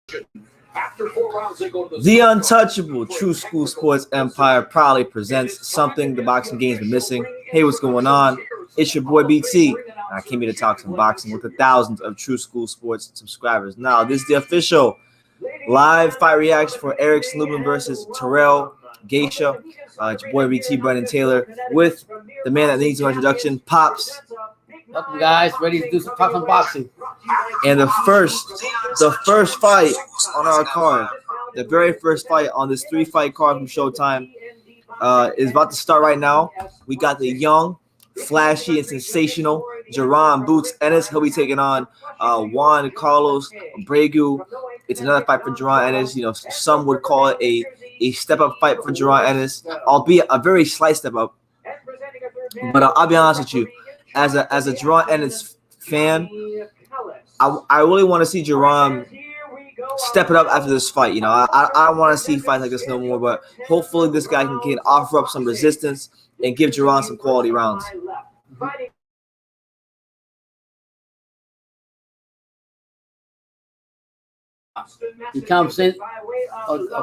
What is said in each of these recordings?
The untouchable True School Sports Empire proudly presents something the boxing game's been missing. Hey, what's going on? It's your boy BT. I came here to talk some boxing with the thousands of True School Sports subscribers. Now, this is the official live fight reaction for Erickson Lubin versus Terrell Gausha. It's your boy BT, Brendan Taylor, with the man that needs no introduction, Pops. Welcome, guys. Ready to do some talk on boxing. And the first fight on our card, the very first fight on this 3-fight card from Showtime, is about to start right now. We got the young, flashy, and sensational Jerron Boots Ennis. He'll be taking on Juan Carlos Abreu. It's another fight for Jerron Ennis. You know, some would call it a step-up fight for Jerron Ennis, albeit a very slight step-up. But I'll be honest with you, as a Jerron Ennis fan, I really want to see Jerron step it up after this fight. You know, I don't want to see fights like this no more, but hopefully this guy can offer up some resistance and give Jerron some quality rounds. He comes in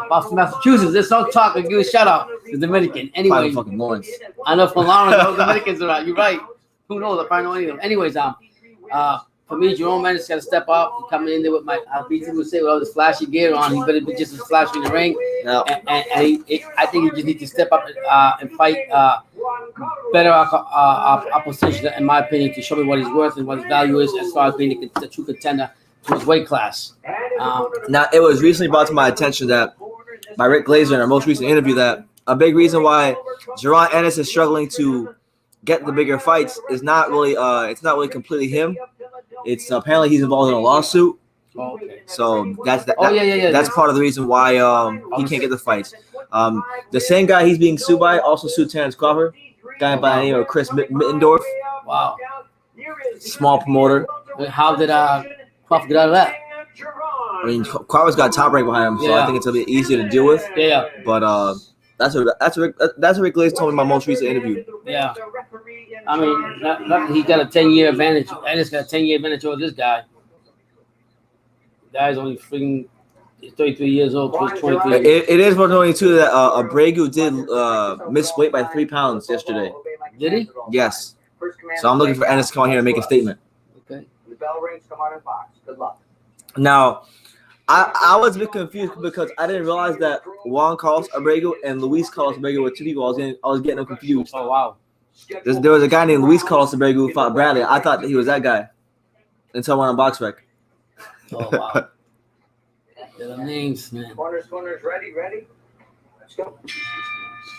Boston, Massachusetts. Let's not talk and give a shout out to the Dominican. Anyway, fucking Lawrence. I know from Lawrence, those Dominicans are out. You're right. Who knows? I probably know any of them. Anyways, for me, Jerome Ennis got to step up. He coming in there with my, BT would say, with all this flashy gear on, he better be just as flashy in the ring. Yeah. And I think he just needs to step up and fight better opposition, in my opinion, to show me what he's worth and what his value is as far as being the true contender to his weight class. Now, it was recently brought to my attention that by Rick Glazer in our most recent interview that a big reason why Jerron Ennis is struggling to get the bigger fights is not really it's not really completely him. It's apparently he's involved in a lawsuit. Okay. So that's yeah. That's part of the reason why he can't get the fights. The same guy he's being sued by also sued Terrence Crawford, guy by the name of Chris Mittendorf. Wow. Small promoter. How did Crawford get out of that? I mean, Crawford's got top rank behind him, so I think it's a bit easier to deal with. Yeah. But that's what Rick Glazer told me in my most recent interview. Yeah. I mean, he got a 10-year advantage. Ennis got a 10-year advantage over this guy. The guy's only freaking 33 years old. Plus 23. It is worth noting too that Abreu did miss weight by 3 pounds yesterday. Did he? Yes. So I'm looking for Ennis to come on here and make a statement. Okay. The bell rings. Come on in box. Good luck. Now, I was a bit confused because I didn't realize that Juan Carlos Abreu and Luis Carlos Abreu were 2 people. I was getting them confused. Oh wow. There was a guy named Luis Carlos Abreu who fought Bradley. I thought that he was that guy until I went on Box Rec. Oh wow. The names, man. Corners, ready. Let's go.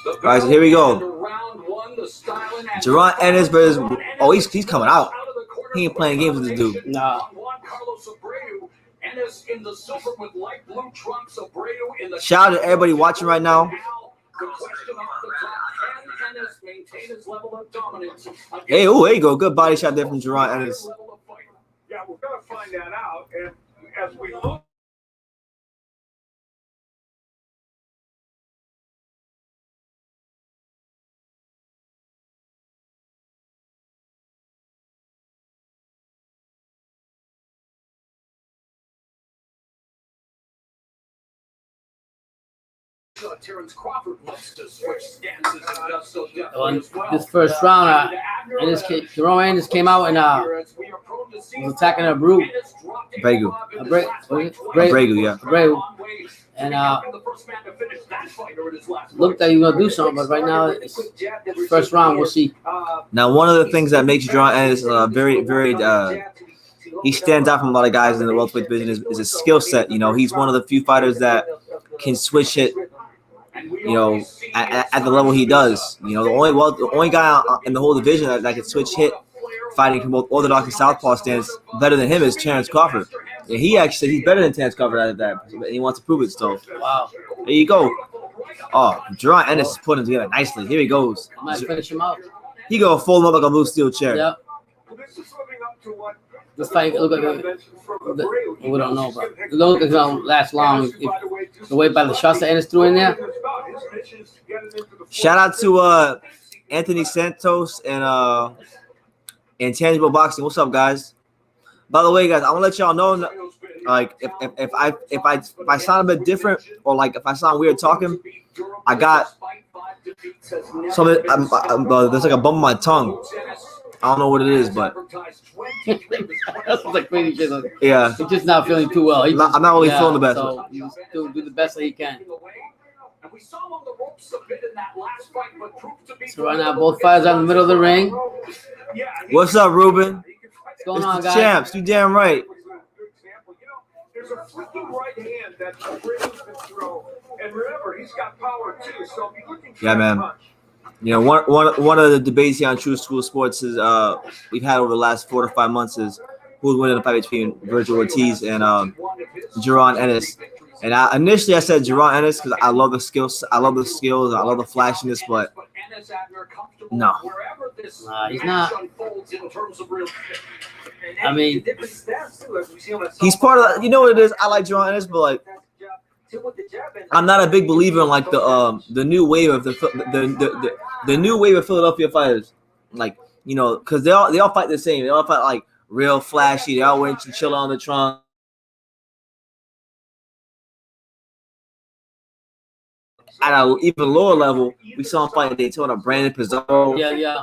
All right, so here we go. Jerron Ennis versus he's coming out. He ain't playing games with this dude. Nah. Shout out to everybody watching right now. Hey, there you go. Good body shot there from Jerron Ennis. Yeah, we're going to find that out. And as we look. This first round, Jerome Ennis came out and was attacking Abreu. Abreu, yeah. Abreu. And looked like he was gonna do something, but right now, it's first round, we'll see. Now, one of the things that makes Jerron Ennis very he stands out from a lot of guys in the welterweight division is his skill set. You know, he's one of the few fighters that can switch hit. You know, at the level he does. You know, the only guy in the whole division that can switch hit, fighting from both orthodox and southpaw stance better than him is Terrence Crawford. And he actually said he's better than Terrence Crawford at that, and he wants to prove it still. Wow. There you go. Oh, Jerron Ennis is putting him together nicely. Here he goes. I might finish him out. He gonna fold him up like a blue steel chair. Yep. This fight look like we don't know, but it looks like it's gonna last long. If the way by the shots that Ennis threw in there. Shout out to Anthony Santos and Tangible Boxing. What's up, guys? By the way, guys, I want to let y'all know Like if I sound a bit different, or like if I sound weird talking, I got some. There's like a bump on my tongue. I don't know what it is, but That's like crazy shit. yeah, He's just not feeling too well. I'm not really feeling the best. So you just do the best that he can. So right now, both fighters are in the middle of the ring. What's up, Ruben? What's going on, It's the guys? champs. You damn right. There's a freaking right hand that Brady can throw. And remember, he's got power too. So if you're looking for Yeah, man. punch, You know, one of the debates here on True School Sports is we've had over the last 4 to 5 months is who's winning the fight between Virgil Ortiz and Jaron Ennis. And initially I said Jaron Ennis because I love the skills, I love the flashiness, but no. He's not. I mean, He's part of that. You know what it is? I like Jaron Ennis, but like I'm not a big believer in like the new wave of the new wave of Philadelphia fighters. Like, you know, because they all fight the same. They all fight like real flashy. They all wear chinchilla on the trunk. At an even lower level, we saw him fight in Daytona, Brandon Pizarro. yeah.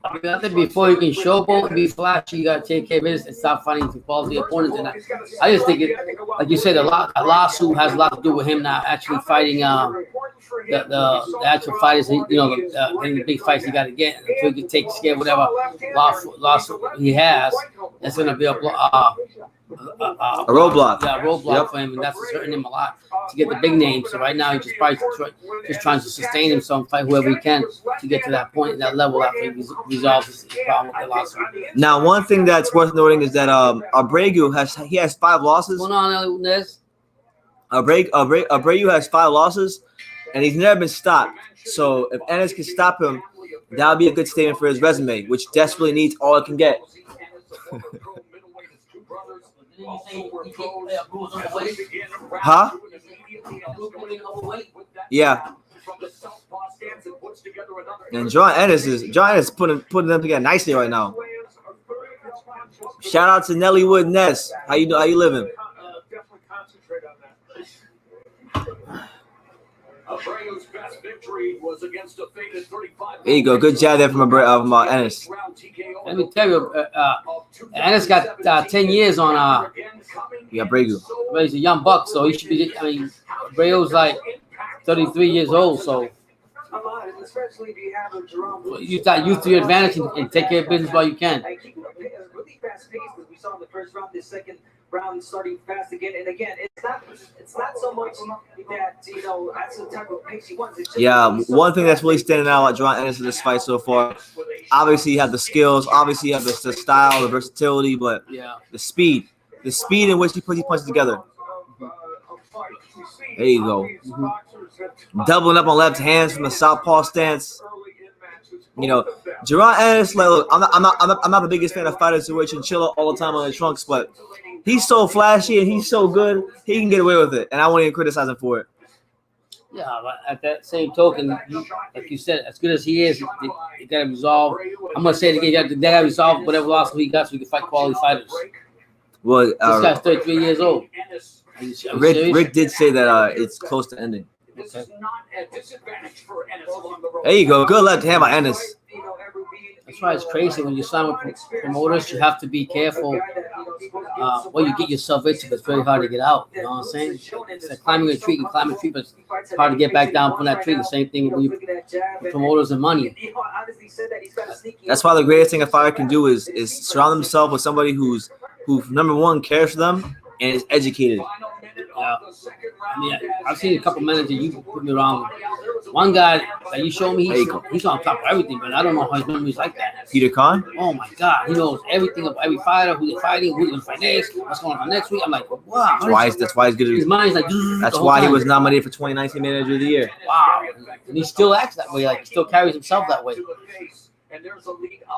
I mean, I think before you can showboat and be flashy, you gotta take care of business and stop fighting to quality opponents. And I just think it, like you said, a lawsuit has a lot to do with him not actually fighting the actual fighters. You know, the big fights he got to get until he can take care of whatever lawsuit he has. That's gonna be a roadblock. Yeah, a roadblock for him, and that's hurting him a lot to get the big names. So right now he's just probably just trying to sustain himself and fight whoever he can to get to that point, that level after he resolves his problem with the lawsuit. Now, one thing that's worth noting is that Abreu has 5 losses. What's going on, Nez? Abreu has 5 losses, and he's never been stopped. So if Ennis can stop him, that would be a good statement for his resume, which desperately needs all it can get. Huh? Yeah. And John Ennis is putting them together nicely right now. Shout out to Nellywood Ness. How you living? definitely concentrate on that. Abreu's best victory was against a faded 35. There you go. Good job there from Ennis. Let me tell you, Ennis got 10 years on Yeah, Abreu. But he's a young buck, so he should be. I mean, Abreu's like 33 years old, so you got youth to your advantage and take care of business while you can. Really fast pace as we saw in the first round. This second round starting fast again, and again, it's not so much that that's the type of pace he wants. It's just one thing that's really standing out about John Ennis in this fight so far. Obviously, you have the skills. Obviously, you have the style, the versatility, but the speed in which he puts punches together. There you go. Doubling up on left hands from the southpaw stance. You know, Jaron Ennis, like, look, I'm not the biggest fan of fighters who wear chinchilla all the time on their trunks, but he's so flashy and he's so good, he can get away with it, and I won't even criticize him for it. Yeah, but at that same token, like you said, as good as he is, he got to resolve. I'm gonna say they got to resolve whatever loss he got so he can fight quality fighters. Well, This guy's 33 years old. Rick did say that it's close to ending. Okay. There you go. Good left hand by Ennis. That's why it's crazy when you sign with promoters. You have to be careful what you get yourself into. It's very hard to get out. You know what I'm saying? It's like climbing a tree. You can climb a tree, but it's hard to get back down from that tree. The same thing with promoters and money. That's why the greatest thing a fighter can do is surround themselves with somebody who number one cares for them and is educated. Yeah. I mean, I've seen a couple managers you put me around. One guy that you showed me, he's on top of everything, but I don't know how his memory's like that. Peter Kahn? Oh my God, he knows everything about every fighter, who they're fighting, who's gonna fight next, what's going on next week. I'm like, wow. That's why he's good. His mind's like. That's why he was nominated for 2019 Manager of the Year. Wow, and he still acts that way. Like he still carries himself that way. And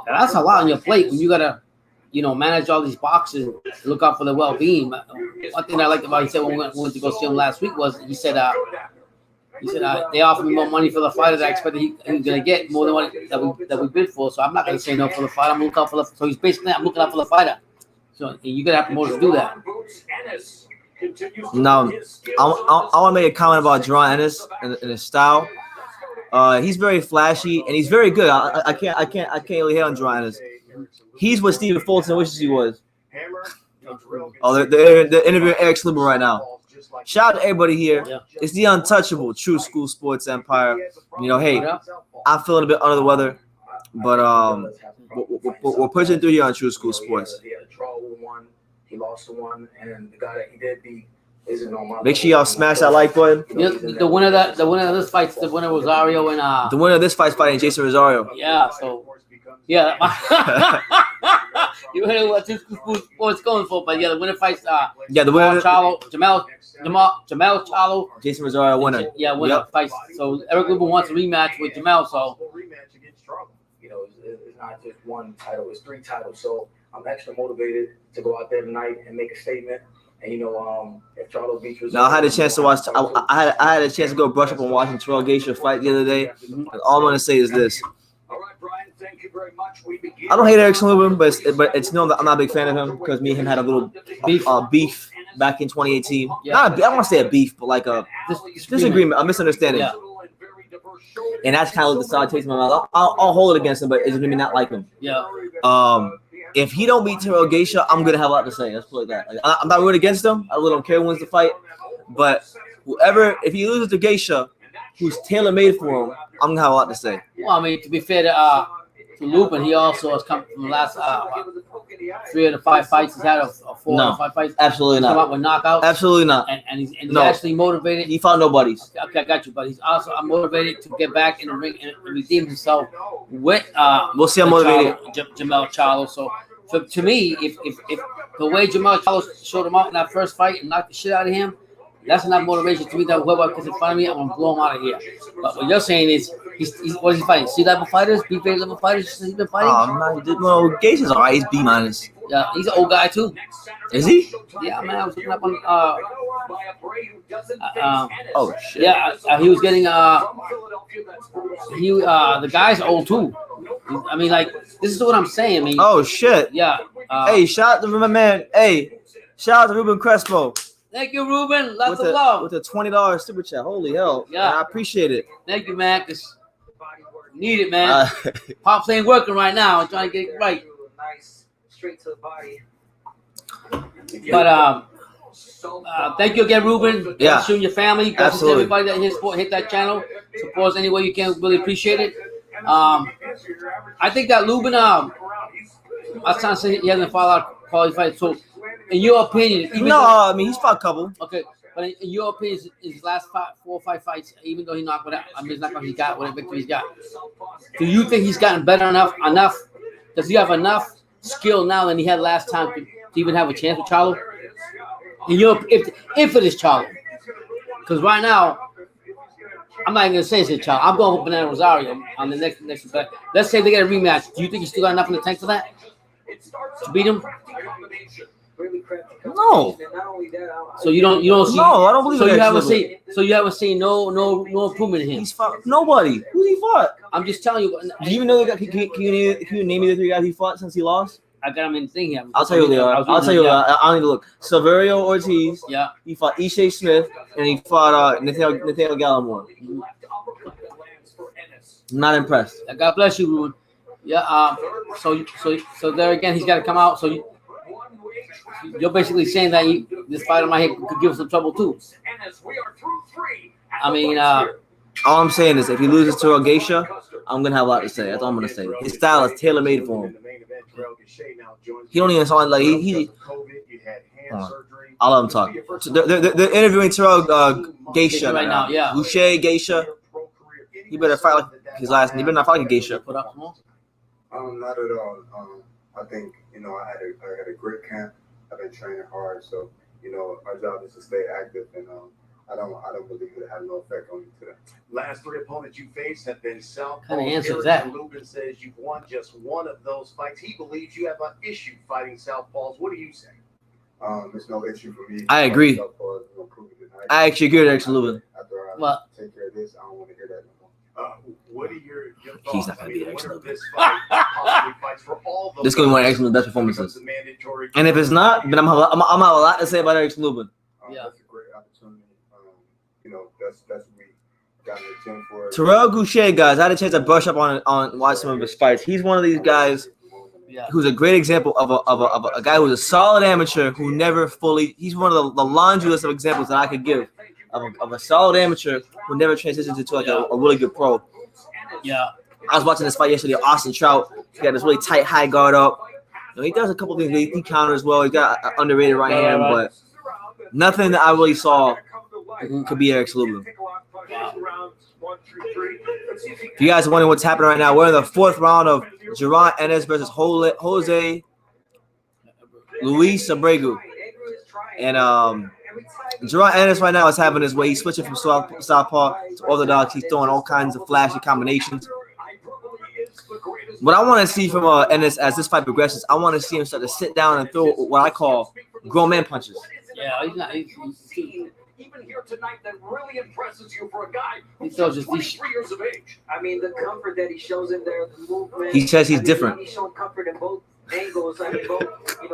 that's a lot on your plate when you gotta, manage all these boxes, look out for their well-being. One thing I liked about he said when we went to go see him last week was he said they offered me more money for the fighter that I expected he was gonna get more than what that we bid for. So I'm not gonna say no for the fighter. I'm looking out for so he's basically I'm looking out for the fighter. So you're gonna have promoters to do that. Now, I want to make a comment about Jerron Ennis and his style. He's very flashy and he's very good. I can't really hate on Jerron Ennis. He's what Stephen Fulton wishes he was. Oh, they're interviewing Erickson Lubin right now. Shout out to everybody here. Yeah. It's the untouchable True School Sports Empire. You know, hey, I'm feeling a bit under the weather, but we're pushing through here on True School Sports. He had a draw with one, he lost to one, and the guy that he did beat isn't on my. Make sure y'all smash that like button. The winner of this fight's the winner of Rosario and The winner of this fight's fighting Jason Rosario. yeah. So yeah, you heard what this sports going for, but yeah, the winner fights Yeah, the winner. Jamal Charlo. Jason Rosario winner. Yeah, winner Yep. fights. So Eric Lubin wants a rematch with Jamal. So rematch against Charlo. You know, it's not just one title; it's 3 titles. So I'm extra motivated to go out there tonight and make a statement. And you know, if Charlo beats Rosario, Now I had a chance to watch. I had a chance to go brush up on watching Terrell Gausha fight the other day. And all I'm gonna say is this: All right, Brian, thank you very much. We begin. I don't hate Erickson Lubin, but it's known that I'm not a big fan of him because me and him had a little beef back in 2018. Yeah. Not a, I don't want to say a beef, but like a disagreement, a misunderstanding. Yeah. And that's kind of what the side takes in my mouth. I'll hold it against him, but it's gonna be not like him. yeah, If he don't beat Terrell Gausha, I'm gonna have a lot to say. Let's put it like that. Like, I'm not rooting against him. I really don't care who wins the fight. But if he loses to Gausha, who's tailor made for him, I'm gonna have a lot to say. well, I mean, to be fair to Lubin, he also has come from the last 3 of the 5 fights he's had, or 4 No. of the 5 fights. Absolutely Come not. out with knockouts, Absolutely not. and he's No. actually motivated. He fought nobodies. Okay, I got you, but he's also motivated to get back in the ring and redeem himself with We'll see how motivated. Jamal Charlo. So to me, if the way Jamal Charlo showed him out in that first fight and knocked the shit out of him, that's enough motivation to me that whoever gets in front of me, I'm gonna blow him out of here. But what you're saying is he's what is he fighting? C-level fighters, B-grade level fighters. He's been fighting. No, Gausha's alright. He's B minus. Yeah, he's an old guy too. Is he? Yeah, man, I was looking up on. Oh shit. Yeah, he was getting the guy's old too. I mean, like, this is what I'm saying. I mean, Oh shit. yeah. Hey, shout out to my man. Hey, shout out to Ruben Crespo Thank you, Ruben. Lots with of the love. with a $20 super chat. Holy hell. Yeah. Man, I appreciate it. Thank you, man. Cause need it, man. Pops ain't working right now. I'm trying to get it right. Nice, straight to the body. But thank you again, Ruben. Yeah. Bless you and your family. Bless Absolutely. everybody that hit that channel. Support us any way you can. Really appreciate it. I think that Lubin, I was trying to say he hasn't fought a lot of quality fights. So, in your opinion, even No, though, I mean he's fought a couple. okay, but in your opinion, his last 4 or 5 fights, even though he knocked whatever, I mean, his knockout he got, whatever victory he's got, do you think he's gotten better enough? Does he have enough skill now than he had last time to even have a chance with Charlo? If it is Charlo, because right now, I'm not even gonna say it's Charlo. I'm going with Banana Rosario on the next fight. Let's say they get a rematch. Do you think he's still got enough in the tank for that to beat him? Really crafty No. combination, and not only that, So you don't see. No, I don't believe So in you that haven't shit. seen. So you haven't seen no improvement in him. He's fought nobody. Who he fought? I'm just telling you. Do you even know the guy? Can you name me the 3 guys he fought since he lost? I got him in the thing here. I'll tell you who they are. I'll tell you. Yeah. I don't need to look. Silverio Ortiz. Yeah. He fought Ishe Smith, and he fought Nathaniel Gallimore. Not impressed. God bless you, Ruben. Yeah. So there again, he's got to come out. So you're basically saying that this fight on my head could give us some trouble too. I mean, All I'm saying is, if he loses to Gausha, I'm gonna have a lot to say. That's all I'm gonna say. His style is tailor made for him. He don't even sound like he. I'll let him talk. So they're interviewing Terrell Gausha right now. Yeah. Boucher Gausha. He better fight like his last. He better not fight like Gausha. Put up more. Not at all. I think I had a great camp. I've been training hard, so our job is to stay active, and I don't believe it had no effect on me today. Last 3 opponents you faced have been South. Kind of answers Erickson that. Lubin says you've won just one of those fights. He believes you have an issue fighting Southpaws. What do you say? It's no issue for me. I agree. I actually agree with Erickson Lubin. After I Well- take care of this, I don't want to hear that no more. What are your He's not gonna be Erickson Lubin. This fight possibly fights for all the This is gonna be one of Erickson Lubin's best performances. And if it's not, then I'm gonna have a lot to say about Erickson Lubin. Yeah. That's a great opportunity. You know, that's what we got in the gym for. Terrell Gausha, guys, I had a chance to brush up on watch some of his fights. He's one of these guys who's a great example of a guy who's a solid amateur who never fully. He's one of the laundry list of examples that I could give of a solid amateur who never transitions into like a really good pro. Yeah. I was watching this fight yesterday. Austin Trout. He got this really tight high guard up. You know, he does a couple things. He counters well. He got an underrated right hand, but nothing that I really saw could be Erickson Lubin. If you guys are wondering what's happening right now, we're in the fourth round of Jeron Ennis versus Jose Luis Abreu. And Jeron Ennis right now is having his way. He's switching from southpaw to orthodox. He's throwing all kinds of flashy combinations. What I want to see from Ennis as this fight progresses, I want to see him start to sit down and throw what I call grown man punches. Yeah, he's not. Even here tonight, that really impresses you for a guy who's He throws just his 23 years of age. I mean, the comfort that he shows in there, the movement. He says he's different. He's showing comfort in both angles. I mean, both,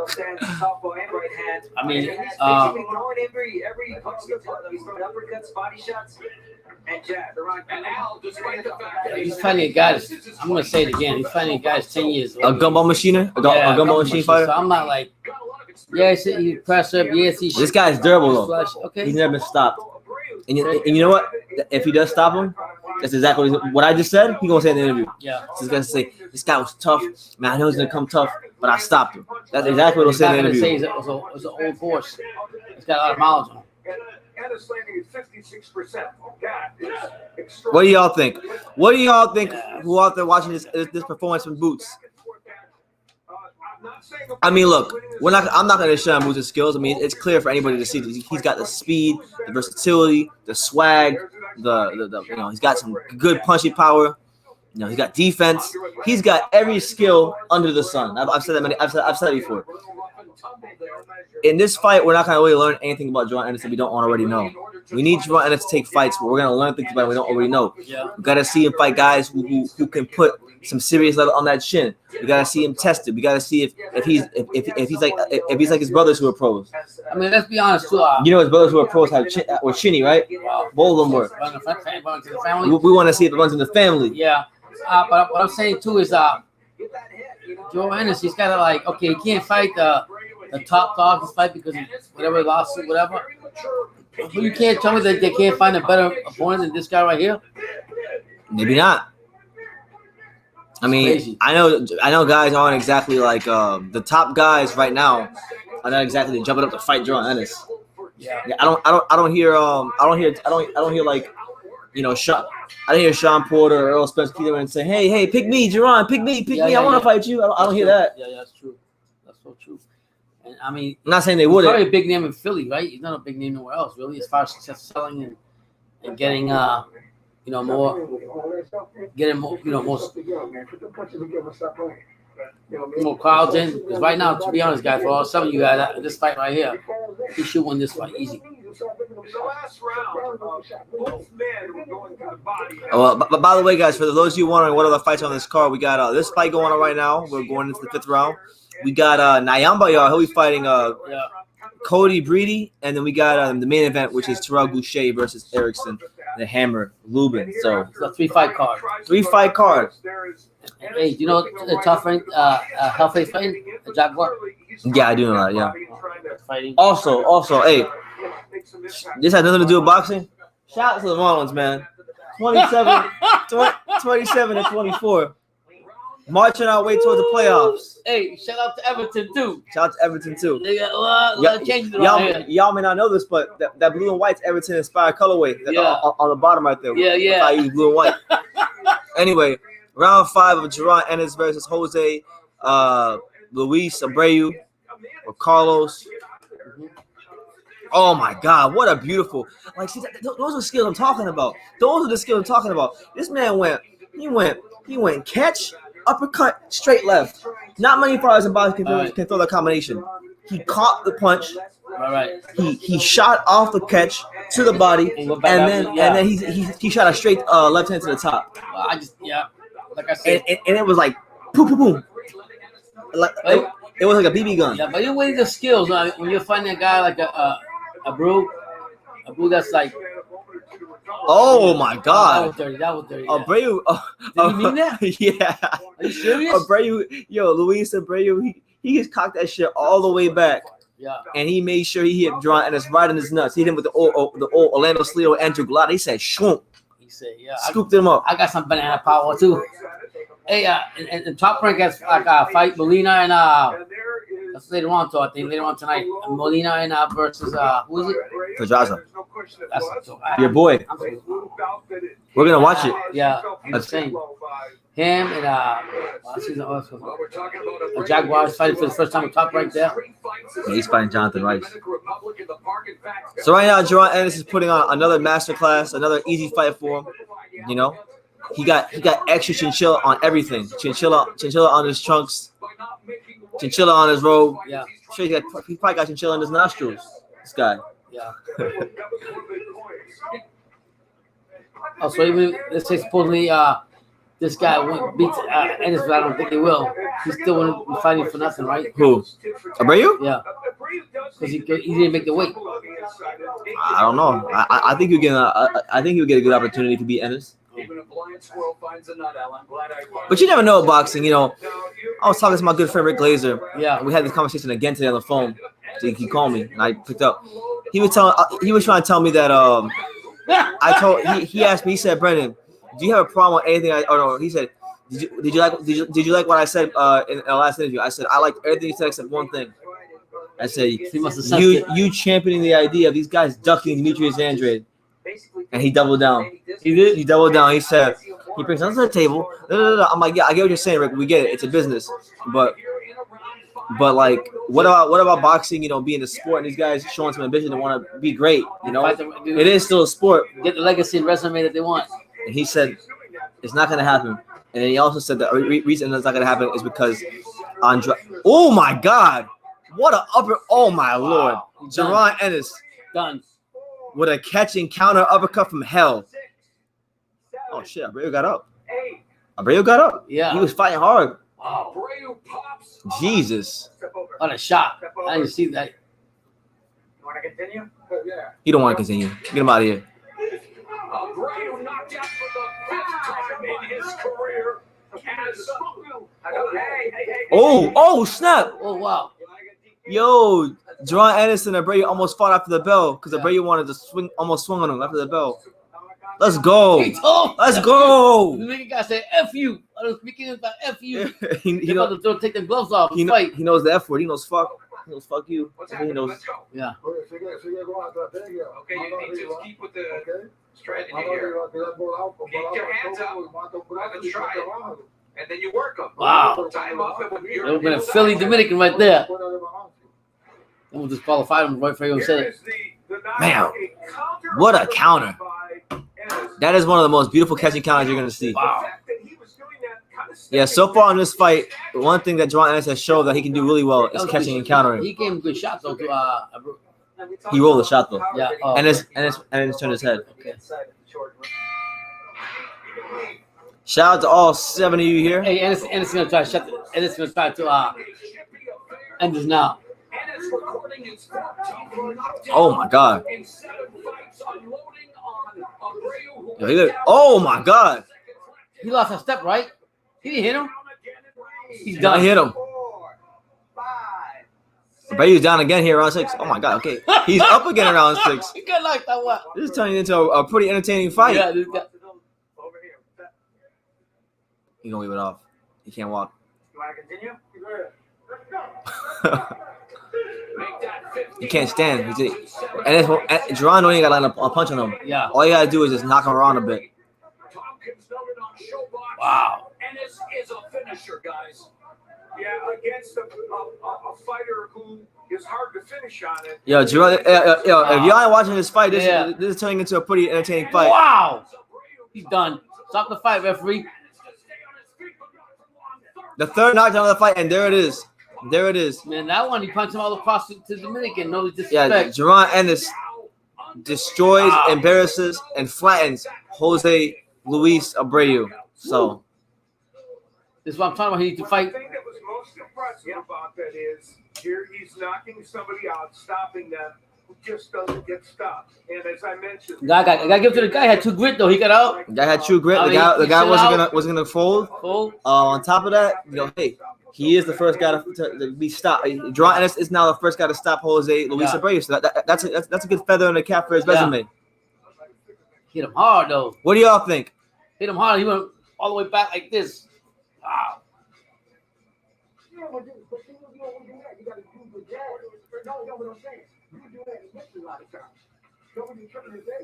stands, southpaw and right hand. I mean, and he's basically throwing every punch he's throwing uppercuts, body shots, and jab. And now, despite the fact that he's fighting a guy that's, I'm going to say it again, he's fighting a guy that's 10 years old. A gumball machiner? A gumball machine fighter? So I'm not like, yes, he's press up, yes, he's. This guy's durable, though. Okay. He's never been stopped. And you know what? If he does stop him, that's exactly what I just said. He's going to say in the interview. Yeah. He's going to say, this guy was tough. Man, I know he's going to come tough, but I stopped him. That's exactly what he'll say in the interview. He's not going to say it's an old horse. He's got a lot of mileage on him. and his landing is 56%. That is extraordinary. What do y'all think? What do y'all think? Who out there watching this performance from Boots? I mean, look, I'm not going to show him Boots' skills. I mean, it's clear for anybody to see. He's got the speed, the versatility, the swag, he's got some good punching power. He's got defense. He's got every skill under the sun. I've said that I've said it before. In this fight, we're not going to really learn anything about Jeron Ennis that we don't already know. We need Jeron Ennis to take fights, but we're going to learn things about him we don't already know. Yeah. We got to see him fight guys who can put some serious level on that chin. We got to see him tested. We got to see if he's like his brothers who are pros. I mean, let's be honest too. His brothers who are pros were chinny, right? Both of them were. We want to see if it runs in the family. Yeah. But what I'm saying too is Jeron Ennis, he's got to he can't fight the top dog this fight because of whatever lawsuit, whatever. But you can't tell me that they can't find a better opponent than this guy right here. Maybe not. I mean, crazy. I know guys aren't exactly like the top guys right now are not exactly jumping up to fight Jeron Ennis. Yeah. I don't hear like Sean. I didn't hear Sean Porter or Earl Spence Keeler and say, hey, pick me, Jeron, pick me, I want to fight you. I don't hear that. Yeah, that's true. That's so true. And I mean, I'm not saying they he's wouldn't. probably a big name in Philly, right? He's not a big name nowhere else, really, as far as success selling and getting more crowds in. Because right now, to be honest, guys, for all some of you guys, this fight right here, he should win this fight easy. The last round, both men were going to the body. But by the way, guys, for those of you wondering what other fights on this card, we got this fight going on right now. We're going into the fifth round. We got Nyambayar. He'll be fighting Cody Breedy, and then we got the main event, which is Terrell Gausha versus Erickson, the Hammer Lubin. So It's a 3-fight card. 3-fight card. Hey, do you know the tough rank, Hellface fighting? Jaguar? Yeah, I do know that. Yeah. Fighting. Also, hey, this has nothing to do with boxing. Shout out to the Marlins, man. 27 and 24. Marching our way towards the playoffs. Hey, shout out to Everton, too. Shout out to Everton, too. They got a lot of changes around here. Y'all may not know this, but that blue and white's Everton inspired colorway on the bottom right there. Yeah. I use blue and white. Anyway, round 5 of Jeron Ennis versus Jose Luis Abreu or Carlos. Oh my God, what a beautiful! See, those are skills I'm talking about. Those are the skills I'm talking about. This man he went catch, uppercut, straight left. Not many fighters in boxing can throw that combination. He caught the punch. All right. He shot off the catch to the body, and then he shot a straight left hand to the top. like I said. And it was like boom, boom, boom. Like it was like a BB gun. Yeah, but you're waiting the skills. When you're fighting a guy like a brew that's like. Oh my God! That was dirty. Abreu. Did you mean that? Yeah. Are you serious? Abreu, Luis Abreu, he just cocked that shit all the way back. Yeah. And he made sure he hit Duran Ennis right in his nuts. He hit him with the old Orlando Slido Andrew Glad. He said, "Shwoomp." He said, "Yeah." Scooped him up. I got some banana power too. Hey, and Top Rank has like fight Molina and that's later on. I think later on tonight, Molina and versus who is it? Pedraza. That's Your boy. We're gonna watch it. Yeah, That's insane. Him and Jaguars fighting for the first time with Top Rank there. Yeah, he's fighting Jonathan Rice. So right now, Duran Ennis is putting on another masterclass, another easy fight for him. You know, he got extra chinchilla on everything. Chinchilla on his trunks. Chinchilla on his robe. Yeah. Sure, he probably got chinchilla in his nostrils. This guy. Yeah. Oh, so even let's say supposedly this guy won't beat Ennis, but I don't think he will. He's still won't be fighting for nothing, right? Who? Abreu? Yeah. Because he didn't make the weight. I don't know. I think you get a good opportunity to beat Ennis. But you never know boxing, you know. I was talking to my good friend Rick Glazer. Yeah. We had this conversation again today on the phone. So he called me and I picked up. He was trying to tell me that he asked me, he said, "Brendan, do you have a problem with anything?" He said, did you like what I said in our last interview? I said, "I liked everything you said except one thing." I said, you championing the idea of these guys ducking Demetrius Andrade. And he doubled down. He did? He doubled down. He said, he brings us to the table. I'm like, yeah, I get what you're saying, Rick. We get it. It's a business. But like, what about boxing, you know, being a sport and these guys showing some ambition to want to be great, you know? It is still a sport. Get the legacy and resume that they want. And he said, it's not going to happen. And then he also said that the reason it's not going to happen is because oh, my God. What an upper. Oh, my Lord. Duran Ennis. Done. With a catching counter uppercut from hell. Oh, shit. Abreu got up. Yeah. He was fighting hard. Abreu pops. Jesus. What a shot. I didn't see that. You want to continue? Yeah. You don't want to continue. Get him out of here. Abreu knocked out for the 5th time in his career. Oh, snap. Oh, wow. Yo, Duran Ennis and Abreu almost fought after the bell because Abreu wanted to almost swung on him after the bell. Let's go. Let's go. The nigga guy said, F you. I was speaking about F you. he about to take the gloves off and fight. He knows the F word. He knows fuck. He knows fuck you. He knows. Let's go. Yeah. Okay, Okay, you need to keep with the strategy here. Keep your hands up. Let's try it. And then you work them. Wow. Time up. And when That you're would have been a Philly Dominican right there. And we'll disqualify him right for you said it. Man, what a counter. That is one of the most beautiful catching counters you're going to see. Wow. Yeah, so far in this fight, one thing that Duran Ennis has shown that he can do really well is catching and countering. He gave him good shots though to He rolled the shot though. yeah. And it's turned his head. Okay. Shout out to all 7 of you here. Hey, Ennis gonna try to shut the Ennis gonna try to end this now. Oh my God. Yo, oh my God. He lost a step, right? He didn't hit him. He's I done. hit him. Abreu's down again here around 6. Oh my God. Okay. He's up again around 6. He got knocked out. What? This is turning into a pretty entertaining fight. Yeah, this guy. He's gonna leave it off. He can't walk. You want to continue? He can't stand. And Duran don't even got to line a punch on him. Yeah. All you gotta do is just knock him around a bit. Wow. Ennis is a finisher, guys. Yeah, against a fighter who is hard to finish on it. Yo, Duran, if y'all ain't watching this fight, this is turning into a pretty entertaining fight. Wow. He's done. Stop the fight, referee. The third knockdown of the fight, and there it is. There it is. Man, that one he punched him all across to the Dominican. No disrespect. Yeah, Duran Ennis destroys, embarrasses, and flattens Jose Luis Abreu. So This is what I'm talking about. He needs to The fight. thing that was most impressive about that is here he's knocking somebody out, stopping them, who just doesn't get stopped. And as I mentioned, I gotta give it to the guy. He had true grit though. He got out. The guy had true grit. I The mean, guy he wasn't gonna fold. Cool. On top of that, hey, he is the first guy to be stopped. Jerron Ennis is now the first guy to stop Jose Luis Abreu. So that's a good feather in the cap for his resume. Hit him hard though. What do y'all think? Hit him hard. He went all the way back like this. Wow.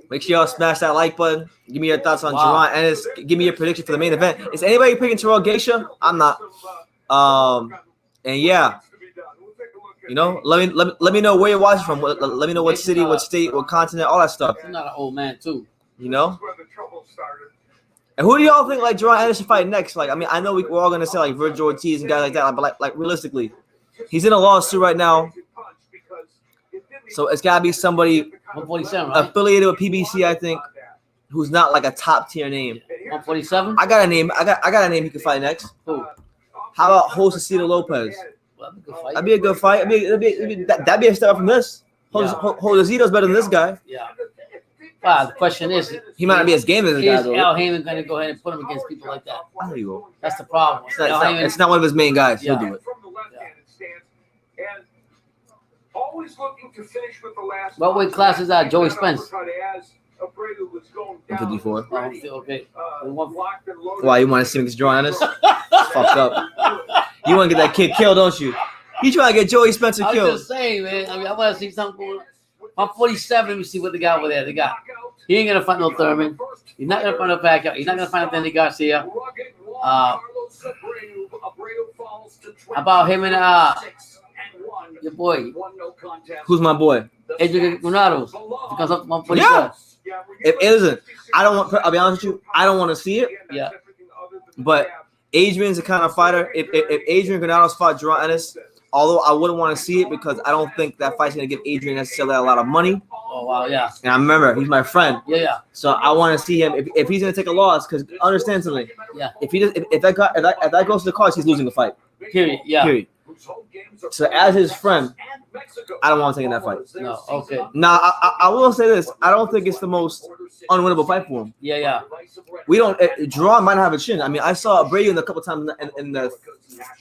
Make sure y'all smash that like button. Give me your thoughts on Jerron Ennis. Give me your prediction for the main event. Is anybody picking Terrell Gausha? I'm not. And yeah, let me know where you're watching from. Let me know what city, what state, what continent, all that stuff. He's not an old man too. And who do y'all think like Jerron Ennis should fight next? Like, I mean, I know we're all gonna say like Virgil Ortiz and guys like that, but like realistically, he's in a lawsuit right now, so it's gotta be somebody 147, right? affiliated with PBC, I think, who's not like a top tier name. 147. I got a name. I got a name he could fight next. Who? How about Josecito Lopez? Well, that'd be a good fight. That'd be a good fight. That'd be a step up from this. Josecito's better than this guy. Yeah. Wow. The question is, He might not be as game as this guy is though. Al Heyman going to go ahead and put him against people like that? There you go. That's the problem. It's not one of his main guys. He'll do it. from the left-handed stance, and always looking to finish with the last. What weight class is that? Joey Spence. As Abreu was going down, 154. Okay. locked and loaded. Why, you want to see him against Jerron Ennis? Fucked up. You want to get that kid killed, don't you? You trying to get Joey Spencer I'm killed. just saying, man. I mean, I want to see something going on. I'm 47. Let me see what they got over there. They got. He ain't gonna fight no Thurman. He's not gonna fight no Pacquiao. He's not gonna fight no Danny Garcia. How about him and your boy? Who's my boy? Adrian Granados. He comes up to 147. Yeah. If it isn't, I'll be honest with you, I don't want to see it. Yeah. But Adrian's the kind of fighter. If Adrian Granados fought Jerron Ennis, although I wouldn't want to see it because I don't think that fight's gonna give Adrian necessarily a lot of money. Oh wow, yeah. And I remember he's my friend. Yeah. So I want to see him if he's gonna take a loss, because understand something. Yeah. If that goes to the cards, he's losing the fight. Period. Yeah. Period. So as his friend, I don't want to take in that fight. No. Okay. Now I will say this: I don't think it's the most unwinnable fight for him. Yeah. We don't. Jerron might not have a chin. I mean, I saw Abreu a couple times in the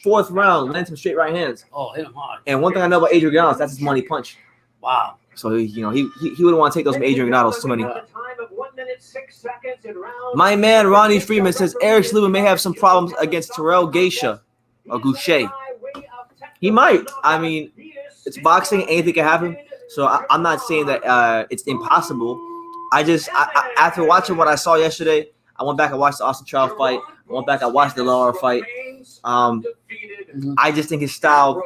fourth round land some straight right hands. Oh, hit him hard. And one thing I know about Adrian Granados, that's his money punch. Wow. So he wouldn't want to take those from Adrian Granados too many. My man Ronnie Freeman says Erickson Lubin may have some problems against Terrell Gausha or Gausha. He might. I mean, it's boxing; anything can happen. So I'm not saying that it's impossible. After watching what I saw yesterday, I went back and watched the Austin Trout fight. I went back and watched the Lara fight. I just think his style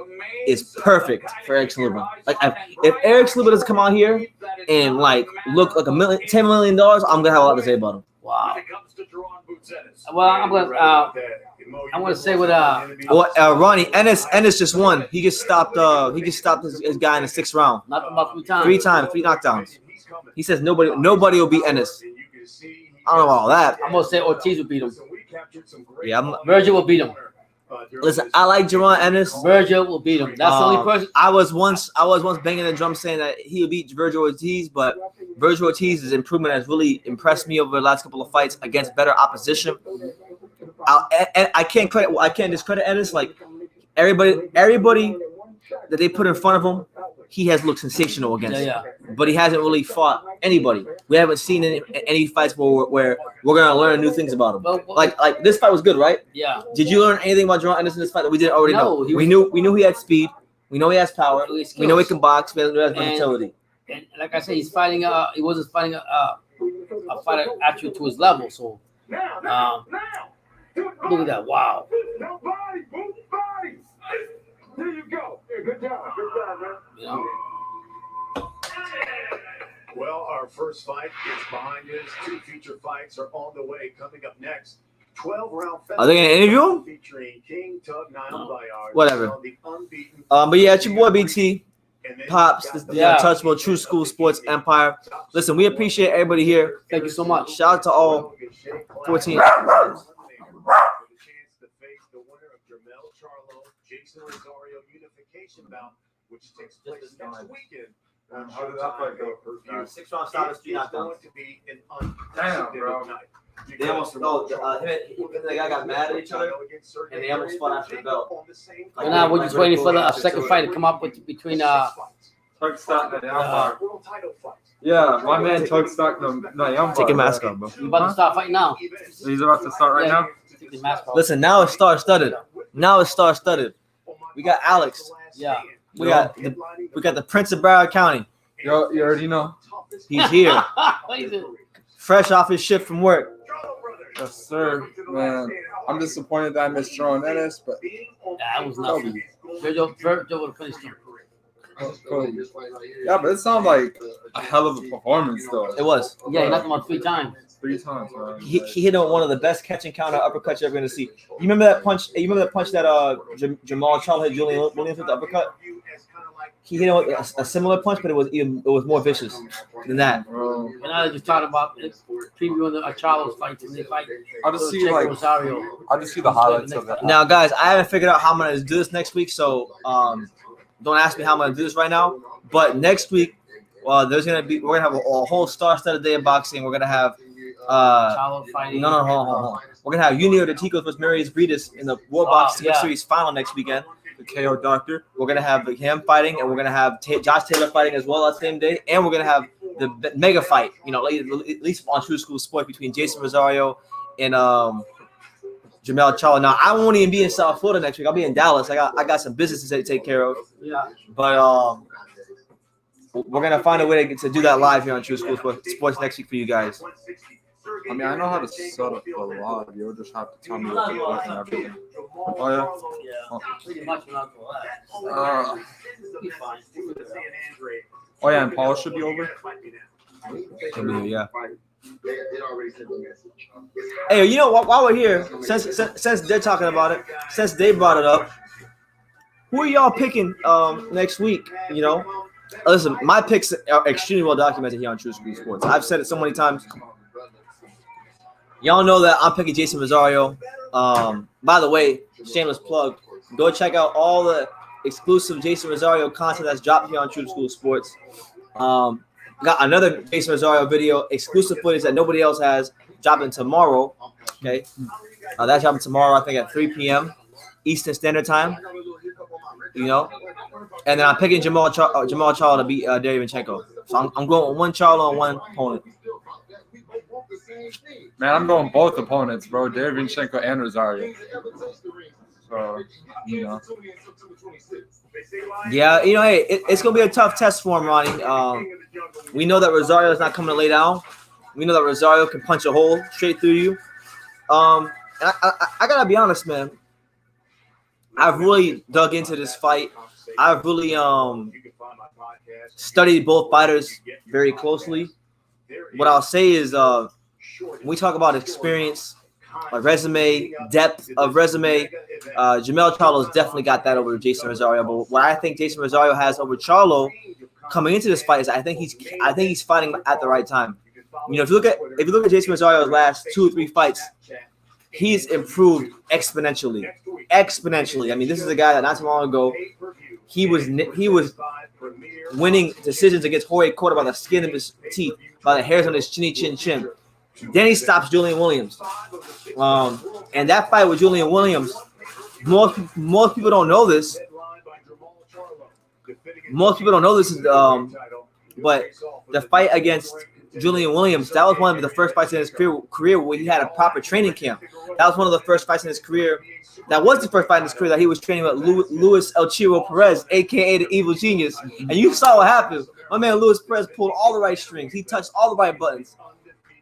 is perfect for Erickson Lubin. Like, if Erickson Lubin doesn't come out here and like look like $10 million, I'm gonna have a lot to say about him. Wow. Well, I'm gonna say what Ronnie Ennis just won. He just stopped his guy in the 6th round. Knocked him about 3 times, 3 knockdowns. He says nobody will beat Ennis. I don't know about all that. I'm gonna say Ortiz will beat him. Yeah, Virgil will beat him. Listen, I like Jerron Ennis. Virgil will beat him. That's the only person. I was once banging the drum saying that he would beat Virgil Ortiz, but Virgil Ortiz's improvement has really impressed me over the last couple of fights against better opposition. And I can't discredit Ennis. Like everybody that they put in front of him, he has looked sensational against. Yeah. But he hasn't really fought anybody. We haven't seen any fights where we're gonna learn new things about him. Like this fight was good, right? Yeah. Did you learn anything about Jerron Ennis in this fight that we didn't already know? We knew he had speed. We know he has power. We know he can box. We know he has versatility. And like I said, he's fighting. He wasn't fighting a fighter actually to his level. So look at that! Wow. There you go. Good job, man. You know. Well, our first fight is behind us. 2 future fights are on the way. Coming up next, 12-round. Are they gonna interview him? Featuring King Tug Bayard. Whatever. But yeah, it's your boy BT. Pops, this is the Untouchable True School Sports Empire. Listen, we appreciate everybody here. Thank you so much. Shout out to all 14. Jason Rosario unification bout, which takes place next weekend. How did that fight go? 6-round stoppage, 3 knockdowns. Going to be an Damn, bro. night. They almost the guy got mad at each other, and they almost fought after the belt. Well, now we're just waiting for the second fight to come up between Tug Stock and Yambar. World title fights. Yeah, my man Tug Stock and Yambar. Take your mask off, bro. You about to start fighting now? He's about to start right now. Take your mask off. Listen, now it's star-studded. Now it's star-studded. We got Alex. Yeah. We got the Prince of Broward County. Yo, you already know. He's here, What is it? fresh off his shift from work. Yes, sir. Man, I'm disappointed that I missed Shawn Ennis, but That was nothing. Jojo would have finished him. yeah, but it sounded like a hell of a performance, though. It was. Yeah, he knocked him out 3 times. 3 times, man. He hit on one of the best catch and counter uppercuts you're ever gonna see. You remember that punch? You remember that punch that Jamal Charles hit Julian Williams with the uppercut? He hit him with a similar punch, but it was more vicious than that. Bro, And now they're just talking about previewing the Charlo's fight when they fight. I just see Checo like Rosario. I just see the highlights of that. Now, guys, I haven't figured out how I'm gonna do this next week, so don't ask me how I'm gonna do this right now. But next week, we're gonna have a whole star-studded day of boxing. We're gonna have Charlo fighting. no, hold on. We're gonna have Junior de Ticos versus Marius Brides in the World Boxing Series final next weekend. The KO Doctor. We're gonna have him fighting, and we're gonna have Josh Taylor fighting as well that same day, and we're gonna have the mega fight. You know, at least on True School Sport between Jason Rosario and Jamel Charlo. Now, I won't even be in South Florida next week. I'll be in Dallas. I got some business to take care of. Yeah. But we're gonna find a way to do that live here on True School Sports next week for you guys. I mean, I know how to set up the live. You'll just have to tell me what to do and everything. Oh, yeah? Yeah. Pretty much without all that. Be fine. Oh, yeah, and Paul should be over? Yeah. Hey, you know what? While we're here, since they're talking about it, since they brought it up, who are y'all picking next week? You know, listen, my picks are extremely well documented here on True School Sports. I've said it so many times. Y'all know that I'm picking Jason Rosario. By the way, shameless plug. Go check out all the exclusive Jason Rosario content that's dropped here on True School Sports. Got another Jason Rosario video, exclusive footage that nobody else has, dropping tomorrow. Okay, that's dropping tomorrow. I think at 3 p.m. Eastern Standard Time. You know, and then I'm picking Jamal Charlo to beat Derevyanchenko. So I'm going with one Charlo and one opponent. Man, I'm going both opponents, bro. Derevyanchenko and Rosario. So, you know. Yeah, you know, hey, it's going to be a tough test for him, Ronnie. We know that Rosario is not coming to lay down. We know that Rosario can punch a hole straight through you. And I got to be honest, man. I've really dug into this fight. I've really studied both fighters very closely. What I'll say is when we talk about experience, resume, depth of resume, Jamel Charlo's definitely got that over Jason Rosario. But what I think Jason Rosario has over Charlo coming into this fight is I think he's fighting at the right time. You know, if you look at Jason Rosario's last 2 or 3 fights, he's improved exponentially. I mean, this is a guy that not too long ago he was winning decisions against Jorge Cota by the skin of his teeth, by the hairs on his chin. Then he stops Julian Williams. And that fight with Julian Williams, most people don't know this. But the fight against Julian Williams, that was one of the first fights in his career where he had a proper training camp. That was one of the first fights in his career. That was the first fight in his career that he was training with Luis El Chiro Perez, a.k.a. the Evil Genius. And you saw what happened. My man Luis Perez pulled all the right strings. He touched all the right buttons.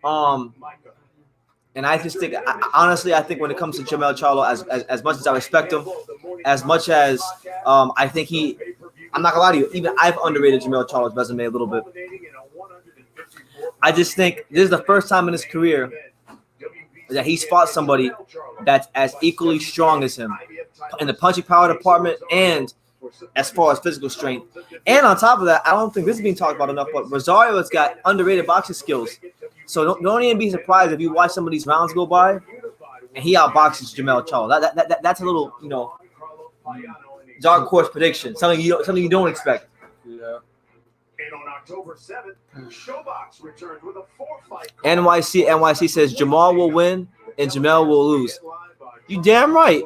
And I just think, honestly, I think when it comes to Jamel Charlo, as much as I respect him, as much as I think I'm not going to lie to you, even I've underrated Jamel Charlo's resume a little bit. I just think this is the first time in his career that he's fought somebody that's as equally strong as him in the punching power department and as far as physical strength. And on top of that, I don't think this is being talked about enough, but Rosario has got underrated boxing skills. So don't even be surprised if you watch some of these rounds go by and he outboxes Jamel Charlo. That's a little, you know, dark horse prediction. Something you don't expect. Yeah. And on October 7th, Showbox returns with a 4-fight. NYC says Jamal will win and Jamel will lose. You damn right.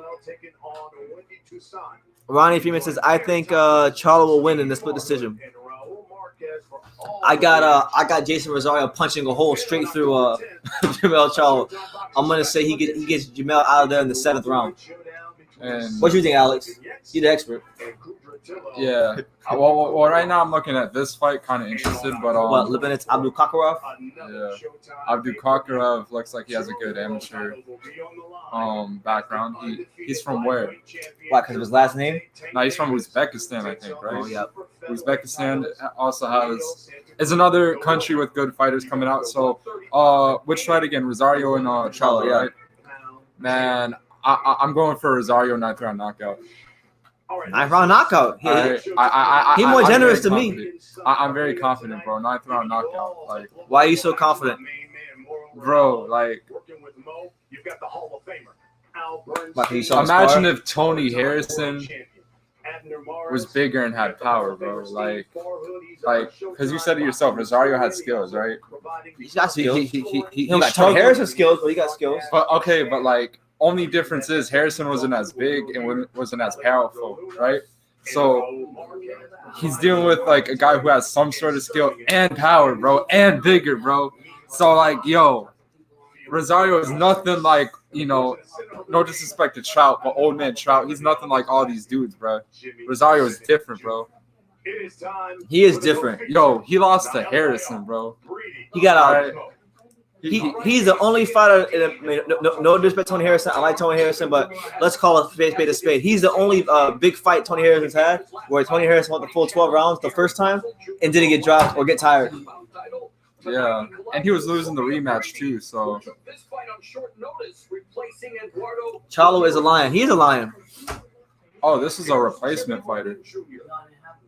Ronnie Freeman says I think Charlo will win in the split decision. I got Jason Rosario punching a hole straight through Jamel Charlo. I'm gonna say he gets Jamel out of there in the 7th round. And What do you think, Alex? You're the expert. yeah. Well, right now I'm looking at this fight, kind of interested, but What, Lebanon's Abdul Kakarov? yeah, Abdul Kakarov looks like he has a good amateur background. He's from where? Why? Because of his last name? No, he's from Uzbekistan, I think, right? Oh, yeah. Uzbekistan also is another country with good fighters coming out. So, which fight again? Rosario and Charlo, yeah. right? Man, I'm going for Rosario 9th round knockout. 9th round knockout. He more I'm generous very to me. confident. I'm very confident, bro. 9th round knockout. Like, Why are you so confident? bro, like, Like, you saw his imagine scar? if Tony Harrison was bigger and had power, bro. Like, because you said it yourself, Rosario had skills, right? He's got skills. He He don't got Tony struggled. Harrison skills, but he got skills. But okay, but like, only difference is Harrison wasn't as big and wasn't as powerful, right? So he's dealing with like a guy who has some sort of skill and power, bro, and bigger, bro. So like, yo, Rosario is nothing like, no disrespect to Trout, but old man Trout, he's nothing like all these dudes, bro. Rosario is different, bro. He is different. Yo, he lost to Harrison, bro. He got All out. right. He's the only fighter. No disrespect to Tony Harrison. I like Tony Harrison, but let's call a spade a spade. He's the only big fight Tony Harrison's had where Tony Harrison won the full 12 rounds the first time and didn't get dropped or get tired. Yeah, and he was losing the rematch too. So Charlo is a lion. He's a lion. oh, this is a replacement fighter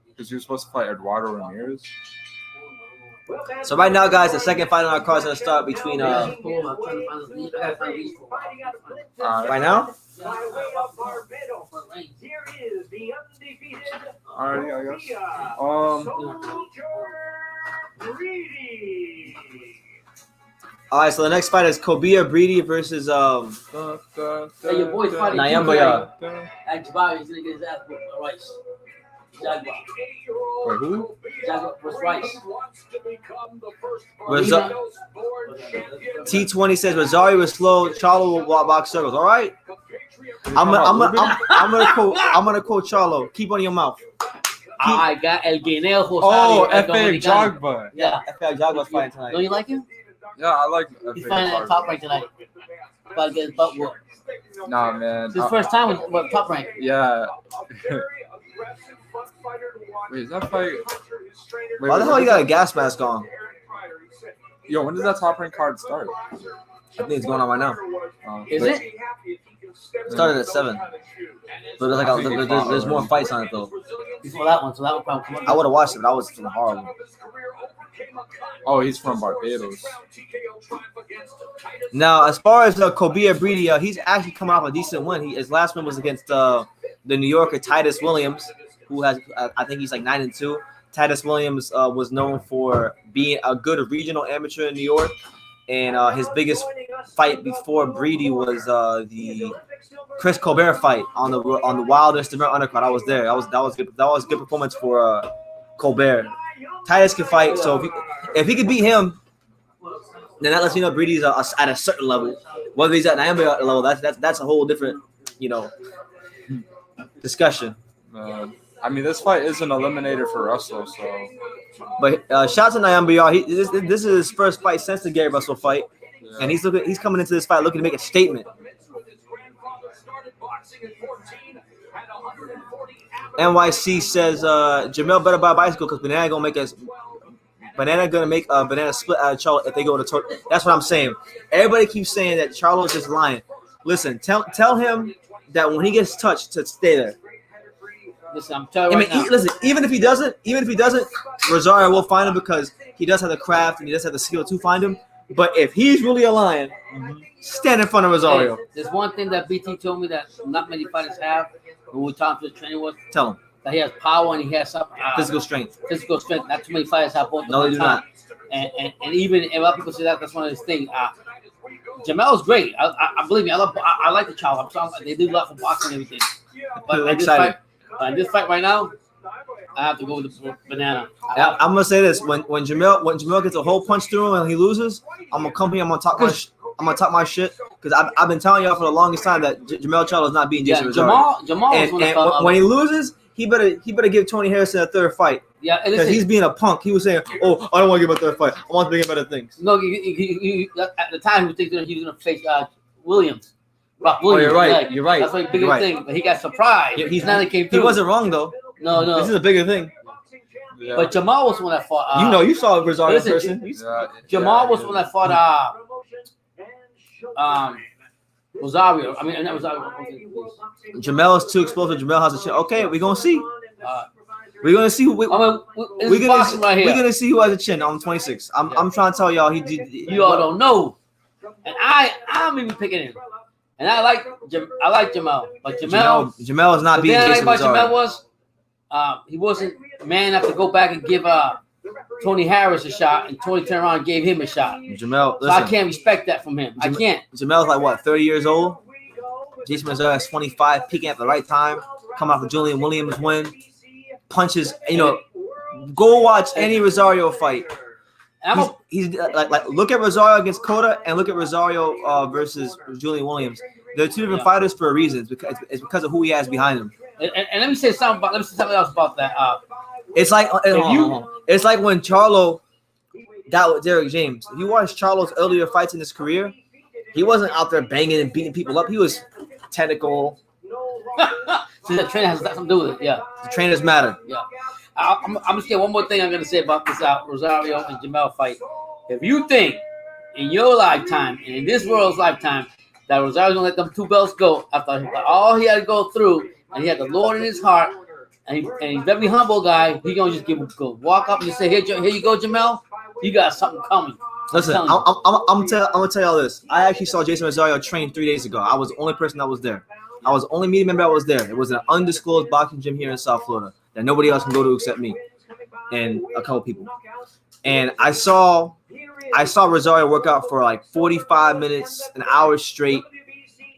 because he was supposed to fight Eduardo Ramirez. So right now, guys, the second fight on our card is going to start between right now. Alrighty, I guess. All right, so the next fight is Kobia Breedy versus Hey, your boy's fighting. Nyamboya. Extravaganza, he's gonna get his ass whooped by Rice. Jaguar. Wait, who? Jaguar was Rice. T20 says Rosario is slow. Charlo will box circles. All right. I'm gonna quote Charlo. Keep on your mouth. I got El Guineo José. Oh, F.A. Jogba. Yeah. FA Jaguar's fighting tonight. Don't you like him? Yeah, I like He's F.A. fighting at top rank tonight. About to get his butt whooped. Nah, man. It's his first time with top rank. Yeah. Wait, is that fight? Wait, Why the hell you got a gas mask on? Yo, when does that top rank card start? I think it's going on right now. Is it? It started at 7. But there's more fights on it though. Before that one, so that one probably come I up. would have watched it, but I was from Harlem. Oh, he's from Barbados. Now, as far as Kobia Breedy, he's actually coming off a decent win. His last win was against the New Yorker Titus Williams, who has I think he's like 9-2. Titus Williams was known for being a good regional amateur in New York, and his biggest fight before Breedy was the Chris Colbert fight on the Wildest undercard. I was there. That was good. That was a good performance for Colbert. Titus can fight, so if he could beat him, then that lets me know Breedy's at a certain level. Whether he's at Nyamboya level, that's a whole different, discussion. I mean, this fight is an eliminator for Russell, so. But shout out to Nyamboya. This is his first fight since the Gary Russell fight, Yeah. and he's coming into this fight looking to make a statement. NYC says Jamel better buy a bicycle because Banana gonna make a banana split out of Charlo if they go to That's what I'm saying. Everybody keeps saying that Charlo's just lying. Listen, tell him that when he gets touched to stay there. Listen, I'm telling you right now. Listen, even if he doesn't, Rosario will find him because he does have the craft and he does have the skill to find him. But if he's really a lion, stand in front of Rosario. Hey, there's one thing that BT told me that not many fighters have. When we talked to the trainer was Tell him. that he has power and he has some Physical strength. Physical strength. Not too many fighters have both. No, they do not. And even if a lot of people say that's one of his things. Jamel's great. I believe me. I like the child. They do a lot for boxing and everything. But in this fight right now, I have to go with the banana. I'm gonna say this: when Jamel gets a whole punch through him and he loses, I'm gonna come here. I'm gonna talk my shit because I've been telling y'all for the longest time that Jamel Charlo is not beating Jason Rosario. Jamal and when he loses, he better give Tony Harrison a third fight. Yeah, because he's being a punk. He was saying, "Oh, I don't want to give him a third fight. I want to bring him better things." No, at the time he was thinking he was gonna face Williams. Rock Williams. You're right. You're right. That's what the bigger thing. But he got surprised. He came through. He wasn't wrong though. No. This is a bigger thing. Yeah. But Jamal was one that fought. You saw Rosario in person. Jamal was one that fought. Rosario. I mean, not Rosario. Jamel is too explosive. Jamel has a chin. Okay, we're gonna see. We're gonna see. We're gonna see who has a chin on 26. I'm trying to tell y'all he did. You all don't know, and I'm even picking him. And I like Jamal, but Jamel is not beating Jason Rosario. Jamal was he wasn't man enough to go back and give Tony Harris a shot, and Tony turned around and gave him a shot. Jamel, so I can't respect that from him. I can't. Jamel's like what, 30 years old? Jason Rosario is 25, peaking at the right time, coming off a Julian Williams win, punches. Go watch any Rosario fight. He's like look at Rosario against Cota and look at Rosario versus Julian Williams. They're two different fighters for a reason. It's because of who he has behind him. And let me say something else about that. It's like it's like when Charlo got with Derek James. If you watch Charlo's earlier fights in his career, he wasn't out there banging and beating people up. He was technical. So the trainer has something to do with it. Yeah, the trainers matter. Yeah. I'm gonna say one more thing I'm gonna say about this Rosario and Jamel fight. If you think in your lifetime and in this world's lifetime that Rosario's gonna let them two belts go after all he had to go through, and he had the Lord in his heart, and he's a very humble guy, he gonna just walk up and just say, here you go, Jamel, you got something coming. Listen, I'm gonna tell y'all this. I actually saw Jason Rosario train 3 days ago. I was the only person that was there. I was the only media member that was there. It was an undisclosed boxing gym here in South Florida that nobody else can go to except me and a couple people. And I saw Rosario work out for like 45 minutes, an hour straight.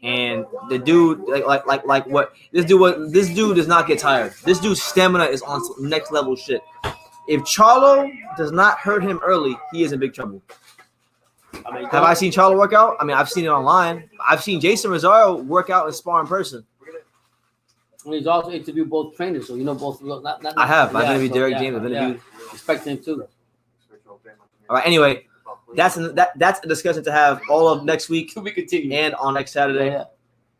And the dude, like what this dude does not get tired. This dude's stamina is on next level shit. If Charlo does not hurt him early, he is in big trouble. Have I seen Charlo work out? I mean, I've seen it online. I've seen Jason Rosario work out and spar in person. And he's also interviewed both trainers, so you know both. I have. I've interviewed Derek James. I've interviewed. Respect him too. All right. Anyway, that's a discussion to have all of next week. We continue and on next Saturday. Yeah.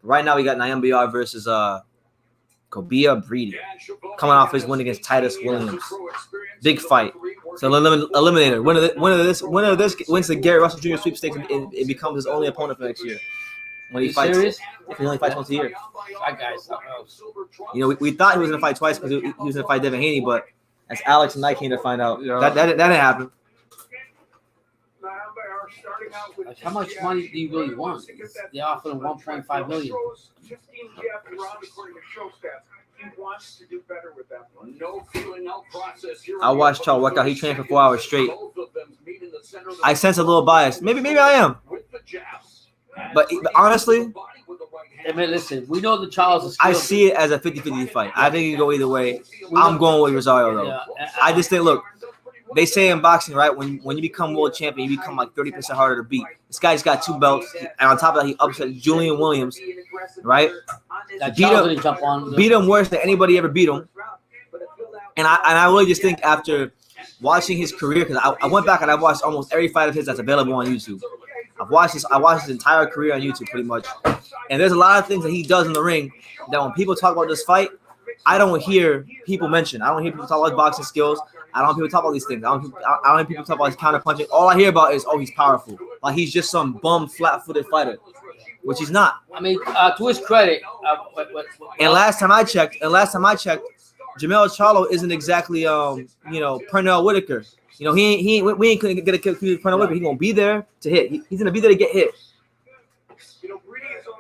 Right now we got Nayan BR versus Kobia Breedy coming off his win against Titus Williams. Big fight. So eliminator. Winner of this wins the Gary Russell Jr. sweepstakes and it becomes his only opponent for next year. When he fights, if he only fights once a year. That guy's something else. We thought he was gonna fight twice because he was gonna fight Devin Haney, but as Alex and I came to find out, that didn't happen. Like, how much money do you really want? They offered him $1.5 million. I watched Charles work out. He trained for 4 hours straight. I sense a little bias. Maybe I am. But honestly, I mean, listen, we know the Charles is skilled. I see it as a 50-50 fight. I think it can go either way. I'm going with Rosario, though. Yeah. I just think, look, they say in boxing, right, when you become world champion, you become like 30% harder to beat. This guy's got 2 belts, and on top of that, he upset Julian Williams, right? Beat him worse than anybody ever beat him. And I really just think after watching his career, because I went back and I watched almost every fight of his that's available on YouTube. I watched his entire career on YouTube pretty much. And there's a lot of things that he does in the ring that when people talk about this fight, I don't hear people mention. I don't hear people talk about his boxing skills. I don't hear people talk about these things. I don't hear people talk about his counter punching. All I hear about is, he's powerful. Like he's just some bum, flat-footed fighter, which he's not. I mean, to his credit, and last time I checked, Jamel Charlo isn't exactly Pernell Whitaker. We ain't gonna get a kick with Pernell Whitaker. He's gonna be there to hit. He's gonna be there to get hit.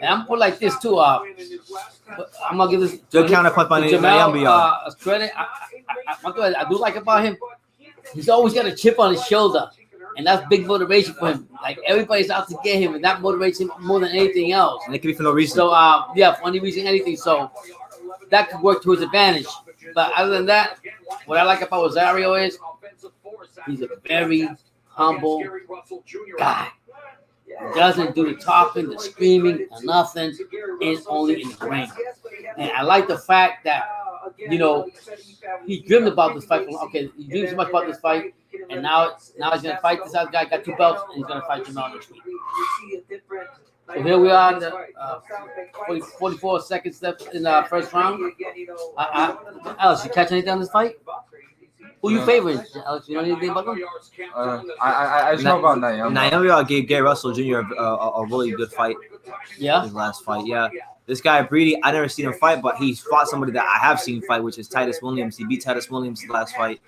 And I'm put like this too. I'm gonna give this Good counterpunch by Jamel credit. I do like about him. He's always got a chip on his shoulder, and that's big motivation for him. Like everybody's out to get him, and that motivates him more than anything else. And it could be for no reason. So yeah, for any reason, anything. So that could work to his advantage. But other than that, what I like about Rosario is he's a very humble guy. Doesn't do the talking, the screaming, or nothing. It's only in the ring. And I like the fact that, you know, he dreamed about this fight. Okay, he dreamed so much about this fight, and now he's gonna fight this other guy. Got 2 belts, and he's gonna fight Jamel next week. So here we are in the 44 seconds left in the first round. Alex, you catch anything on this fight? Who you favoring, Alex? You know anything about them? I just know about Naomi. Naomi gave Gary Russell Jr. a really good fight. Yeah. His last fight, yeah. This guy Breedy, I never seen him fight, but he's fought somebody that I have seen fight, which is Titus Williams. He beat Titus Williams last fight.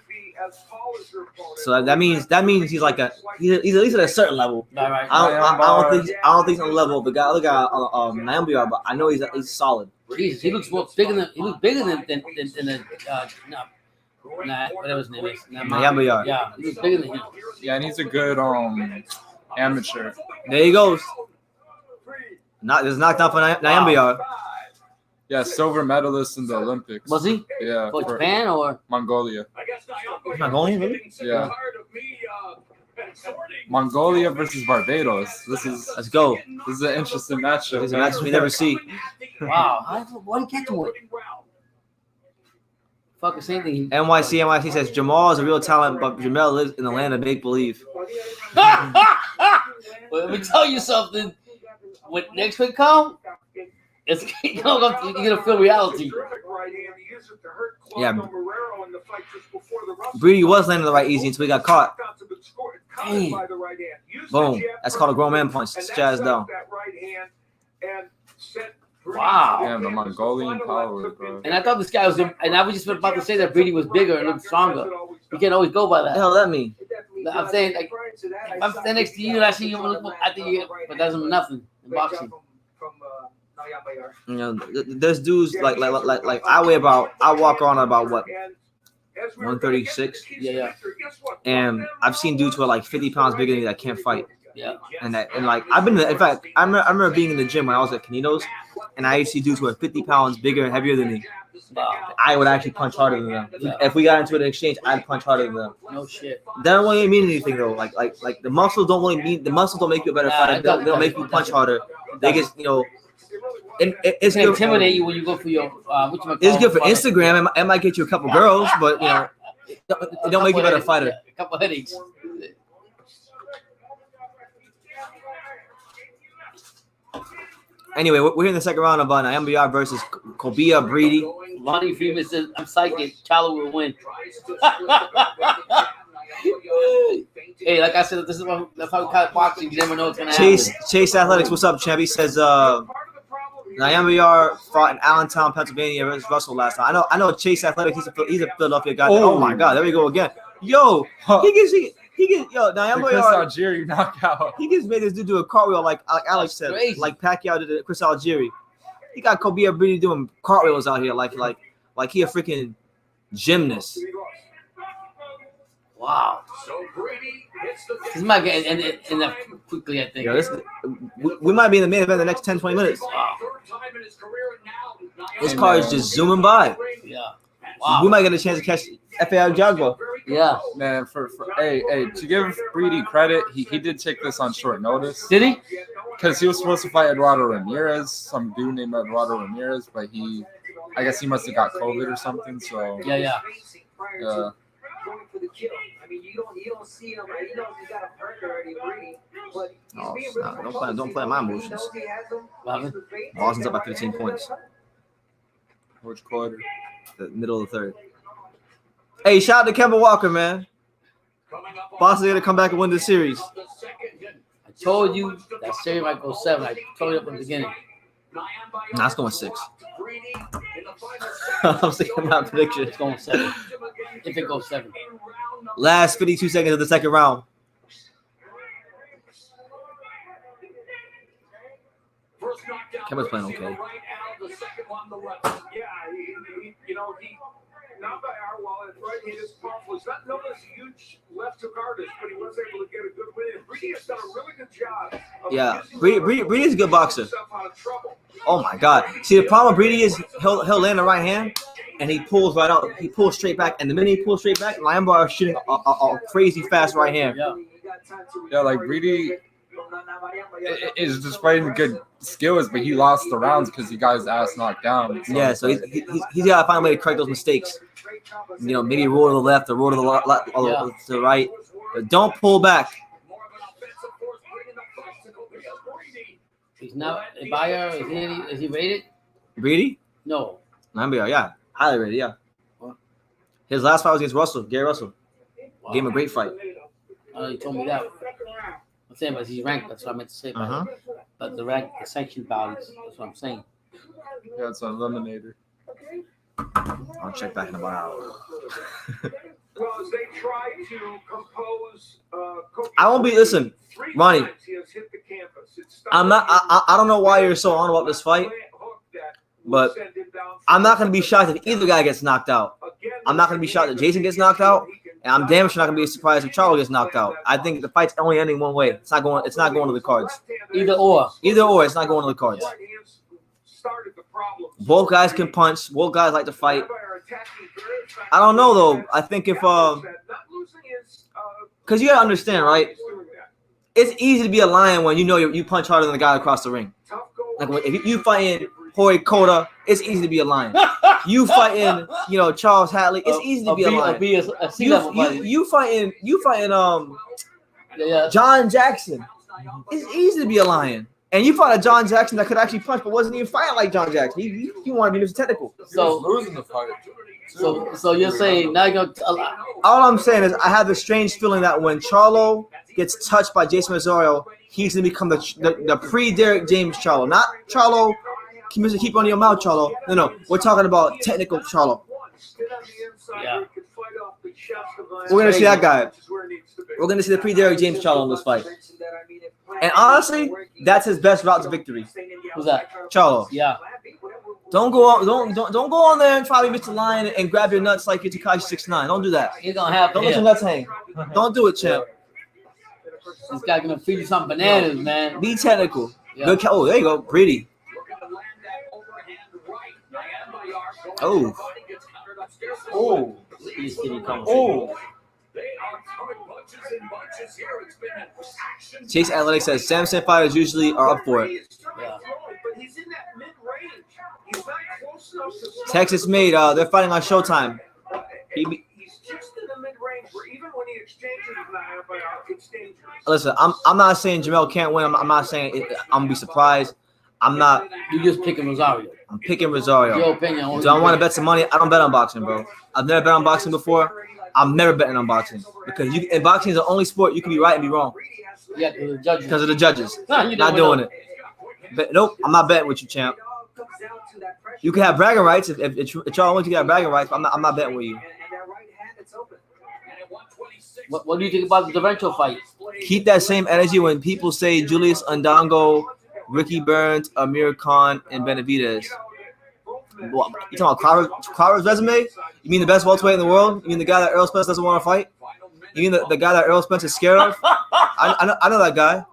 So that means he's like he's at least at a certain level. All right. I don't think he's on the level of the other guy, Naomi, but I know he's solid. Jesus, he looks bigger than the whatever his name is. Naomi. Yeah, he looks bigger than him. Yeah, and he's a good amateur. There he goes. There's knocked out for Naomi. Yeah, silver medalist in the Olympics. Was he? Yeah. For Japan or Mongolia? Mongolia, really? Yeah. Mongolia versus Barbados. Let's go. This is an interesting matchup. This is a match we never see. Wow. Why did he catch him with? Fuck the same thing. NYC says Jamal is a real talent, but Jamel lives in the land of make believe. Well, let me tell you something. When next week come, you're gonna feel reality. Yeah. Breedy was landing the right easy until he got caught. Damn. Boom. That's called a grown man punch. Jazz down. Wow. Yeah, the Mongolian power, bro. And I thought this guy was, and I was just about to say that Breedy was bigger and looked stronger. You can't always go by What the that. hell that mean? I'm saying, like, if I'm standing next to you and I see you, I think you, but that's nothing in boxing. You know, there's dudes like I walk on about what 136. Yeah. And I've seen dudes who are like 50 pounds bigger than me that can't fight. Yeah. And like I've been in fact I remember being in the gym when I was at Caninos, and I used to see dudes who are 50 pounds bigger and heavier than me. Wow. I would actually punch harder than them. Yeah. If we got into an exchange, I'd punch harder than them. No shit. That don't really mean anything though. Like the muscles don't make you a better fighter. They'll make you punch harder. They just it's They good. intimidate you when you go for your It's good for Instagram. It might get you a couple girls, but you know, it don't make you a better fighter. A couple headaches. Anyway, we're in the second round of MBR versus Kobia Breedy. Lonnie Freeman says, "I'm psychic. Charlo will win." Hey, like I said, this is that's how we call it boxing. You never know what's gonna happen. Chase Athletics, what's up, champ? He says MBR fought in Allentown, Pennsylvania versus Russell last time. I know Chase Athletics. He's a Philadelphia guy. Oh my God, there we go again. Yo, he gets Chris Algieri knockout. He just made this dude do a cartwheel like Alex said, crazy. like Pacquiao did to Chris Algieri. He got Kobia Breedy doing cartwheels out here like he a freaking gymnast. Wow. This might get and that quickly, I think. Yo, we might be in the main event in the next 10, 20 minutes. Wow. This car is just zooming by. Yeah. Wow. We might get a chance to catch FAI Jagba. Yeah. Man, hey, to give Breedy credit, he did take this on short notice. Did he? Because he was supposed to fight Eduardo Ramirez, some dude named Eduardo Ramirez, but I guess he must have got COVID or something. So Yeah. Going for the kill. I mean, you don't see him. He knows he's got a partner already, Breedy. But he's being really don't play my emotions. Boston's up by 15 points. Which quarter? The middle of the third. Hey, shout out to Kemba Walker, man. Boston's gonna come back and win this series. I told you that series might go 7. I told you from the beginning. Nah, it's going 6. I'm sticking my prediction. It's going 7. If it goes 7. Last 52 seconds of the second round. Kemba's playing okay. Right-handed powerful. He's not known as a huge left hook artist, but he was able to get a good win. And Brady has done a really good job. Yeah, Breedy's a good boxer. Oh my God! See, the problem with Brady is he'll land the right hand, and he pulls right out. He pulls straight back, and the minute he pulls straight back, Lion Bar is shooting a crazy fast right hand. Yeah, like Brady is displaying good skills, but he lost the rounds because he got his ass knocked down. Yeah, so he's got to find a way to correct those mistakes. You know, maybe roll to the left or roll to to the right, but don't pull back. He's not a buyer. Is he rated? Brady? No. Lambert, yeah, highly rated, yeah. His last fight was against Gary Russell. Wow. Gave him a great fight. You told me that. I'm saying, but he's ranked. That's what I meant to say. But the sanction values. That's what I'm saying. Yeah, it's an eliminator. I'll check back in about an hour. Well, as they try to compose, I won't be. Listen, Ronnie. I'm not. I don't know why you're so on about this fight, but I'm not going to be shocked if either guy gets knocked out. I'm not going to be shocked if Jason gets knocked out, and I'm damn sure not going to be surprised if Charles gets knocked out. I think the fight's only ending one way. It's not going. It's not going to the cards. Either or. It's not going to the cards. Both guys can punch. Both guys like to fight. I don't know though. I think if because you gotta understand, right? It's easy to be a lion when you know you punch harder than the guy across the ring. Like if you fighting Hori Kota, it's easy to be a lion. You fighting, Charles Hatley, it's easy to be a lion. You fighting John Jackson, it's easy to be a lion. And you fought a John Jackson that could actually punch, but wasn't even fighting like John Jackson. He wanted to be Mr. Technical. So losing the fight. So you're saying now you're gonna all I'm saying is I have the strange feeling that when Charlo gets touched by Jason Rosario, he's gonna become the pre-Derek James Charlo, not Charlo. Keep on your mouth, Charlo. No, we're talking about technical Charlo. Yeah. We're gonna see that guy. We're gonna see the pre-Derek James Charlo in this fight. And honestly, that's his best route to victory. Who's that? Charlo. Yeah. Don't go on there and try to be Mr. Lion and grab your nuts like you're Tekashi 6ix9ine. Don't do that. He's gonna have. Don't let your nuts hang. Don't do it, champ. This guy's gonna feed you some bananas, man. Be technical. Yeah. Good. Oh, there you go. Brady. Oh. Oh. Oh. Chase Analytics says Samson fighters usually are up for it. Yeah. Texas made. They're fighting on Showtime. He's just in the mid-range where even when he exchanges it's dangerous. Listen, I'm not saying Jamel can't win. I'm not saying I'm gonna be surprised. I'm not. You just picking Rosario. I'm picking Rosario. Your opinion. Do I want to bet some money? I don't bet on boxing, bro. I've never bet on boxing before. I'm never betting on boxing because and boxing is the only sport you can be right and be wrong. Yeah, because of the judges. No, not doing it. But nope, I'm not betting with you, champ. You can have bragging rights if y'all want to have bragging rights. But I'm not betting with you. What do you think about the Derecho fight? Keep that same energy when people say Julius Ndongo, Ricky Burns, Amir Khan, and Benavidez. What, you talking about Crowder's resume? You mean the best welterweight in the world? You mean the guy that Errol Spence doesn't want to fight? You mean the guy that Errol Spence is scared of? I know that guy.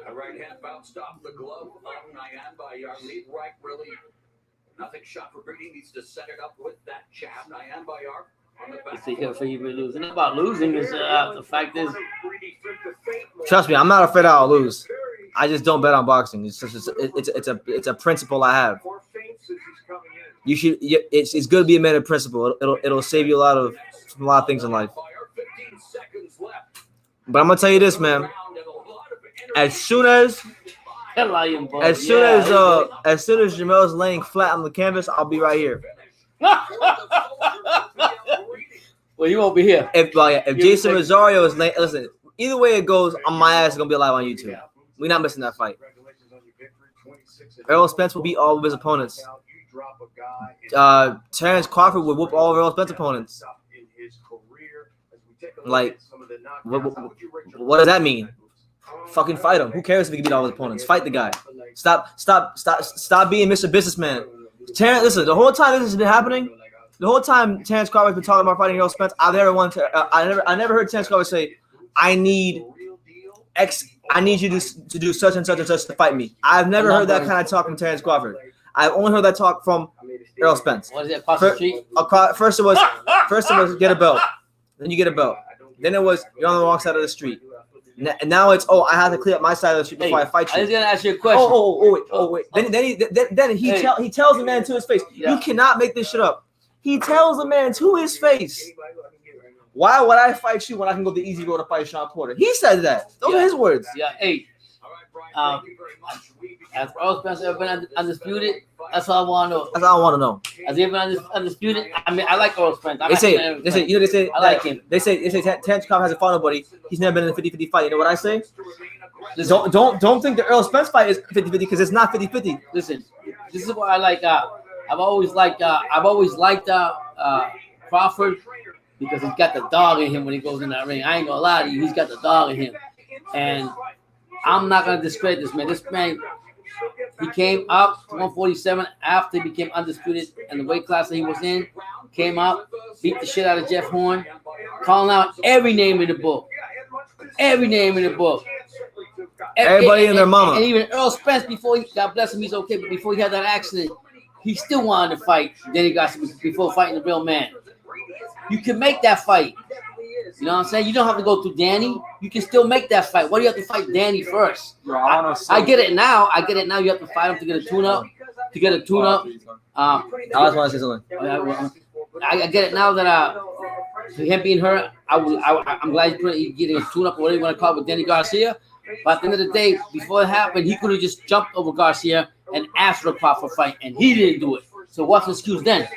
A right hand bounced off the glove of Nyan by lead right, really nothing shot for Brady. Needs to set it up with that jab. Nyan Bayar on the back. See here for you losing. It's about losing is the fact is. Trust me, I'm not afraid I'll lose. I just don't bet on boxing. It's a principle I have. You should. It's good to be a man of principle. It'll save you a lot of things in life. But I'm gonna tell you this, man. As soon as Jamel's laying flat on the canvas, I'll be right here. Well, you won't be here. If Jason Rosario is laying, listen. Either way it goes, my ass is gonna be alive on YouTube. We're not missing that fight. Errol Spence will beat all of his opponents. Terrence Crawford would whoop all of Errol Spence's opponents. Like, what does that mean? Fucking fight him. Who cares if he can beat all his opponents? Fight the guy. Stop being Mr. Businessman. Terrence, listen, the whole time this has been happening, the whole time Terrence Crawford's been talking about fighting Errol Spence, I never heard Terrence Crawford say, I need you to do such and such and such to fight me. I've never heard that kind of talk from Terrence Crawford. I've only heard that talk from Errol Spence. What is it, across the street? First it was get a belt. Then you get a belt. Then it was you're on the wrong side of the street. And now it's I have to clear up my side of the street before I fight you. I was gonna ask you a question. Wait. Then he tells the man to his face. Yeah. You cannot make this shit up. He tells the man to his face, why would I fight you when I can go the easy road to fight Sean Porter? He said that. Those are his words. Yeah. Hey. Has Errol Spence ever been undisputed? That's all I want to know. That's all I want to know. Has he ever been undisputed? I mean, I like Errol Spence. They say I like him. They say Terrence Crawford hasn't fought nobody. He's never been in a 50-50 fight. You know what I say? Don't think the Errol Spence fight is 50-50 because it's not 50-50. Listen, this is what I like. I've always liked Crawford because he's got the dog in him when he goes in that ring. I ain't gonna lie to you, he's got the dog in him, and I'm not gonna discredit this man. This man, he came up to 147 after he became undisputed in the weight class that he was in. Came up, beat the shit out of Jeff Horn, calling out every name in the book. Every name in the book. Everybody and their mama. And even Errol Spence, before God bless him, he's okay, but before he had that accident, he still wanted to fight Danny Garcia before fighting the real man. You can make that fight. You know what I'm saying? You don't have to go through Danny. You can still make that fight. Why do you have to fight Danny first? I get it now. You have to fight him to get a tune-up. I just want to say something. I get it now that him being hurt, I'm glad he's getting a tune-up or whatever you want to call it with Danny Garcia. But at the end of the day, before it happened, he could have just jumped over Garcia and asked for a proper fight, and he didn't do it. So what's the excuse then?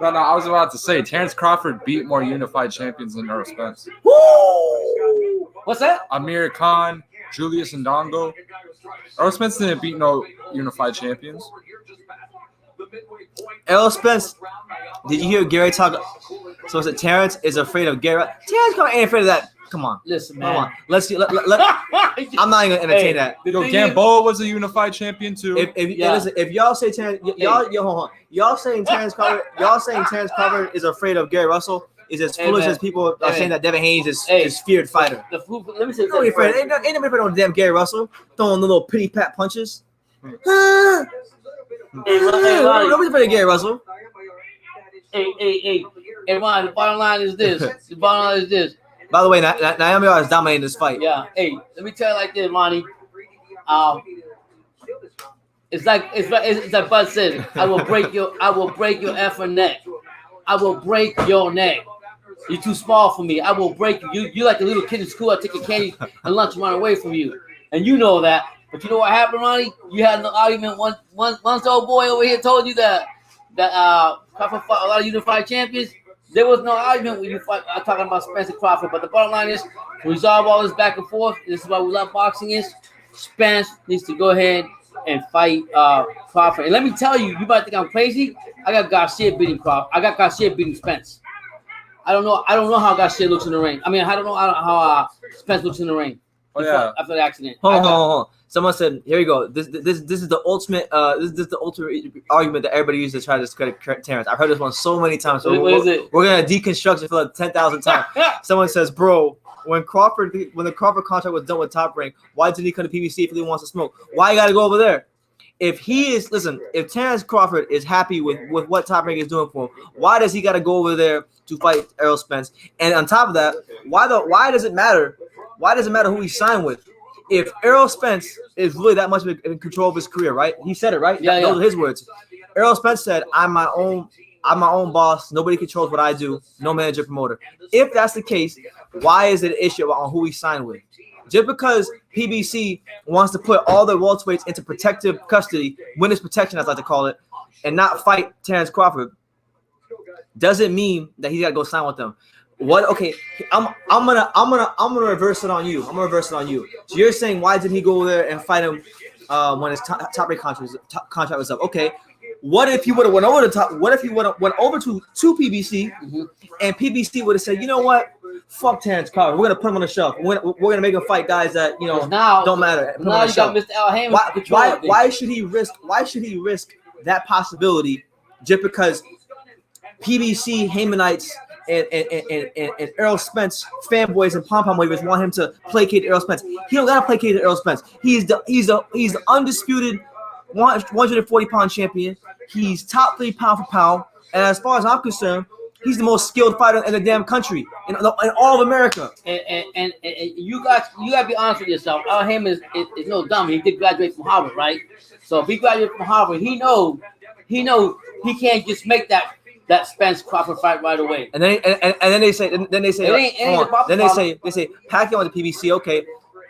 No, I was about to say, Terrence Crawford beat more unified champions than Errol Spence. Woo! What's that? Amir Khan, Julius Ndongo. Errol Spence didn't beat no unified champions. Errol Spence, did you hear Gary talk? So is it Terrence is afraid of Gary? Terrence ain't afraid of that. Come on. Listen, man. Come on. Let's see. I'm not even gonna entertain that. Yo, Gamboa was a unified champion too. Listen, if y'all say Terrence, hold on. Y'all saying Terrence Crawford is afraid of Gary Russell is as foolish as people are saying that Devin Haynes is this feared fighter. Let me say ain't nobody afraid of damn Gary Russell throwing little pity pat punches. Nobody's afraid of Gary Russell. Hey, Ron, the bottom line is this. By the way, Naomi is dominating this fight. Yeah. Hey, let me tell you like this, Monty. It's like Bud said. I will break your effing neck. I will break your neck. You're too small for me. I will break you. You like a little kid in school. I take your candy and lunch and run away from you, and you know that. But you know what happened, Ronnie? You had an argument. Once old boy over here told you that Crawford fought a lot of unified champions. There was no argument when you fight. I'm talking about Spence and Crawford, but the bottom line is to resolve all this back and forth. This is why we love boxing. Is Spence needs to go ahead and fight Crawford. And let me tell you, you might think I'm crazy. I got Garcia beating Crawford. I got Garcia beating Spence. I don't know how Garcia looks in the ring. I mean, I don't know how Spence looks in the ring. After the accident. Hold on. Someone said, "Here we go. This is the ultimate. This is the ultimate argument that everybody uses to try to discredit Terrence. I've heard this one so many times. So what is it? We're gonna deconstruct it for like 10,000 times. Someone says, "Bro, when the Crawford contract was done with Top Rank, why didn't he come to PBC if he wants to smoke? Why you got to go over there? If Terrence Crawford is happy with what Top Rank is doing for him, why does he got to go over there to fight Errol Spence? And on top of that, why does it matter? Why does it matter who he signed with? If Errol Spence is really that much in control of his career, right? He said it, right? Yeah, Those are his words. Errol Spence said, I'm my own boss. Nobody controls what I do. No manager, promoter. If that's the case, why is it an issue on who he signed with? Just because PBC wants to put all the welterweights into protective custody, witness protection, as I like to call it, and not fight Terrence Crawford, doesn't mean that he's got to go sign with them. What? Okay, I'm gonna reverse it on you. So you're saying why did he go there and fight him when his top rate contract was up? Okay, What if he would have went over the top? What if he would have went over to PBC, and PBC would have said, you know what? Fuck Terrence Crawford. We're gonna put him on the shelf. We're gonna make him fight guys that now don't matter. Now you got Mr. Al Haymon. Why should he risk? Why should he risk that possibility just because PBC Haymanites and Errol Spence fanboys and pom pom wavers want him to placate Errol Spence? He don't gotta placate Errol Spence. He's the undisputed 140-pound champion. He's top 3 pound for pound. And as far as I'm concerned, he's the most skilled fighter in the damn country, in all of America. And you got to be honest with yourself. Al Haymon is no dumb. He did graduate from Harvard, right? So if he graduated from Harvard, he knows he can't just make that Spence Crawford fight right away. And then they say Pacquiao went to PBC. Okay,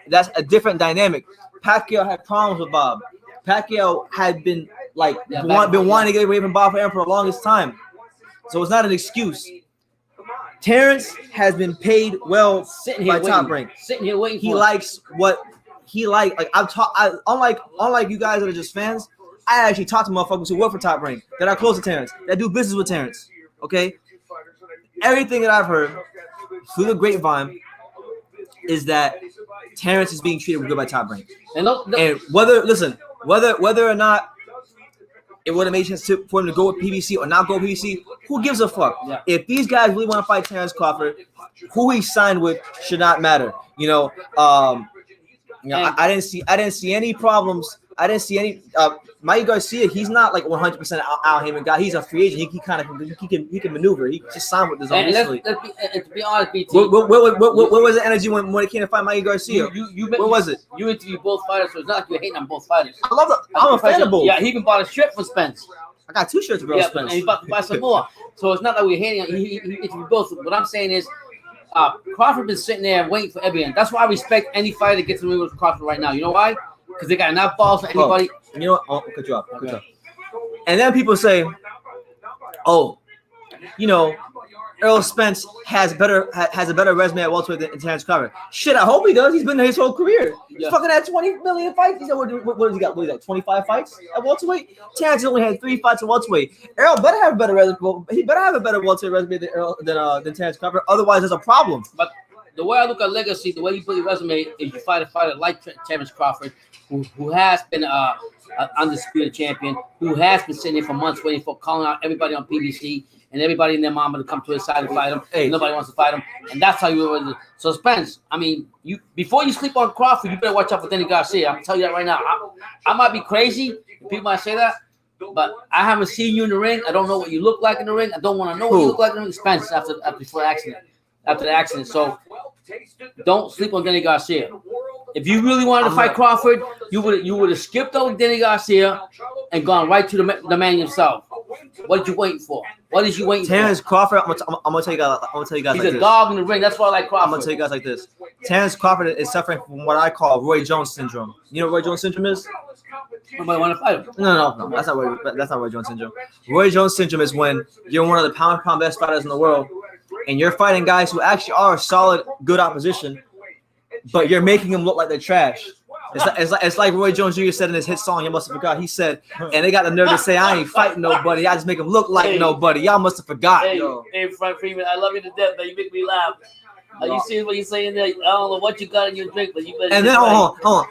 that's a different dynamic. Pacquiao had problems with Bob. Pacquiao had been wanting to get away from Bob for the longest time. So it's not an excuse. Terrence has been paid well sitting here by Top Rank. Sitting here waiting. He likes what he likes. Like unlike you guys that are just fans, I actually talk to motherfuckers who work for Top Rank that are close to Terrence, that do business with Terrence. Okay, everything that I've heard through the grapevine is that Terrence is being treated good by Top Rank, and whether or not it would have made sense for him to go with PBC or not go with PBC, who gives a fuck? Yeah. If these guys really want to fight Terrence Crawford, who he signed with should not matter. I didn't see any problems. I didn't see any. Mikey Garcia, he's not like 100% Al Haymon guy. He's a free agent. He can maneuver. He just signed with his own. To be honest, BT. What was the energy when it came to fight Mikey Garcia? What was it? You interviewed both fighters, so it's not like you're hating on both fighters. I love it. I'm a fan of both. Yeah, he even bought a shirt for Spence. I got 2 shirts for Spence. And he's about to buy some more. So it's not like we're hating on. He interviewed both. What I'm saying is, Crawford been sitting there waiting for everyone. That's why I respect any fighter that gets in the ring with Crawford right now. You know why? Because they got enough balls for anybody. You know what? I'll cut you off. And then people say, "Oh, Errol Spence has a better resume at welterweight than Terrence Crawford." Shit, I hope he does. He's been there his whole career. He's fucking had 20 million fights. What has he got? What is that? 25 fights at welterweight. Terrence only had 3 fights at welterweight. Errol better have a better resume. He better have a better welterweight resume than Terrence Crawford. Otherwise, there's a problem. But the way I look at legacy, the way you put your resume is you fight a fighter like Terrence Crawford, who has been an undisputed champion, who has been sitting here for months waiting for calling out everybody on PBC and everybody and their mama to come to his side and fight him. Hey, nobody wants to fight him, and that's how you were. So Spence, I mean, before you sleep on Crawford, you better watch out for Danny Garcia. I'm telling you that right now. I might be crazy. People might say that, but I haven't seen you in the ring. I don't know what you look like in the ring. I don't want to know what you look like in the ring. Spence after the accident. So don't sleep on Danny Garcia. If you really wanted to fight Crawford, you would have skipped over Danny Garcia and gone right to the man himself. What are you waiting for? What is you waiting Terrence for? Crawford, I'm gonna tell you guys. He's like a dog in the ring. That's why I like Crawford. I'm gonna tell you guys like this. Terrence Crawford is suffering from what I call Roy Jones syndrome. You know what Roy Jones syndrome is? Nobody want to fight him. No. That's not Roy Jones syndrome. Roy Jones syndrome is when you're one of the pound for pound best fighters in the world, and you're fighting guys who actually are solid, good opposition, but you're making them look like they're trash. It's like Roy Jones Jr. said in his hit song. You must have forgot. He said, and they got the nerve to say, "I ain't fighting nobody. I just make them look like nobody." Y'all must have forgot. Hey, Frank Freeman, I love you to death, man. You make me laugh. You see what you're saying there? I don't know what you got in your drink, but you better. And then hold on.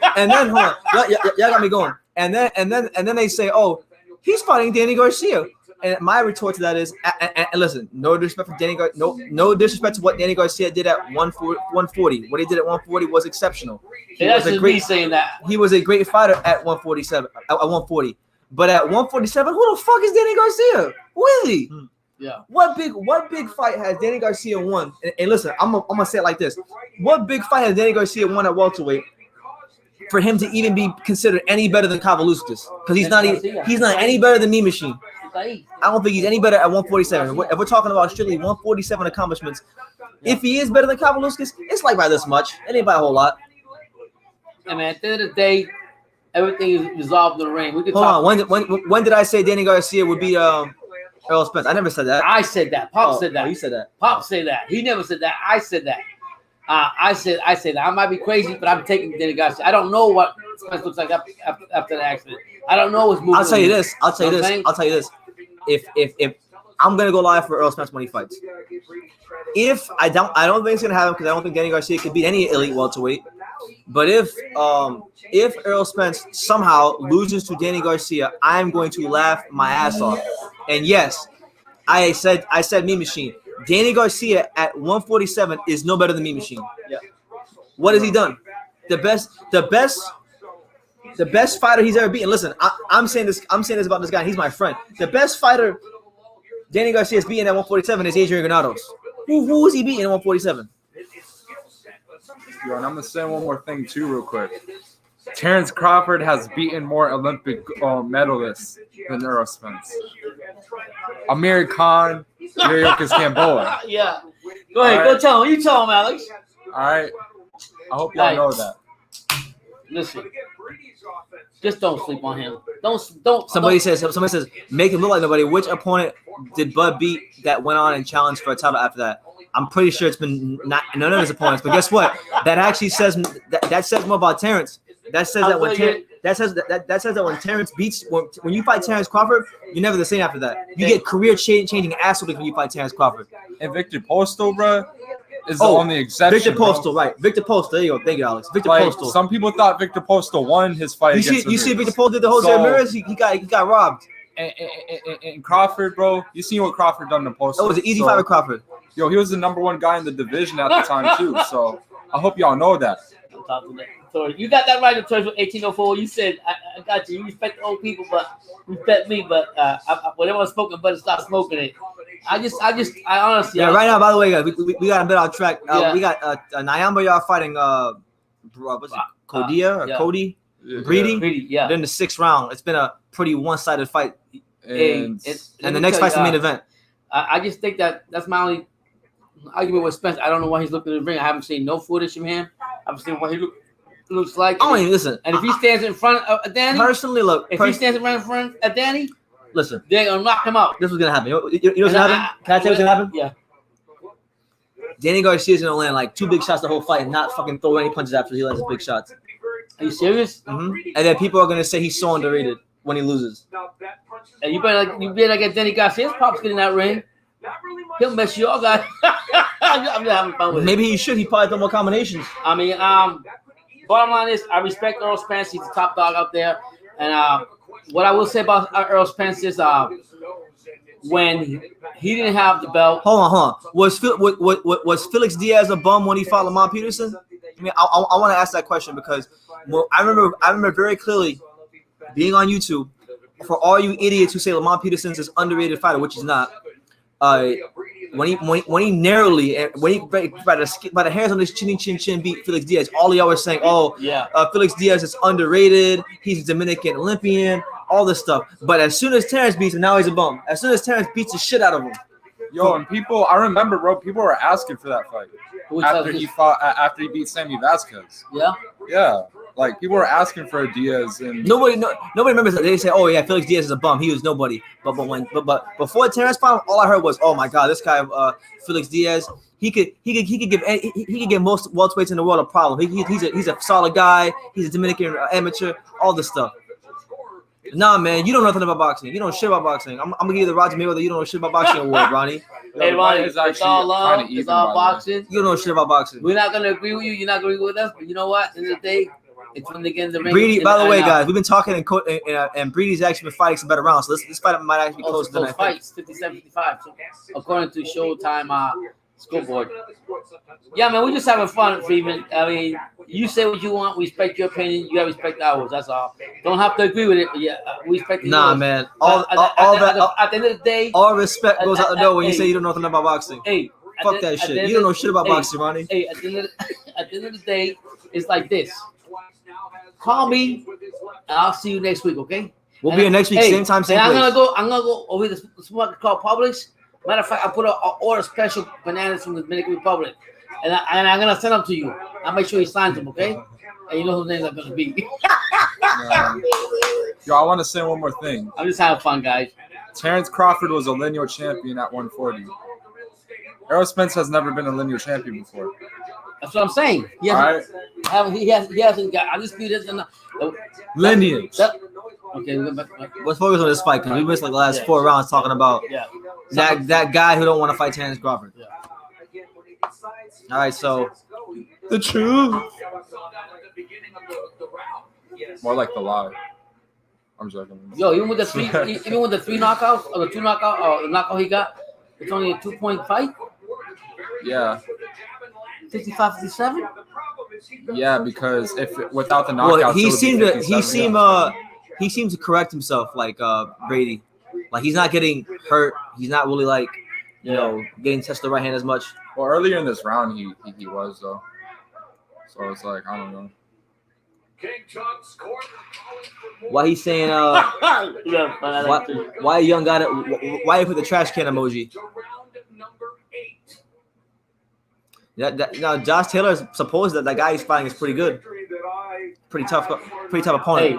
Y'all got me going. And then they say, "Oh, he's fighting Danny Garcia." And my retort to that is, and listen, no disrespect for Danny Garcia, no disrespect to what Danny Garcia did at 140. What he did at 140 was exceptional. He was a great fighter at 147, at 140. But at 147, who the fuck is Danny Garcia? Who is he? Yeah. What big fight has Danny Garcia won? And listen, I'm gonna say it like this: what big fight has Danny Garcia won at welterweight for him to even be considered any better than Kavaluskas? Because he's not any better than Me Machine. I don't think he's any better at 147. If we're talking about strictly 147 accomplishments, if he is better than Kavaluskas, it's like by this much. It ain't by a whole lot. I mean, at the end of the day, everything is resolved in the ring. Hold on. When did I say Danny Garcia would be Errol Spence? I never said that. I said that. Pop said that. You said that. Pop said that. He never said that. I said that. I said that. I might be crazy, but I'm taking Danny Garcia. I don't know what Spence looks like after the accident. I don't know his movement. I'll tell you this. You know what I'm saying? If I'm gonna go live for Earl Spence when he fights. If I don't think it's gonna happen because I don't think Danny Garcia could beat any elite welterweight. But if Earl Spence somehow loses to Danny Garcia, I'm going to laugh my ass off. And yes, I said Meat Machine. Danny Garcia at 147 is no better than Meat Machine. Yeah. What has he done? The best fighter he's ever beaten. Listen, I'm saying this about this guy. He's my friend. The best fighter Danny Garcia is beating at 147 is Adrian Granados. Who is he beating at 147? Yo, and I'm gonna say one more thing too, real quick. Terrence Crawford has beaten more Olympic medalists than Earl Spence. Amir Khan, Yuriorkis Gamboa. Yeah. Go ahead. Go tell him. You tell him, Alex. All right. I hope y'all know that. Listen. Just don't sleep on him. Don't. Somebody says, make him look like nobody. Which opponent did Bud beat that went on and challenged for a title after that? I'm pretty sure it's been none of his opponents. But guess what? That actually says that says more about Terrence. That says that when Terrence beats when you fight Terrence Crawford, you're never the same after that. You get career changing ass when you fight Terrence Crawford. And Victor Postal, bro, is the only exception. Victor Postal, right? Victor Postal. There you go. Thank you, Alex. Victor Postal. Some people thought Victor Postal won his fight. You see, Victor Postal did the Jose Ramirez. He got robbed. And Crawford, bro, you seen what Crawford done to Postal? That was an easy fight with Crawford. Yo, he was the #1 guy in the division at the time too. So I hope y'all know that. You got that right in terms of 1804. You said I got you. You respect old people, but respect me. But whatever I'm smoking, but stop smoking it. I honestly. Yeah. Right now, by the way, guys, we got a bit on track. We got Nyamba Yar fighting what's it? Cody Breedy. Yeah. Then the 6th round. It's been a pretty one-sided fight. And the next fight's the main event. I just think that's my only argument with Spence. I don't know why he's looking at the ring. I haven't seen no footage from him. I haven't seen what he looks like. I don't even listen. And if he stands in front of Danny, personally, look. He stands right in front of Danny, listen, they're gonna knock him out. This was gonna happen. You know what's gonna happen? Can I tell you what's gonna happen? Yeah. Danny Garcia's gonna land like 2 big shots the whole fight and not fucking throw any punches after he lands his big shots. Are you serious? Mm-hmm. And then people are gonna say he's so underrated when he loses. And you better get Danny Garcia's pops get in that ring. He'll mess you all guys. I'm just having fun with it. Maybe he should. He probably done more combinations. I mean, bottom line is I respect Earl Spence. He's the top dog out there. And what I will say about Earl Spence is when he didn't have the belt. Hold on. Was Felix Diaz a bum when he fought Lamont Peterson? I mean, I want to ask that question because I remember very clearly being on YouTube. For all you idiots who say Lamont Peterson's this underrated fighter, which he's not. When he narrowly by the hairs on his chin beat Felix Diaz, all y'all were saying, Felix Diaz is underrated. He's a Dominican Olympian, all this stuff. But as soon as Terrence beats him, now he's a bum. As soon as Terrence beats the shit out of him. Yo, and I remember, bro, people were asking for that fight after he beat Sammy Vasquez. Yeah. Yeah. Like people were asking for a Diaz, and nobody remembers that. They say, "Oh yeah, Felix Diaz is a bum. He was nobody." But before Terrence fought him, all I heard was, "Oh my God, this guy, Felix Diaz, he could give most welterweights in the world a problem. He's a solid guy. He's a Dominican amateur. All this stuff." Nah, man, you don't know nothing about boxing. You don't know shit about boxing. I'm gonna give you the Roger Mayweather. You don't know shit about boxing award, Ronnie. Hey, Ronnie, it's all love. It's all boxing. You don't know shit about boxing. We're not gonna agree with you. You're not gonna agree with us. But you know what? At the end of the day. It's when they get in the ring. Breedy, by the way, guys, we've been talking and Breedy's actually been fighting some better rounds. So this fight might actually be closer than I think. Fights 57-55, so according to Showtime scoreboard. Yeah, man, we just having fun, Freeman. I mean, you say what you want. We respect your opinion. You gotta respect ours. That's all. Don't have to agree with it, but yeah, we respect yours. Nah, man. At the end of the day, all respect goes out the door when you say you don't know nothing about boxing. Hey, fuck that shit. You don't know shit about boxing, Ronnie. Hey, at the end of the day, it's like this. Call me, and I'll see you next week, okay? We'll be here next week, same time, same place. I'm gonna go over to the supermarket called Publix. Matter of fact, I put an order special bananas from the Dominican Republic, and I'm gonna send them to you. I'll make sure he signs them, okay? And you know whose names I'm gonna be. Yo, I want to say one more thing. I'm just having fun, guys. Terrence Crawford was a lineal champion at 140. Errol Spence has never been a lineal champion before. That's what I'm saying. He hasn't got undisputed lineage. Okay, Let's focus on this fight because we missed like the last 4 rounds talking about that guy who don't want to fight Terrence Crawford. Yeah. All right, so the truth. More like the lie. I'm joking. Yo, even with the 3 knockouts or the 2 knockout or the knockout he got, it's only a 2-point fight. Yeah. 55-57. Yeah, because without the knockouts, Well, he seemed to correct himself, like Brady. Like he's not getting hurt. He's not really like getting touched the right hand as much. Well, earlier in this round, he was though. So it's like I don't know. Why he's saying why a young guy why you put the trash can emoji? Now Josh Taylor is supposed that guy he's fighting is pretty good, pretty tough opponent. Hey,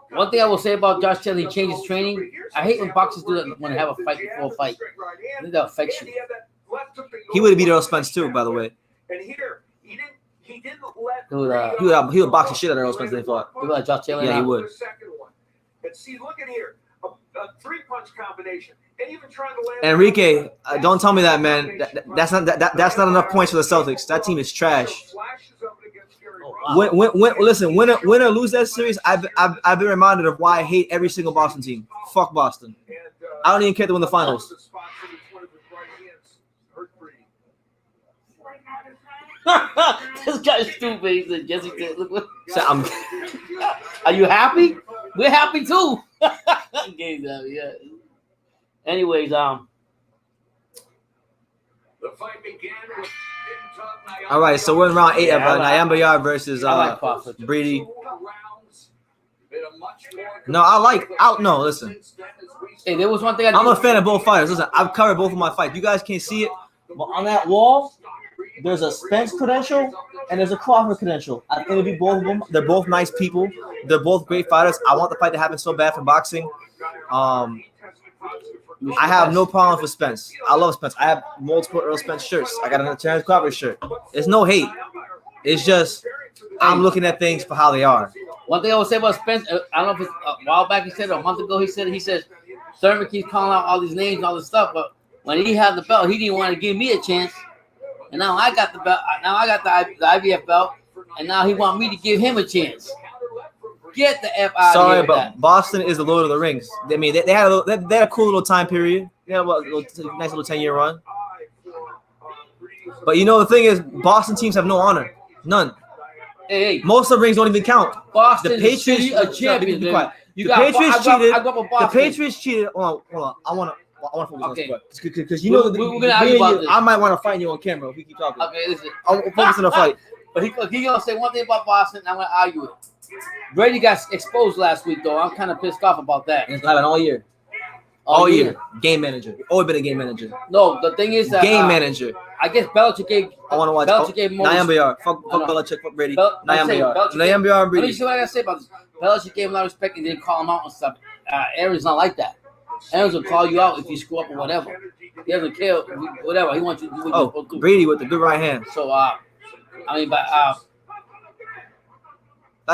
one thing I will say about Josh Taylor, he changed his training. I hate when boxers do that when they have a fight before a fight. I think that affects you. He would have beat Earl Spence too, by the way. He didn't let He would box the shit out of Earl Spence. They fought. You like Josh Taylor? Yeah, he would. And see, look at here, a 3-punch combination, and even trying to land. Enrique, don't tell me that, man. That's not enough points for the Celtics. That team is trash. Listen, win or lose that series, I've been reminded of why I hate every single Boston team. Fuck Boston. I don't even care to win the finals. This guy's stupid. He said, Jesse, look. Are you happy? We're happy too. Yeah. Anyways, The fight began with all right, so we're in round 8 of Nyambayar versus Brady. No, listen. Hey, there was one thing I'm a fan of both fighters. Listen, I've covered both of my fights. You guys can't see it, but on that wall, there's a Spence credential and there's a Crawford credential. I've interviewed both of them. They're both nice people. They're both great fighters. I want the fight to happen so bad for boxing. I have no problem with Spence. I love Spence. I have multiple Earl Spence shirts. I got a Terrence Crawford shirt. There's no hate. It's just I'm looking at things for how they are. One thing I would say about Spence, I don't know if it's a while back he said or a month ago he says Thurman keeps calling out all these names and all this stuff, but when he had the belt, he didn't want to give me a chance. And now I got the belt. Now I got the IBF belt, and now he want me to give him a chance. Get the F out of here. Sorry, but Boston is the Lord of the Rings. I mean, they had a cool little time period. They had a nice little 10-year run. But you know the thing is, Boston teams have no honor, none. Hey, most of the rings don't even count. Boston, the Patriots, a champion. The Patriots cheated. The Patriots cheated. Hold on. I want to focus on this because you know we're gonna argue about this. I might want to fight you on camera if we keep talking. Okay, listen. I'll focus on the fight. But he gonna say one thing about Boston, and I'm gonna argue it. Brady got exposed last week, though. I'm kind of pissed off about that. It's happened all year. All year. Game manager. Always been a game manager. No, the thing is that game manager. I guess Belichick gave. I want to watch. Belichick gave Nyambayar. Fuck Belichick. Fuck Brady. Nyambayar and Brady. Let me see what I gotta say about this. Belichick gave him a lot of respect and didn't call him out and stuff. Aaron's not like that. Aaron's will call you out if you screw up or whatever. He doesn't care. Whatever. He wants you to do what you're supposed to do. Brady with the good right hand. So back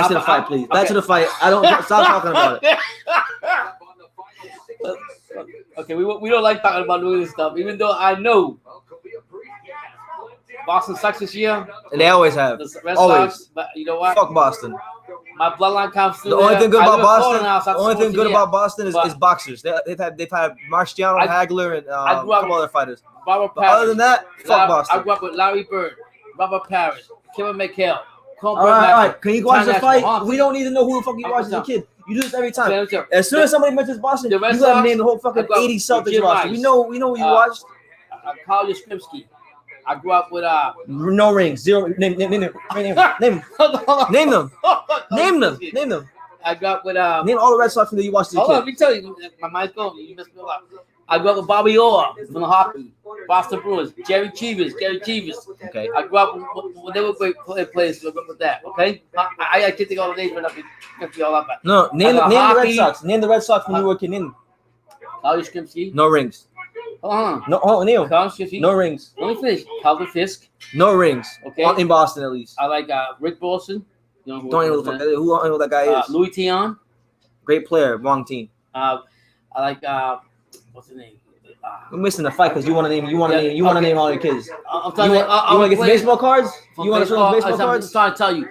to the fight, please. Back to the fight. I don't stop talking about it. Okay, we don't like talking about doing this stuff, even though I know Boston sucks this year. And they always have. Always. Sox, but you know what? Fuck Boston. My bloodline comes through. The only thing good about Boston, is boxers. They've had Marciano Hagler and a couple other fighters. Robert But Parrish. other than that, fuck Boston. I grew up with Larry Bird, Robert Parrish, Kevin McHale. All right. Can you watch the fight? We don't need to know who the fuck you watch as a kid. You do this every time. As soon as somebody mentions Boston, you gotta name the whole fucking 80 Celtics roster. We know what you watched. Carl Yastrzemski. I grew up with no rings, 0. Name them. I grew up with name all the Red Sox that you watched as a kid. Let me tell you, my mind's going. You messed me up. I grew up with Bobby Orr from the hockey, Boston Bruins, Gary Chivas. Okay. I grew up when they were great players. I grew up with that. Okay. I can't think all the names, but I can see all of that. No, name the Red Sox. Name the Red Sox when you were a kid. Name them. Carl Yastrzemski. No rings. No, Neil. Calvin No rings. Let me finish. Calvin Fisk. No rings. Okay. In Boston, at least. I like Rick Boston. You know Don't even know who that guy is. Louis Tion. Great player. Wrong team. I like what's his name? We're missing the fight because you want to name all your kids. I'm You telling you, want to get some baseball cards? You want to show them baseball I'm cards? just trying to tell you.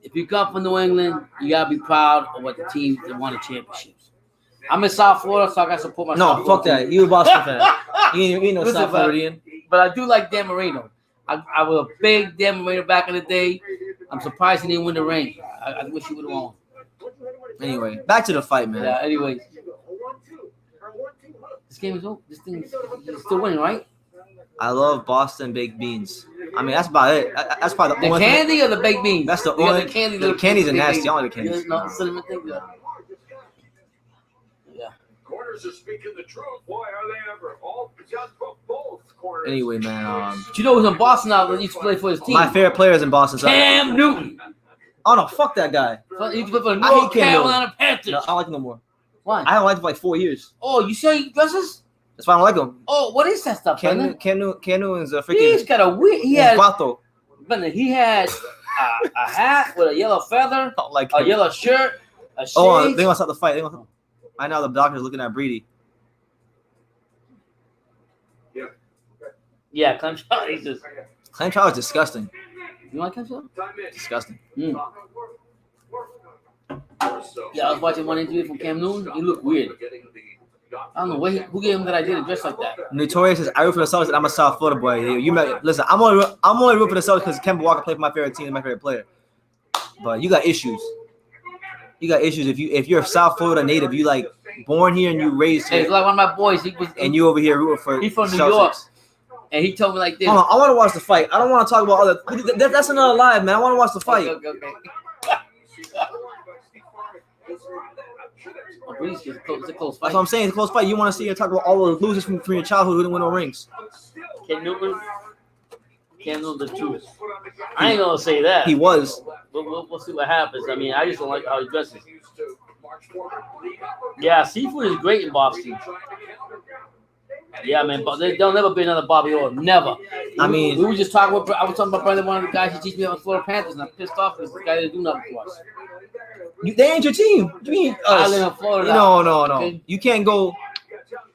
If you come from New England, you gotta be proud of what the team that won the championships. I'm in South Florida, so I gotta support my. No, fuck that. You a Boston fan. You ain't no South Floridian. But I do like Dan Marino. I was a big Dan Marino back in the day. I'm surprised he didn't win the ring. I wish he would have won. Anyway, back to the fight, man. Yeah. Anyways, this game is over. This thing is still winning, right? I love Boston baked beans. I mean, that's about it. That's probably the The only candy or the baked beans? That's the You got only. the candy. The candies are nasty. I don't like the candies. No, cinnamon thing. Yeah. Corners are speaking the truth. Boy, are they ever. All just both corners. Anyway, man. But you know who's in Boston now that used to play for his team? My favorite player is in Boston. So Cam Newton. Oh no, fuck that guy. He used to play for the I hate North Cam Carolina Panthers. No, I don't like him no more. Why? I haven't liked him for like 4 years. Oh, you say he dresses? That's why I don't like him. Oh, what is that stuff, Brendan? Cam Newton's a freaking. He's got a weird. He had. Vato. Brendan, he had a hat with a yellow feather, I don't like a him. yellow shirt, a shades. Oh, they want to stop the fight. I know the doctor's looking at Brady. Yeah, Clem Shaw. He's just. Clem Shaw is disgusting. You like Clem Shaw? Disgusting. Mm. Yeah, I was watching one interview from Cam Newton. He looked weird. I don't know who gave him that idea to dress like that. Notorious says I root for the Celtics and I'm a South Florida boy. Listen, I'm only root for the Celtics because Kemba Walker played for my favorite team and my favorite player. But you got issues. You got issues if you're a South Florida native. You like born here and you raised here. Hey, it's like one of my boys. And you over here rooting for. He's from New Celtics. York, and he told me like this. Hold on, I want to watch the fight. I don't want to talk about other. That's another live, man. I want to watch the fight. Okay. It's a close fight. That's what I'm saying. It's a close fight. You want to see her talk about all the losers from your childhood who didn't win no rings. Cam Newton the truth. I ain't gonna say that. He was. We'll see what happens. I mean, I just don't like how he dresses. Yeah, seafood is great in Boston. Yeah, man, but there'll never be another Bobby Orr. Never. I mean, we were just talking about. I was talking about Brandon, one of the guys who teach me about the Florida Panthers, and I'm pissed off because the guy didn't do nothing for us. They ain't your team. What do you mean? I live in Florida. No. Okay. You can't go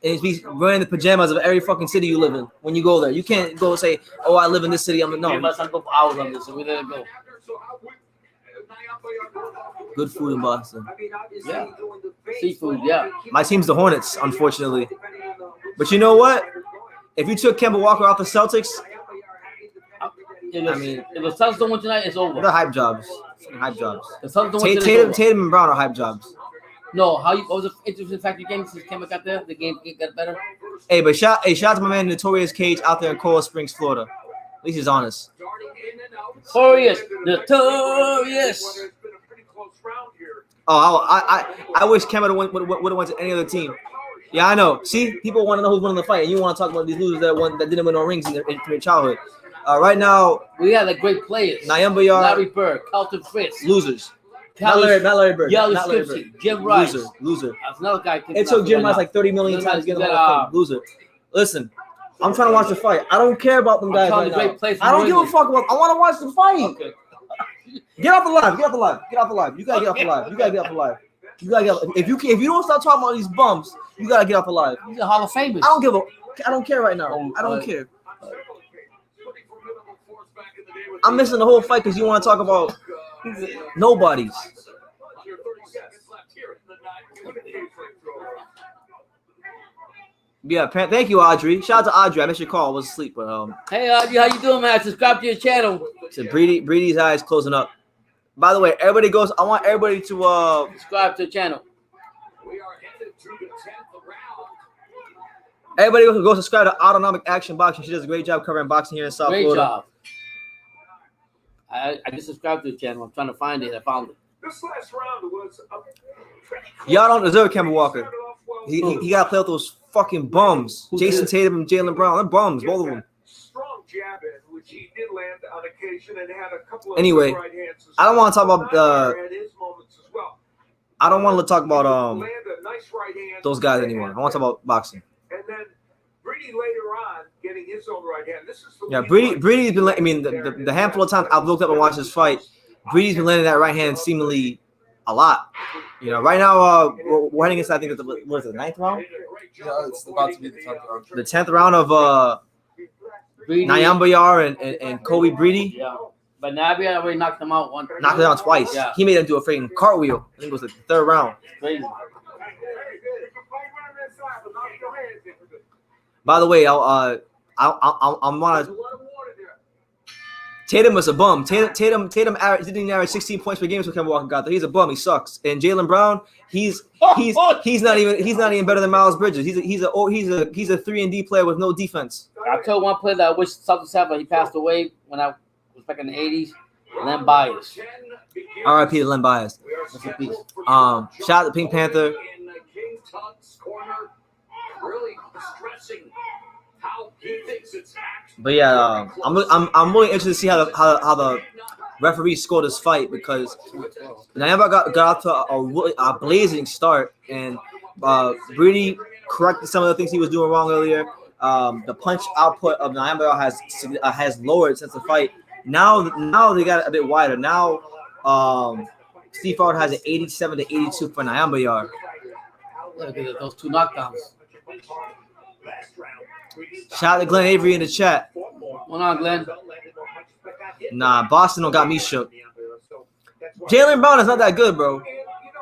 and be wearing the pajamas of every fucking city you live in when you go there. You can't go and say, "Oh, I live in this city." No. Yeah, but I go for hours on this, so we let it go. Good food in Boston. Yeah. Seafood, yeah. My team's the Hornets, unfortunately. But you know what? If you took Kemba Walker off the Celtics, if the Celtics don't win tonight, it's over. They're hype jobs. Hype jobs. The Celtics don't win tonight, Tatum and Brown are hype jobs. No, what was the interesting factor game since Kemba got there? The game got better. Hey, but shout out to my man Notorious Cage out there in Coral Springs, Florida. At least he's honest. Notorious. Oh, I wish Kemba would have went to any other team. Yeah, I know. See, people want to know who's winning the fight, and you want to talk about these losers that didn't win no rings in their childhood. Right now, we have like great players. Nayan Bayard, Larry Bird, Carlton Fritz, losers. Not Larry Bird. Jim Rice, loser. That's another guy. It took Jim Rice like 30 million times to get him loser. Listen, I'm trying to watch the fight. I don't care about them guys right now. I don't give a fuck about. I want to watch the fight. Okay. Get off the live. Get off the live. Get off the live. You gotta get off the live. You gotta get off the live. You gotta get. If you don't start talking about these bums, you gotta get off the live. He's a Hall of Famer. I don't care right now. I don't care. I'm missing the whole fight because you want to talk about nobodies. Yeah, thank you, Audrey. Shout out to Audrey. I missed your call. I was asleep, but Hey, Audrey, how you doing, man? Subscribe to your channel. So Breedy's eyes closing up. By the way, everybody goes. I want everybody to subscribe to the channel. Everybody go subscribe to Autonomic Action Boxing. She does a great job covering boxing here in South Florida. Great job. I just subscribed to the channel. I'm trying to find it. I found it. This last round was Y'all don't deserve Kemba Walker. He got to play with those fucking bums. Jason Tatum and Jaylen Brown. They're bums, both of them. Strong jab in, which he did land on occasion and had a couple of anyway, right hands. I don't want to talk about his moments as well. I don't want to talk about Land a nice right hand. those guys anymore. I want to talk about boxing. And then Brady later on getting his own right hand. This is the Yeah, lead Brady's been. I mean, the handful of times I've looked up and watched this fight, Brady's been landing that right hand seemingly a lot. You know, right now we're heading into, I think, what is it, the 9th round? Yeah, it's about to be the 10th round. The 10th round of Brady, Nyambayar and Kobe Brady. Yeah. But Nabi already knocked him out one. Knocked him out twice. Yeah. He made him do a freaking cartwheel. I think it was the 3rd round. Crazy. By the way, I'm on. Tatum was a bum. Tatum didn't average 16 points per game so Kemba Walker got there. He's a bum. He sucks. And Jaylen Brown, he's not even better than Miles Bridges. He's a 3-and-D player with no defense. I told one player that I wish Celtics had, but he passed away when I was back in the 80s. Len Bias. R.I.P. to Len Bias. Rest in peace. Shout out to Pink Panther. In King Tut's corner, really stressing how he thinks it's actually. But yeah, I'm really interested to see how the referees scored this fight because Nyamba got out to a blazing start and Brady corrected some of the things he was doing wrong earlier. The punch output of Nyamba has lowered since the fight. Now they got a bit wider. Now Steve Ford has an 87 to 82 for Nyamba. Look at those 2 knockdowns. Shout out to Glenn Avery in the chat. What's on, Glenn? Nah, Boston don't got me shook. Jaylen Brown is not that good, bro.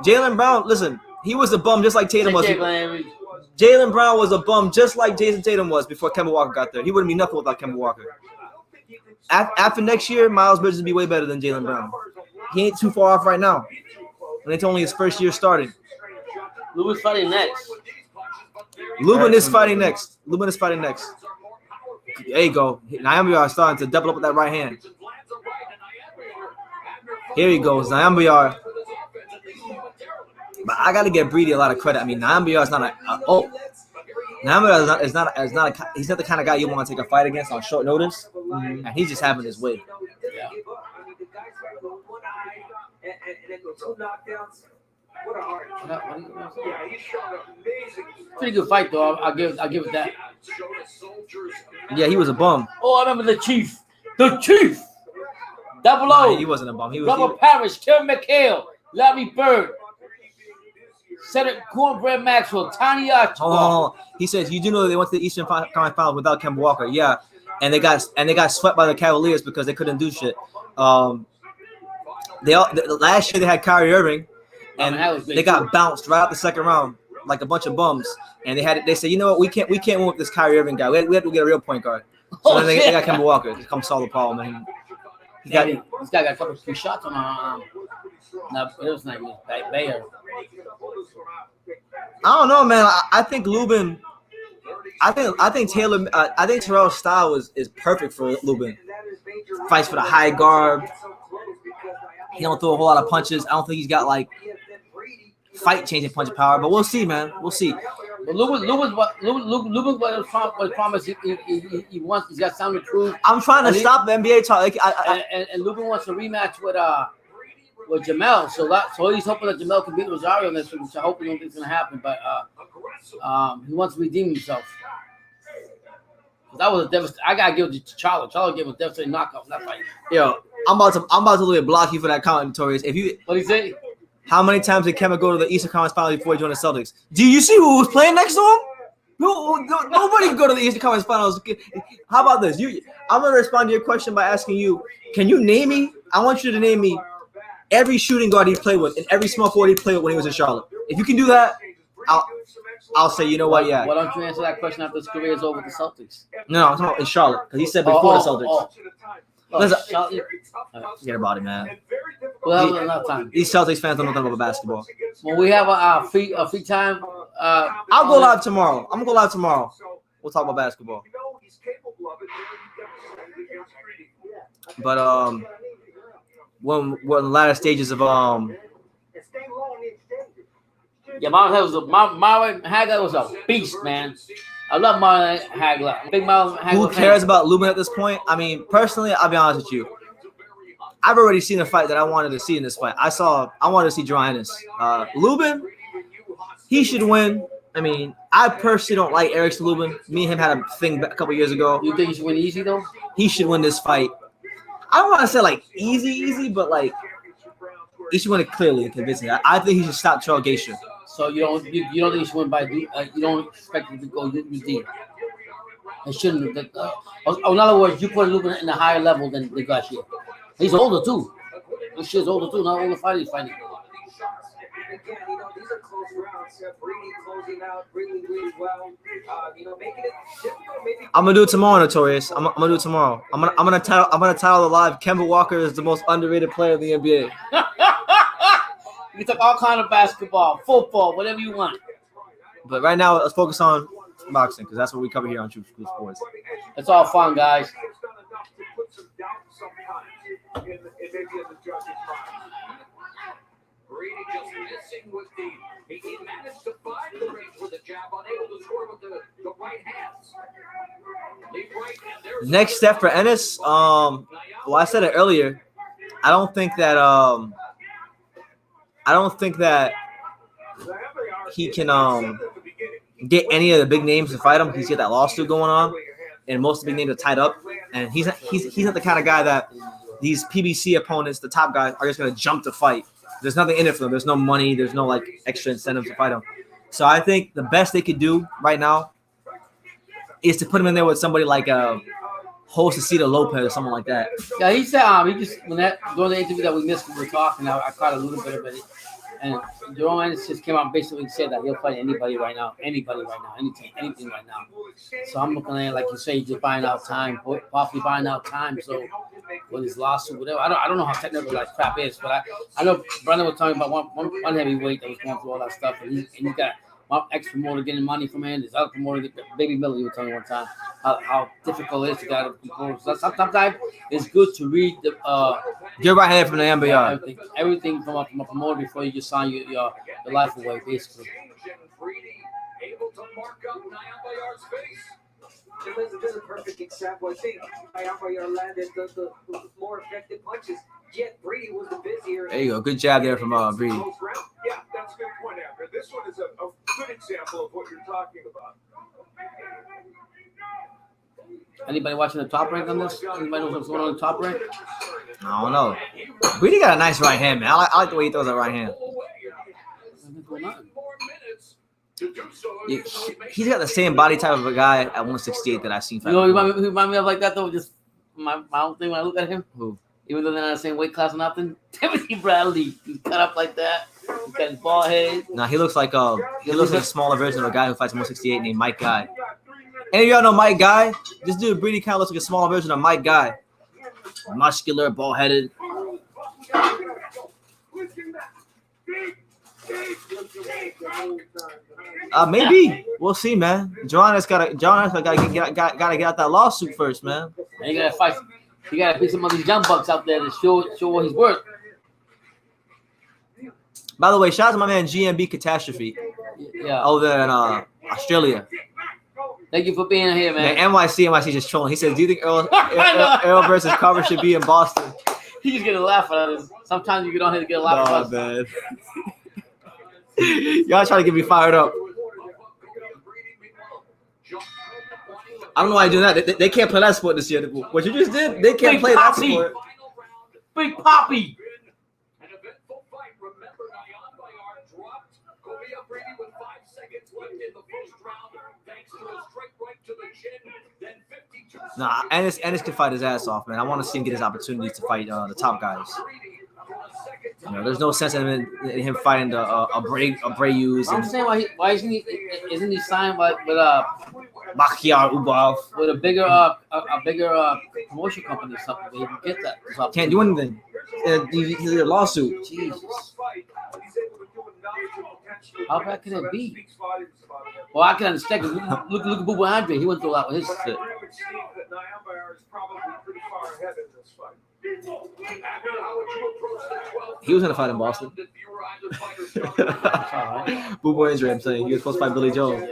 Jaylen Brown, listen, he was a bum just like Tatum was. Jaylen Brown was a bum just like Jason Tatum was before Kemba Walker got there. He wouldn't be nothing without Kemba Walker. After next year, Miles Bridges will be way better than Jaylen Brown. He ain't too far off right now. And it's only his first year starting. Lubin's fighting next. Lubin is fighting next. There you go. Nyambayar starting to double up with that right hand. Here he goes, Nyambayar. But I got to give Brady a lot of credit. I mean, Nyambayar is not Nyambayar he's not the kind of guy you want to take a fight against on short notice, and he's just having his way. Yeah. What a heart. Yeah, he shot amazing. Pretty good fight though. I'll give it that. Yeah, he was a bum. Oh, I remember the Chief. The Chief. Double Nah, O. he wasn't a bum. He was. Robert Parrish, Kevin McHale, Larry Bird, Cedric Cornbread Maxwell, Tiny Archibald. Oh, he says you do know that they went to the Eastern Conference Finals without Kemba Walker. Yeah, and they got swept by the Cavaliers because they couldn't do shit. Last year they had Kyrie Irving, and they got bounced right out the second round like a bunch of bums. And they said, you know what, we can't win with this Kyrie Irving guy. We have to get a real point guard. So then they got Kemba Walker to come solve the problem. And this guy got a couple of 3 shots on no, it was not Bayer. I don't know, man. I think Lubin. I think Terrell's style is perfect for Lubin. Fights for the high guard. He don't throw a whole lot of punches. I don't think he's got like fight-changing punch power, but we'll see, man. We'll see. But Lubin was promised. He wants. He's got something to prove. I'm trying to stop the NBA talk. Like, and Lubin wants a rematch with Jamel. So he's hoping that Jamel can beat Rosario in this, which I hope don't think is going to happen. But he wants to redeem himself. That was a devastating. I gotta give it to Charlo. Charlo gave a devastating knockout in that fight. Yo, I'm about to literally block you for that comment, Notorious. If you, what did he say? How many times did Kemba go to the Eastern Conference Finals before he joined the Celtics? Do you see who was playing next to him? Nobody can go to the Eastern Conference Finals. How about this? I'm gonna respond to your question by asking you, can you name me? I want you to name me every shooting guard he played with and every small forward he played with when he was in Charlotte. If you can do that, I'll say, you know what, yeah. Why don't you answer that question after his career is over with the Celtics? No, I'm talking about in Charlotte because he said before the Celtics. Listen, forget about it, man. Well, enough time. These Celtics fans don't know nothing about basketball. Well, we have a free time. I'll go live tomorrow. I'm gonna go live tomorrow. We'll talk about basketball. But when we're in the latter stages of yeah, Marlon Hagler was a beast, man. I love Marlon Hagler. Big Marlon Hagler. Who cares about Lubin at this point? I mean, personally, I'll be honest with you. I've already seen a fight that I wanted to see in this fight. I wanted to see Jerron Ennis. Lubin, he should win. I mean, I personally don't like Erickson Lubin. Me and him had a thing a couple years ago. You think he should win easy though? He should win this fight. I don't want to say like easy, but like he should win it clearly and convincingly. I think he should stop Terrell Gausha. So you don't think he should win by you don't expect him to go UD. It shouldn't. In other words, you put Lubin in a higher level than Gausha. He's older too. This shit's older too. Not older fight he's fighting. Again, these are close rounds. Brady closing out really well. Making it difficult. Maybe I'm gonna do it tomorrow, Notorious. I'm gonna do it tomorrow. I'm gonna title the live. Kemba Walker is the most underrated player in the NBA. You talk all kind of basketball, football, whatever you want. But right now, let's focus on boxing because that's what we cover here on True School Sports. It's all fun, guys. Brady just missing with he managed to find the range with the jab, unable to score with the right hands. Next step for Ennis. Well, I said it earlier. I don't think that he can get any of the big names to fight him. He's got that lawsuit going on, and most of the big names are tied up. And he's not the kind of guy that these PBC opponents, the top guys, are just gonna jump to fight. There's nothing in it for them. There's no money. There's no like extra incentive to fight him. So I think the best they could do right now is to put him in there with somebody like Josecito Lopez or someone like that. Yeah, he said he just during the interview that we missed when we were talking, I caught a little bit of it. And Jerome Ennis just came out and basically said that he'll fight anybody right now, anything right now. So I'm looking at it like you say, just buying out time, possibly buying out time. So with his lawsuit, whatever, I don't know how technical that crap is, but I know Brandon was talking about one heavyweight that was going through all that stuff, and he got one ex-promoter getting money from him. This other promoter, Baby Miller, you were telling me one time how difficult it is to get out of control. So sometimes it's good to read the get right hand from the NBR. Everything from a promoter before you just sign your life away, basically. Able to mark up Nayamayar's face. This is a perfect example. I think Nayamayar landed the more effective punches. Yet Brady was the busier. There you go. Good job there from Brady. Yeah, that's a good point, Amber. This one is a good example of what you're talking about. Anybody watching the Top Rank on this? Anybody know what's going on in the Top Rank? I don't know. Brady got a nice right hand, man. I like the way he throws that right hand. Yeah, he's got the same body type of a guy at 168 that I've seen. You know, he remind me of like that though. Just my own thing when I look at him. Who? Even though they're not the same weight class or nothing. Timothy Bradley, he's cut up like that. He's got his bald head. Nah, he looks like a smaller version of a guy who fights 168 named Mike Guy. Any of y'all know Mike Guy? This dude Brady kind of looks like a smaller version of Mike Guy. Muscular, bald headed. Maybe we'll see, man. John has got to get out that lawsuit first, man. And you gotta fight. You gotta beat some of these young bucks out there to show what he's worth. By the way, shout out to my man GMB Catastrophe. Yeah. Over there in Australia. Thank you for being here, man. NYC just trolling. He says, "Do you think Earl versus Carver should be in Boston?" He just get a laugh out of it. Sometimes you get on here to get a laugh out of man. Y'all trying to get me fired up. I don't know why you're doing that. They can't play that sport this year. What you just did, they can't play that sport. Big Poppy. An eventful fight. Remember, Nayamayar dropped Korea Brady with 5 seconds left in the first round, thanks to a straight right to the chin. Then 52. Nah, Ennis can fight his ass off, man. I want to see him get his opportunities to fight the top guys. You know, there's no sense in him fighting a Brayus. I'm saying why isn't he signed with Machiar Ubov with a bigger promotion company or something where he can get that? Can't do anything. He's in a lawsuit. Jesus. How bad can it be? Well, I can understand. Cause look at Booba Andre. He went through a lot with his shit. He was gonna fight in Boston. Booba injury, I'm saying. He was supposed to fight Billy Jones.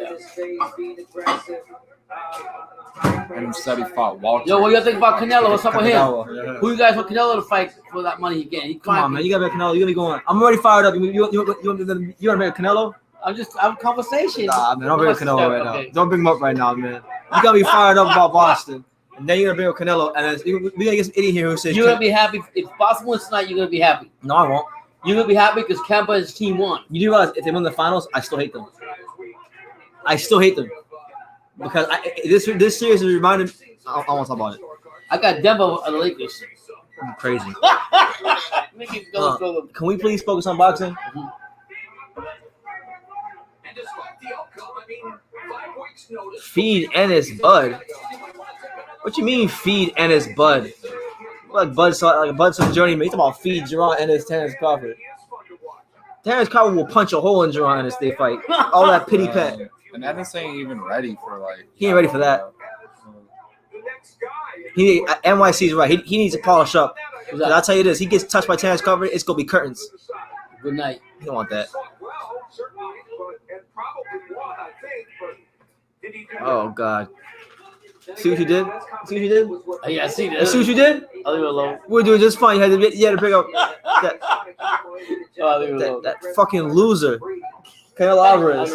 and instead he fought Walter. Yo, what do you think about Canelo? What's up with him? Canelo, yeah. Who you guys want Canelo to fight for that money he getting? He Come on, man. You gotta be Canelo. You gotta be going. I'm already fired up. You wanna make Canelo? I'm conversation. Nah, man. Don't bring up Canelo right now. Don't bring him up right now, man. You gotta be fired up about Boston. And then you're gonna bring up Canelo. And then we gotta get some idiot here who says You're gonna be happy. If Boston wins tonight, you're gonna be happy. No, I won't. You're gonna be happy because Kemba and his team won. You do realize if they win the finals, I still hate them. I still hate them. Because this series is reminded me. I won't talk about it. I got Denver and the Lakers. I'm crazy. Go. Can we please focus on boxing? And despite the outcome, I mean, 5 weeks notice. Feed Ennis Bud. What you mean feed Ennis Bud? Like Bud some journeyman. He's talking about feed Jerron Ennis, Terrence Crawford. Terrence Crawford will punch a hole in Jerron Ennis if they fight. All that pity pat. And Ennis ain't even ready for like. He ain't ready for that. NYC's right. He needs to polish up. I'll tell you this: he gets touched by Terrence Crawford, it's gonna be curtains. Good night. You don't want that. Oh God. See what you did? See what you did? Oh, yeah, I see that. See what you did? I'll leave it alone. We're doing just fine. You had to pick up that fucking loser, Canelo Alvarez.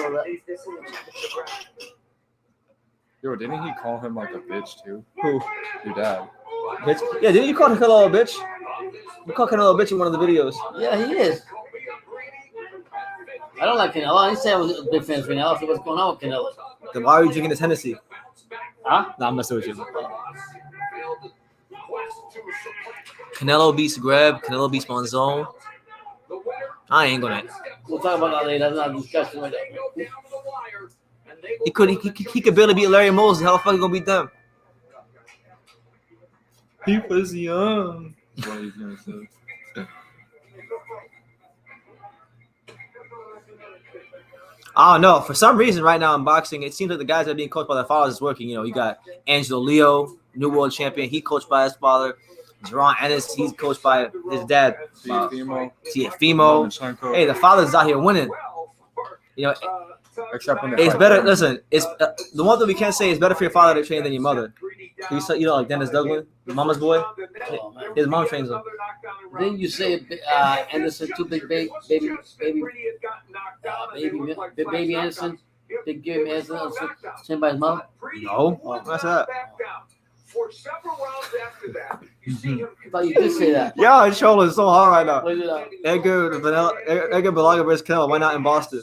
Yo, didn't he call him like a bitch too? Who? Your dad. Bitch? Yeah, didn't you call Canelo a bitch? You called Canelo a bitch in one of the videos. Yeah, he is. I don't like Canelo. I didn't say I was a big fan of Canelo. So what's going on with Canelo? Then why are you drinking this Hennessy? Huh? Nah, I'm messing with you. Canelo beats Greb. Canelo beats Monzon. I ain't gonna. We'll talk about that later. That's not a discussion right now. He could barely beat Larry Moses. How the fuck he gonna beat them? He was young. That's what he's gonna say. I don't know. For some reason, right now in boxing, it seems like the guys that are being coached by their fathers is working. You know, you got Angelo Leo, new world champion. He coached by his father. Jerron Ennis, he's coached by his dad. Fimo. Hey, the father's out here winning. You know, Except when it's better. Listen, it's the one thing we can't say is better for your father to train than your mother. You know, like Dennis Douglas, mama's boy. His mom trains him. Didn't you say Anderson too big, baby Anderson, big Gary Anderson, trained by his mom? No, what's that? For several rounds after that, you see him. I thought you did say that. Yeah, his shoulder is so hard right now. Look it up. Edgar Berlanga versus Canelo. Why not in Boston?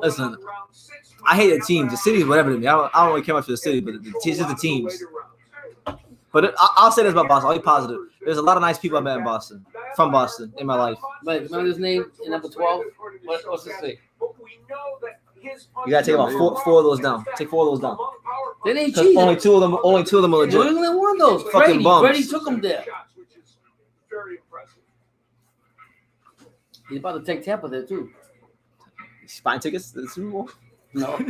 Listen, I hate the teams. The city's whatever to me. I don't really care much for the city, but it's just the teams. But I'll say this about Boston. I'll be positive. There's a lot of nice people I met in Boston, from Boston, in my life. Wait, remember his name in number 12? What's it say? You gotta take about four of those down. Take 4 of those down. They ain't cheating. Only two of them are New legit. England won those. Fucking bums. Brady took him there. He's about to take Tampa there too. Buying tickets to the Super Bowl? No. As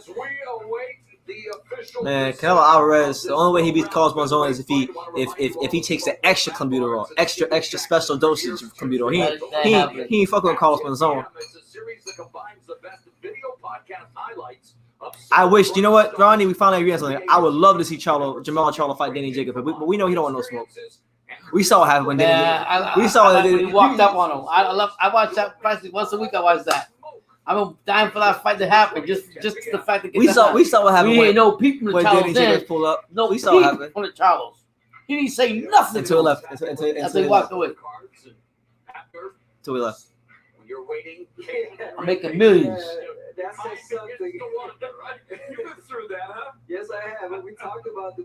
we await the official. Man, Canelo Alvarez. The only way he beats Carlos Monzon is if he takes the extra clenbuterol, extra special dosage of clenbuterol. He ain't fucking with Carlos Monzon. It's a series that combines the best video podcast highlights of I wish. You know what, Ronnie? We finally agree on something. I would love to see Jamal Charlo fight Danny Jacob, but we know he don't want no smoke. We saw what happened when we saw that he walked up on him. I watch that practically once a week. I watch that. I'm dying for that fight to happen. Just the fact that we saw what happened. We ain't no peep from the when Charlos. Danny pulled up. No, we saw what happened from the Charlos. He didn't say nothing until he left. Until he walked away. Until we left. You're waiting. I'm making millions. That says something. You've been through that, huh? Yes, I have. And we talked about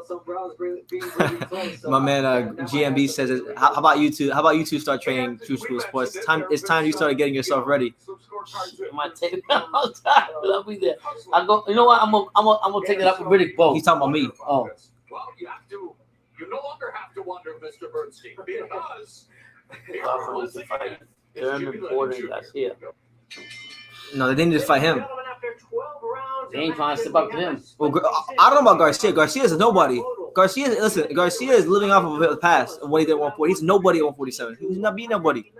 some Browns being really close. So My man GMB says, "How about you two? How about you two start training True School Sports? It's time you started getting yourself ready." Am I taking that all the time? I'll be there. I go. You know what? I'm gonna take it up with Riddick Bowe. He's talking about me. Oh. Well, you no longer have to wonder, Mr. Bernstein, because German border guys here. No, they didn't just fight him. They ain't trying to step up to him. Well, I don't know about Garcia. Garcia is a nobody. Garcia is living off of the past of what he did at 140. He's nobody at 147. He's not being nobody.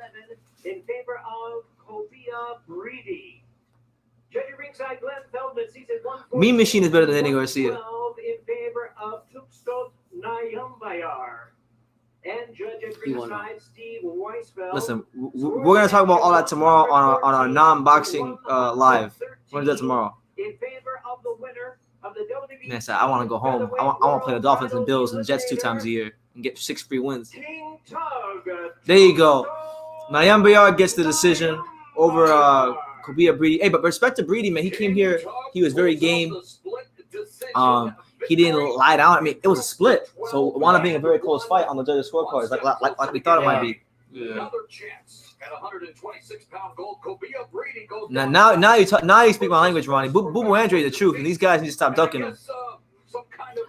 In favor of Kobia Breedy. Mean Machine is better than Eddie Garcia. In favor of Tuxtos Nayambayar. And judge at ringside, Steve Weisfeld. Listen, we're gonna talk about all that tomorrow on our non-boxing live. We're gonna do that tomorrow. In favor of the winner of the WWE. Man, I want to go home. I want to play the Dolphins and Bills and Jets 2 times a year and get 6 free wins. There you go. Nayambayar gets the decision over Kobia Breedy. Hey, but respect to Breedy, man. He came here. He was very game. He didn't lie down. I mean, it was a split. So it wound up being a very close fight on the judges' scorecards, like we thought it might be. Yeah. Now you speak my language, Ronnie. Boo Andre is the truth, and these guys need to stop ducking him.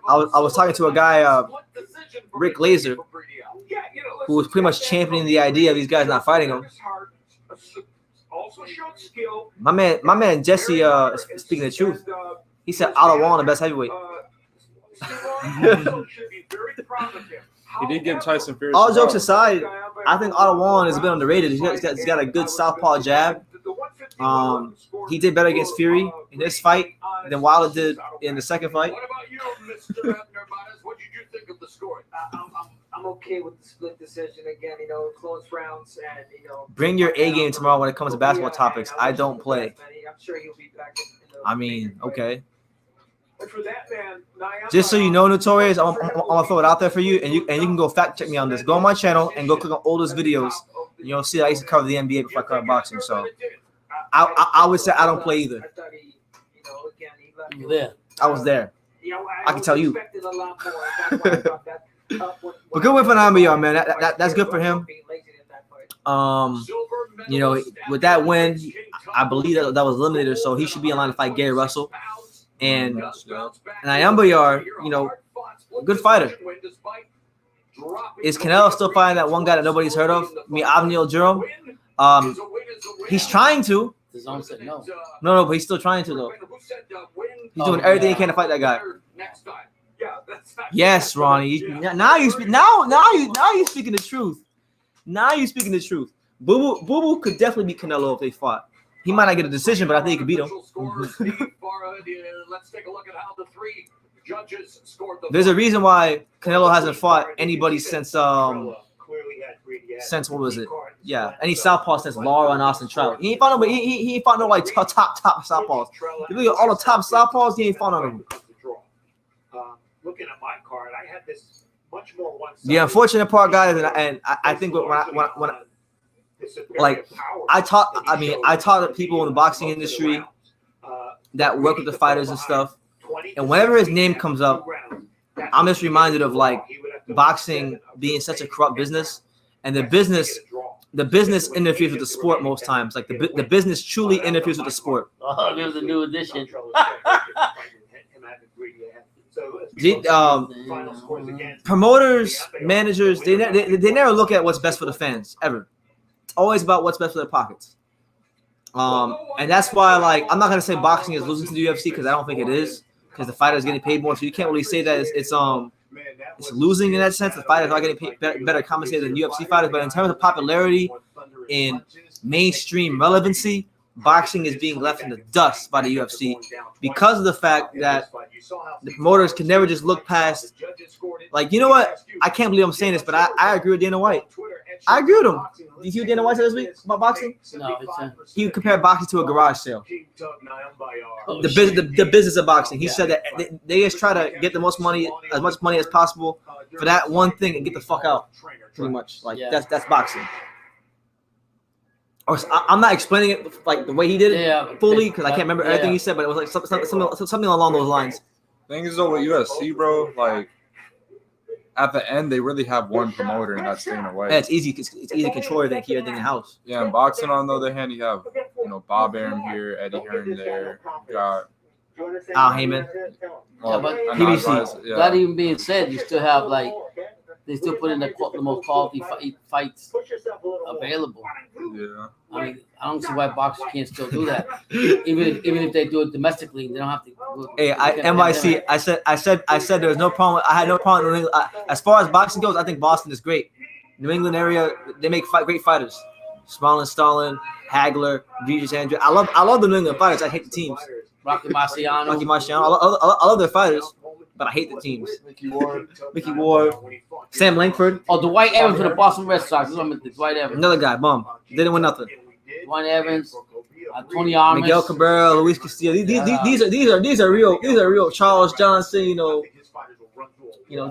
I was talking to a guy, Rick Laser, who was pretty much championing the idea of these guys not fighting him. My man Jesse, speaking the truth, he said Ottawa the best heavyweight. He did give Tyson Fury. All jokes aside, I think Ottawa has been underrated. He's got a good southpaw jab. He did better against Fury in this fight than Wilder did in the second fight. What about you, Mr. Abner-Mares? What did you think of the score? I'm okay with the split decision again. Close rounds and Bring your A game tomorrow when it comes to basketball topics. I don't play. I'm sure he'll be back. I mean, okay. But for that man, Just so you know, Notorious, I'm gonna throw it out there for you, and you can go fact check me on this. Go on my channel and go click on oldest videos. And you'll see I used to cover the NBA before I covered boxing. So I would say I don't play either. I thought he Yeah. I was there. I can tell you. expected a lot more. That's why I brought that up when But good win for Nayambayar, man. That's good for him. With that win, I believe that was eliminated, so he should be in line to fight Gary Russell. And Nayambayar, good fighter. Is Canelo still fighting that one guy that nobody's heard of? Avniel Juro? He's trying to. The zone said no. No, but he's still trying to though. He's doing everything he can to fight that guy. Yes, Ronnie. Now you speaking the truth. Now you speaking the truth. Boo Boo could definitely beat Canelo if they fought. He might not get a decision, but I think he could beat him. Let's take a look at how the three judges scored the There's a reason why Canelo hasn't fought anybody since what was it? Yeah, any southpaw since Lara and Austin Trout. He ain't fought nobody. He ain't fought no like top southpaws. If you look at all the top southpaws, he ain't fought none of them. looking at my card, I had this much more one-sided. The unfortunate part, guys, and I think when I taught people in the boxing industry that work with the fighters and stuff, and whenever his name comes up, I'm just reminded of like boxing being such a corrupt business, and the business interferes with the sport most times. Like the business truly interferes with the sport. Oh, there's a new edition. Promoters, managers, they never look at what's best for the fans ever. It's always about what's best for their pockets. And that's why, like, I'm not gonna say boxing is losing to the UFC because I don't think it is, because the fighters getting paid more. So you can't really say that it's losing in that sense. The fighters are getting paid better compensated than UFC fighters. But in terms of popularity, in mainstream relevancy, boxing is being left in the dust by the UFC because of the fact that the promoters can never just look past. Like, you know what? I can't believe I'm saying this, but I agree with Dana White. I agree with him. Did you hear Dana White say this week about boxing? No, He compared boxing to a garage sale. The business of boxing. He said that they just try to get the most money, as much money as possible for that one thing and get the fuck out. Pretty much. Like that's boxing. Or I'm not explaining it like the way he did it fully because I can't remember everything he said, but it was like something along those lines. Thing is though with UFC, bro, like at the end they really have one promoter and that's Dana White. Yeah, it's easy to control than here than in house. Yeah, in boxing on the other hand, you have Bob Arum here, Eddie Hearn there, you got Al Heyman. Yeah, but PBC. That even being said, you still have like they still put in the most quality fights available. Yeah. I mean, I don't see why boxers can't still do that. Even if they do it domestically, they don't have to. Hey, NYC. I said there's no problem. I had no problem. As far as boxing goes, I think Boston is great. New England area, they make great fighters. Smalling, Stalin, Hagler, Regis Andrew. I love the New England fighters. I hate the teams. Rocky Marciano. Rocky Marciano. I love their fighters, but I hate the teams. Mickey Ward. Mickey Ward, Sam Langford, Oh, Dwight Evans for the Boston Red Sox. Dwight Evans. another guy, bum. Didn't win nothing. Dwight Evans. Tony Armas. Miguel Cabrera, Luis Castillo. These are real. Charles Johnson, you know,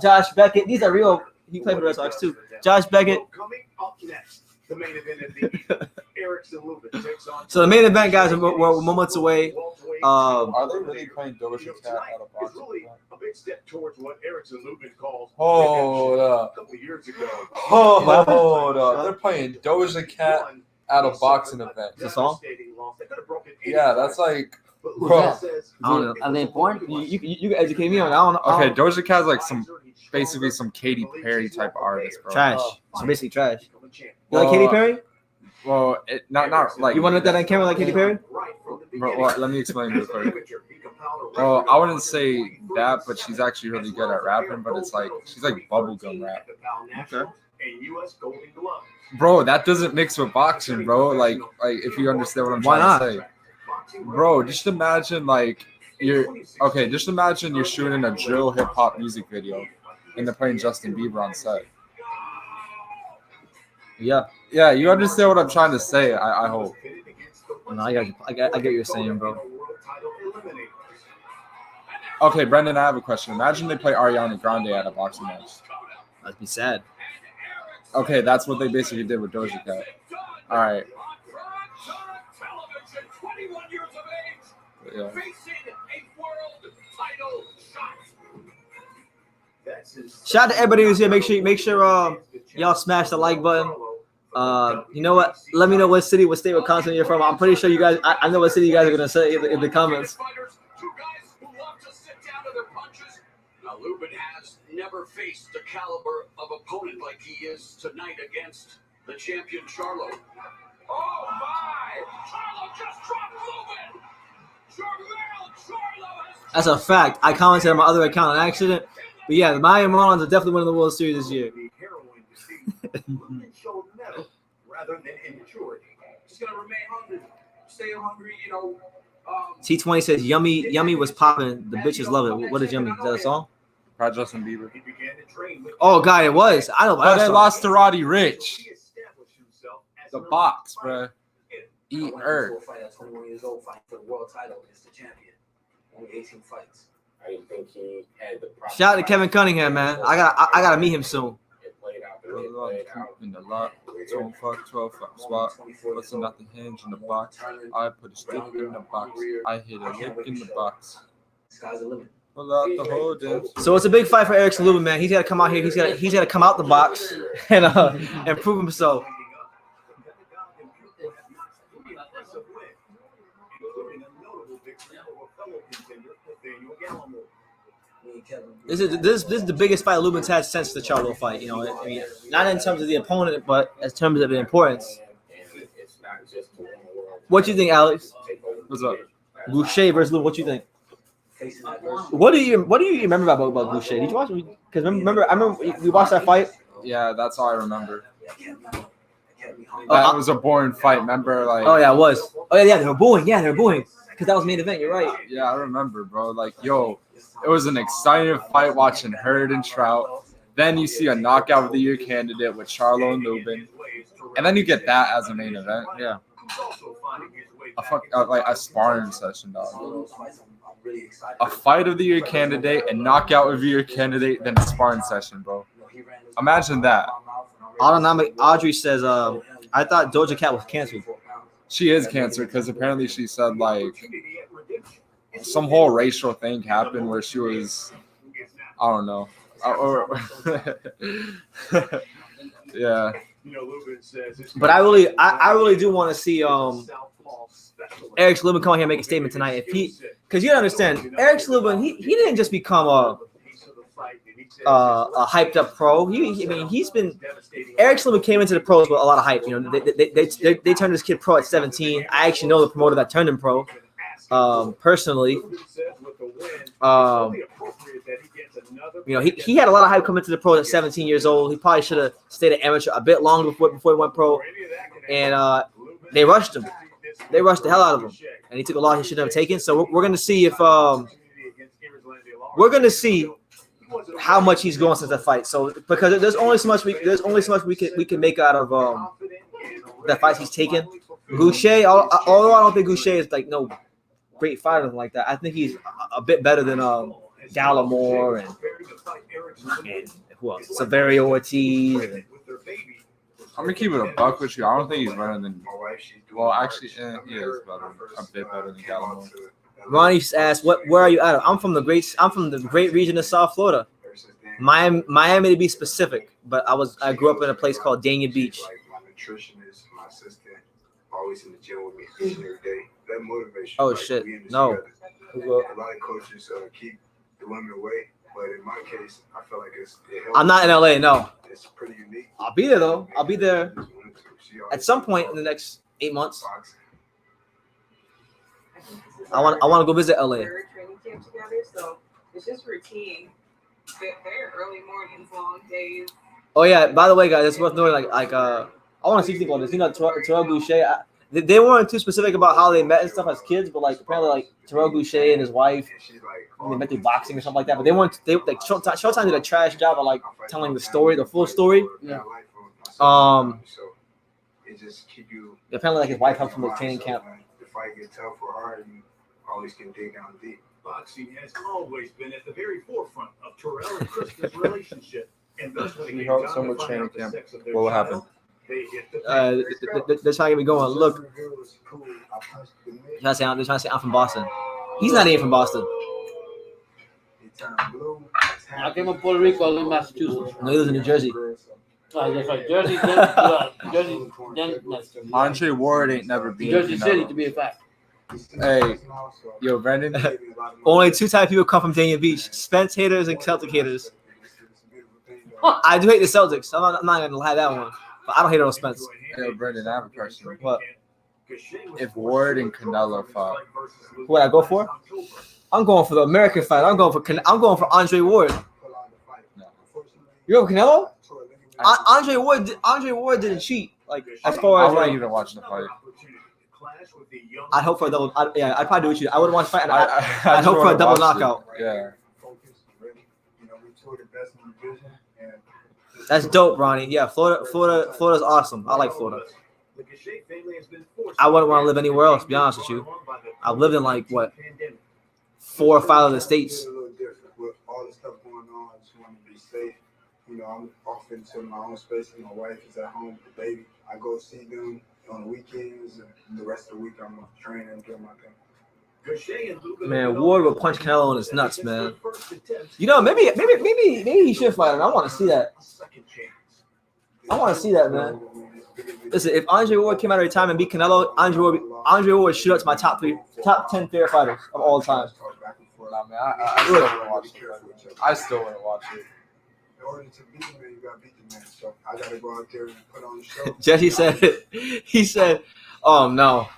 Josh Beckett. These are real. He played for the Red Sox too. Josh Beckett. Coming up next, the main event of the evening. Erickson Lubin takes on. So the main event, guys, we're moments away. Are they really playing Doja Cat out of boxing? A big step towards what Erickson Lubin calls Hold up. a couple of years ago. Hold up. They're playing Doja Cat at a boxing event. It's a song? Yeah, that's like, bro. I don't know. Are they important? You can educate me on that. I don't know. Okay, Doja Cat's like basically some Katy Perry type artist, bro. Trash. So basically trash. You like Katy Perry? Well, not like. You want to let that on camera like Katy Perry? Bro, well, let me explain real quick. Well, I wouldn't say that, but she's actually really good at rapping. But it's like she's like bubblegum rap. Okay. Bro, that doesn't mix with boxing, bro. Like if you understand what I'm Why trying to say. Bro, just imagine just imagine you're shooting a drill hip hop music video and they're playing Justin Bieber on set. Yeah. Yeah, you understand what I'm trying to say, I hope. No, I get what you're saying, bro. Okay, Brendan, I have a question. Imagine they play Ariana Grande at a boxing match. That'd be sad. Okay, that's what they basically did with Doja Cat. All right. Yeah. Shout out to everybody who's here. Make sure y'all smash the like button. You know what? Let me know what city, what state, what continent you're from. I'm pretty sure you guys. I know what city you guys are gonna say in the comments. Now, Lubin has never faced the caliber of opponent like he is tonight against the champion Charlo. Oh my! Charlo just dropped Lubin. That's a fact. I commented on my other account on accident. But yeah, the Miami Marlins are definitely winning the World Series this year. Rather than immaturity. Just gonna remain hungry, stay hungry, you know. T20 says yummy was popping. The bitches love it. What is yummy? Is that a song? Probably Justin Bieber. Oh god, it was. I don't know. But they lost to Roddy Rich. The box, bro. Eat Earth. Fight at 21 years old, fighting for the world title against the champion. Only 18 fights. I didn't think he had the proper. Shout out to Kevin Cunningham, man. I gotta meet him soon. In the lot, 12 fuck spot. Busting out the hinge in the box. I put a stick in the box. I hit a lick in the box. Sky's the limit. Pull out the whole dance. So it's a big fight for Erickson Lubin, man. He's got to come out here. He's got to come out the box and prove himself. This is the biggest fight Lubin's had since the Charlo fight. You know, I mean, not in terms of the opponent, but in terms of the importance. What do you think, Alex? What's up? Gausha versus Lubin. What do you think? What do you remember about Gausha? Did you watch? Because remember, I remember we watched that fight. Yeah, that's all I remember. That was a boring fight. Remember, like. Oh yeah, it was. Oh yeah, they were booing. Yeah, they were booing because that was main event. You're right. Yeah, I remember, bro. Like, yo, it was an exciting fight watching Hurd and Trout. Then you see a knockout of the year candidate with Charlo and Lubin, and then you get that as a main event. Yeah. Like a sparring session, dog. A fight of the year candidate, a knockout of the year candidate, then a sparring session, bro. Imagine that. Autonomic Audrey says, I thought Doja Cat was canceled. She is canceled because apparently she said like some whole racial thing happened where she was, I don't know. Yeah. But I really do want to see Erickson Lubin come out here and make a statement tonight. Because you gotta understand, Erickson Lubin, he didn't just become a hyped up pro. Erickson Lubin came into the pros with a lot of hype. You know, they turned this kid pro at 17. I actually know the promoter that turned him pro, personally. You know, he had a lot of hype coming to the pros at 17 years old. He probably should have stayed at amateur a bit longer before he went pro, and they rushed him. they rushed the hell out of him, and he took a loss he should have taken. So we're gonna see if we're gonna see how much he's grown since that fight. So because there's only so much we can make out of that fight he's taken. Gausha, although I don't think Gausha is like no great fighter like that, I think he's a bit better than Gallimore and who else? Severio Ortiz. I'm gonna keep it a buck with you. I don't think he's better than. Well, actually, he is better, a bit better than Gallimore. Ronnie asked, "Where are you at?" I'm from the great region of South Florida, Miami to be specific. But I grew up in a place called Dania Beach. My nutritionist, my assistant, always in the gym with me each and every day. That motivation. Oh shit! No. A lot of coaches keep the women away, but in my case, I feel like I'm not in LA. No. It's pretty unique. I'll be there though. I'll be there at some point in the next 8 months. I want to go visit LA. We're training camp together, so it's just routine. Very early mornings, long days. Oh yeah. By the way, guys, it's worth knowing. I want to see something about this. You know, Terrell Gausha. They weren't too specific about how they met and stuff as kids, but like apparently like Terrell Gausha and his wife they met through boxing or something like that. But they weren't. They like Showtime did a trash job of like telling the story, the full story. Yeah. Apparently like his wife helped him with training camp. The fight gets tough or hard, you always can dig down deep. Boxing has always been at the very forefront of Terrell and Krista's relationship. And thus, when We hope so much training camp. What will happen? They're trying to get me going. Look, they're trying to say I'm from Boston. He's not even from Boston. I came from Puerto Rico, I live in Massachusetts. No, he lives in New Jersey. That's right. Jersey, then Andre Ward ain't never been. Jersey City, to be a fact. Hey, yo, Brendan. Only two type of people come from Dania Beach: Spence haters and Celtic haters. I do hate the Celtics. I'm not gonna lie that one, but I don't hate on Spence. Yo, Brendan, I have a question. What? If Ward and Canelo fought, Who would I go for? I'm going for the American fight. I'm going for Andre Ward. No. You go for Canelo? Andre Ward didn't cheat. Like as far I as wouldn't like, even watch the fight. I'd hope for a double. I'd probably do what you. I would want to fight. I'd I'd hope for a double knockout. Yeah. That's dope, Ronnie. Yeah, Florida's awesome. I like Florida. I wouldn't want to live anywhere else. To be honest with you, I've lived in like what 4 or 5 of the states. With all the stuff going on, I just want to be safe. You know, I'm off into my own space, and my wife is at home with the baby. I go see them on the weekends, and the rest of the week I'm training and doing my thing. Man, Ward will punch Canelo in his nuts, man. You know, maybe he should fight him. I want to see that. I want to see that, man. Listen, if Andre Ward came out of retirement and beat Canelo, Andre Ward would shoot up to my top 10 favorite fighters of all time. Nah, man, I still want to watch it. I still want to watch it. In order to beat the man, you got to beat the man. So I got to go out there and put on the show. Jesse said it. He said, "Oh no."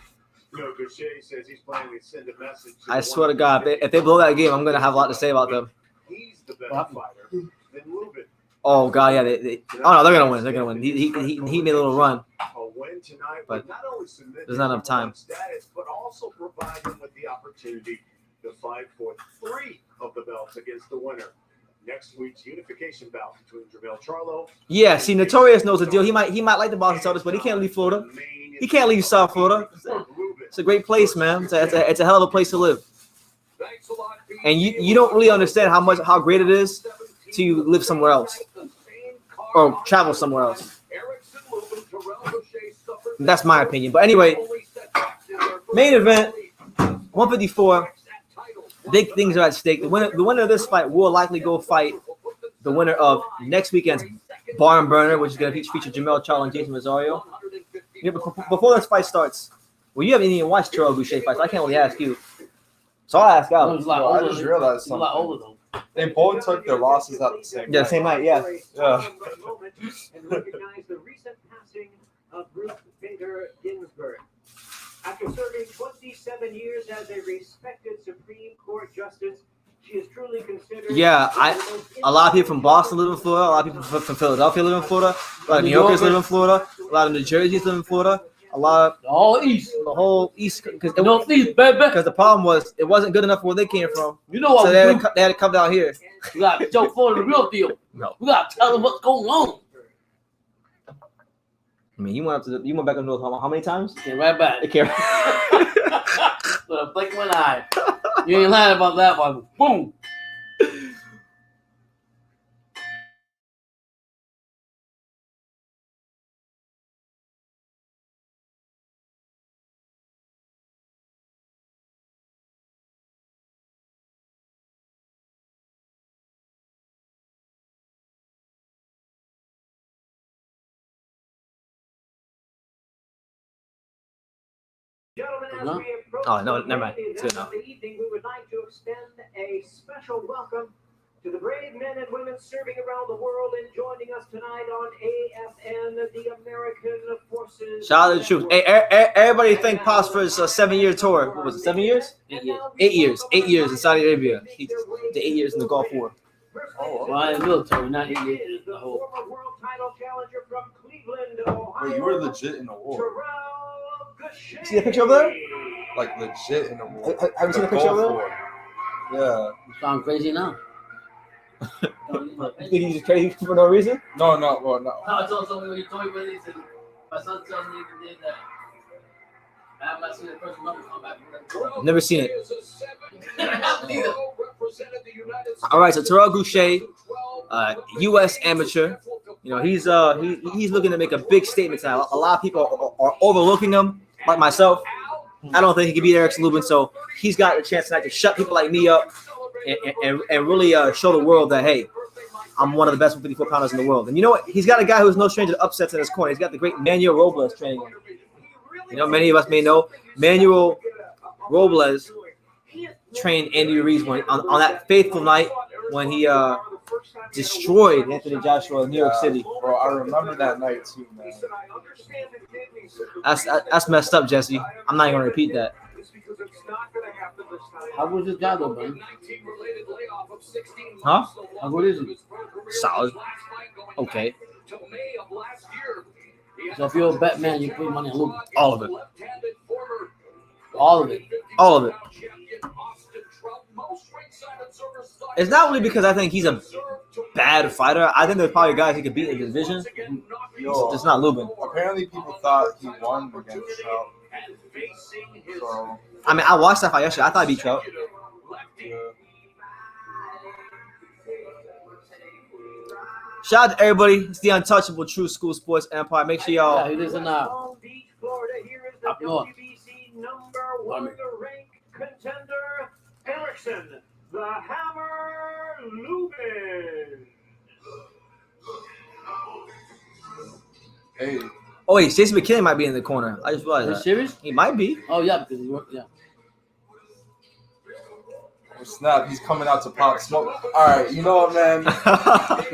Says he's planning to send a message. I swear to God, if they blow that game, I'm gonna have a lot to say about them. He's the better fighter than Lubin. Oh God, yeah. Oh no, they're gonna win. They're gonna win. He made a little run, A win tonight, but not only submit there's not enough time. Status, but also provide him with the opportunity to fight for 3 of the belts against the winner. Next week's unification bout between Jermell Charlo. Yeah, see, Notorious knows the deal. He might like the Boston Celtics, but he can't leave Florida. He can't leave South Florida. It's a great place, man. It's a hell of a place to live. And you don't really understand how great it is to live somewhere else or travel somewhere else. That's my opinion. But anyway, main event, 154. Big things are at stake. The winner of this fight will likely go fight the winner of next weekend's Barn Burner, which is going to feature Jermell Charlo and Jason Rosario. Yeah, before this fight starts, well, you haven't even watched Terrell Gausha fights. I can't really ask you. So I'll ask Alex. I just realized something. A lot older though. They both took their losses at the same Yeah, time. same night, yeah. Yeah. And recognize the recent passing of Ruth Bader Ginsburg. After serving 27 years as a respected Supreme Court justice, she is truly considered. Yeah, a lot of people from Boston live in Florida. A lot of people from Philadelphia live in Florida. A lot of New Yorkers live in Florida. A lot of New Jerseyans live in Florida. A lot The whole East. the whole East because Northeast, baby. the problem was it wasn't good enough for where they came from. You know what So we they do? had to come down here. We got to Joe Ford the real deal. No. We got to tell them what's going on. I mean, you went back up north how many times? Came right back. It came. With a blink of an eye. You ain't lying about that one. Boom. Gentlemen, as Uh-huh. we approach Oh, no, the never mind. brave It's good event of the evening, we would like to extend a special welcome to the brave men and women serving around the world and joining us tonight on AFN, the American Forces. Shout out to the troops. Hey, everybody thank Pops for his 7-year tour. What was it? 7 years? 8 years. 8 years. 8 years in Saudi Arabia. He did 8 years in the Gulf War. Well, I'm in the military, not 8 years. The The whole. former world title challenger from Cleveland, Ohio. Bro, you were legit in the war. Terrell Gausha. See the picture over there? Like legit in the war. Have you seen the picture over there? War. Yeah. You sound crazy now. You think he's just crazy for no reason? No. Well, no. No, I told somebody when he told me what he said. My son tells me he did that. I have not seen the person come back from that. Never seen it. All right, so Terrell Gausha, U.S. amateur. You know, he's looking to make a big statement tonight. A lot of people are overlooking him, like myself. I don't think he can beat Erickson Lubin, so he's got a chance tonight to shut people like me up and really show the world that, hey, I'm one of the best 154-pounders in the world. And you know what? He's got a guy who's no stranger to upsets in his corner. He's got the great Manuel Robles training him. You know, many of us may know Manuel Robles trained Andy Ruiz on that faithful night when he destroyed Anthony Joshua in New York City. Bro, I remember that night too, man. That's messed up, Jesse. I'm not even gonna repeat that. How good is this guy though, man? Huh? How good is he? Solid. Okay. So if you're a bet man, you put money on Luke. All of it. All of it. All of it. It's not really because I think he's a bad fighter. I think there's probably guys he could beat in the division. Yo, It's not Lubin. apparently people thought he won against Trout. So, I mean, I watched that fight yesterday. I thought he beat Trout. yeah. Shout out to everybody. It's the untouchable True School Sports Empire. Make sure y'all. Yeah, he lives in Long Beach, Florida. Here is the Up north. WBC #1 ranked contender, Erickson, the Hammer Lubin. Hey, Oh wait, Jason McKinney might be in the corner. I just Are realized you that. serious? He might be. Oh yeah, because he worked. Yeah. oh, snap, he's coming out to Pop Smoke. All right, you know what, man?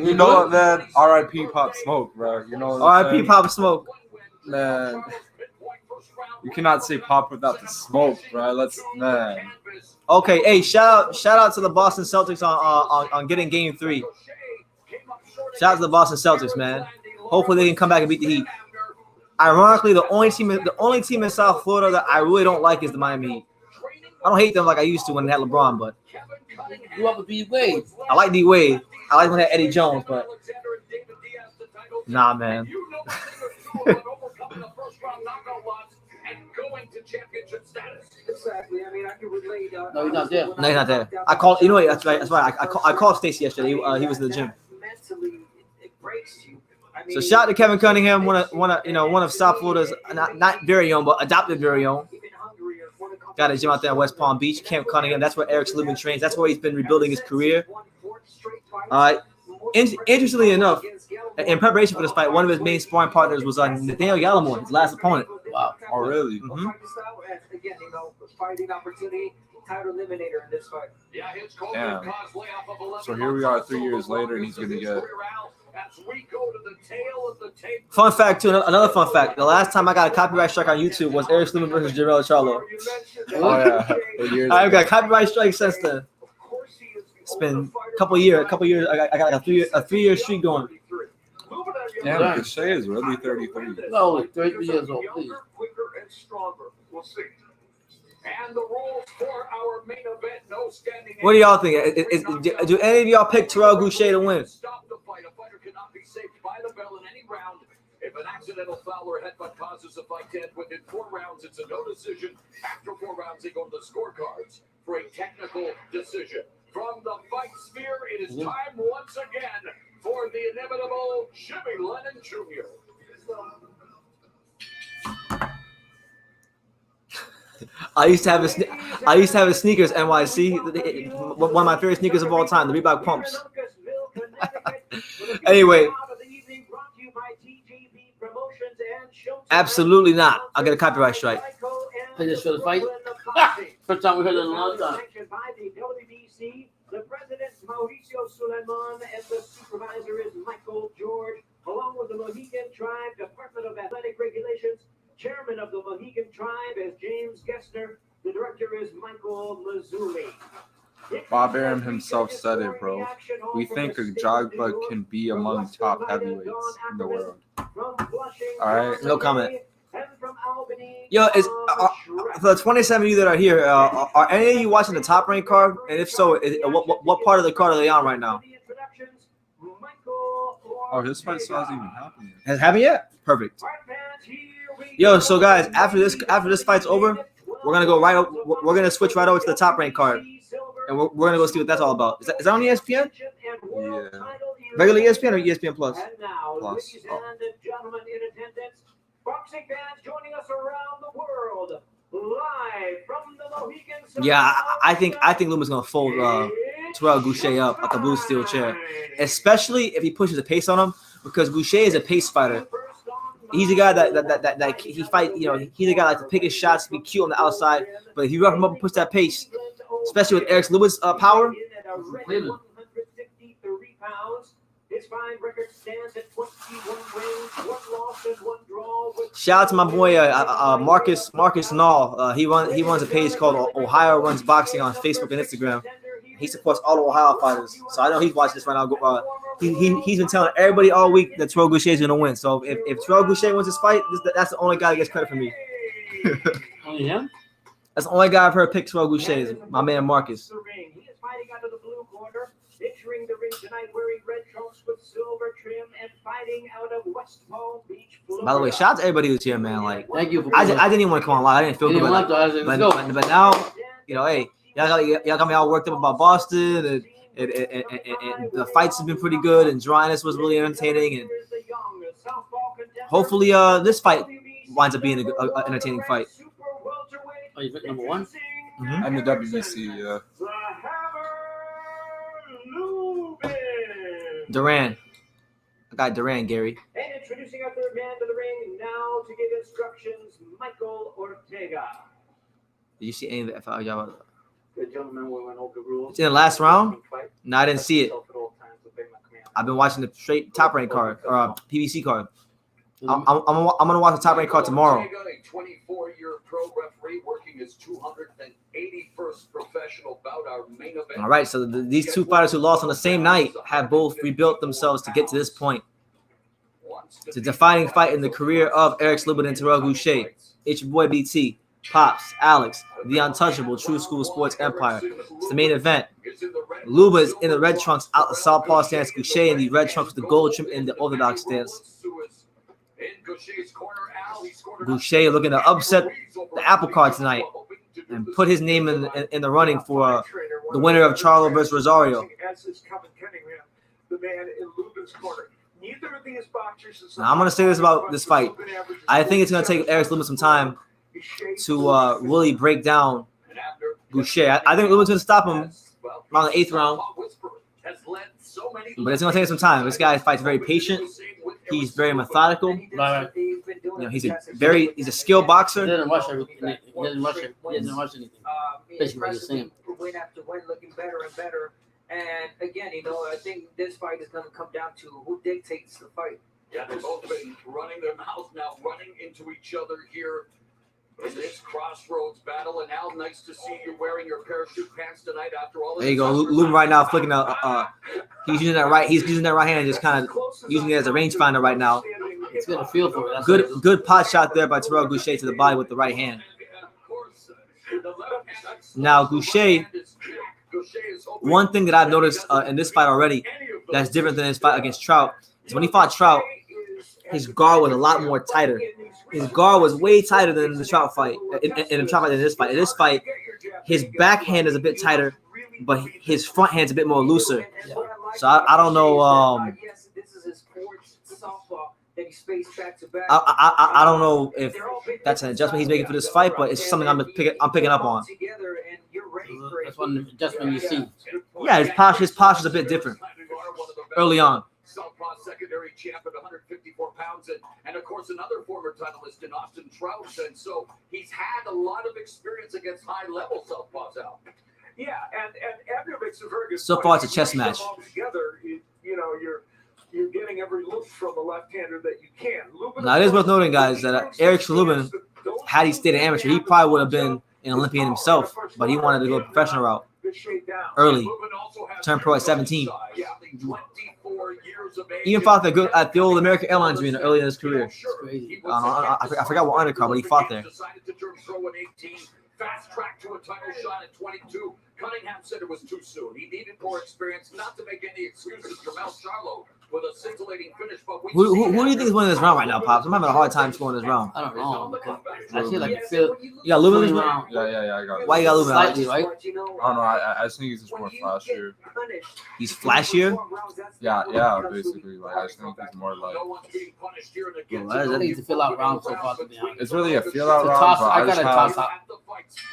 You know what, man? R.I.P. Pop Smoke, bro. You know what I'm R.I.P. saying? Pop Smoke. Man. You cannot say Pop without the smoke, bro. Man. Okay, hey, shout out to the Boston Celtics on getting Game 3. Shout out to the Boston Celtics, man. Hopefully they can come back and beat the Heat. Ironically, the only team in South Florida that I really don't like is the Miami Heat. I don't hate them like I used to when they had LeBron, but You up with D Wade? I like D Wade. I like when they had Eddie Jones, but nah, man. Exactly. I mean, I can relate. No, he's not there. No, he's not there. I called. You know what? That's right. That's right. I called Stacy yesterday. He was in the gym. Mentally, it breaks you. I mean, So shout out to Kevin Cunningham, one of South Florida's not very own, but adopted very own. Got a gym out there in West Palm Beach. Camp Cunningham. That's where Erickson Lubin trains. That's where he's been rebuilding his career. Interestingly enough, in preparation for this fight, one of his main sparring partners was Nathaniel Gallimore, his last opponent. Wow. Oh, really? Mhm. Again, fighting opportunity, title eliminator in this fight. Damn. So here we are 3 years later, and he's going to get... Fun fact too. Another fun fact. The last time I got a copyright strike on YouTube was Erickson Lubin versus Jarrell Charlo. Oh, yeah. 8 years I've ago. got copyright strike since then. It's been a couple years. I got like a 3-year streak going. Damn, Gausha is really 33. No, 33 years old, please. and stronger. We'll see. And the rules for our main event, no standing. What do y'all think? Do any of y'all pick Terrell Gausha to win? Stop the fight. A fighter cannot be saved by the bell in any round. If an accidental foul or headbutt causes the fight to end within 4 rounds, it's a no decision. After 4 rounds, they go to the scorecards for a technical decision. From the fight sphere, it is time once again for the inevitable Jimmy Lennon Jr. I used to have a sneakers NYC. One of my favorite sneakers of all time, the Reebok pumps. Anyway, absolutely not. I'll get a copyright strike. Play this for the fight. First time we heard it in a long time. The president, Mauricio Suleiman, and the supervisor is Michael George, along with the Mohegan Tribe Department of Athletic Regulations. Chairman of the Mohegan Tribe is James Gessner. The director is Michael Mazzulli. Bob Arum himself said it, bro. We think a Jogba can be among top heavyweights in the world. All right. No comment. Yo, is for the 27 of you that are here, are any of you watching the Top Rank card? And if so, what part of the card are they on right now? Oh, his fight still hasn't even happened yet. Has it happened yet? Perfect. Yo, so guys, after this fight's over, we're gonna go right. We're gonna switch right over to the Top Rank card, and we're gonna go see what that's all about. Is that on ESPN? Yeah. Regular ESPN or ESPN Plus? Plus. Oh. Boxing fans joining us around the world, live from the Mohegan. Yeah, I think Luma's gonna fold Terrell Gausha up like a blue steel chair, especially if he pushes the pace on him, because Gausha is a pace fighter. He's a guy that he fight. You know, he's a guy like to pick his shots, be cute on the outside. But if you rough him up and push that pace, especially with Erickson Lubin's power. His fine record stands at 21 wins, 1 loss and 1 draw. Shout out to my boy Marcus Nall. He runs a page called Ohio Runs Boxing on Facebook and Instagram. He supports all the Ohio fighters, so I know he's watching this right now. He's been telling everybody all week that Terrell Gausha is going to win. So if Terrell Gausha wins this fight, that's the only guy that gets credit for me. Only him? That's the only guy I've heard pick Terrell Gausha is my man Marcus. He is fighting out of the blue corner, entering the ring tonight wearing red trunks with silver trim and fighting out of West Palm Beach, Florida. By the way, shout out to everybody who's here, man. Like, Thank you. I didn't even want to come on live. I didn't feel good. But now, you know, hey, y'all got me all worked up about Boston, and the fights have been pretty good, and Dryness was really entertaining, and hopefully this fight winds up being an entertaining fight. Oh, you picked number 1? Mm-hmm. And the WBC, yeah. Duran. I got Duran, Gary. And introducing our third man to the ring now to give instructions, Michael Ortega. Did you see any of the y'all? The gentleman went over the rules. It's in the last round? No, I didn't see it. I've been watching the straight Top Rank card or PBC card. I'm gonna watch the Top Rank card tomorrow. A 24-year pro referee working his 281st professional bout. Our main event. All right, so these two fighters who lost on the same night have both rebuilt themselves to get to this point. It's a defining fight in the career of Erickson Lubin and Terrell Gausha. It's your boy BT, Pops, Alex, the untouchable True School Sports Empire. It's the main event. Luba is in the red trunks out the southpaw stance. Gausha in the red trunks with the gold trim in the orthodox stance. Gausha looking to upset the apple cart tonight and put his name in the running for the winner of Charlo versus Rosario. Now, I'm going to say this about this fight. I think it's going to take Erickson Lubin some time to really break down Gausha. I think Lubin's going to stop him around the 8th round. But it's going to take some time. This guy fights very patient. He's very methodical. Right. You know, he's a skilled boxer. He doesn't rush everything. He doesn't rush anything. Basically what you're saying. Win after win, looking better and better. And again, you know, I think this fight is going to come down to who dictates the fight. Yeah, they've both been running their mouth now, running into each other here in this crossroads battle. And Al, nice to see you wearing your parachute pants tonight after all this. There you go. Lubin right now flicking out. He's using that right. He's using that right hand, just kind of using it as a rangefinder right now. It's got a feel for it. That's Good pot shot there by Terrell Gausha to the body with the right hand. Now, Gausha, one thing that I've noticed in this fight already that's different than his fight against Trout is when he fought Trout, his guard was a lot more tighter. His guard was way tighter than the Trout fight. In the Trout fight, in this fight. In this fight, his backhand is a bit tighter, but his front hand's a bit more looser. Yeah. So I don't know. I don't know if that's an adjustment he's making for this fight, but it's something I'm picking up on. That's one adjustment you see. Yeah, his posture's a bit different early on. Southpaw secondary champ at 154 pounds, and of course another former titleist in Austin Trout, and so he's had a lot of experience against high-level Southpaws out. Yeah, and Abner makes a very good So far, it's a chess match. Together, you're getting every look from the left-hander that you can. Now, it is worth noting, guys, that Erickson Lubin, had he stayed an amateur, he probably would have been an Olympian himself, but he wanted to go the professional route early. Turned pro at 17. Even fought at the old American Airlines arena early in his career. I forgot what undercard, but he fought there. Fast track to a title shot at 22. Cunningham said it was too soon. He needed more experience, not to make any excuses. Jamel Charlo with a scintillating finish. But who do you think is winning this round right now, Pops? I'm having a hard time scoring this round. I don't know. I feel like I feel. You got Lubin this round? Yeah, I got it. Why you got Lubin? Slightly, right? I don't know. I just think he's just more flashier. He's flashier? Yeah, basically. Like, I just think he's more like. I think it's a fill out round so far, to be honest. It's really a feel out It's a round, toss. but I got a toss up.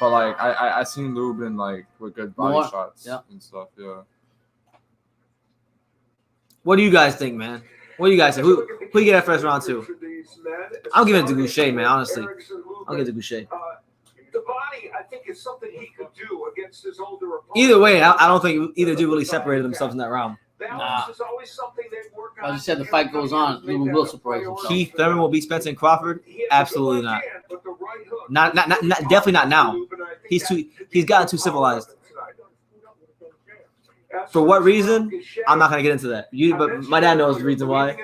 But like I seen Lubin like with good body More. shots Yeah. and stuff. Yeah. What do you guys think, man? What do you guys say? Who you get that first round to? I'm giving it to Gausha, man, honestly. I'll give it to Gausha. The body, I think, is something he could do against his older opponent. Either way, I don't think either dude really separated themselves in that round. Nah. Is always something they work on. As you said, the fight goes on. Lubin will separate himself. Keith Thurman will beat Spencer and Crawford? Absolutely not. Not definitely not now. He's gotten too civilized. For what reason? I'm not gonna get into that. But my dad knows the reason why.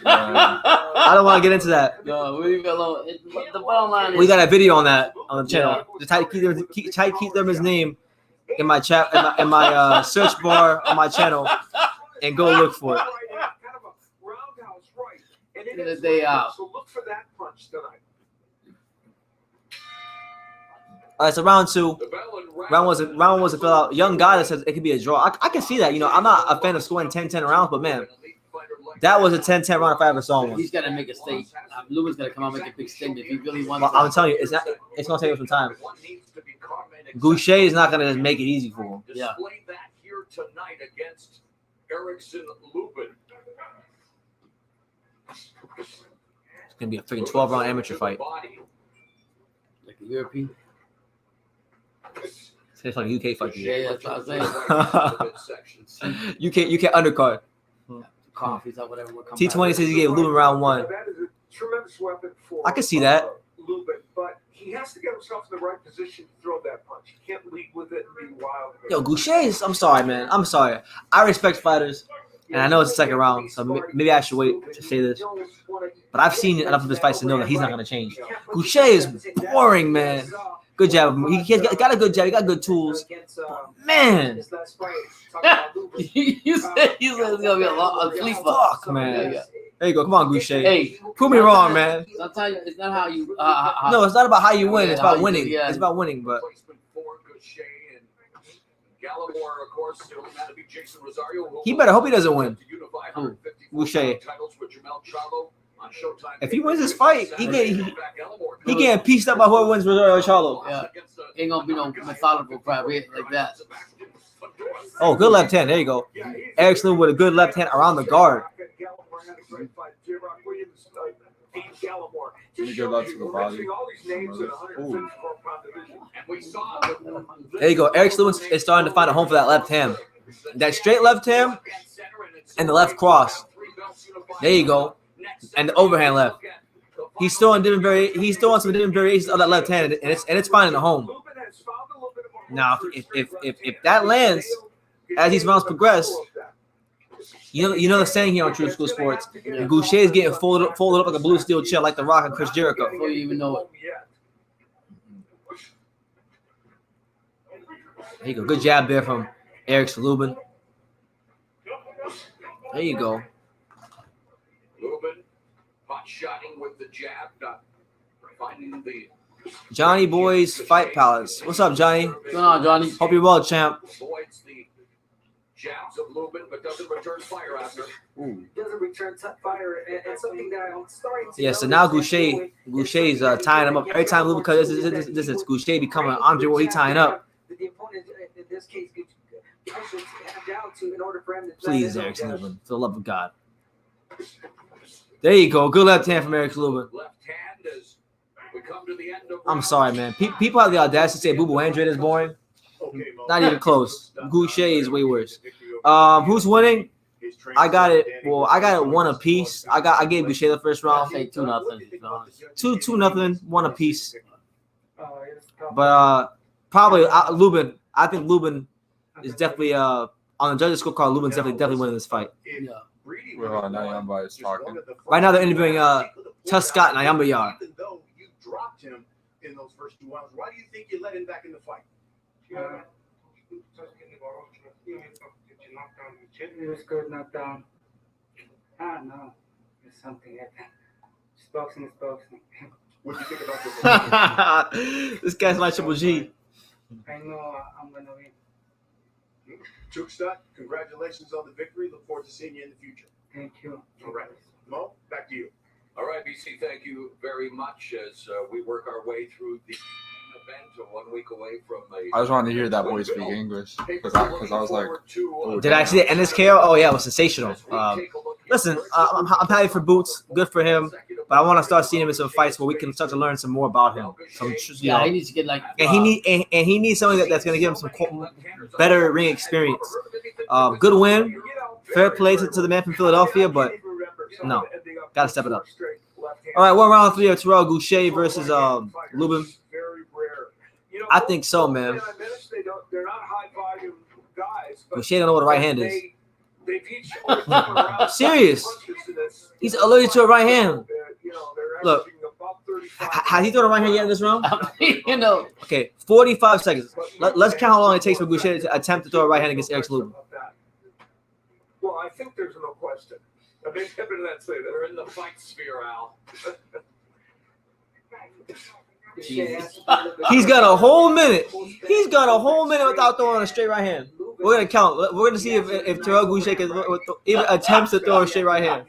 I don't want to get into that. No, we leave it alone. The bottom line is We got a video on that on the channel. Just type Keith Thurman's name in my chat in my search bar on my channel and go look for it. So look for that punch tonight. All right, so round two. Round was a fill out. Young guy that says it could be a draw. I can see that. I'm not a fan of scoring 10-10 rounds, but man, that was a 10-10 round if I ever saw one. he's got to make a statement. Lubin's got to come out and make a big statement if he really wants. Well, I'm telling you, it's gonna take him some time. Gausha is not gonna make it easy for him. Yeah. Display that here tonight against Erickson Lubin. It's gonna be a freaking 12-round amateur fight. Like a European. It's like a UK fight. Yeah, that's what I'm saying. You can't undercard. Coffees or whatever. T20 says he gave Lubin round one. That is a tremendous weapon for I can see that. Lubin, but he has to get himself in the right position to throw that punch. He can't lead with it and be wild. Yo, Gausha is. I'm sorry, man. I'm sorry. I respect fighters, and I know it's the second round, so maybe I should wait to say this. But I've seen enough of his fights to know that he's not gonna change. Gausha is boring, man. Good job. He's got a good jab. He got good tools. Man. you said he's gonna be a sleeper. Fuck, man. There you go. Come on, Gausha. Hey, prove me wrong, man. Sometimes it's not how you. No, it's not about how you win. It's about winning. Yeah. It's about winning, but. He better hope he doesn't win. Gausha. If he wins this fight, he getting pieced up by whoever wins Rosario Charlo. Yeah. Ain't gonna be no methodical crap like that. Oh, good left hand. There you go. Erickson Lubin with a good left hand around the guard. Good luck to the body. There you go. Erickson Lubin is starting to find a home for that left hand. That straight left hand and the left cross. There you go. And the overhand left. He's still on some different variations of that left hand, and it's finding a home. Now, if that lands as these rounds progress, You know the saying here on True School Sports. Gausha is getting folded up like a blue steel chair, like The Rock and Chris Jericho. Before you even know it. There you go. Good jab there from Erickson Lubin. There you go. Lubin, hot shotting with the jab, finding the Johnny Boy's Fight Palace. What's up, Johnny? What's going on, Johnny? Hope you're well, champ. avoids the jabs of Lubin, but doesn't return fire after. Doesn't return fire, and something that I'm starting to. Yeah, so now Gausha is tying him up every time Lubin because this is Gausha becoming Andre Ward. He tying up. The opponent in this case pushes him down to in order for him to. Please, Erickson Lubin, for the love of God. There you go. Good left hand from Erickson Lubin. Left hand as we come to the end of. I'm sorry, man. People have the audacity to say Boo Boo Andrade is boring. Not even close. Gausha is way worse. Who's winning? I got it. Well, I got it 1 apiece. I gave Gausha the first I'll round. say 2-0. 2-0, 1 apiece. But probably Lubin. I think Lubin is definitely on the judges' scorecard. Lubin's definitely winning this fight. Yeah. Well, now Yamba is talking. Right now they're interviewing Tuss Scott and Ayamba Yar. Even though you dropped him in those first 2 rounds, why do you think you let him back in the fight? It was good knockdown. I don't know. It's something like that. It's boxing is boxing. What do you think about this? This guy's like Triple G. I know I'm gonna win. Tukstad, congratulations on the victory. Look forward to seeing you in the future. Thank you. All right. Mo, back to you. All right, BC, thank you very much as we work our way through the event 1 week away from I just wanted to hear that boy speak English because I was like, oh, Did I see the NSKO? Oh yeah, it was sensational. Listen, I'm happy for Boots. Good for him. But I want to start seeing him in some fights where we can start to learn some more about him. Yeah, he needs to get like. And he needs something that's going to give him some better ring experience. Good win, fair play to the man from Philadelphia, but no, got to step it up. All right, 1 round 3 of Terrell Gausha versus Lubin. I think so, man. Gausha don't know what a right hand is. Serious. He's allergic to a right hand. Look, has he thrown a right hand yet in this round? You know. Okay, 45 seconds. Let's count how long it takes for Gausha to attempt to throw a right hand against Erickson Lubin. Well, I think there's no question. I mean, they're in the fight sphere, Al. He's got a whole minute. He's got a whole minute without throwing a straight right hand. We're gonna count. We're gonna see if Terrell Gausha can even attempts to throw a straight right hand.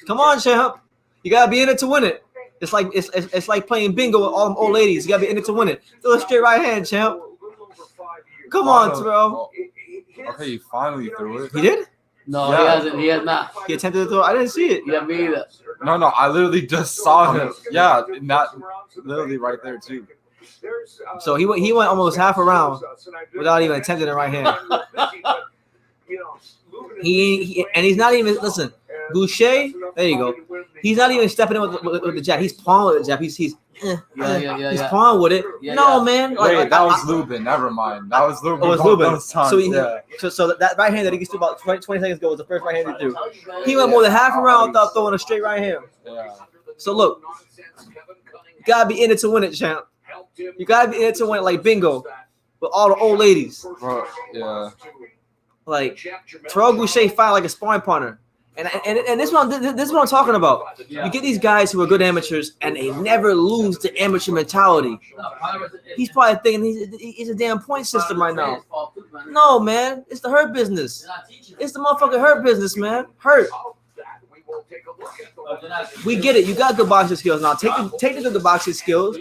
Come on, champ. You gotta be in it to win it. It's like playing bingo with all them old ladies. You gotta be in it to win it. Throw a straight right hand, champ. Come on, Terrell. Okay, he finally threw it. He did? No, Yeah. he hasn't. He has not. He attempted to throw. I didn't see it. Yeah, me either. No, I literally just saw him. Yeah, not literally right there too. So he went almost half a round without even attempting a right hand. He's not even listen. Gausha, there you go. He's not even stepping in with the jab. He's pawing with the jab. He's pawing with it. Yeah, no, yeah. man. Wait, that was Lubin. Never mind. That was Lubin. Oh, it was Lubin. Those times, So that right hand that he gets through about 20 seconds ago was the first right hand he threw. He went more than half a round without throwing a straight right hand. Yeah. So look, you gotta be in it to win it, champ. You gotta be in it to win it like bingo with all the old ladies. Bro, yeah. Like Terrell Gausha fight like a sparring partner. And this is what I'm talking about. You get these guys who are good amateurs and they never lose the amateur mentality. He's probably thinking he's a damn point system right now. No, man. It's the hurt business. It's the motherfucking hurt business, man. Hurt. We get it. You got good boxing skills now. Take the good boxing skills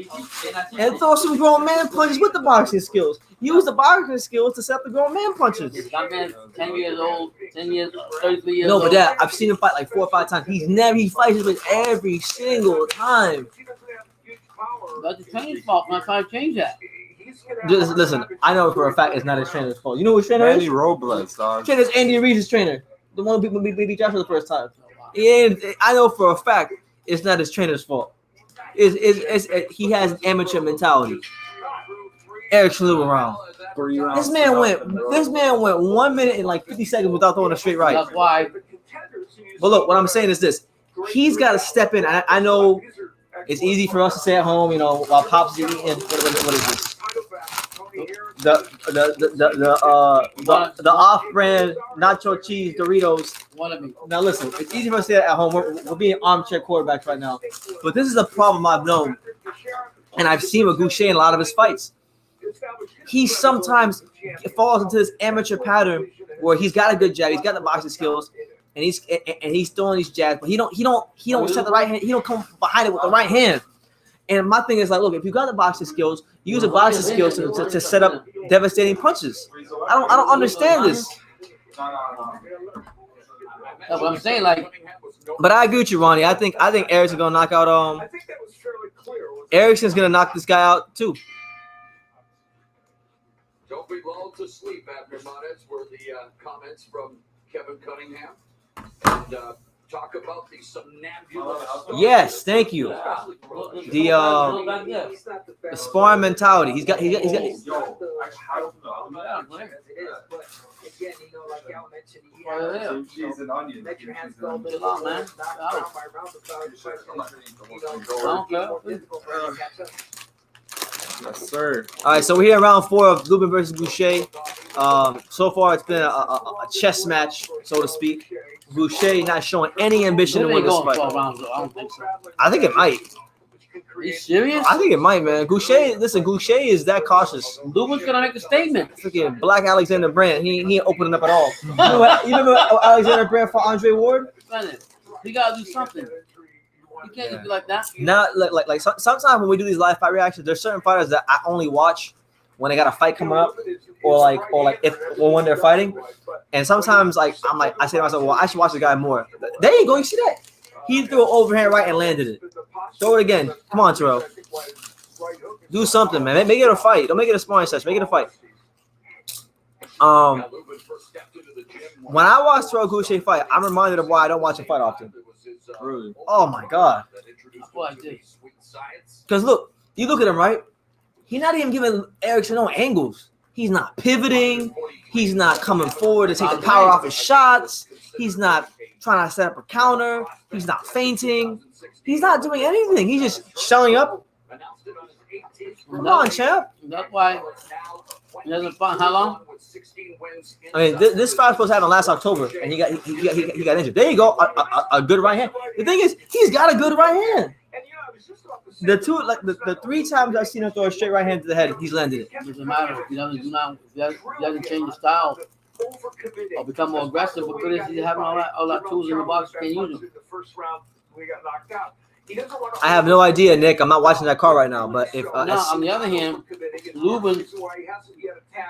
and throw some grown man punches with the boxing skills. Use the boxing skills to set up the grown man punches. That man, 10 years old, 10 years, 33 years No, old. but that I've seen him fight like 4 or 5 times. He fights with every single time. That's the trainer's fault. I'm trying to change that. Just listen, I know for a fact it's not his trainer's fault. You know who his trainer is? Manny Robles, dog. Trainer's Andy Reid's trainer. The one who beat Josh for the first time. And I know for a fact it's not his trainer's fault. He has an amateur mentality. Erickson Lubin round. This man went 1 minute and like 50 seconds without throwing a straight right. That's why But look, what I'm saying is this: he's got to step in. I know it's easy for us to stay at home, you know, while Pops is eating. What is this? The off-brand nacho cheese Doritos. Now listen, it's easy for us to stay at home. We're being armchair quarterbacks right now, but this is a problem I've known, and I've seen with Gausha in a lot of his fights. He sometimes falls into this amateur pattern where he's got a good jab, he's got the boxing skills, and he's throwing these jabs, but he don't set the right hand. He don't come behind it with the right hand. And my thing is like, look, if you got the boxing skills, use the boxing skills to set up devastating punches. I don't understand this. That's what I'm saying, like. But I agree with you, Ronnie. I think Erickson's gonna knock out. Erickson's gonna knock this guy out too. Don't be lulled to sleep after Monez were the comments from Kevin Cunningham. And talk about the somnambulous. Yes, thank you. The sparring mentality. He's got. Again, you know, like y'all mentioned, let your hands go a bit long, man. Yes, sir. All right, so we're here in round 4 of Lubin versus Gausha. So far, it's been a chess match, so to speak. Gausha not showing any ambition to win this fight. 12 rounds, though. I don't think so. I think it might. Are you serious? I think it might, man. Gausha is that cautious. Lubin's gonna make a statement. Freaking Black Alexander Brandt. He ain't opening up at all. You remember Alexander Brandt for Andre Ward? He gotta do something. You can't just be like that. Not like sometimes when we do these live fight reactions, there's certain fighters that I only watch when they got a fight coming up, or when they're fighting. And sometimes I say to myself, well, I should watch the guy more. There you go, you see that? He threw an overhand right and landed it. Throw it again. Come on, Terrell. Do something, man. Make it a fight. Don't make it a sparring session. Make it a fight. When I watch Terrell Gausha fight, I'm reminded of why I don't watch him fight often. Really? Oh my God. Because look, you look at him, right? He's not even giving Erickson no angles. He's not pivoting. He's not coming forward to take the power off his shots. He's not trying to set up a counter. He's not feinting. He's not doing anything. He's just showing up. Come on, champ. That's why he hasn't fought how long? I mean, this fight was supposed to happen last October, and he got injured. There you go, a good right hand. The thing is, he's got a good right hand. The 3 times I've seen him throw a straight right hand to the head, he's landed it. It doesn't matter. If he doesn't change the style or become more aggressive, but good as he's having all that tools in the box, you can't use them. I have no idea, Nick. I'm not watching that card right now, but if on the other hand, Lubin,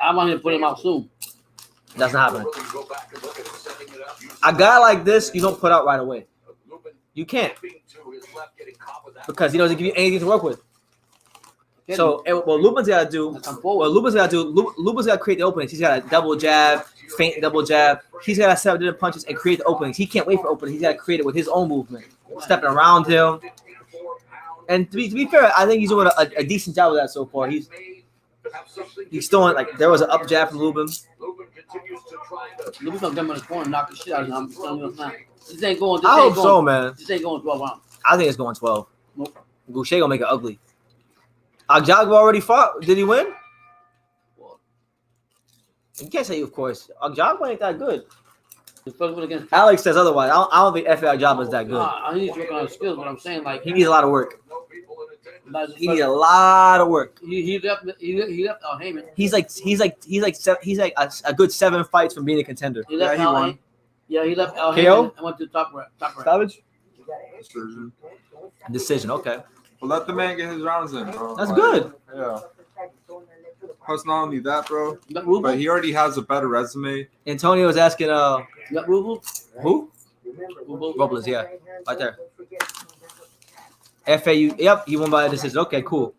I want him to put him out soon. That's not happening. A guy like this, you don't put out right away. You can't, because he doesn't give you anything to work with. So what Lubin's got to do, Lubin's got to create the openings. He's got a double jab, feint double jab. He's got to set up different punches and create the openings. He can't wait for openings. He's got to create it with his own movement, stepping around him. And to be fair, I think he's doing a decent job of that so far. He's throwing, like, there was an up jab from Lubin. Lubin's gonna come in the corner and knock the shit out of him. I'm telling you now. This ain't going. I hope so, man. This ain't going 12 rounds. I think it's going 12. Nope. Gausha gonna make it ugly. Agjagba already fought. Did he win? You can't say, of course. Agjagba ain't that good. Alex says otherwise. I don't think F.A. Agjagba is that good. He needs to work on his skills, but I'm saying, like, he needs a lot of work. He needs a lot of work. He left Heyman. He's like a good 7 fights from being a contender. He left won. Yeah, he left KO? Heyman and went to the top rank. Savage? Decision. Decision, okay. Well, let the man get his rounds in, bro. That's good. Yeah. Plus, not only that, bro, but he already has a better resume. Antonio is asking, You got Rubel? Who? Robles, yeah. Right there. FAU, yep, he won by a decision. Okay, cool.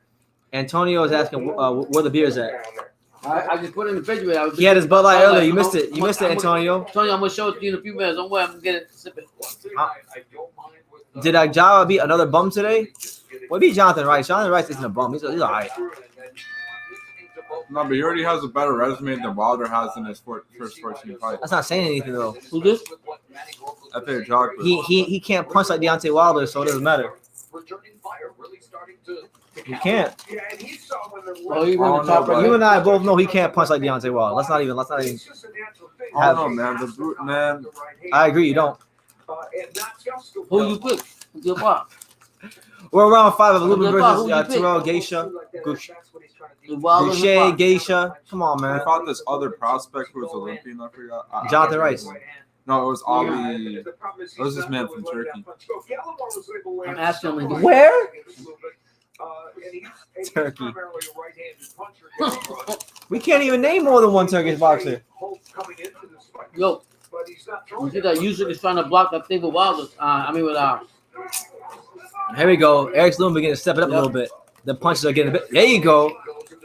Antonio is asking where the beer's at. I just put it in the refrigerator. He had his Bud Light earlier. You missed it. You missed it, Antonio. Antonio, I'm going to show it to you in a few minutes. Don't worry, I'm going to get it. Sip it. Did Agjagba beat another bum today? Well, beat Jonathan Rice. Jonathan Rice isn't a bum. He's all right. No, but he already has a better resume than Wilder has in his first 14 fights. That's not saying anything, though. Who's this? I think chocolate. He can't punch like Deontay Wilder, so it doesn't matter. Returning fire, really starting to He can't. Yeah, and he saw when the Well, he won the Oh, top no, right. You and I both know he can't punch like Deontay Wilder. Let's not even. It's just a natural thing. I don't know, man. The brute, man. I agree. You don't. And not just the Who you pick? Good box. We're around 5 of Lubin Who versus you pick? Terrell Gausha. Wilder and Boucher, Fox. Gausha. Come on, I man. fought this other prospect who was Olympian. I forgot. Jonathan Rice. No, it was Ali. It was this man from Turkey. I'm asking him. Where? Turkey. We can't even name more than one Turkish boxer. Yo, you see that Usyk is trying to block that thing with Wilder. Here we go. Erickson Lubin beginning to step it up a little bit. The punches are getting a bit. There you go.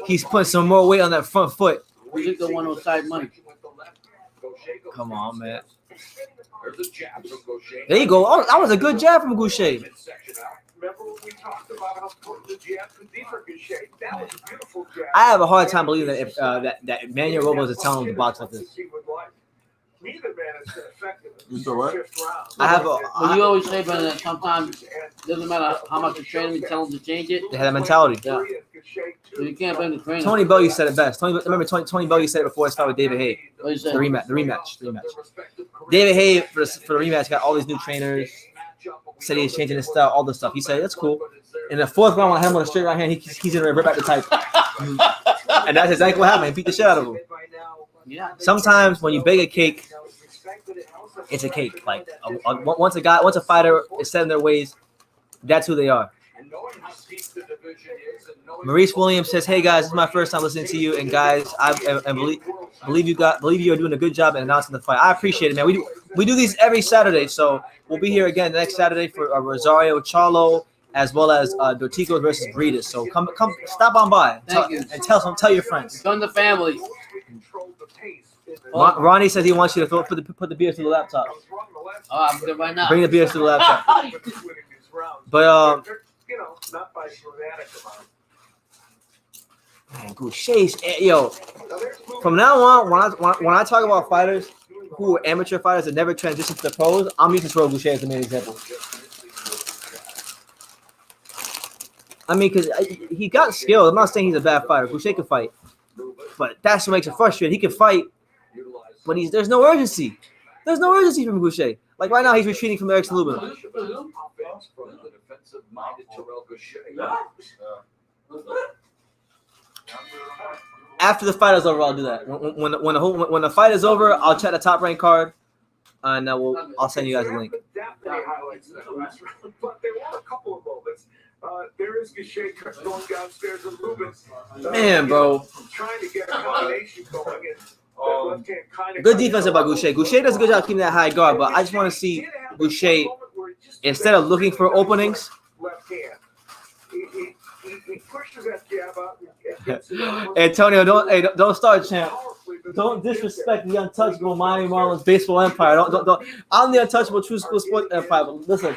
He's putting some more weight on that front foot. Usyk don't want no side money. Come on, man. There's a jab from Gausha. There you go. Oh, that was a good jab from Gausha. Remember when we talked about how important the jab could be for Gausha? That was a beautiful jab. I have a hard time believing that if that Manuel Robles is telling him to box like this. Neither man has been effective. You said what? I have a. But you always say, but sometimes doesn't matter how much you train him, you tell him to change it. They had a mentality. Yeah. So you can't blame the trainer. Tony Bellew said it best. Tony Bellew said it before his fight with David Haye. What you The say? rematch. David Haye for the rematch got all these new trainers. Said he's changing his style, all this stuff. He said that's cool. In the fourth round, when I had him on a straight right hand, he's gonna rip back the type. And that's exactly what happened. He beat the shit out of him. Yeah. Sometimes when you bake a cake, it's a cake. Like once a fighter is set in their ways, that's who they are. Maurice Williams says, "Hey guys, this is my first time listening to you, and guys, I believe you are doing a good job in announcing the fight. I appreciate it, man. We do these every Saturday, so we'll be here again next Saturday for Rosario Charlo as well as Dortico versus Breeders. So come, stop on by and tell your friends. Join the family. Ronnie says he wants you to put the beers to the laptop. Oh, I'm good right now. Bring the beers to the laptop. But not by dramatic amount. Man, Gausha's, yo. From now on, when I talk about fighters who are amateur fighters that never transition to the pros, I'm using Terrell Gausha as the main example. I mean, because he got skill. I'm not saying he's a bad fighter. Gausha can fight, but that's what makes it frustrating. He can fight, but there's no urgency. There's no urgency from Gausha. Like right now, he's retreating from Erickson Lubin. After the fight is over, I'll do that. When the fight is over, I'll check the top rank card, and I'll send you guys a link. But there were a couple of moments. There is Gausha going downstairs and Lubin's Man, bro. trying to get a combination going. And that left hand kind of Good defense by Gausha. Gausha does a good job keeping that high guard, but I just want to see Gausha, instead of looking for openings, left hand. He pushes that jab out. And gets it out. Antonio, don't start, champ. Don't disrespect the untouchable Miami Marlins baseball empire. Don't. I'm the untouchable True School Sports empire. But listen,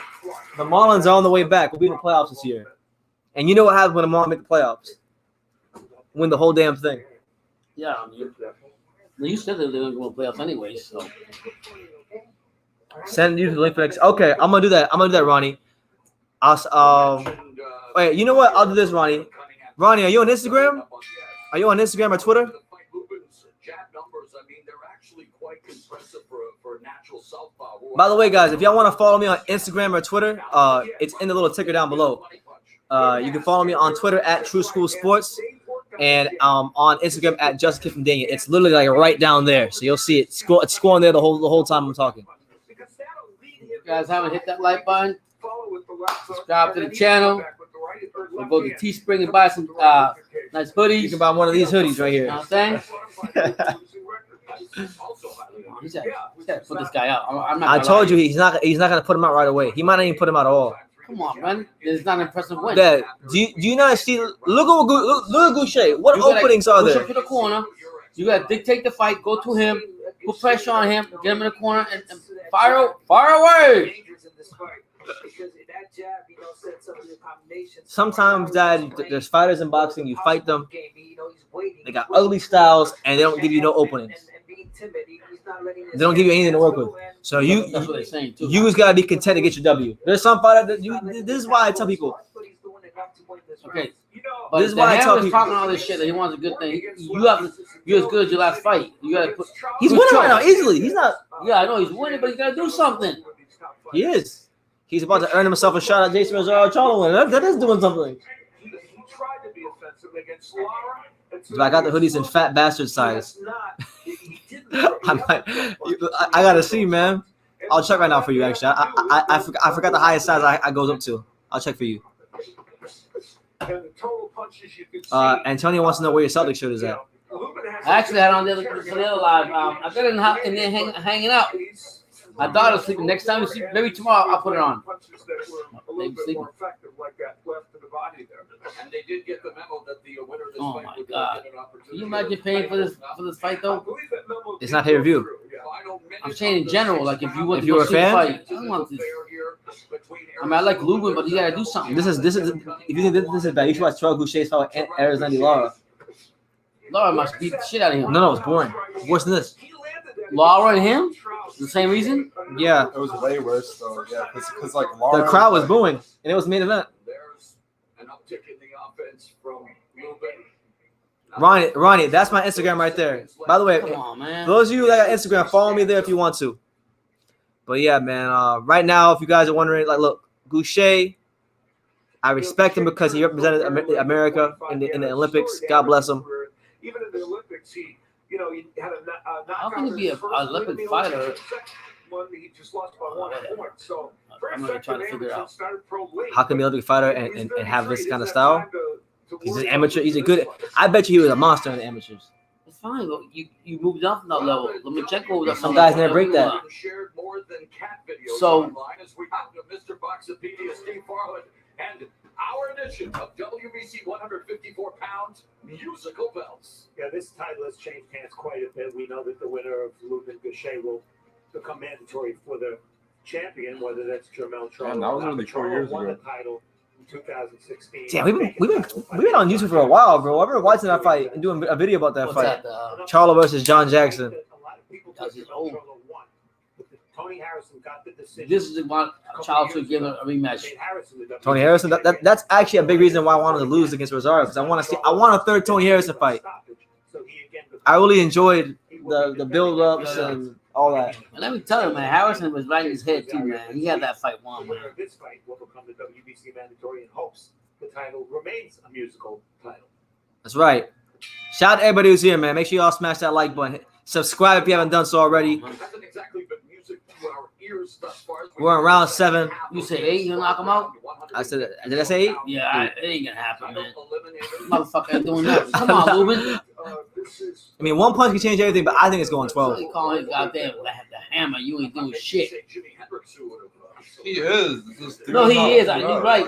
the Marlins are on the way back. We'll be in the playoffs this year. And you know what happens when the Marlins make the playoffs? Win the whole damn thing. Yeah, you said that they were going to playoffs anyway, so. Send you the link for next. Okay, I'm gonna do that. Ronnie. Wait, you know what? I'll do this, Ronnie. Ronnie, are you on Instagram? Are you on Instagram or Twitter? By the way, guys, if y'all want to follow me on Instagram or Twitter, it's in the little ticker down below. You can follow me on Twitter at True School Sports and on Instagram at Just Kid from Daniel. It's literally like right down there, so you'll see it. It's scrolling there the whole time I'm talking. If you guys haven't hit that like button, subscribe to the channel. We'll go to Teespring and buy some nice hoodies. You can buy one of these hoodies right here. You know what I'm saying? He's got to put this guy out. I told you he's not gonna put him out right away. He might not even put him out at all. Come on, man. It's not an impressive win. Dad, do you not see? Look at Gausha. What openings are there? Push up to the corner. You got to dictate the fight. Go to him. Put pressure on him. Get him in the corner and fire away. Sometimes, Dad, there's fighters in boxing. You fight them. They got ugly styles, and they don't give you no openings. They don't give you anything to work with. So That's what they're saying too. you just gotta be content to get your W. There's some fighter that you. This is why I tell people. Okay, but This is why I tell people. talking all this shit that he wants a good thing. You're as good as your last fight. You gotta put. He's winning right now easily. He's not. Yeah, I know he's winning, but he gotta do something. He is. He's about to earn himself a shot at Jason Rosado Charlo. That is doing something. He tried to be offensive against Lara. But I got the hoodies in fat bastard size. I gotta see, man. I'll check right now for you. Actually, I forgot the highest size I goes up to. I'll check for you. Antonio wants to know where your Celtics shirt is at. I actually had on the other live. I got it in there hanging out. My daughter's sleeping. Next time we sleep, maybe tomorrow I'll put it on. Maybe sleeping. And they did get the memo that the winner of this Oh fight my would God! get an opportunity. Can you imagine paying for this fight though? It's not pay per view. I'm saying in general, like if you want If to you're go a see the fan? fight, I don't want this. I mean, I like Lubin, but you gotta do something. This is. If you think this is bad, you should watch Terrell Gausha's fight with Erickson Lara. Laura must beat the shit out of him. No, it's boring. Worse than this. Laura and him, the same reason. Yeah, It was way worse though. Yeah, because like Laura, the crowd was booing, and it was main event. There's an uptick in the offense from Lubin. Ronnie, that's my Instagram right there. By the way, Come on, man. for those of you that got Instagram, follow me there if you want to. But yeah, man. Right now, if you guys are wondering, like, look, Gausha, I respect him because he represented America in the Olympics. God bless him. Even in the Olympics, he had a How can he be an Olympic fighter? He just lost by 1 point. So I'm gonna try to figure it out. How can he be an Olympic fighter and have this kind of style? He's an amateur. He's a good. I bet you he was a monster in the amateurs. It's fine, but you moved up from that level. Lomachenko was up. Some guys never break that. Shared more than cat videos So- online as we talk to Mr. Boxopedia, Steve Farland, and our edition of WBC 154 pounds musical belts. Yeah, this title has changed hands quite a bit. We know that the winner of Lubin Gausha will become mandatory for the champion, whether that's Jermell Charlo. Man, that was only 4 years won ago. the title in 2016. Damn, we've been on YouTube for a while, bro. I've been watching that fight and doing a video about that What's fight. that? Charlo versus John Jackson. A lot of people thought Jermell Charlo won, but Tony Harrison got the decision. This is the one Charles should give a rematch. Made Harrison the Tony Harrison. That's actually a big reason why I wanted to lose against Rosario because I want a third Tony Harrison fight. So he again I really enjoyed the build ups and all that. And let me tell you, man, Harrison was right in his head too, man. He had that fight won, the winner man. of this fight will become the WBC mandatory in hopes the title remains a musical title. That's right. Shout out to everybody who's here, man. Make sure y'all smash that like button. Subscribe if you haven't done so already. Hasn't exactly been music to our ears thus far. We're in round 7. You say 8, you'll knock him out? I said, did I say 8? Yeah, it ain't gonna happen, man. Motherfucker ain't doing that. Come on, Lubin. I mean, one punch can change everything, but I think it's going 12. You calling his goddamn the hammer. You ain't doing shit. he is. This No, dude's he not- is. yeah. You're right.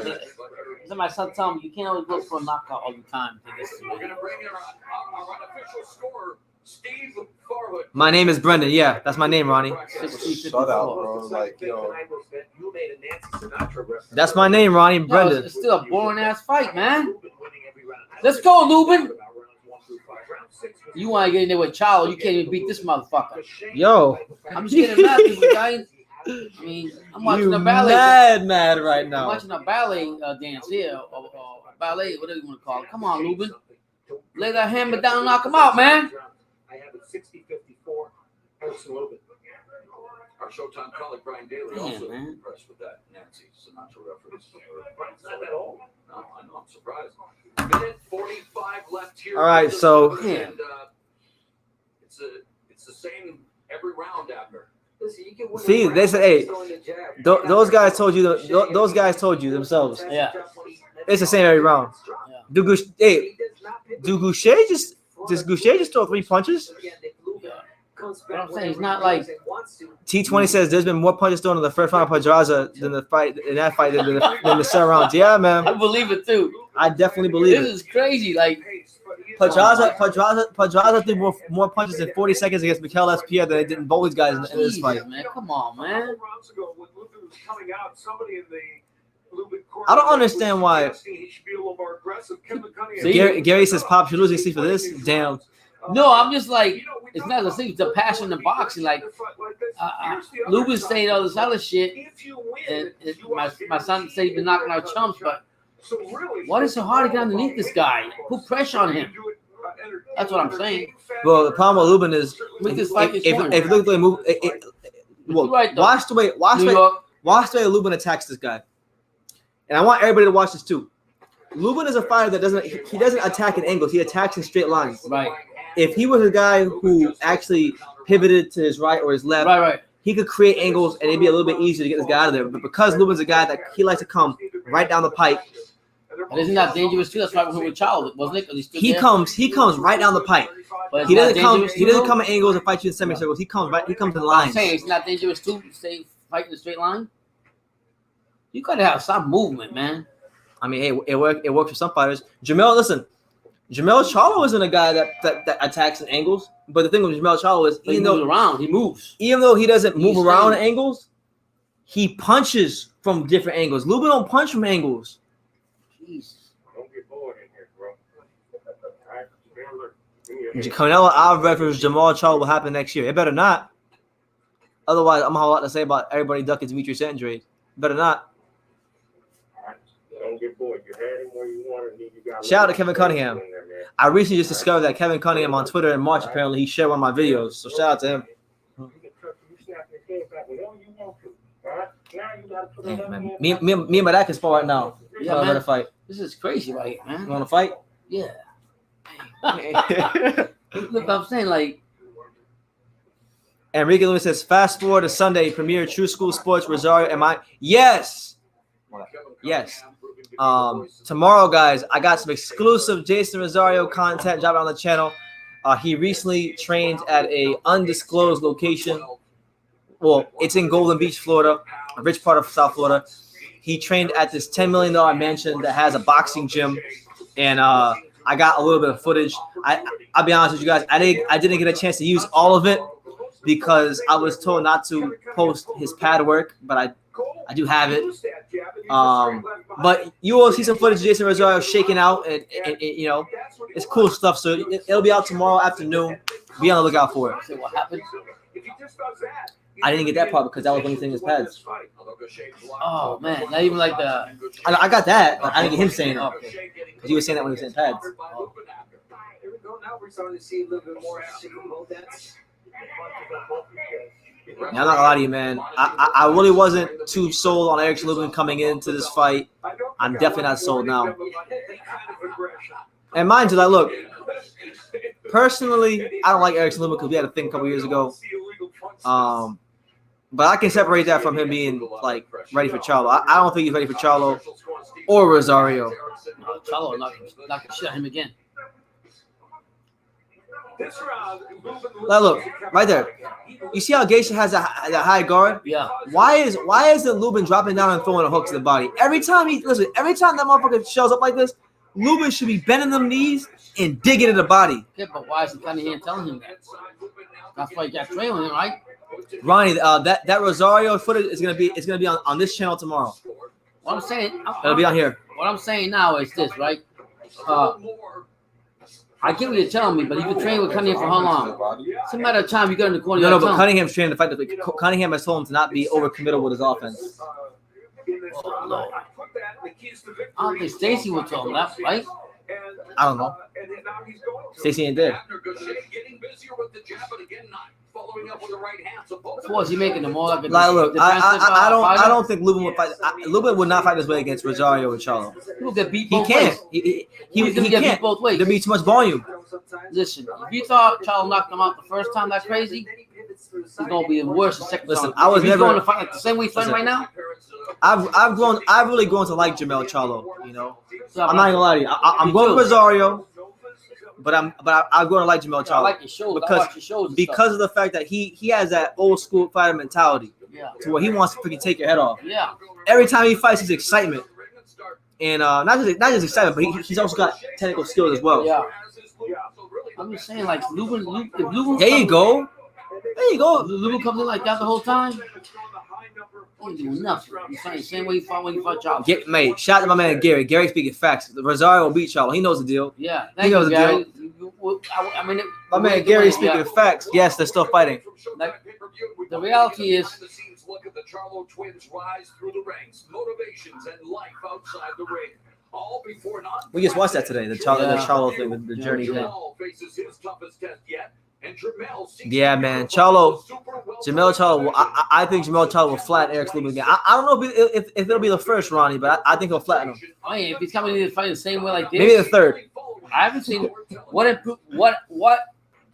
Somebody tell me you can't always look for a knockout all the time. We're gonna bring in our unofficial scorer, Steve Farland. My name is Brendan. Yeah, that's my name, Ronnie. Shut out, bro. Like, yo. Tonight was that you made a Nancy Sinatra reference. That's my name, Ronnie. No, Brendan. it's still a boring ass fight, man. Lubin winning every round. Let's go, Lubin. Round 1 through 5. Round 6 was- You want to get in there with Charlo? You can't even beat this motherfucker. Yo. I'm just getting mad at people, guys. I mean, I'm watching You a ballet. mad right I'm now. watching a ballet dance here, or ballet, whatever you want to call it. Come on, Lubin. Lay that hammer down and knock him out, man. I have it 60-54. Erickson Lubin. Our Showtime colleague Brian Daly Yeah, also man. impressed with that Nancy Sinatra reference. Not at all. No, I know, I'm surprised. Minute 45 left here. All right, so- And, it's the same every round after. See, they said, hey, those guys told you. Those guys told you themselves. Yeah. It's the same every round. Yeah. Do Gausha just throw 3 punches? But I'm saying he's not like T20 says there's been more punches thrown in the first round of Pedraza than the fight in that fight than the 7 rounds. Yeah, I man, believe it too. I definitely believe This it. is crazy. Like Pedraza threw more punches in 40 seconds against Mikel S. Pierre than they did in both these guys in this Jesus, fight. man. Come on, man. Rounds ago, when Lubin was coming out, somebody in the Lubin court I don't understand why. he should be a little more aggressive. Kim McCunningham- See? Gary says, "Pop, you losing sleep for this?" Damn. No, I'm just like, it's not the thing. It's the passion in boxing. Like Lubin saying all this other shit, and my son said he's been knocking out chumps, but what is so hard to get underneath this guy? Put pressure on him. That's what I'm saying. Well, the problem with Lubin is Make this fight if you look at the way move, watch the way Lubin attacks this guy. And I want everybody to watch this too. Lubin is a fighter that doesn't attack in angles. He attacks in straight lines. Right. If he was a guy who actually pivoted to his right or his left, right, he could create angles and it'd be a little bit easier to get this guy out of there. But because Lubin's a guy that he likes to come right down the pipe. But isn't that dangerous too? That's why we're with Charles, wasn't it? He comes right down the pipe. He doesn't come in angles and fight you in semicircles. He comes in lines. I'm saying it's not dangerous too to stay fighting in a straight line. You gotta have some movement, man. I mean, hey, it works for some fighters. Jamel Charlo isn't a guy that attacks in angles. But the thing with Jamel Charlo is he moves. Even though he doesn't move around in angles, he punches from different angles. Lubin don't punch from angles. Jesus. Don't get bored in here, bro. All right, Canelo Alvarez versus Jamal Charlo will happen next year. It better not. Otherwise, I'm gonna have a lot to say about everybody ducking Demetrius Andrade. Better not. don't get bored. You had him where you wanted him. You got Shout out to Kevin Cunningham. I recently just discovered that Kevin Cunningham on Twitter in March, apparently he shared one of my videos. So shout out to him. Man, me and my dad can spar right now. Yeah, man. man. Fight. This is crazy right here, man. You want to fight? Yeah. Look, I'm saying, like, Enrique Lewis says, fast forward to Sunday, premiere True School Sports, Rosario. Am I? Yes. Yes. Tomorrow, guys, I got some exclusive Jason Rosario content dropping on the channel. He recently trained at a undisclosed location. Well, it's in Golden Beach, Florida, a rich part of South Florida. He trained at this $10 million mansion that has a boxing gym, and I got a little bit of footage. I'll be honest with you guys, I didn't get a chance to use all of it because I was told not to post his pad work, but I do have it. But you will see some footage of Jason Rosario shaking out, and you know, it's cool stuff. So it'll be out tomorrow afternoon. Be on the lookout for it. say what happened? I didn't get that part because that was the only thing in his pads. Oh man, not even like the. I got that, but I didn't get him saying it. Okay. Because he was saying that when he was saying pads. Oh. Here we go. Now we're starting to see a little bit more action from both ends. Yeah, I'm not gonna lie to you, man. I really wasn't too sold on Erickson Lubin coming into this fight. I'm definitely not sold now. And mind you, like, look, personally, I don't like Erickson Lubin because we had a thing a couple years ago. But I can separate that from him being like ready for Charlo. I don't think he's ready for Charlo or Rosario. No, Charlo not gonna shit on him again. Now look, right there. You see how Gausha has a high guard? Yeah. Why isn't Lubin dropping down and throwing a hook to the body? Every time that motherfucker shows up like this, Lubin should be bending them knees and digging in the body. Yeah, but why is he coming here and telling him that? That's why you got trailing him, right? Ronnie, that Rosario footage is gonna be on this channel tomorrow. What I'm saying, It'll be on here. What I'm saying now is this, right? I get what you're telling me, but you've been training with Cunningham for how long? It's a matter of time you get in the corner. No, but Cunningham's training to fight. Cunningham has told him to not be overcommitted with his offense. Oh, Lord. I don't think Stacy would tell him that, right? I don't know. Stacy ain't there. So was he making them more like a Like, look, I don't think Lubin would fight. fighter? Lubin would not fight this way against Rosario and Charlo. He'll get beat He both can't. ways. He He's gonna get can't. beat both ways. There'd be too much volume. Listen, if you thought Charlo knocked him out the first time that crazy, he's gonna be worse the second Listen, time. I was If he's never- going to fight like the same way he's fighting right now. I've really grown to like Jamel Charlo. You know, So I'm not gonna lie to you. I'm going with Rosario, but I'm going to like Jamel I Charlo like your shows. I because watch your shows and because of the fact that he has that old school fighter mentality stuff. Yeah. to where he wants to freaking take your head off. Yeah. Every time he fights, his excitement, and not just excitement, but he's also got technical skills as well. Yeah. I'm just saying, like Lubin, if Lubin. There you go. There you go. Lubin comes in like that the whole time. He ain't doing nothing. He's fighting the same way he fought when he fought Charlo. Mate, shout out to my man Gary. Gary speaking facts. Rosario will beat Charlo. He knows the deal. Yeah. He Thank knows you, the Gary. I mean, My man Gary speaking of facts. Yes, they're still fighting. Like, the reality is, Look at the Charlo twins rise through the ranks, motivations and life outside the ring. All before We just watched that today. The Charlo thing, the journey thing. faces his toughest test yet, and Jamel seeks Yeah, man, Jamel Charlo. I think Jamel Charlo will flatten Erickson Lubin again. I don't know if it'll be the first, Ronnie, but I think he'll flatten him. I mean, if he's coming in to fight the same way like this, Maybe the third. I haven't seen what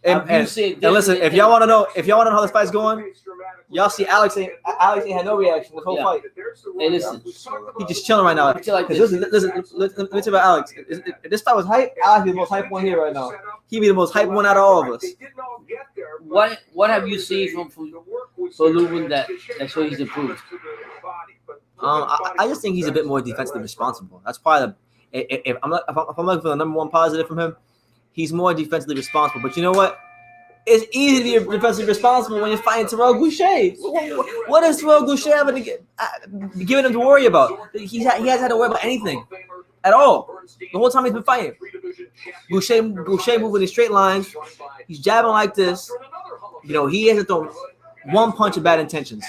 And listen, if y'all want to know how this fight's going, y'all see Alex ain't had no reaction the whole fight. Hey, listen, He's just chilling right now. I feel like Because listen, let me tell you about Alex. If this fight was hype, Alex is the most hype one here right now. He'd be the most hype one out of all of us. what have you seen from Lubin that shows he's improved? I just think he's a bit more defensively responsible. That's probably if I'm looking for the number one positive from him, he's more defensively responsible. But you know what? It's easy to be defensively responsible when you're fighting Terrell Gausha. What is Terrell Gausha having to giving him to worry about? He hasn't had to worry about anything at all the whole time he's been fighting. Gausha moving in straight lines. He's jabbing like this. You know, he hasn't thrown one punch of bad intentions.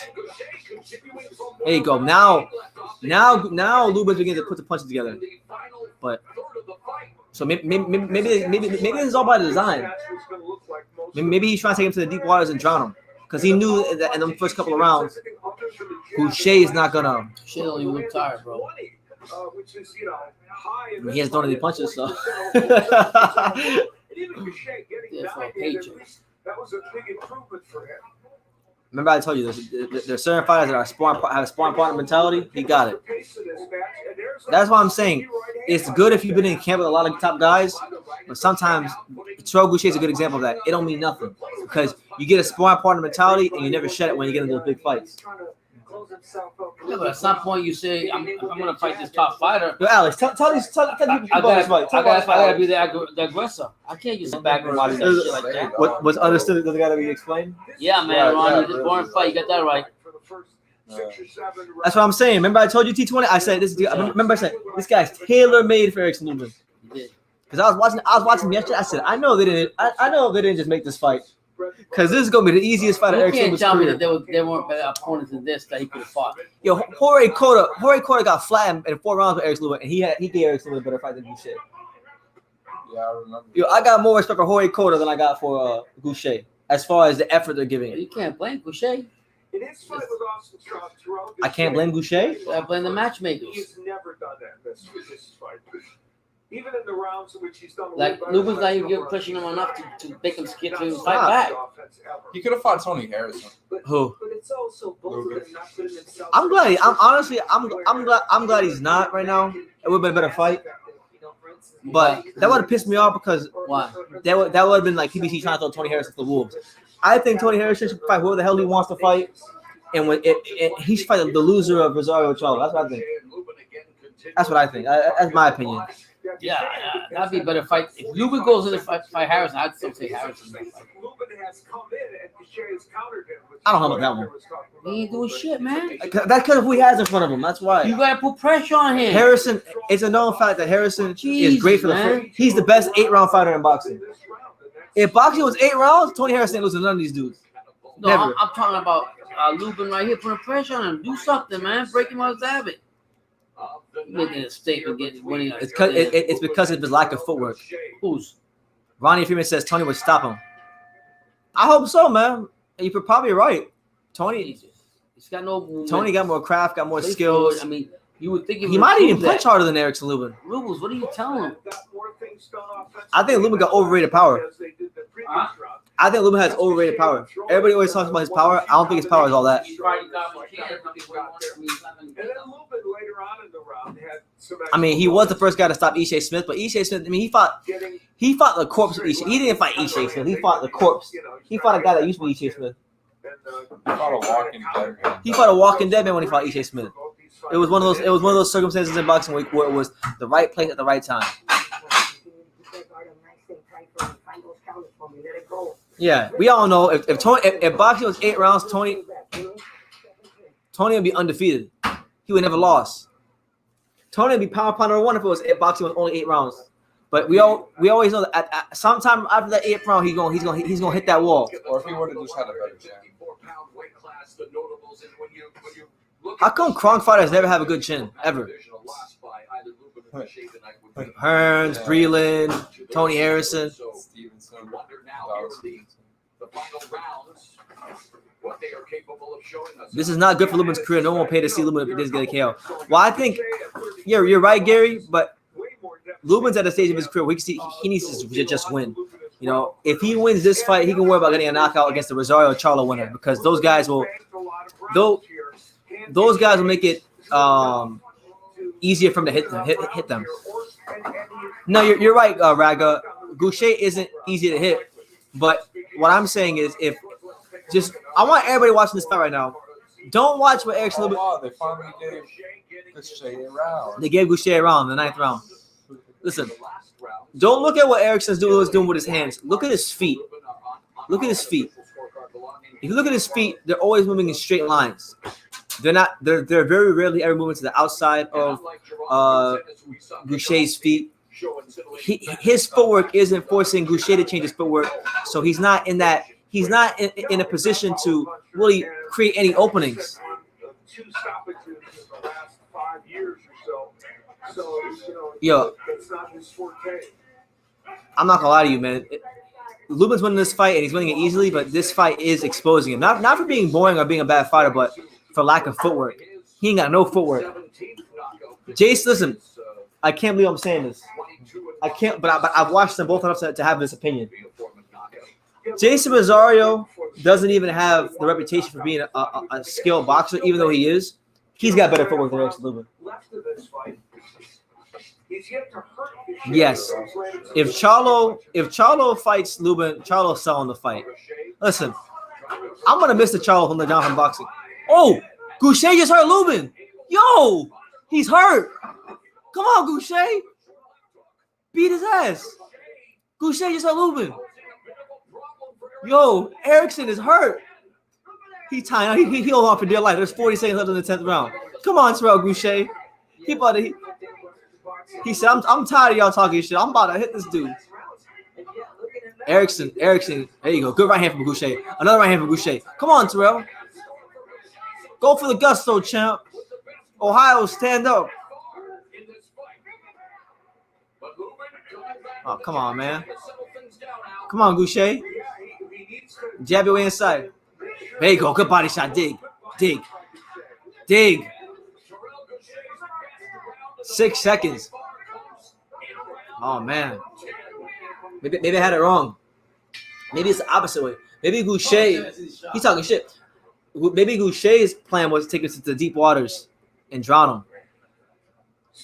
There you go. Now Lubin's beginning to put the punches together. But so maybe this is all by design. Maybe he's trying to take him to the deep waters and drown him, because he knew that in the first couple of rounds, Gausha is not gonna. Shit, don't even look tired, bro. I mean, he hasn't thrown any punches, so. That was a big improvement for him. Remember, I told you there's certain fighters that have a sparring partner mentality. He got it. That's why I'm saying it's good if you've been in camp with a lot of top guys, but sometimes Terrell Gausha is a good example of that. It don't mean nothing because you get a sparring partner mentality and you never shed it when you get into those big fights. Yeah, but at some point you say, I'm going to fight this top fighter. Yo, Alex, tell people about this fight. I gotta be the aggressor. I can't just sit back and watch that shit like that. What's understood doesn't got to be explained? Yeah, man, Ronnie, this boring fight, you got that right. That's what I'm saying. Remember I told you T20? I said this guy's tailor-made for Erickson Lubin. Because I was watching him yesterday. I said, I know they didn't just make this fight. Because this is gonna be the easiest fight of Erickson Lubin's career. You can't tell me that there weren't better opponents than this that he could have fought. Yo, Jorge Cota got flattened in 4 rounds with Erickson Lubin, and he gave Erickson Lubin a better fight than Gausha. Yeah, I remember. Yo, I got more respect for Jorge Cota than I got for Gausha, as far as the effort they're giving. You can't blame Gausha. I can't blame Gausha. I blame the matchmakers. He's never done that in this fight. Even in the rounds in which he's done like Lubin's not even pushing him enough to make him skip to fight back. He could have fought Tony Harrison. Who? But it's also both of them not putting themselves. I'm glad. I'm glad he's not right now. It would have been a better fight. But that would have pissed me off because why? That would have been like PBC trying to throw Tony Harrison to the wolves. I think Tony Harrison should fight whoever the hell he wants to fight, and when he should fight the loser of Rosario Charlo. That's what I think. That's what I think. That's my opinion. Yeah, that'd be a better fight. If Lubin goes in to fight Harrison, I'd still say Harrison. I don't know about that one. He ain't doing shit, man. That's because of who he has in front of him. That's why. You gotta put pressure on him. Harrison, it's a known fact that Harrison is great for the fight. He's the best 8-round fighter in boxing. If boxing was 8 rounds, Tony Harrison ain't losing none of these dudes. No, I'm talking about Lubin right here, putting pressure on him. Do something, man. Break him out his habit. Making a statement, getting winning. It's because of his lack of footwork. Who's? Ronnie Freeman says Tony would stop him. I hope so, man. You're probably right. Tony, he's got no movement. Tony got more craft, got more skills. I mean, you would think he might even punch harder than Erickson Lubin. Rubles, what are you telling him? I think Lubin got overrated power. I think Lubin has overrated power. Everybody always talks about his power. I don't think his power is all that. I mean, he was the first guy to stop Ishe Smith, but Ishe Smith, I mean, he fought the corpse of Ishe. He didn't fight Ishe Smith. He fought the corpse. He fought a guy that used to be Ishe Smith. He fought a walking dead man when he fought Ishe Smith. It was one of those circumstances in boxing where it was the right place at the right time. Yeah, we all know if boxing was 8 rounds, Tony would be undefeated. He would never lost. Tony would be power pound number 1 if boxing was only 8 rounds. But we always know that at sometime after that 8th round, he's gonna hit that wall. Or if he would have just had a better chance. How come Kronk fighters never have a good chin ever? Hearns, Breland, Tony Harrison. Stevenson. This is not good for Lubin's career. No one will pay to see Lubin if he doesn't get a KO. Well, I think you're right, Gary, but Lubin's at a stage of his career where he needs to just win. You know, if he wins this fight, he can worry about getting a knockout against the Rosario Charlo winner because those guys will make it easier for him to hit them. No, you're right, Raga. Gausha isn't easy to hit, but what I'm saying is I want everybody watching this fight right now. Don't watch what Erickson Lubin. They finally gave Gausha a round. They gave Gausha a round in the 9th round. Listen, don't look at what Erickson's doing with his hands. Look at his feet. Look at his feet. If you look at his feet, they're always moving in straight lines. They're very rarely ever moving to the outside of Gausha's feet. His footwork isn't forcing Gausha to change his footwork, so he's not in a position to really create any openings. 2 stoppages in the last 5 years or so. So, Yo, it's not his forte. I'm not gonna lie to you, man. Lubin's winning this fight and he's winning it easily, but this fight is exposing him. Not for being boring or being a bad fighter, but for lack of footwork. He ain't got no footwork. Jace, listen, I can't believe I'm saying this. I can't, but I've watched them both enough to have this opinion. Jason Rosario doesn't even have the reputation for being a skilled boxer, even though he is. He's got better footwork than Erickson Lubin. Yes. If Charlo fights Lubin, Charlo's selling the fight. Listen, I'm gonna miss the Charlo from the down from boxing. Oh, Gausha just hurt Lubin. Yo, he's hurt. Come on, Gausha. Beat his ass. Gausha just hurt Lubin. Yo, Erickson is hurt. He's tying. He hold on for dear life. There's 40 seconds left in the 10th round. Come on, Terrell Gausha. He said, I'm tired of y'all talking shit. I'm about to hit this dude. Erickson. There you go. Good right hand from Gausha. Another right hand from Gausha. Come on, Terrell. Go for the gusto, champ. Ohio, stand up. Oh, come on, man. Come on, Gausha. Jab your way inside. There you go. Good body shot. Dig. 6 seconds. Oh, man. Maybe I had it wrong. Maybe it's the opposite way. Maybe Gausha, he's talking shit. Maybe Gausha's plan was to take us to the deep waters and drown him.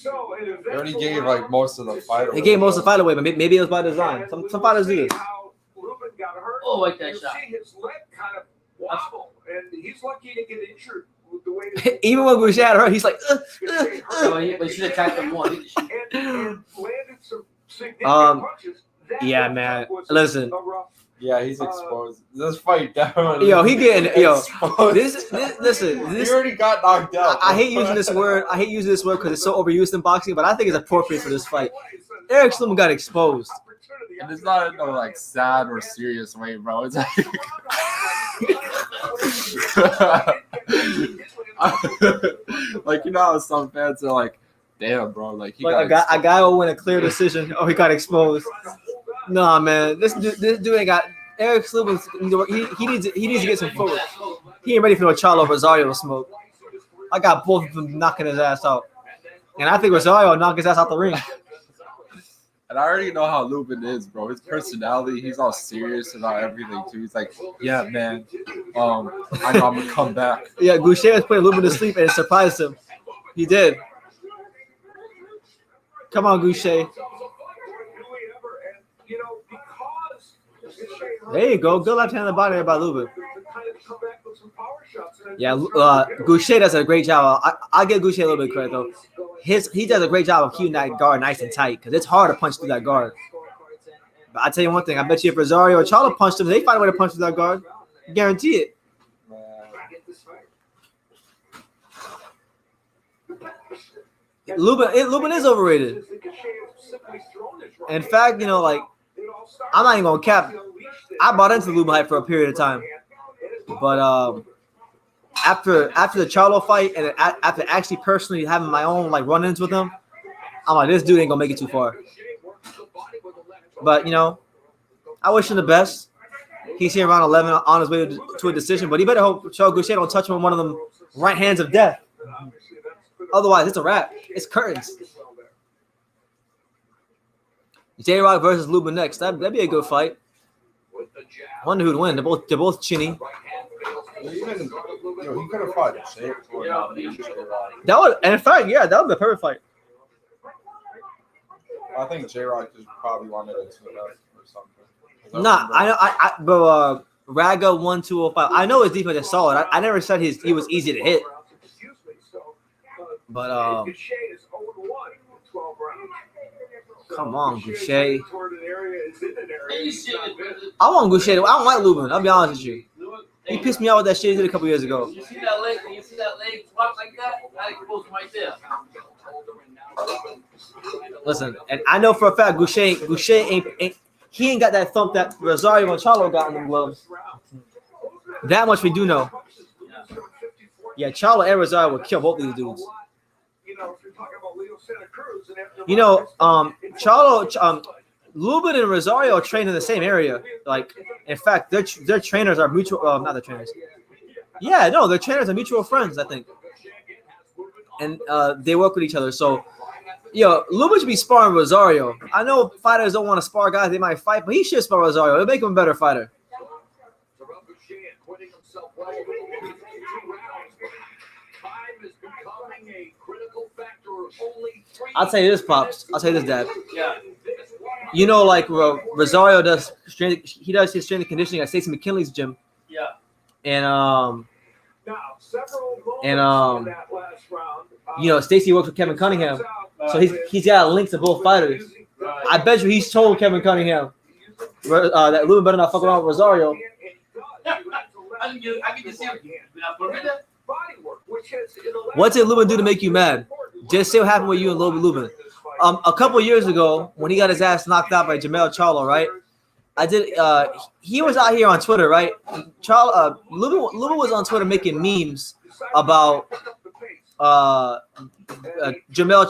They already gave like most of the fight away. They gave most of the fight away, but maybe it was by design. Some fighters do this. Oh, like that shot. His leg kind of wobble, and he's lucky to get injured with the way. Even when Gausha had hurt, he's like. But he should have attacked him more. And landed some significant punches. Yeah, man. Listen. Yeah, he's exposed. This fight definitely. Yo, he getting exposed. Listen. He already got knocked out. I hate using this word. Because it's so overused in boxing, but I think it's appropriate for this fight. Erickson Lubin got exposed. And it's not in no like sad or serious way, bro. It's like like, you know how some fans are like, damn, bro, like he like got a guy will win a clear decision. Oh, he got exposed. Nah, man, this dude ain't got. Erickson Lubin, he needs to get some footwork. He ain't ready for no Charlo Rosario smoke. I got both of them knocking his ass out, and I think Rosario will knock his ass out the ring. And I already know how Lubin is, bro. His personality, he's all serious about everything too. He's like, yeah, man, I know I'm gonna come back. Yeah, Gausha was putting Lubin to sleep and it surprised him. He did. Come on, Gausha. There you go. Good left hand on the body there by Lubin. Yeah, Gausha does a great job. I give Gausha a little bit of credit though. He does a great job of keeping that guard nice and tight because it's hard to punch through that guard. But I tell you one thing, I bet you if Rosario or Charlo punched him, they find a way to punch through that guard. Guarantee it. Lubin is overrated. In fact, you know, like, I'm not even gonna cap. I bought into Lubin hype for a period of time, but after the Charlo fight and after actually personally having my own like run-ins with him, I'm like, this dude ain't gonna make it too far. But you know, I wish him the best. He's here around 11 on his way to a decision, but he better hope Charlo Gausha don't touch him with one of them right hands of death. Otherwise, it's a wrap. It's curtains. J-Rock versus Lubin next. That'd be a good fight. I wonder who'd win. They're both chinny. He could have fought Jay. That would, and in fact, yeah, that would be a perfect fight. I think J-Rock just probably wanted to tune up or something. Nah, but Raga 1-205. I know his defense is solid. I never said he was easy to hit. But come on, Gausha. I want Gausha. I don't like Lubin. I'll be honest with you. He pissed me off with that shit he did a couple years ago. You see that leg? When you see that leg swap like that, that explodes right there. Listen, and I know for a fact Gausha ain't got that thump that Rosario Machado got in the gloves. That much we do know. Yeah, Charlo and Rosario would kill both of these dudes. You know, Charlo, Lubin and Rosario train in the same area. Like, in fact, their trainers are mutual. Not the trainers. Yeah, no, their trainers are mutual friends, I think. And they work with each other. So, yo, Lubin should be sparring Rosario. I know fighters don't want to spar guys they might fight, but he should spar Rosario. It'll make him a better fighter. I'll tell you this, Pops. I'll tell you this, Dad. Yeah. You know, like Rosario does his strength and conditioning at Stacey McKinley's gym. Yeah. And you know, Stacey works with Kevin Cunningham, so he's got a link to both fighters. I bet you he's told Kevin Cunningham that Lubin better not fuck around with Rosario. I can just see him. What did Lubin do to make you mad? Just say what happened with you and Lubin. A couple years ago, when he got his ass knocked out by Jamel Charlo, right? He was out here on Twitter, right? Lubin was on Twitter making memes about Jamel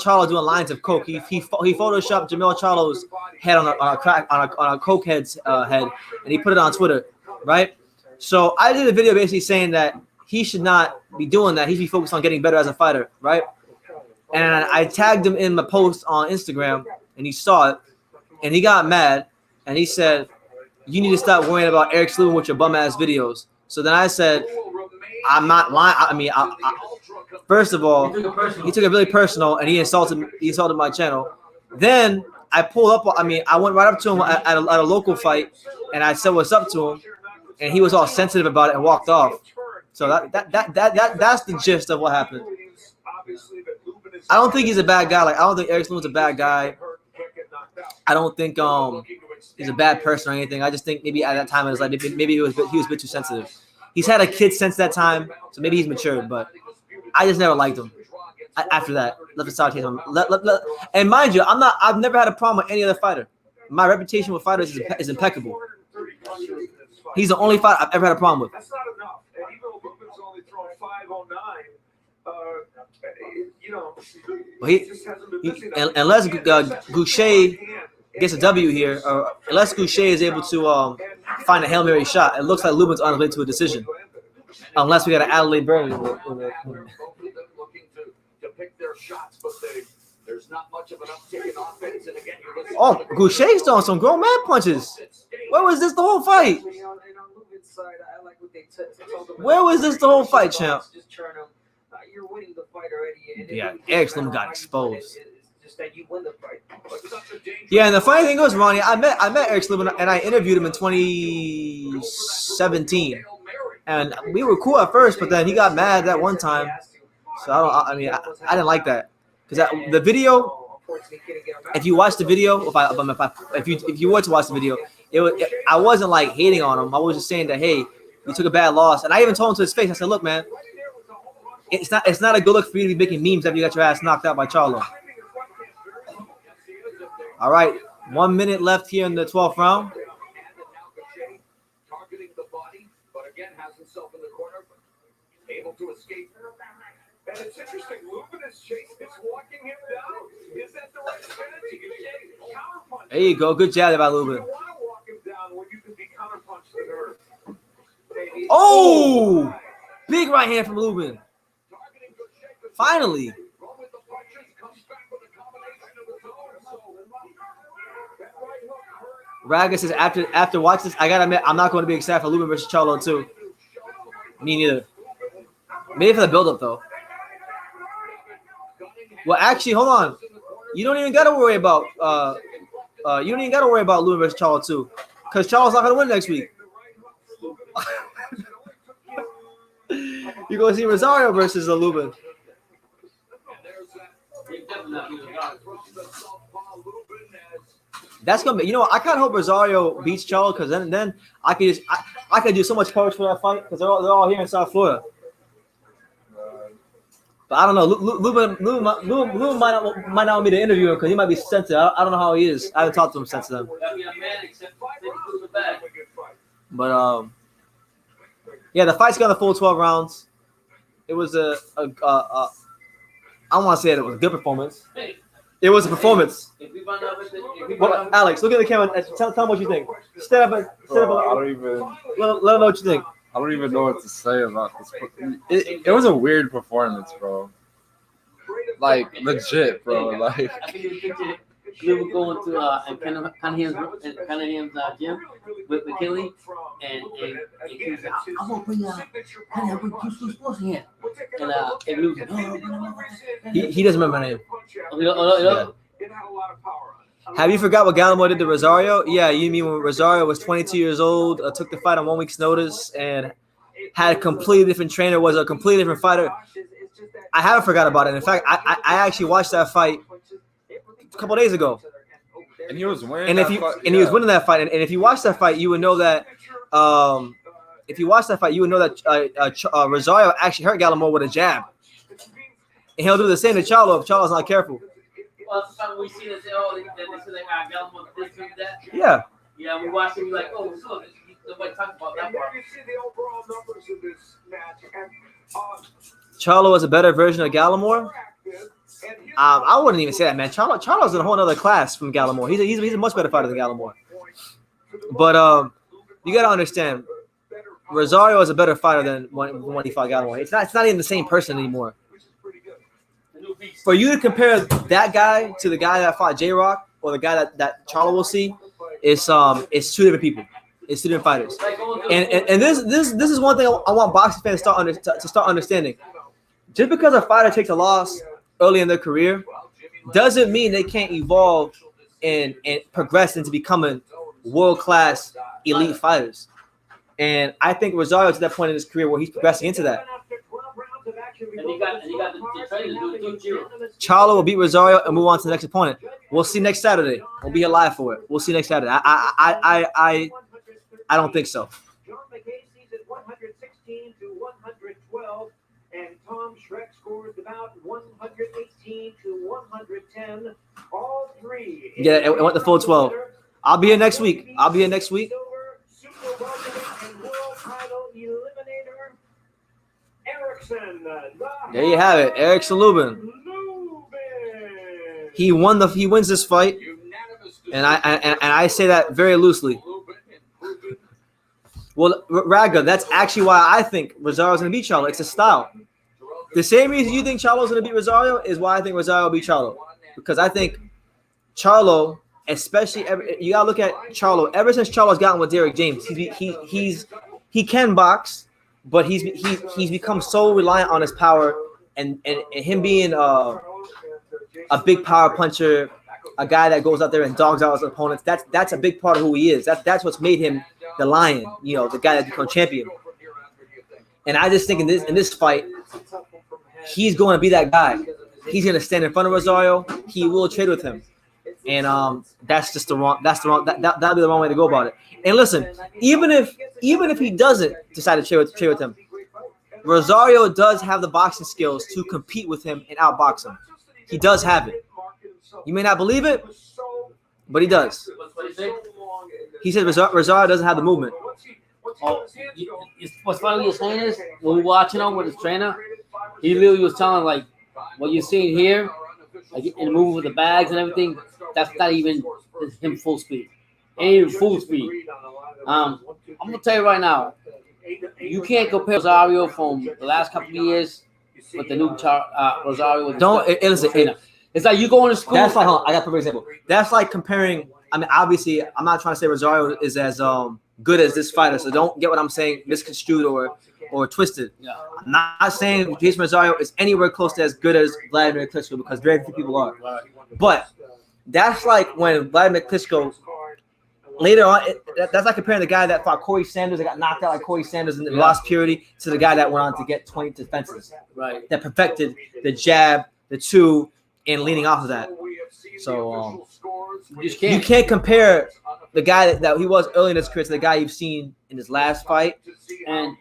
Charlo doing lines of coke. He photoshopped Jamel Charlo's head on a coke head's head, and he put it on Twitter, right? So I did a video basically saying that he should not be doing that. He should be focused on getting better as a fighter, right? And I tagged him in my post on Instagram, and he saw it, and he got mad, and he said, "You need to stop worrying about Erickson Lubin with your bum ass videos." So then I said, "I'm not lying. I mean, first of all, he took it really personal, and he insulted my channel. Then I pulled up. I mean, I went right up to him at a local fight, and I said what's up to him, and he was all sensitive about it and walked off. So that's the gist of what happened. I don't think he's a bad guy. Like, I don't think Erickson Lubin's a bad guy. I don't think he's a bad person or anything. I just think maybe at that time in his life, maybe he was a bit too sensitive. He's had a kid since that time, so maybe he's matured. But I just never liked him. After that, let the start him. And mind you, I've never had a problem with any other fighter. My reputation with fighters is impeccable. He's the only fighter I've ever had a problem with. That's not enough. And even though Lubin's only throwing 509, you know, but unless Gausha gets a W here, or unless Gausha is able to find a Hail Mary shot, it looks like Lubin's on his way to a decision. Unless we got an Adelaide Burley. Oh, Gausha's throwing some grown man punches. Where was this the whole fight? Where was this the whole fight, champ? You're winning the fight already. Yeah, Erickson got exposed. Just that you win the fight. Yeah, and the funny thing was, Ronnie, I met Erickson Lubin and I interviewed him in 2017, and we were cool at first, but then he got mad that one time. So I didn't like that because the video. If you watch the video, if you were to watch the video, I wasn't like hating on him. I was just saying that, hey, you took a bad loss, and I even told him to his face. I said, look, man. It's not a good look for you to be making memes after you got your ass knocked out by Charlo. All right, 1 minute left here in the 12th round. Targeting the body, but again has himself in the corner, able to escape. And it's interesting, Lubin is walking him down. Is that the right strategy? Counterpunch. There you go. Good jab by Lubin. You want to walk him down when you can be counterpunched to the nerve. Oh! Big right hand from Lubin. Finally. Raga says after watching this, I gotta admit I'm not going to be excited for Lubin versus Charlo too. Me neither. Maybe for the build-up though. Well, actually, hold on. You don't even gotta worry about Lubin versus Charlo too, because Charlo's not gonna win next week. You're gonna see Rosario versus Lubin. That's gonna be, I kind of hope Rosario beats Charlo, because then I could do so much coverage for that fight, because they're all here in South Florida. But I don't know. Lubin might not want me to interview him because he might be sensitive. I don't know how he is. I haven't talked to him since then. But yeah, the fight's got the full 12 rounds. It was I don't want to say that it was a good performance. It was a performance. Well, Alex, look at the camera and tell them what you think. Stand up. Bro, I don't even. Let them know what you think. I don't even know what to say about this. It was a weird performance, bro. Like legit, bro. Like I think we were going to Cunningham's gym with McKinley, and he was like, I want to bring two sports in here. And Lou was like, no. He doesn't remember my name. Yeah. Have you forgot what Gallimore did to Rosario? Yeah, you mean when Rosario was 22 years old, took the fight on 1 week's notice, and had a completely different trainer, was a completely different fighter. I haven't forgot about it. In fact, I actually watched that fight a couple days ago. And he was winning. And if he was winning that fight, and if you watch that fight, you would know that. Rosario actually hurt Gallimore with a jab, and he'll do the same to Charlo if Charlo's not careful. Well, sometimes we see that they say like Gallimore this and that. Yeah. Yeah, we watch him like, oh, so nobody talking about that part. You see the overall numbers of this match, and Charlo is a better version of Gallimore. I wouldn't even say that, man. Charlo's in a whole other class from Gallimore. He's a much better fighter than Gallimore. But you gotta understand, Rosario is a better fighter than when he fought Gallimore. It's not even the same person anymore. For you to compare that guy to the guy that fought J-Rock or the guy that Charlo will see, it's two different people. It's two different fighters. And this is one thing I want boxing fans to start understanding. Just because a fighter takes a loss early in their career doesn't mean they can't evolve and progress into becoming world-class elite fighters. And I think Rosario is at that point in his career where he's progressing into that. And he got the training to do 2-0. Charlo will beat Rosario and move on to the next opponent. We'll see next Saturday. We'll be here live for it. We'll see next Saturday. I don't think so. John McKay sees it 116 to 112, and Tom Schreck scores about 118 to 110. All three. Yeah, it went the full 12. I'll be here next week. Super welterweight and world title eliminator, Erickson. There you have it, Erickson Lubin. He wins this fight, and I say that very loosely. Well, Raga, that's actually why I think Rosario's going to beat Charlo. It's a style. The same reason you think Charlo's going to beat Rosario is why I think Rosario will beat Charlo. Because I think Charlo, especially, you got to look at Charlo. Ever since Charlo's gotten with Derek James, he can box, but he's become so reliant on his power and him being a big power puncher, a guy that goes out there and dogs out his opponents. That's a big part of who he is. That's what's made him the lion, the guy that become champion. And I just think in this fight, he's going to be that guy. He's going to stand in front of Rosario. He will trade with him, and that'll be the wrong way to go about it. And listen, even if he doesn't decide to trade with him, Rosario does have the boxing skills to compete with him and outbox him. He does have it. You may not believe it, but he does. He said Rosario doesn't have the movement. Oh, what's funny you're saying is when we're watching him with his trainer, he literally was telling like what you're seeing here, like in the movie with the bags and everything. That's not even him full speed. Ain't even full speed. I'm gonna tell you right now, you can't compare Rosario from the last couple of years with the new Rosario. With listen, it's like you going to school. That's like, hold on, I got a perfect example. That's like comparing. I mean, obviously, I'm not trying to say Rosario is as good as this fighter, so don't get what I'm saying misconstrued or twisted. Yeah. I'm not saying Jason Rosario is anywhere close to as good as Vladimir Klitschko because very few people are. Right. But that's like when Vladimir Klitschko later on, that's like comparing the guy that fought Corey Sanders that got knocked out like Corey Sanders and lost purity to the guy that went on to get 20 defenses. Right. That perfected the jab, the two, and leaning off of that. So you can't compare the guy that he was early in his career to the guy you've seen in his last fight. And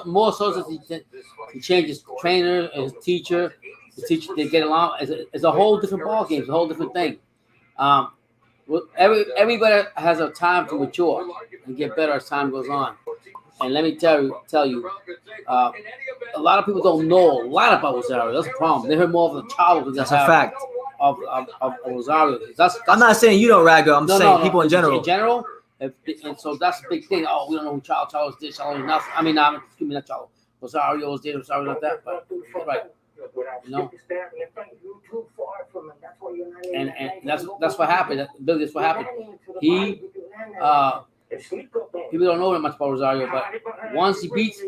more so since he changed his trainer and his teacher. The teacher didn't get along. It's a whole different ball game. It's a whole different thing. Everybody has a time to mature and get better as time goes on. And let me tell you, a lot of people don't know a lot about Rosario. That's a problem. They heard more of the childhood. That's a fact. Of Rosario. I'm not saying you don't, Rago. I'm saying people in general. In general, and so that's a big thing. Oh, we don't know who Charles did. Charles nothing. I mean, excuse me, not Charles. Rosario did. Rosario like that. But right, you know. And that's what happened. Billy, that's what happened. He people don't know that much about Rosario, but once he beats,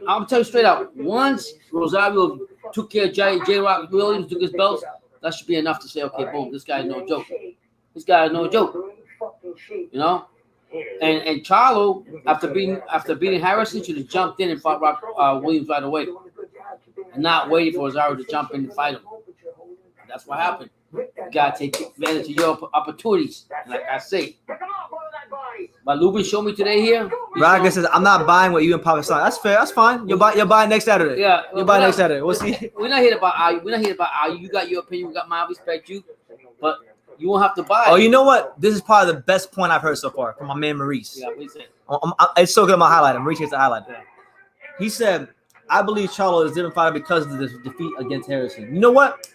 I'm telling you straight out, once Rosario took care of J. Rock Williams, took his belts, that should be enough to say, okay, boom, this guy is no joke. This guy is no joke. You know? And Charlo, after beating Harrison, should have jumped in and fought Rock Williams right away. And not waiting for Rosario to jump in and fight him. That's what happened. You gotta take advantage of your opportunities, like I say. But Lubin showed me today here. Raga says, I'm not buying what you and Papa signed. That's fair. That's fine. You'll buy next Saturday. Yeah. You'll buy next Saturday. We'll see. We're not here about Ayu. We're not here about Ayu. You got your opinion. We got mine. I respect you. But you won't have to buy. Oh, you know what? This is probably the best point I've heard so far from my man Maurice. Yeah, please say. It's so good on my highlight. Maurice gets the highlight. He said, I believe Charlo is a different fighter because of the defeat against Harrison. You know what?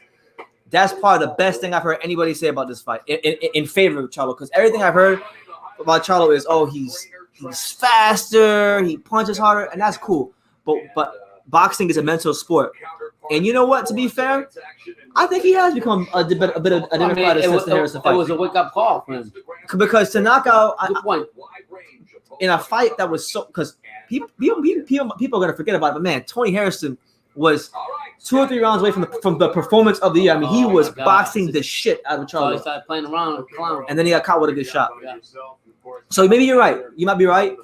That's probably the best thing I've heard anybody say about this fight in favor of Charlo, because everything I've heard about Charlo is, oh, he's faster, he punches harder, and that's cool. But boxing is a mental sport. And you know what? To be fair, I think he has become a bit of a different fighter since the Harrison fight. It was a wake-up call for him. Because to knock out Good point. in a fight that was so, because people are going to forget about it, but man, Tony Harrison was 2 or 3 rounds away from the performance of the year. I mean, he was boxing the shit out of So Charlo. he started playing around with clown. And then he got caught with a good shot. Yeah. So maybe you're right. You might be right.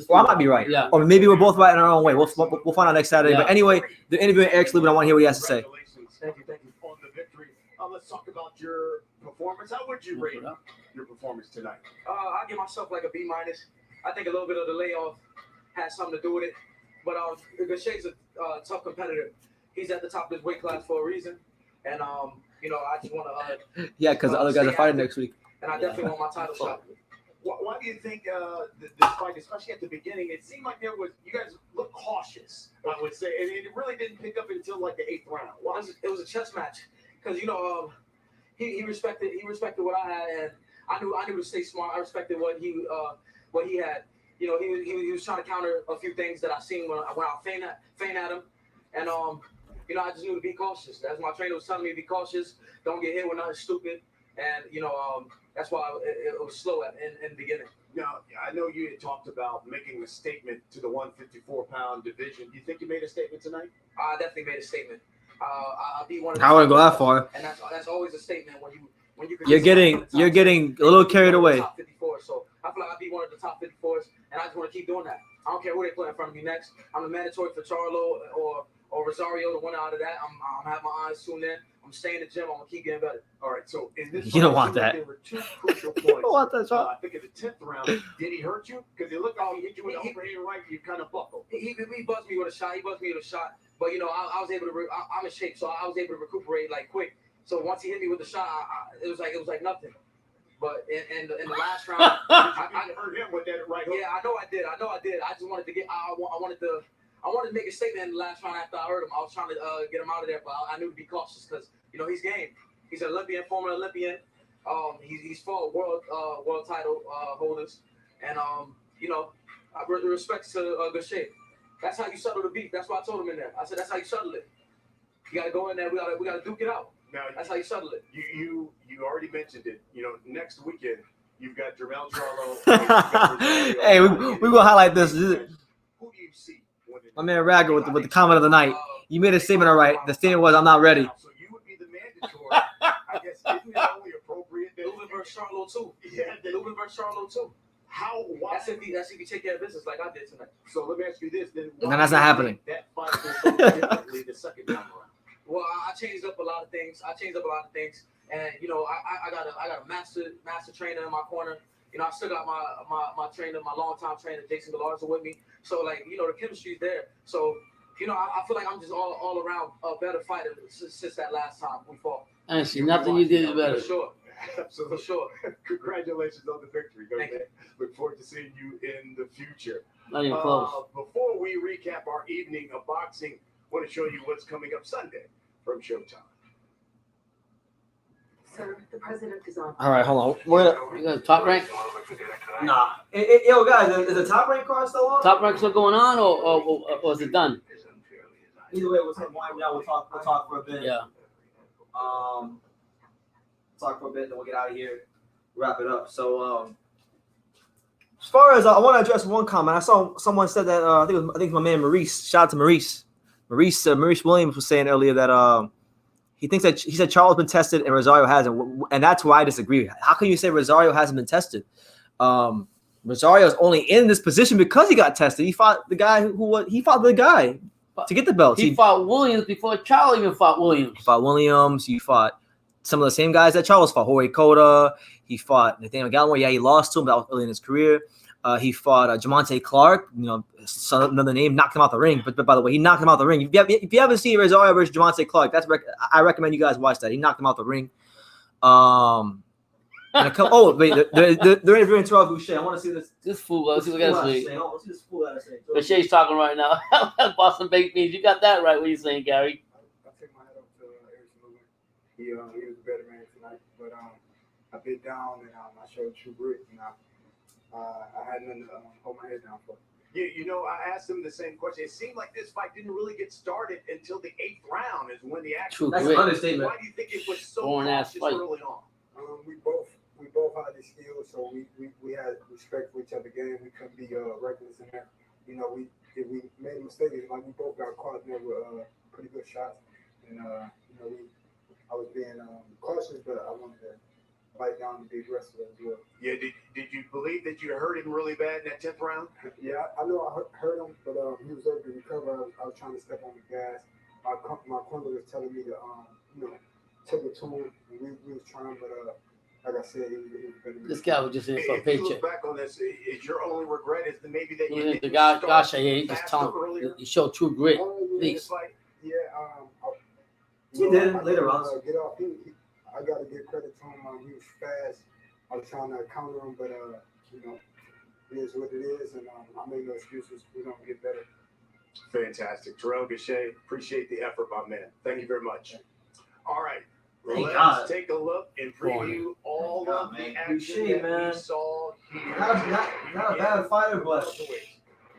Or I might be right. Yeah. Or maybe we're both right in our own way. We'll find out next Saturday. Yeah. But anyway, the interview with Erickson Lubin, I want to hear what he has to say. Thank you on the victory. Let's talk about your performance. How would you rate your performance tonight? I give myself like a B-. I think a little bit of the layoff has something to do with it. But Gaucha's a tough competitor. He's at the top of his weight class for a reason. And, I just want to Yeah, because the other guys are fighting next week. And I definitely want my title shot. Why do you think this fight, especially at the beginning, it seemed like you guys looked cautious, I would say, and it really didn't pick up until like the 8th round. Well, it was a chess match because he respected what I had, and I knew to stay smart. I respected what he had. He was trying to counter a few things that I seen when I feint at him, and I just knew to be cautious. As my trainer was telling me to be cautious, don't get hit with nothing stupid, and that's why it was slow in the beginning. Now, I know you had talked about making a statement to the 154-pound division. Do you think you made a statement tonight? I definitely made a statement. I'll be one of I wouldn't go that far. And that's always a statement when you. You're getting a little carried away. Top 54, so I feel like I'll be one of the top 54s, and I just want to keep doing that. I don't care who they put in front of me next. I'm the mandatory for Charlo or Rosario, the winner out of that. I'm have my eyes tuned in. I'm staying in the gym. I'm gonna keep getting better. All right. So in this, You don't want that. There were 2 crucial points. You don't want that, Sean. I think in the 10th round, did he hurt you? Because it looked like he hit you with the overhand right. You kind of buckled. He buzzed me with a shot. But I was able to. I'm in shape, so I was able to recuperate like quick. So once he hit me with the shot, it was like nothing. But in the last round, I heard him with that right hook. yeah, I know I did. I just wanted to get. I wanted to make a statement in the last round after I heard him. I was trying to get him out of there, but I knew to be cautious because he's game. He's an Olympian, former Olympian. He's fought world title holders, and I respect to good shape. That's how you settle the beef. That's what I told him in there. I said that's how you settle it. You gotta go in there. We gotta duke it out. Now, That's how you settle it. you already mentioned it. Next weekend you've got Jermell Charlo. Hey, we gonna highlight this. Who do you see? My man Ragger with the comment of the night. You made a statement, all right. The statement was, "I'm not ready." So you would be the mandatory. I guess isn't it only appropriate that Lubin versus Charlo too. Yeah, Lubin versus Charlo too. why? That's if he take care of business like I did tonight. So let me ask you this: then And that's not happening. That fight goes so differently the second time around. Well, I changed up a lot of things. And I got a master trainer in my corner. I still got my trainer, my longtime trainer, Jason Galarza with me. So the chemistry's there. So I feel like I'm just all around a better fighter since that last time we fought. I see nothing you did better. For sure. Absolutely. For sure. Congratulations on the victory. Thank you. Look forward to seeing you in the future. Not even close. Before we recap our evening of boxing, I want to show you what's coming up Sunday from Showtime. Sir, the president is on. All right, hold on. You got top rank? Nah. Yo, guys, is the top rank card still on? Top rank still going on, or is it done? Either way, we'll wind down. We'll talk for a bit. Yeah. Talk for a bit, then we'll get out of here. Wrap it up. So, as far as I want to address one comment, I saw someone said that I think it's my man Maurice. Shout out to Maurice. Maurice Williams was saying earlier that he thinks that he said Charles been tested and Rosario hasn't, and that's why I disagree. How can you say Rosario hasn't been tested? Rosario is only in this position because he got tested. He fought the guy he fought the guy to get the belt. He fought Williams before Charles even fought Williams. He fought Williams. He fought some of the same guys that Charles fought. Jorge Cota. He fought Nathaniel Gallimore. Yeah, he lost to him, but that was early in his career. He fought Jamonte Clark, another name, knocked him out the ring. But by the way, he knocked him out the ring. If you haven't seen Rosario versus Jamonte Clark, I recommend you guys watch that. He knocked him out the ring. They're interviewing Terrell Gausha. I want to see this. This fool, let's see what we got to say. Let's see this fool got to say. Gaucha's talking right now. Boston baked beans. You got that right. What are you saying, Gary? I take my hat off to Erickson Lubin. He was a better man tonight, but I bit down and I showed true grit. I had nothing to hold my head down for. I asked him the same question. It seemed like this fight didn't really get started until the 8th round is when the action. True That's grit. an understatement. Why do you think it was so Boring-ass cautious fight. early on? We both had the skills, so we had respect for each other. Game, we couldn't be reckless in there. If we made a mistake, it's like we both got caught there with pretty good shots, and I was being cautious, but I wanted to bite down and be aggressive as well. Yeah, did you believe that you hurt him really bad in that 10th round? Yeah, I know I hurt him, but he was able to recover. I was trying to step on the gas. My corner was telling me to take it to him. And we was trying, but like I said, he was better. This guy was just in for a If you paycheck. look back on this, is your only regret is that maybe that you The didn't guy, start Gausha, yeah, he just faster telling earlier? he showed true grit. Please. Yeah, He did later on. Get off. I got to give credit to him. He was fast. I was trying to counter him, but it is what it is, and I made no excuses. We're gonna get better. Fantastic. Terrell Gausha, appreciate the effort, my man. Thank you very much. All right. Thank Let's God. take a look and preview all of the man. action Gausha, that man. we saw here. Not a bad fighter, but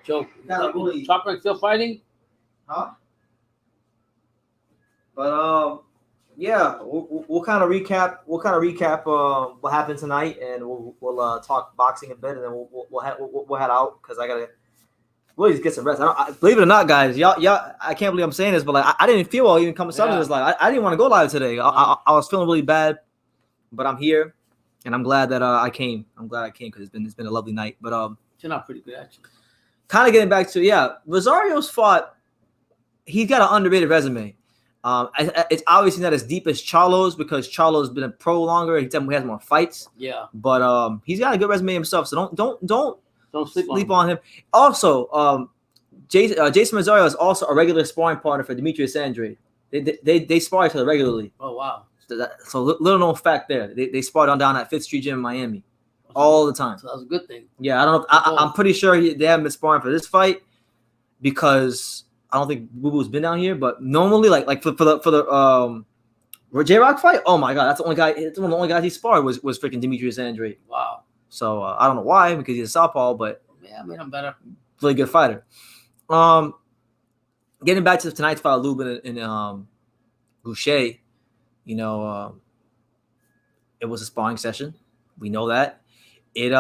Joe, Not really. Top rank still fighting? But yeah, we'll kind of recap. We'll kind of recap what happened tonight, and we'll talk boxing a bit, and then we'll head out because I gotta really just get some rest. Believe it or not, guys, y'all, I can't believe I'm saying this, but like I didn't feel well even coming Sunday. This live. I didn't want to go live today. I was feeling really bad, but I'm here, and I'm glad that I came. I'm glad I came because it's been a lovely night. But Turned out pretty good, actually. kind of getting back to Rosario's fought. He's got an underrated resume. It's obviously not as deep as Charlo's because Charlo's been a pro longer. He definitely has more fights. Yeah. But he's got a good resume himself. So don't sleep on him. Also, Jason Rosario is also a regular sparring partner for Demetrius Andrade. They spar each other regularly. Oh wow. So little known fact there. They sparred on down at 5th Street Gym in Miami all the time. So that was a good thing. Yeah, I don't know. I'm pretty sure they haven't been sparring for this fight because I don't think Boo Boo's been down here. But normally, like for the J-Rock fight, oh my god, that's the only guy. It's one of the only guys he sparred was freaking Demetrius Andrade. Wow. So I don't know why, because he's a southpaw, but yeah, I mean, I'm better. Really good fighter. Getting back to tonight's fight, Lubin and Gausha, you know, it was a sparring session. We know that. It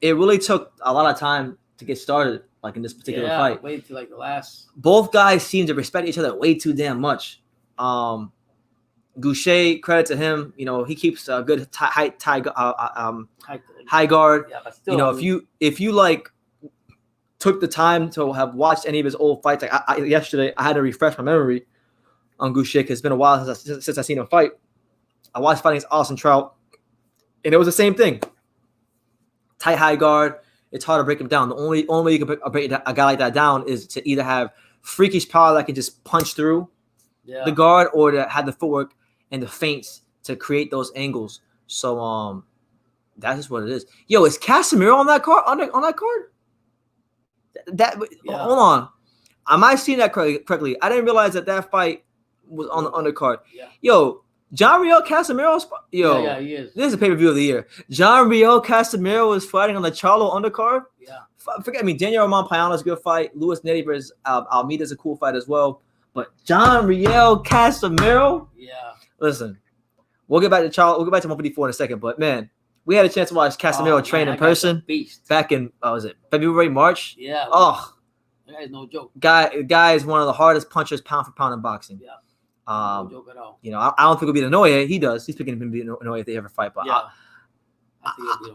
really took a lot of time to get started, like in this particular fight. Wait till like the last. Both guys seem to respect each other way too damn much. Gausha, credit to him, you know, he keeps a good high guard. Yeah, but still, you know, if you like took the time to have watched any of his old fights, like yesterday, I had to refresh my memory on Gausha because it's been a while since I've seen him fight. I watched fighting against Austin Trout, and it was the same thing. Tight high guard. It's hard to break him down. The only way you can break a guy like that down is to either have freakish power that can just punch through the guard, or to have the footwork and the feints to create those angles. So that's just what it is. Yo, is Casemiro on that card? On that card? Hold on. Am I seeing that correctly? I didn't realize that fight was on the undercard. Yeah. Yo, John Riel Casemiro. Yeah, he is. This is a pay-per-view of the year. John Riel Casemiro was fighting on the Charlo undercard. Yeah. Forget me. Daniel Roman Payano's a good fight. Luis Nery versus Almeida's a cool fight as well. But John Riel Casemiro. Yeah. Listen, we'll get back to Charlo. We'll get back to 154 in a second. But man, we had a chance to watch Casemiro train in person back in was it February, March? Yeah. Oh, that is no joke. Guy is one of the hardest punchers pound for pound in boxing. Yeah. No joke at all. You know, I don't think it'll be Inoue. He does. He's picking him to beat Inoue if they ever fight. But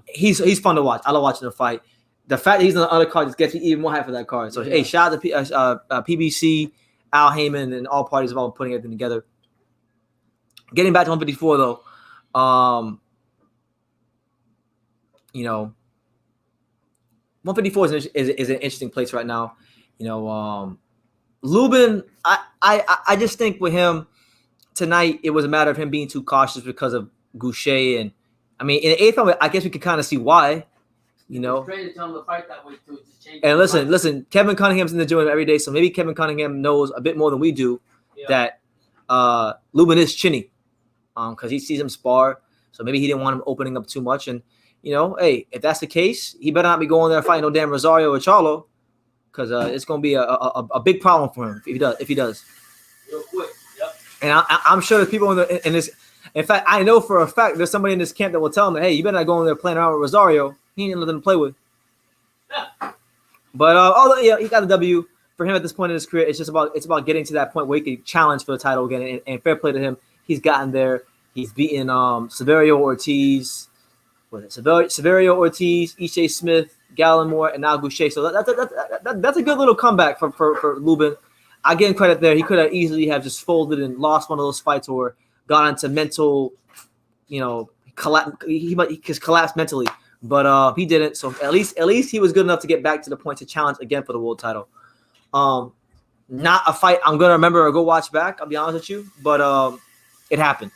he's fun to watch. I love watching the fight. The fact that he's on the other card just gets me even more hype for that card. So hey, shout out to PBC, Al Heyman, and all parties involved in putting everything together. Getting back to 154 though, you know, 154 is an interesting place right now. You know, Lubin, I just think with him tonight, it was a matter of him being too cautious because of Gausha. And I mean, in the 8th round, I guess we could kind of see why, you know. To tell him to fight that way too. And listen, Kevin Cunningham's in the gym every day, so maybe Kevin Cunningham knows a bit more than we do that Lubin is chinny, because he sees him spar. So maybe he didn't want him opening up too much. And you know, hey, if that's the case, he better not be going there fighting no damn Rosario or Charlo, because it's going to be a big problem for him if he does. Real quick. Yep. And I'm sure there's people in this. In fact, I know for a fact there's somebody in this camp that will tell him, hey, you better not go in there playing around with Rosario. He ain't nothing to play with. But he got a W. For him at this point in his career, it's about getting to that point where he can challenge for the title again. And fair play to him, he's gotten there. He's beaten Severio Ortiz. Severio Ortiz, Ishe Smith, Gallimore, and now Gausha. So that's a good little comeback for Lubin. I give him credit there. He could have easily have just folded and lost one of those fights or got into mental, you know, he collapsed mentally. But he didn't. So at least he was good enough to get back to the point to challenge again for the world title. Not a fight I'm gonna remember or go watch back. I'll be honest with you, but it happened.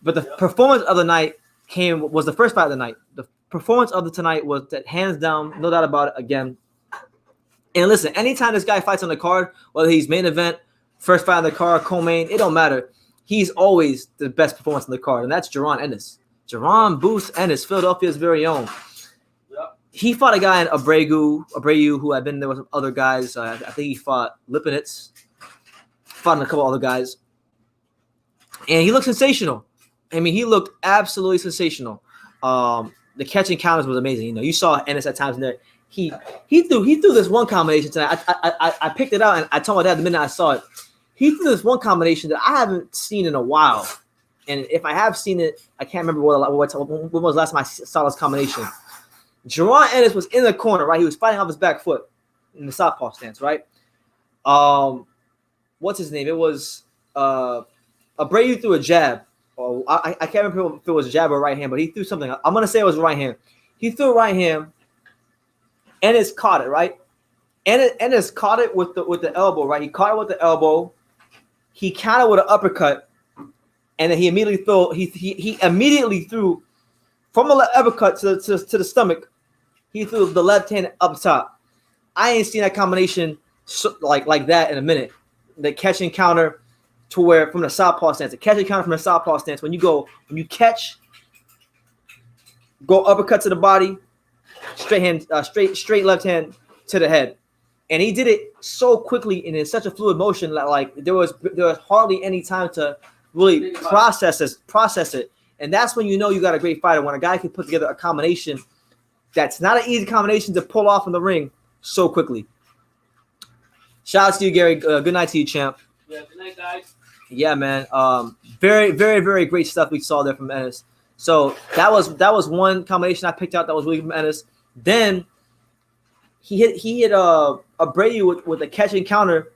But the performance of the night was the first fight of the night. The performance of the tonight was that hands down, no doubt about it. Again, and listen, anytime this guy fights on the card, whether he's main event, first fight on the card, co-main, it don't matter. He's always the best performance on the card, and that's Jaron Ennis. Jaron Booth Ennis, Philadelphia's very own. Yep. He fought a guy in Abreu, who had been there with some other guys. I think he fought Lipinets, fought a couple other guys, and he looked sensational. I mean, he looked absolutely sensational. The catching counters was amazing. You know, you saw Ennis at times in there. He threw this one combination tonight. I picked it out and I told my dad the minute I saw it. He threw this one combination that I haven't seen in a while. And if I have seen it, I can't remember when was the last time I saw this combination. Jaron Ennis was in the corner, right? He was fighting off his back foot in the southpaw stance, right? What's his name? It was Abreu threw a jab. Oh, I can't remember if it was a jab or right hand, but he threw something. I'm going to say it was right hand. He threw right hand. Ennis caught it, right? Ennis caught it with the elbow, right? He caught it with the elbow. He countered with an uppercut. and then he immediately threw from a left uppercut to the stomach. He threw the left hand up top. I ain't seen that combination like that in a minute. The catch and counter to where from the southpaw stance, the catch and counter from the southpaw stance. When you catch, go uppercut to the body, straight left hand to the head, and he did it so quickly and in such a fluid motion that like there was hardly any time to really process it, and that's when you know you got a great fighter, when a guy can put together a combination that's not an easy combination to pull off in the ring so quickly. Shout out to you, Gary. Good night to you, champ. Yeah, good night, guys. Yeah, man. Very, very, very great stuff we saw there from Ennis. So that was one combination I picked out that was really from Ennis. Then he hit Abreu with a catch and counter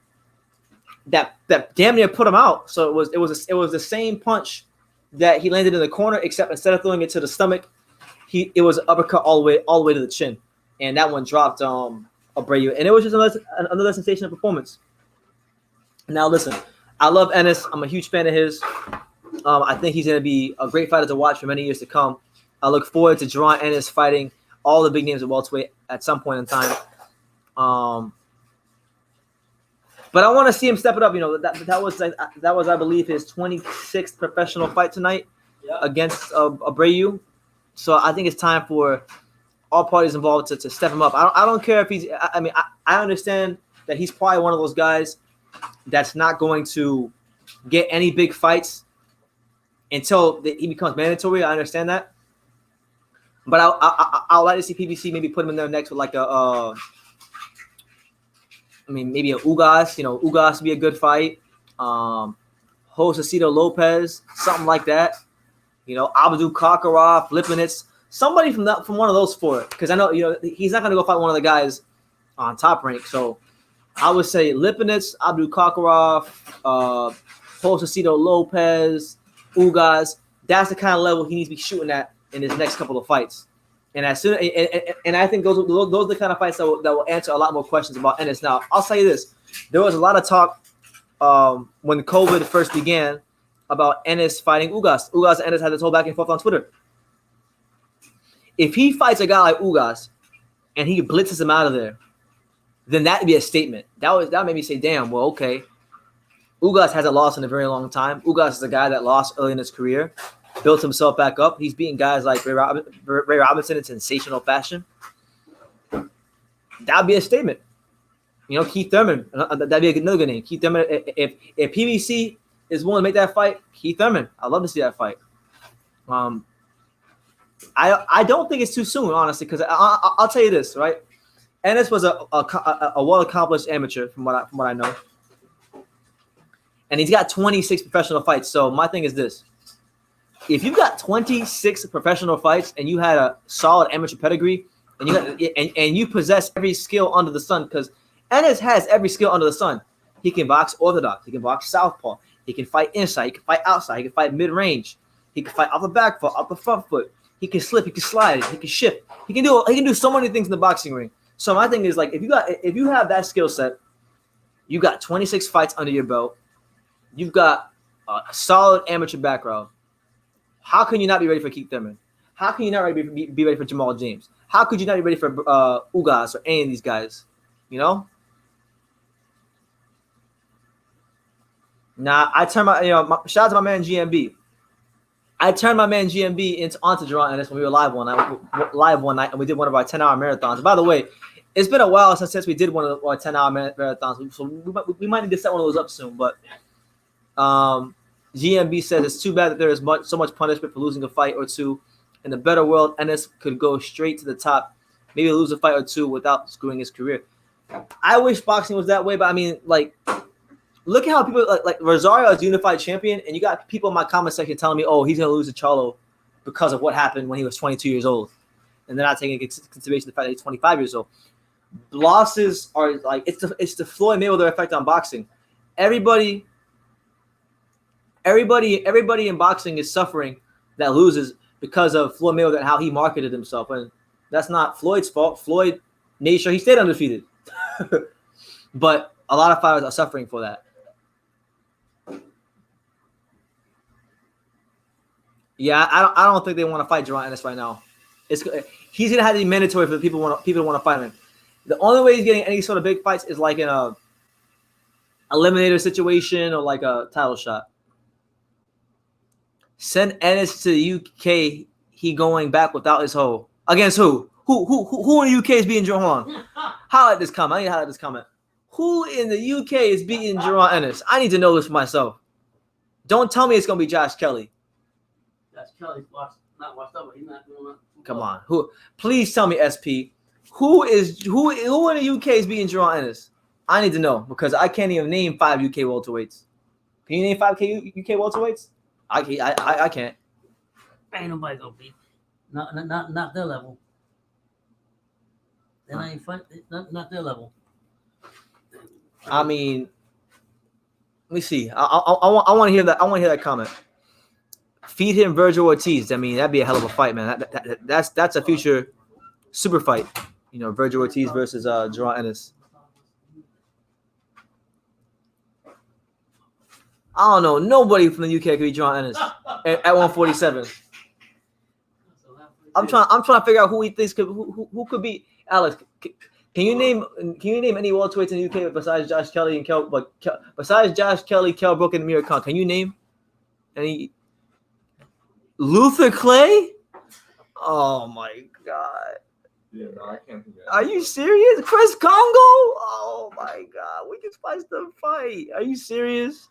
that damn near put him out. So it was the same punch that he landed in the corner, except instead of throwing it to the stomach, it was an uppercut all the way to the chin, and that one dropped Abreu, and it was just another sensational performance. Now listen, I love Ennis. I'm a huge fan of his. I think he's going to be a great fighter to watch for many years to come. I look forward to Jerron Ennis fighting all the big names at welterweight at some point in time. But I want to see him step it up. You know, that was I believe his 26th professional fight tonight against Abreu. So I think it's time for all parties involved to step him up. I don't care if he's. I mean, I understand that he's probably one of those guys that's not going to get any big fights until he becomes mandatory. I understand that, but I'd like to see PBC maybe put him in there next with like maybe a Ugas. You know, Ugas would be a good fight. Josecito Lopez, something like that. You know, Abdul Kakarov, Lipinets, somebody from one of those four. Because I know he's not going to go fight one of the guys on Top Rank. So I would say Lipinets, Abdul Kakarov, Josecito Lopez, Ugas. That's the kind of level he needs to be shooting at in his next couple of fights. And I think those are the kind of fights that will answer a lot more questions about Ennis. Now, I'll say this: there was a lot of talk when COVID first began about Ennis fighting Ugas. Ugas and Ennis had this whole back and forth on Twitter. If he fights a guy like Ugas and he blitzes him out of there, then that'd be a statement. That made me say, damn, well, okay. Ugas hasn't lost in a very long time. Ugas is a guy that lost early in his career, built himself back up. He's beating guys like Ray Robinson in sensational fashion. That'd be a statement. You know, Keith Thurman, that'd be another good name. Keith Thurman, if PBC is willing to make that fight, Keith Thurman, I'd love to see that fight. I don't think it's too soon, honestly, because I'll tell you this, right? Ennis was a well-accomplished amateur from what I know. And he's got 26 professional fights. So my thing is this. If you've got 26 professional fights and you had a solid amateur pedigree and you possess every skill under the sun, because Ennis has every skill under the sun. He can box orthodox. He can box southpaw. He can fight inside. He can fight outside. He can fight mid-range. He can fight off the back foot, off the front foot. He can slip. He can slide. He can shift. He can do so many things in the boxing ring. So my thing is, like, if you have that skill set, you got 26 fights under your belt. You've got a solid amateur background. How can you not be ready for Keith Thurman? How can you not be ready for Jamal James? How could you not be ready for Ugas or any of these guys? You know? Now, I turn shout out to my man GMB. I turned my man GMB onto Jerron Ennis when we were live one night, and we did one of our 10-hour marathons. By the way, it's been a while since we did one of our 10-hour marathons, so we might need to set one of those up soon. But GMB says it's too bad that there is so much punishment for losing a fight or two. In a better world, Ennis could go straight to the top, maybe lose a fight or two without screwing his career. I wish boxing was that way, but I mean, like, look at how people like Rosario is unified champion, and you got people in my comment section telling me, "Oh, he's gonna lose to Charlo because of what happened when he was 22 years old," and they're not taking into consideration the fact that he's 25 years old. Losses are like it's the Floyd Mayweather effect on boxing. Everybody in boxing is suffering that loses because of Floyd Mayweather and how he marketed himself, and that's not Floyd's fault. Floyd made sure he stayed undefeated, but a lot of fighters are suffering for that. Yeah, I don't think they want to fight Jerron Ennis right now. He's gonna have to be mandatory for the people to want to fight him. The only way he's getting any sort of big fights is like in a eliminator situation or like a title shot. Send Ennis to the UK. He going back without his hoe. Against who? Who in the UK is beating Jerron? Hold on. Highlight this comment. I need to highlight this comment. Who in the UK is beating Jerron Ennis? I need to know this for myself. Don't tell me it's gonna be Josh Kelly. Josh Kelly's not washed up, but he's not doing that. Come on. Who? Please tell me, SP. Who in the UK is beating Jerron Ennis? I need to know because I can't even name 5 UK welterweights. Can you name 5 UK welterweights? I can't. Ain't nobody gonna beat. Not their level. Then I ain't fight. Not their level. I mean, let me see. I want to hear that. I want to hear that comment. Feed him Virgil Ortiz. I mean, that'd be a hell of a fight, man. That's a future super fight. You know, Virgil Ortiz versus Jerron Ennis. I don't know. Nobody from the UK could beat Jerron Ennis at 147. I'm trying to figure out who he thinks who could be Alex. Can you name any welterweights in the UK besides Josh Kelly and besides Josh Kelly, Kell Brook, and Amir Khan? Can you name any? Luther Clay? Oh my God! Yeah, no, I can't think of that. Are you serious? Chris Congo? Oh my God! We can spice the fight. Are you serious?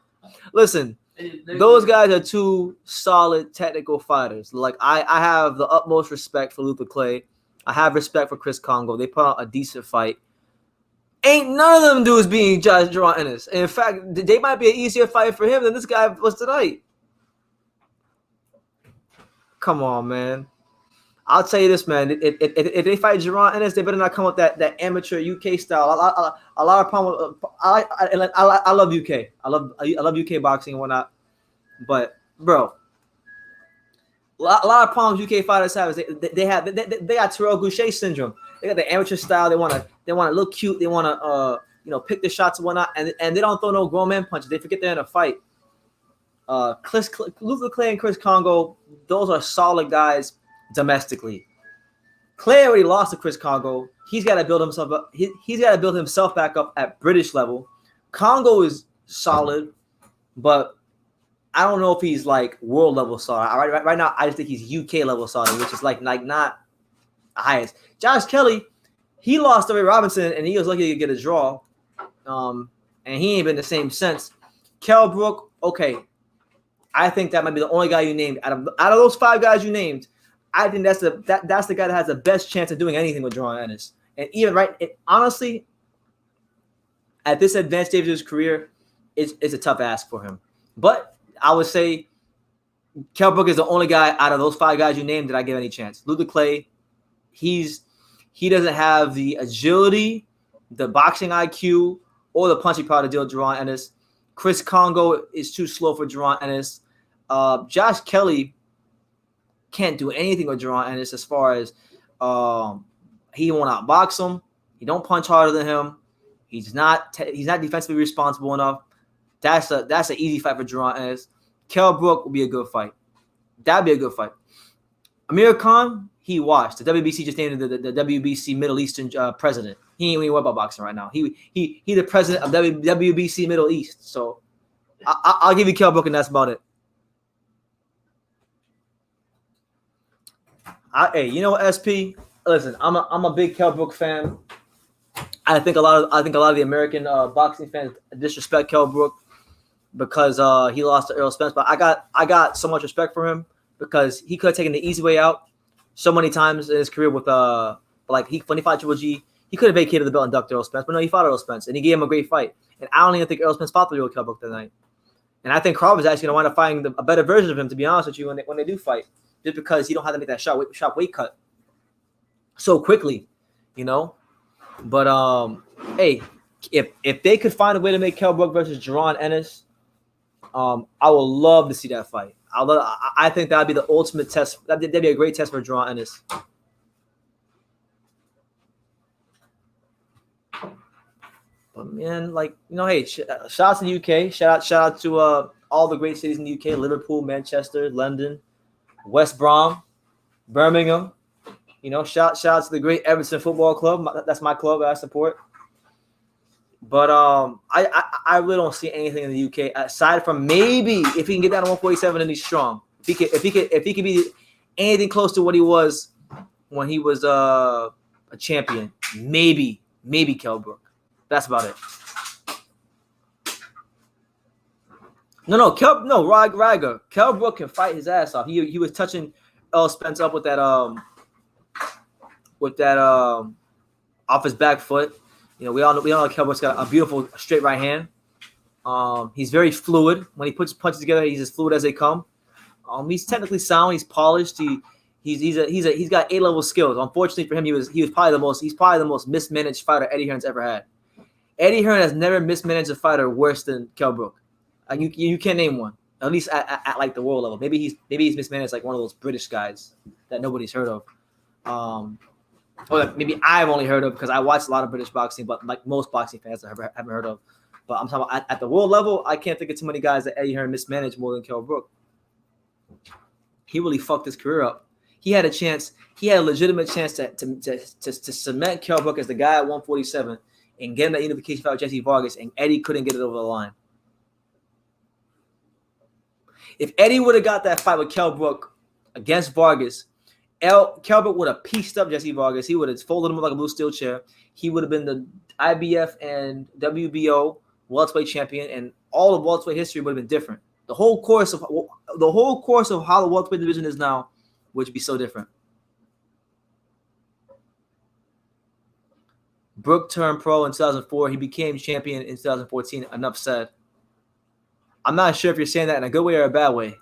Listen, those guys are 2 solid technical fighters. Like I have the utmost respect for Luther Clay. I have respect for Chris Congo. They put out a decent fight. Ain't none of them dudes being Jerron Ennis. In fact, they might be an easier fight for him than this guy was tonight. Come on, man. I'll tell you this, man. If they fight Jerron Ennis, they better not come with that amateur UK style. A lot of problem. I love UK. I love UK boxing and whatnot. But bro, a lot of problems UK fighters have is they got Terrell Gausha syndrome. They got the amateur style. They want to look cute. They want to pick the shots and whatnot. And they don't throw no grown man punches. They forget they're in a fight. Luther Clay and Chris Congo, those are solid guys domestically. Clay already lost to Chris Congo. He's got to build himself up. He's got to build himself back up at British level. Congo is solid, but I don't know if he's like world level solid. Right now, I just think he's UK level solid, which is like not the highest. Josh Kelly, he lost to Ray Robinson, and he was lucky to get a draw. And he ain't been the same since. Kell Brook, okay. I think that might be the only guy you named out of those 5 guys you named. I think that's the guy that has the best chance of doing anything with Jerron Ennis. And even honestly, at this advanced stage of his career, it's a tough ask for him. But I would say Kell Brook is the only guy out of those 5 guys you named that I give any chance. Luther Clay, he doesn't have the agility, the boxing IQ, or the punching power to deal with Jerron Ennis. Chris Congo is too slow for Jerron Ennis. Josh Kelly can't do anything with Jerron Ennis as far as he won't outbox him. He don't punch harder than him. He's not defensively responsible enough. That's an easy fight for Jerron Ennis. Kell Brook will be a good fight. That'd be a good fight. Amir Khan, he watched. The WBC just named the WBC Middle Eastern president. He ain't even worried about boxing right now. He the president of WBC Middle East. So I'll give you Kell Brook, and that's about it. Hey, you know what, SP? Listen, I'm a big Kell Brook fan. I think a lot of the American boxing fans disrespect Kell Brook because he lost to Errol Spence. But I got so much respect for him because he could have taken the easy way out so many times in his career with when he fought Triple G, he could have vacated the belt and ducked Errol Spence. But no, he fought Errol Spence and he gave him a great fight. And I don't even think Errol Spence fought the real Kell Brook tonight. And I think Crawford's actually going to wind up finding a better version of him, to be honest with you, when they do fight, just because he don't have to make that sharp weight cut so quickly, you know. But hey, if they could find a way to make Kell Brook versus Jerron Ennis, I would love to see that fight. I think that'd be the ultimate test. That'd be a great test for Jerron Ennis. But man, hey, shout out to the UK. Shout out to all the great cities in the UK: Liverpool, Manchester, London, West Brom, Birmingham. You know, shout out to the great Everton Football Club. That's my club that I support. But I really don't see anything in the UK aside from maybe if he can get down to 147 and he's strong. If he could be anything close to what he was when he was a champion, maybe Kell Brook. That's about it. Ryger. Kell Brook can fight his ass off. He was touching Earl Spence up with that off his back foot. You know, we all know Kell Brook's got a beautiful straight right hand. He's very fluid. When he puts punches together, he's as fluid as they come. He's technically sound. He's polished. He's got A-level skills. Unfortunately for him, he's probably the most mismanaged fighter Eddie Hearn's ever had. Eddie Hearn has never mismanaged a fighter worse than Kell Brook. You can't name one, at least at like the world level. Maybe he's mismanaged like one of those British guys that nobody's heard of. Or that maybe I've only heard of because I watch a lot of British boxing, but like most boxing fans I haven't heard of. But I'm talking about at the world level, I can't think of too many guys that Eddie Hearn mismanaged more than Kell Brook. He really fucked his career up. He had a legitimate chance to cement Kell Brook as the guy at 147 and get him that unification fight with Jesse Vargas, and Eddie couldn't get it over the line. If Eddie would have got that fight with Kell Brook against Vargas, Kell Brook would have pieced up Jesse Vargas. He would have folded him up like a blue steel chair. He would have been the IBF and WBO welterweight champion, and all of welterweight history would have been different. The whole course of how the welterweight division is now would be so different. Brook turned pro in 2004. He became champion in 2014. Enough said. I'm not sure if you're saying that in a good way or a bad way.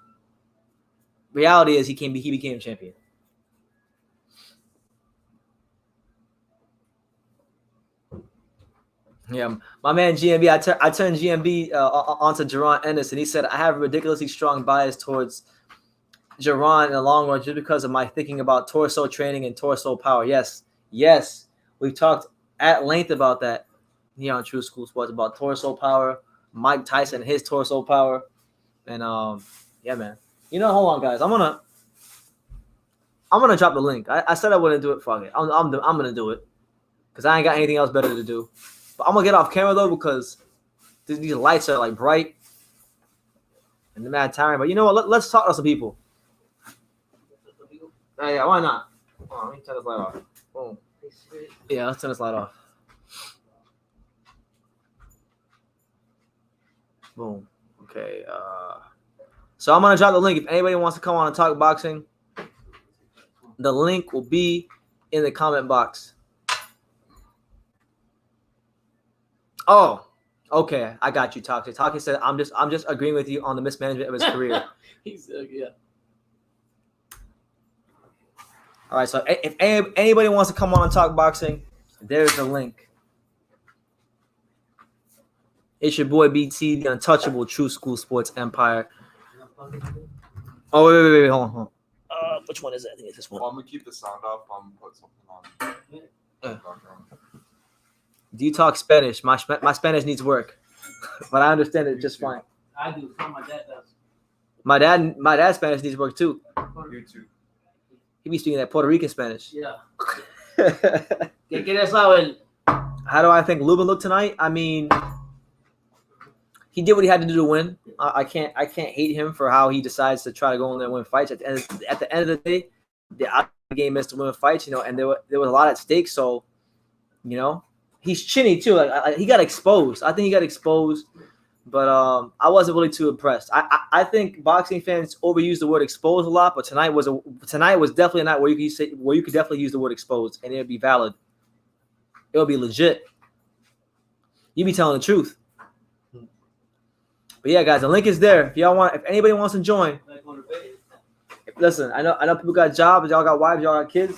Reality is he became champion. Yeah, my man GMB, I turned GMB onto Jerron Ennis, and he said, I have a ridiculously strong bias towards Jerron in the long run just because of my thinking about torso training and torso power. Yes, we've talked at length about that here on True School Sports, about torso power, Mike Tyson, his torso power, and yeah, man. You know, hold on, guys. I'm gonna drop the link. I said I wouldn't do it. Fuck it. I'm gonna do it because I ain't got anything else better to do. But I'm gonna get off camera though because these lights are like bright and the mad tiring. But you know what? Let's talk to some people. Yeah, why not? Let me turn this light off. Boom. Yeah, let's turn this light off. Boom. Okay. So I'm gonna drop the link if anybody wants to come on and talk boxing. The link will be in the comment box. Oh, okay. I got you, Toxic. Toxic said, I'm just agreeing with you on the mismanagement of his career. He's yeah. All right. So if anybody wants to come on and talk boxing, there's the link. It's your boy BT, the untouchable True School Sports Empire. Oh, wait. Hold on. Which one is it? I think it's this one. Well, I'm gonna keep the sound off. I'm gonna put something on. Do you talk Spanish? My Spanish needs work, but I understand it just fine. I do. So my dad does. My dad's Spanish needs work too. You too. He be speaking that Puerto Rican Spanish. Yeah. ¿Qué quieres saber? How do I think Lubin looked tonight? I mean, he did what he had to do to win. I can't hate him for how he decides to try to go in there and win fights. At the end of the day, the game is to win fights, you know, and there was a lot at stake. So, you know, he's chinny too. Like he got exposed. I think he got exposed, but I wasn't really too impressed. I think boxing fans overuse the word exposed a lot, but tonight was definitely a night where you could definitely use the word exposed and it would be valid. It would be legit. You be telling the truth. But yeah, guys, the link is there. If anybody wants to join, listen. I know people got jobs, y'all got wives, y'all got kids.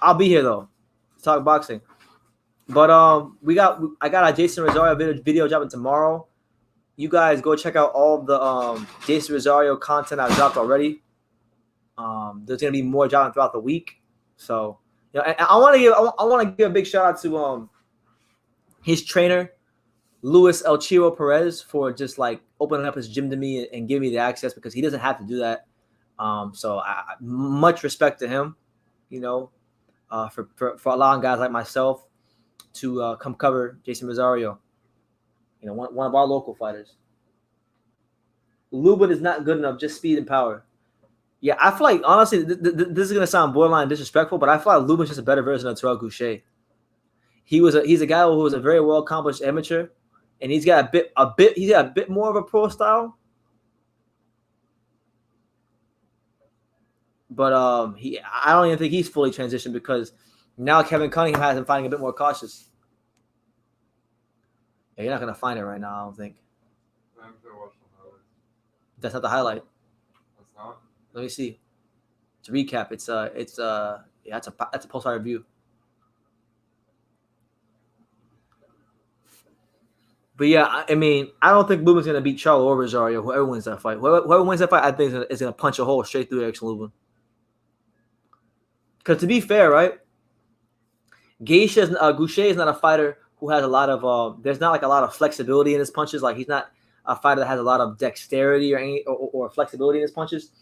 I'll be here though. Let's talk boxing. But I got a Jason Rosario video dropping tomorrow. You guys go check out all the Jason Rosario content I've dropped already. There's gonna be more dropping throughout the week. So you know, and I want to give a big shout out to his trainer, Luis El Chiro Perez, for just like opening up his gym to me and giving me the access because he doesn't have to do that. So much respect to him, you know, for allowing guys like myself to come cover Jason Rosario, you know, one of our local fighters. Lubin is not good enough, just speed and power. Yeah, I feel like, honestly, this is going to sound borderline disrespectful, but I feel like Lubin's just a better version of Terrell Gausha. He's a guy who was a very well accomplished amateur, and he's got a bit more of a pro style. But I don't even think he's fully transitioned because now Kevin Cunningham has him fighting a bit more cautious. Yeah, you're not gonna find it right now, I don't think. That's not the highlight. That's not. Let me see. To recap, it's that's a post-fight review. But yeah, I mean, I don't think Lubin's gonna beat Charlo or Rosario. Whoever wins that fight, whoever wins that fight, I think is gonna punch a hole straight through Erickson Lubin. Because to be fair, right, Gausha is not a fighter who has a lot of there's not like a lot of flexibility in his punches. Like he's not a fighter that has a lot of dexterity or flexibility in his punches.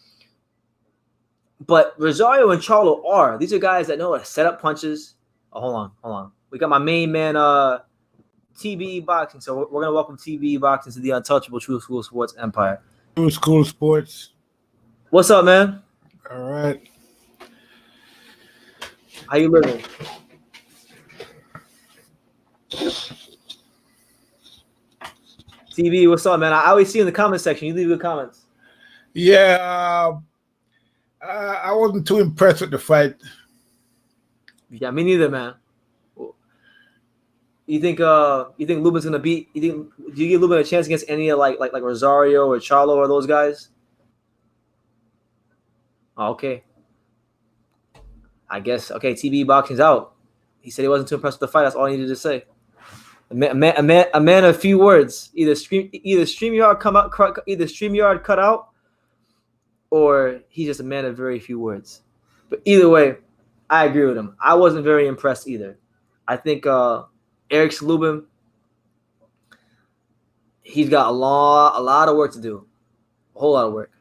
But Rosario and Charlo are. These are guys that know how to set up punches. Oh, hold on. We got my main man, TBE Boxing. So we're going to welcome TBE Boxing to the untouchable True School Sports Empire. True School Sports. What's up, man? All right. How you living? TV, what's up, man? I always see you in the comment section. You leave good comments. Yeah, I wasn't too impressed with the fight. Yeah, me neither, man. You think Lubin's gonna beat? Do you give Lubin a chance against any of like Rosario or Charlo or those guys? Oh, okay. I guess TBE Boxing's out. He said he wasn't too impressed with the fight. That's all he needed to say. A man of few words. Either StreamYard cut out, or he's just a man of very few words. But either way, I agree with him. I wasn't very impressed either. I think Erickson Lubin, he's got a lot of work to do. A whole lot of work.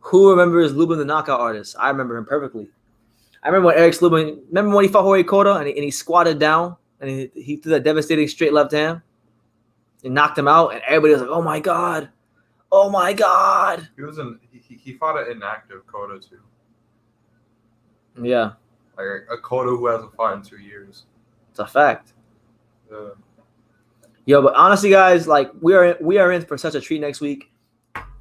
Who remembers Lubin the knockout artist? I remember him perfectly. I remember when Erickson Lubin, when he fought Jorge Cota and he squatted down and he threw that devastating straight left hand and knocked him out, and everybody was like, "Oh my god, oh my god!" He fought an inactive Cota too. Yeah, like a Cota who hasn't fought in 2 years. It's a fact. Yeah. Yo, but honestly, guys, like we are in for such a treat next week.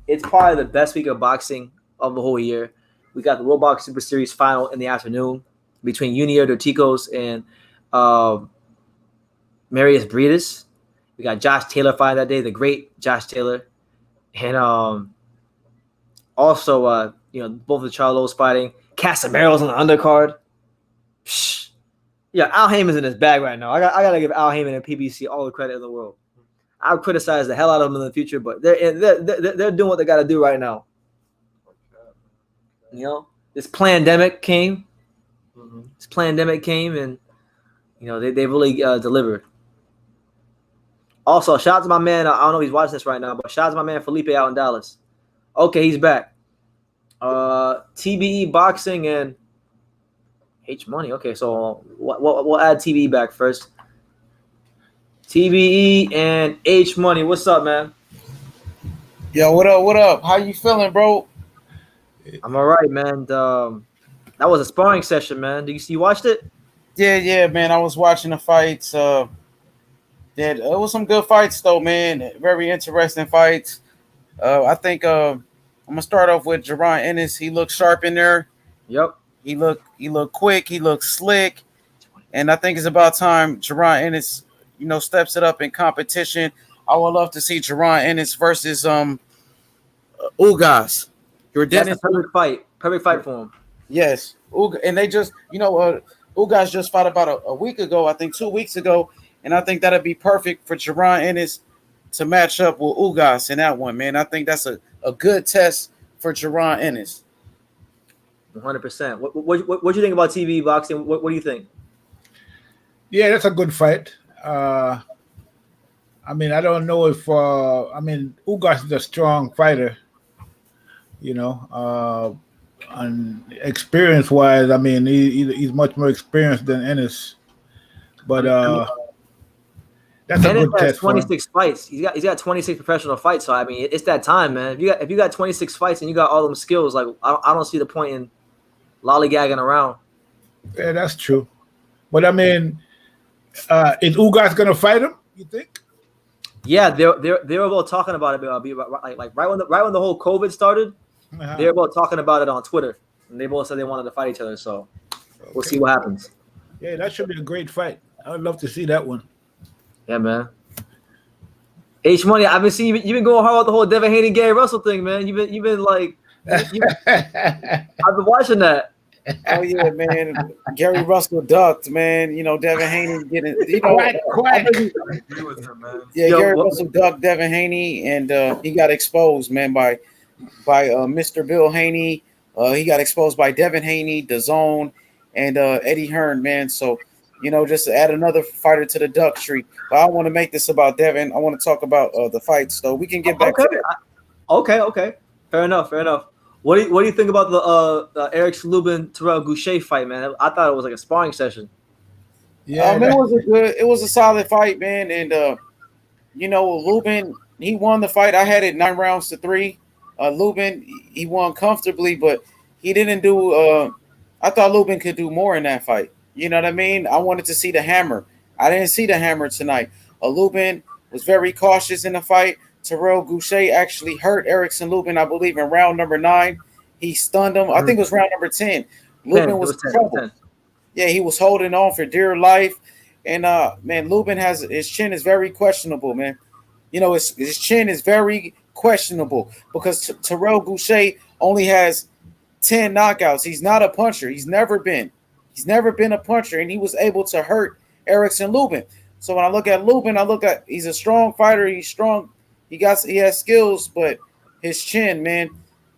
It's probably the best week of boxing of the whole year. We got the World Box Super Series final in the afternoon between Junior Dorticos and Marius Briedis. We got Josh Taylor fighting that day, the great Josh Taylor. And also, both the Charlos fighting. Casamaro's on the undercard. Psh. Yeah, Al Heyman's in his bag right now. I gotta give Al Heyman and PBC all the credit in the world. I'll criticize the hell out of them in the future, but they're doing what they got to do right now. You know, this pandemic came. This pandemic came, and they really delivered. Also, shout out to my man. I don't know if he's watching this right now, but shout out to my man Felipe out in Dallas. Okay, he's back. TBE Boxing and H Money. Okay, so we'll add TBE back first. TBE and H Money. What's up, man? Yo, what up? What up? How you feeling, bro? I'm all right, man. That was a sparring session, man. Did you watched it? Yeah, man. I was watching the fights. It was some good fights, though, man. Very interesting fights. I think I'm gonna start off with Jaron Ennis. He looked sharp in there. Yep. He looked quick. He looked slick, and I think it's about time Jaron Ennis, steps it up in competition. I would love to see Jaron Ennis versus Ugas. That's a perfect fight for him. Yes, and they just, Ugas just fought about a week ago, I think 2 weeks ago, and I think that'd be perfect for Jaron Ennis to match up with Ugas in that one, man. I think that's a good test for Jaron Ennis. 100%. What do you think about TV boxing? What do you think? Yeah, that's a good fight. I don't know if Ugas is a strong fighter, You know, and experience-wise, I mean, he's much more experienced than Ennis. But that's a Ennis good has test for him. 26 fights. He's got 26 professional fights. So I mean, it's that time, man. If you got 26 fights and you got all them skills, like I don't see the point in lollygagging around. Yeah, that's true. But I mean, is Ugas gonna fight him? You think? Yeah, they were both talking about it. Like right when the whole COVID started, they were both talking about it on Twitter, and they both said they wanted to fight each other. So we'll see what happens. Yeah, that should be a great fight. I would love to see that one. Yeah, man. H Money, I've been seeing you've been going hard with the whole Devin Haney Gary Russell thing, man. You've been like, I've been watching that. Oh yeah, man. Gary Russell ducked, man. You know, Devin Haney getting, you know, Quack. yeah, Yo, Gary what- Russell ducked Devin Haney, and he got exposed, man, by Mr. Bill Haney. He got exposed by Devin Haney, DAZN, and Eddie Hearn, man. So, you know, just to add another fighter to the duck streak. But I want to make this about Devin. I want to talk about the fights, though. We can get back to that. Okay. Fair enough. What do you think about the Erickson Lubin Terrell Gausha fight, man? I thought it was like a sparring session. Yeah, it was a solid fight, man. And you know, Lubin, he won the fight. I had it 9-3. Lubin, he won comfortably, but he didn't do. I thought Lubin could do more in that fight. You know what I mean? I wanted to see the hammer. I didn't see the hammer tonight. Lubin was very cautious in the fight. Terrell Gausha actually hurt Erickson Lubin, I believe, in round number 9. He stunned him. I think it was round number 10. Lubin was in trouble. Yeah, he was holding on for dear life. And man, Lubin his chin is very questionable, man. You know, his chin is very questionable because Terrell Gausha only has 10 knockouts. He's not a puncher. He's never been a puncher, and he was able to hurt Erickson Lubin. So when I look at Lubin, he's a strong fighter. He's strong. He has skills, but his chin, man,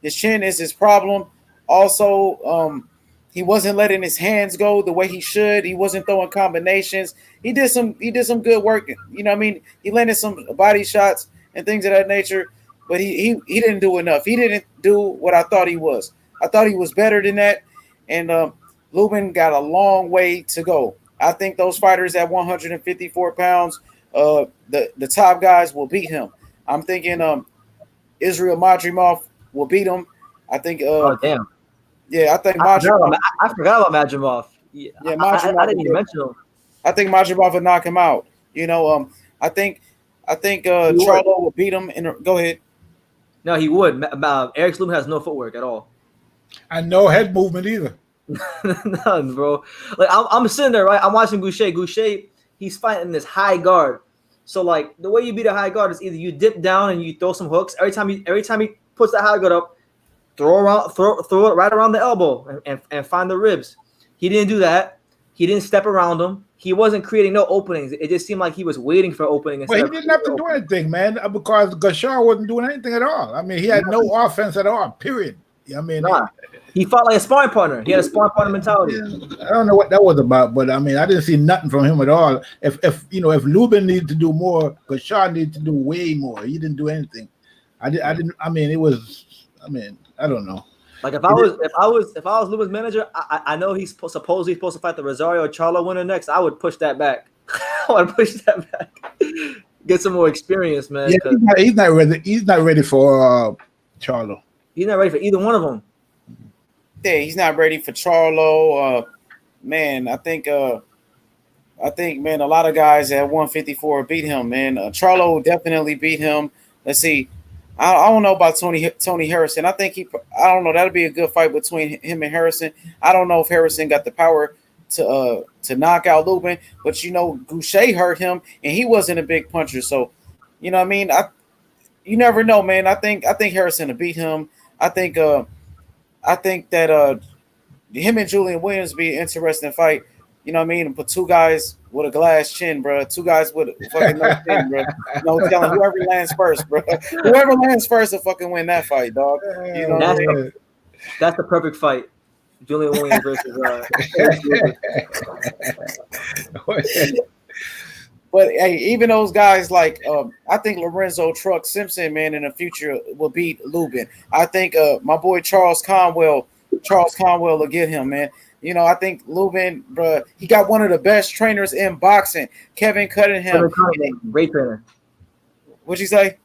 his chin is his problem. Also, he wasn't letting his hands go the way he should. He wasn't throwing combinations. He did some good work. You know what I mean? He landed some body shots and things of that nature, but he didn't do enough. He didn't do what I thought he was. I thought he was better than that. And Lubin got a long way to go. I think those fighters at 154 pounds, the top guys will beat him. I'm thinking Israel Madrimov will beat him. I think. Oh damn! Yeah, I think I Madrimov. forgot about Madrimov. Yeah, Madrimov. I didn't even mention him. I think Madrimov will knock him out. You know, I think Charlo will beat him. Go ahead. No, he would. Erickson Lubin has no footwork at all. And no head movement either. None, bro. Like I'm sitting there, right? I'm watching Gausha. Gausha, he's fighting this high guard. So like the way you beat a high guard is either you dip down and you throw some hooks. Every time he puts that high guard up, throw it right around the elbow and find the ribs. He didn't do that. He didn't step around him. He wasn't creating no openings. It just seemed like he was waiting for opening. Well, he didn't have to do anything, man, because Gausha wasn't doing anything at all. I mean, he had no offense at all. Period. I mean, he fought like a sparring partner. He had a sparring partner mentality. I don't know what that was about, but I mean, I didn't see nothing from him at all. If Lubin needed to do more, Gausha needed to do way more. He didn't do anything. I didn't. I mean, it was. I mean, I don't know. Like if I was Lubin's manager, I know he's supposed to fight the Rosario Charlo winner next. I would push that back. I would push that back. Get some more experience, man. Yeah, he's not ready. He's not ready for Charlo. He's not ready for either one of them. Yeah, he's not ready for Charlo. Man, I think, man, a lot of guys at 154 beat him, man. Charlo definitely beat him. Let's see. I don't know about Tony Harrison. I don't know. That'll be a good fight between him and Harrison. I don't know if Harrison got the power to knock out Lubin, but you know, Gausha hurt him, and he wasn't a big puncher. So, you know what I mean? You never know, man. I think Harrison will beat him. I think that him and Julian Williams be an interesting fight. You know what I mean? Put two guys with a glass chin, bro. Two guys with a fucking no chin, bro. No telling whoever lands first, bro. Whoever lands first will fucking win that fight, dog. You know what I mean? That's the perfect fight. Julian Williams versus But hey, even those guys like I think Lorenzo Truck Simpson, man, in the future will beat Lubin. I think my boy Charles Conwell will get him, man. You know, I think Lubin, bro, he got one of the best trainers in boxing, Kevin Cunningham. Great trainer. What'd you say?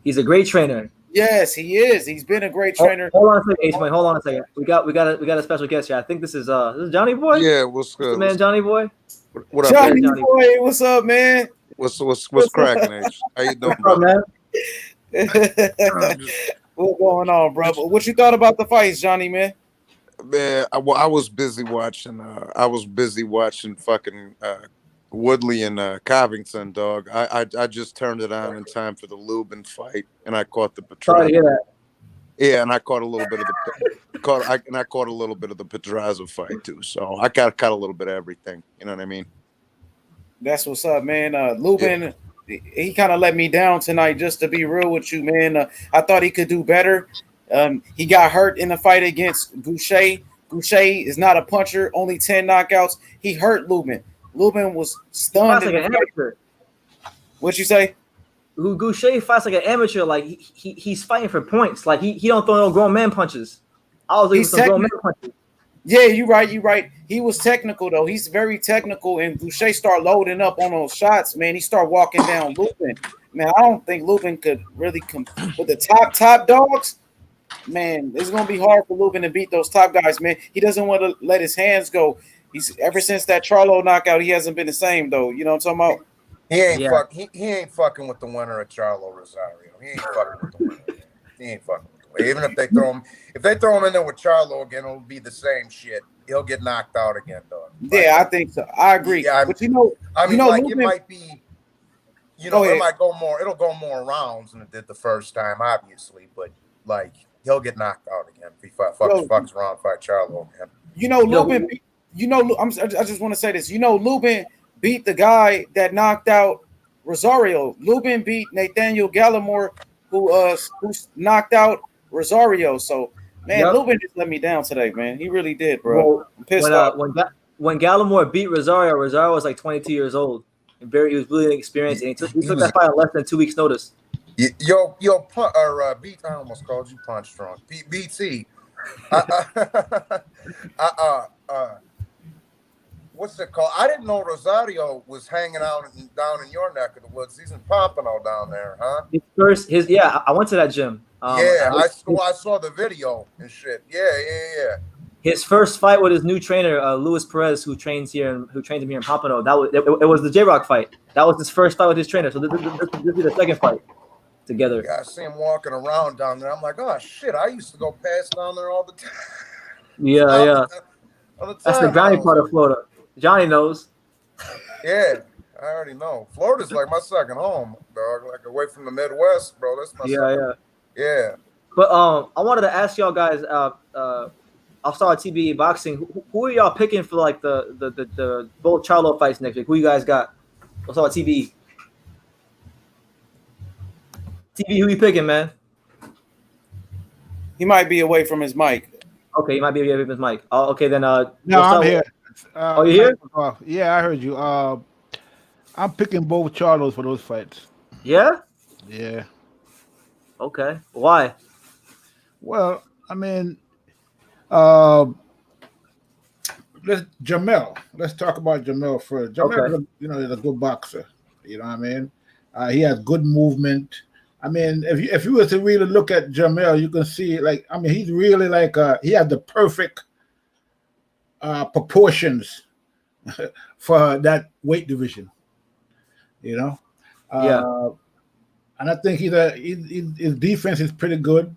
He's a great trainer. Yes, he is. He's been a great trainer. Hold on a second, H-Man. Hold on a second. We got a special guest here. I think this is Johnny Boy. Yeah, what's good? Man, Johnny Boy. What up, Johnny Johnny Boy? What's up, man? What's cracking, H? How you doing, What's up, brother? man? What's going on, bro? What you thought about the fights, Johnny, man? Man, I was busy watching. I was busy watching fucking Woodley and Covington, dog. I just turned it on in time for the Lubin fight, and I caught the Sorry to hear that. Yeah, and I caught a little bit of the caught a little bit of the Pedraza fight too. So I caught a little bit of everything. You know what I mean? That's what's up, man. Lubin, he kind of let me down tonight. Just to be real with you, man, I thought he could do better. He got hurt in the fight against Gausha. Gausha is not a puncher, only 10 knockouts. He hurt Lubin. Lubin was stunned. Like an amateur. What'd you say? Gausha fights like an amateur. Like he's fighting for points. Like he don't throw no grown man punches. I was looking for some grown man punches. Yeah, you're right. He was technical though. He's very technical, and Gausha start loading up on those shots, man. He start walking down Lubin. Man, I don't think Lubin could really compete with the top dogs. Man, it's gonna be hard for Lubin to beat those top guys, man. He doesn't want to let his hands go. He's ever since that Charlo knockout, he hasn't been the same though. You know what I'm talking about? He ain't fucking with the winner of Charlo Rosario. He ain't fucking with the winner. He ain't fucking with the winner. Even if they throw him in there with Charlo again, it'll be the same shit. He'll get knocked out again, dog. Yeah, I think so. I agree. Yeah, but Lubin, it might be. It'll go more rounds than it did the first time, obviously. But like, he'll get knocked out again if he fucks around, fight Charlo again. Lubin. I just want to say this. Lubin beat the guy that knocked out Rosario. Lubin beat Nathaniel Gallimore, who knocked out Rosario. So, man, Lubin just let me down today, man. He really did, bro. Well, I'm pissed off. When Gallimore beat Rosario was like 22 years old. And he was really inexperienced, and he took that fight on less than 2 weeks' notice. BT, I almost called you Punch Drunk. BT. What's it called? I didn't know Rosario was hanging out down in your neck of the woods. He's in Pompano down there, huh? I went to that gym. I saw the video and shit. Yeah. His first fight with his new trainer, Luis Perez, who trains him here in Pompano. It was the J-Rock fight. That was his first fight with his trainer. So this is the second fight together. Yeah, I see him walking around down there. I'm like, oh shit! I used to go past down there all the time. Yeah. That's the grimy part of Florida. Johnny knows. Yeah, I already know. Florida's like my second home, dog. Like away from the Midwest, bro. That's my Yeah. But I wanted to ask y'all guys. I'll start with TBA boxing. Who are y'all picking for like the both Charlo fights next week? Who you guys got? I'll start with TBE. TB, who you picking, man? He might be away from his mic. Okay, he might be away from his mic. Oh, okay, then. No, I'm here. You here? Yeah, I heard you. I'm picking both Charlos for those fights. Yeah? Yeah. Okay. Why? Well, I mean, Jamel. Let's talk about Jamel first. Jamel, is a good boxer. You know what I mean? He has good movement. I mean, if you were to really look at Jamel, you can see he's really he has the perfect proportions for that weight division. And I think his defense is pretty good.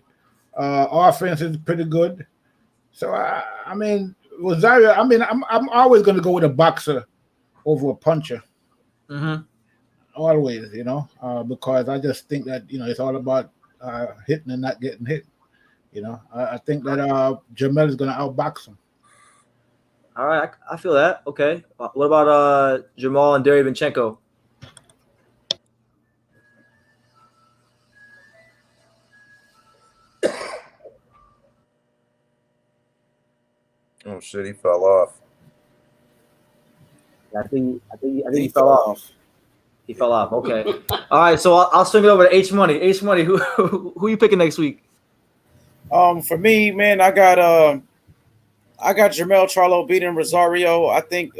Offense is pretty good. So I mean, Rosario. I mean, I'm always going to go with a boxer over a puncher. Mm-hmm. Always, because I just think that it's all about hitting and not getting hit. I think that Jamel is going to outbox him. All right, I feel that. Okay, what about Jamal and Derevyanchenko? Oh shit, he fell off. I think he fell off. He fell off. Okay. All right. So I'll swing it over to H Money. H Money. Who you picking next week? For me, man, I got Jermell Charlo beating Rosario. I think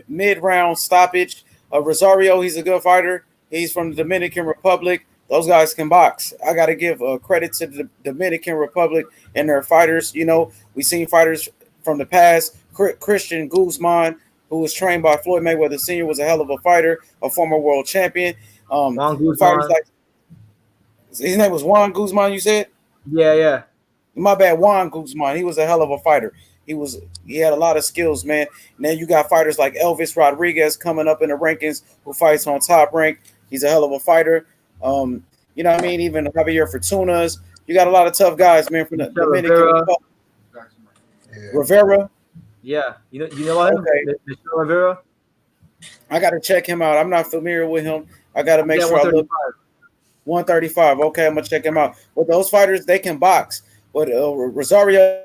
mid-round stoppage. Rosario, he's a good fighter. He's from the Dominican Republic. Those guys can box. I got to give credit to the Dominican Republic and their fighters. You know, we've seen fighters from the past. Christian Guzman, who was trained by Floyd Mayweather Sr., was a hell of a fighter, a former world champion. Fighters like his name was Juan Guzman, you said? Yeah. My bad, Juan Guzman. He was a hell of a fighter. He had a lot of skills, man. And then you got fighters like Elvis Rodriguez coming up in the rankings, who fights on Top Rank. He's a hell of a fighter. You know what I mean? Even Javier Fortunas. You got a lot of tough guys, man, from the Dominican Republic. Rivera. Yeah, you know him? Okay. Rivera. I got to check him out. I'm not familiar with him. I got to make sure I look. 135. Okay, I'm gonna check him out. But those fighters, they can box. But Rosario,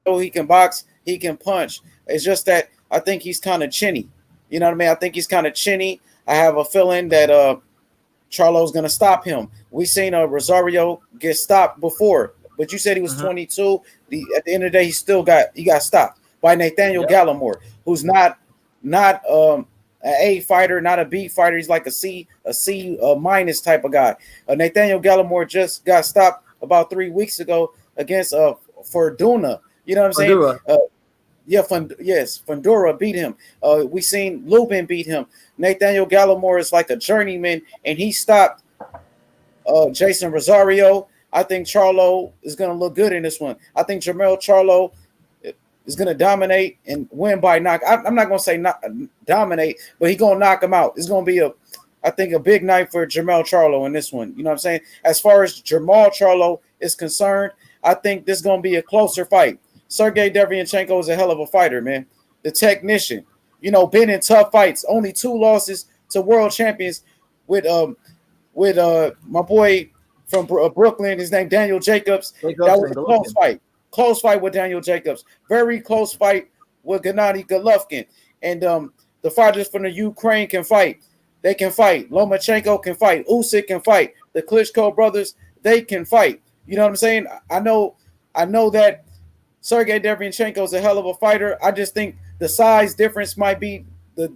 he can box. He can punch. It's just that I think he's kind of chinny. You know what I mean? I think he's kind of chinny. I have a feeling that Charlo's gonna stop him. We seen Rosario get stopped before, but you said he was 22. At the end of the day, he got stopped by Nathaniel Gallimore, who's not an A fighter, not a B fighter. He's like a C minus type of guy. Nathaniel Gallimore just got stopped about 3 weeks ago against Forduna. You know what I'm saying? Fundura beat him. We seen Lubin beat him. Nathaniel Gallimore is like a journeyman, and he stopped Jason Rosario. I think Charlo is going to look good in this one. I think Jermell Charlo is going to dominate and win by knock. I'm not going to say not dominate, but he's going to knock him out. It's going to be I think a big night for Jermell Charlo in this one. You know what I'm saying? As far as Jermall Charlo is concerned, I think this is going to be a closer fight. Sergey Derevyanchenko is a hell of a fighter, man. The technician, been in tough fights. Only 2 losses to world champions with my boy from Brooklyn. His name Daniel Jacobs. That was a close fight. Close fight with Daniel Jacobs. Very close fight with Gennady Golovkin. And the fighters from the Ukraine can fight. They can fight. Lomachenko can fight. Usyk can fight. The Klitschko brothers, they can fight. You know what I'm saying? I know that Sergey Derevyanchenko is a hell of a fighter. I just think the size difference might be the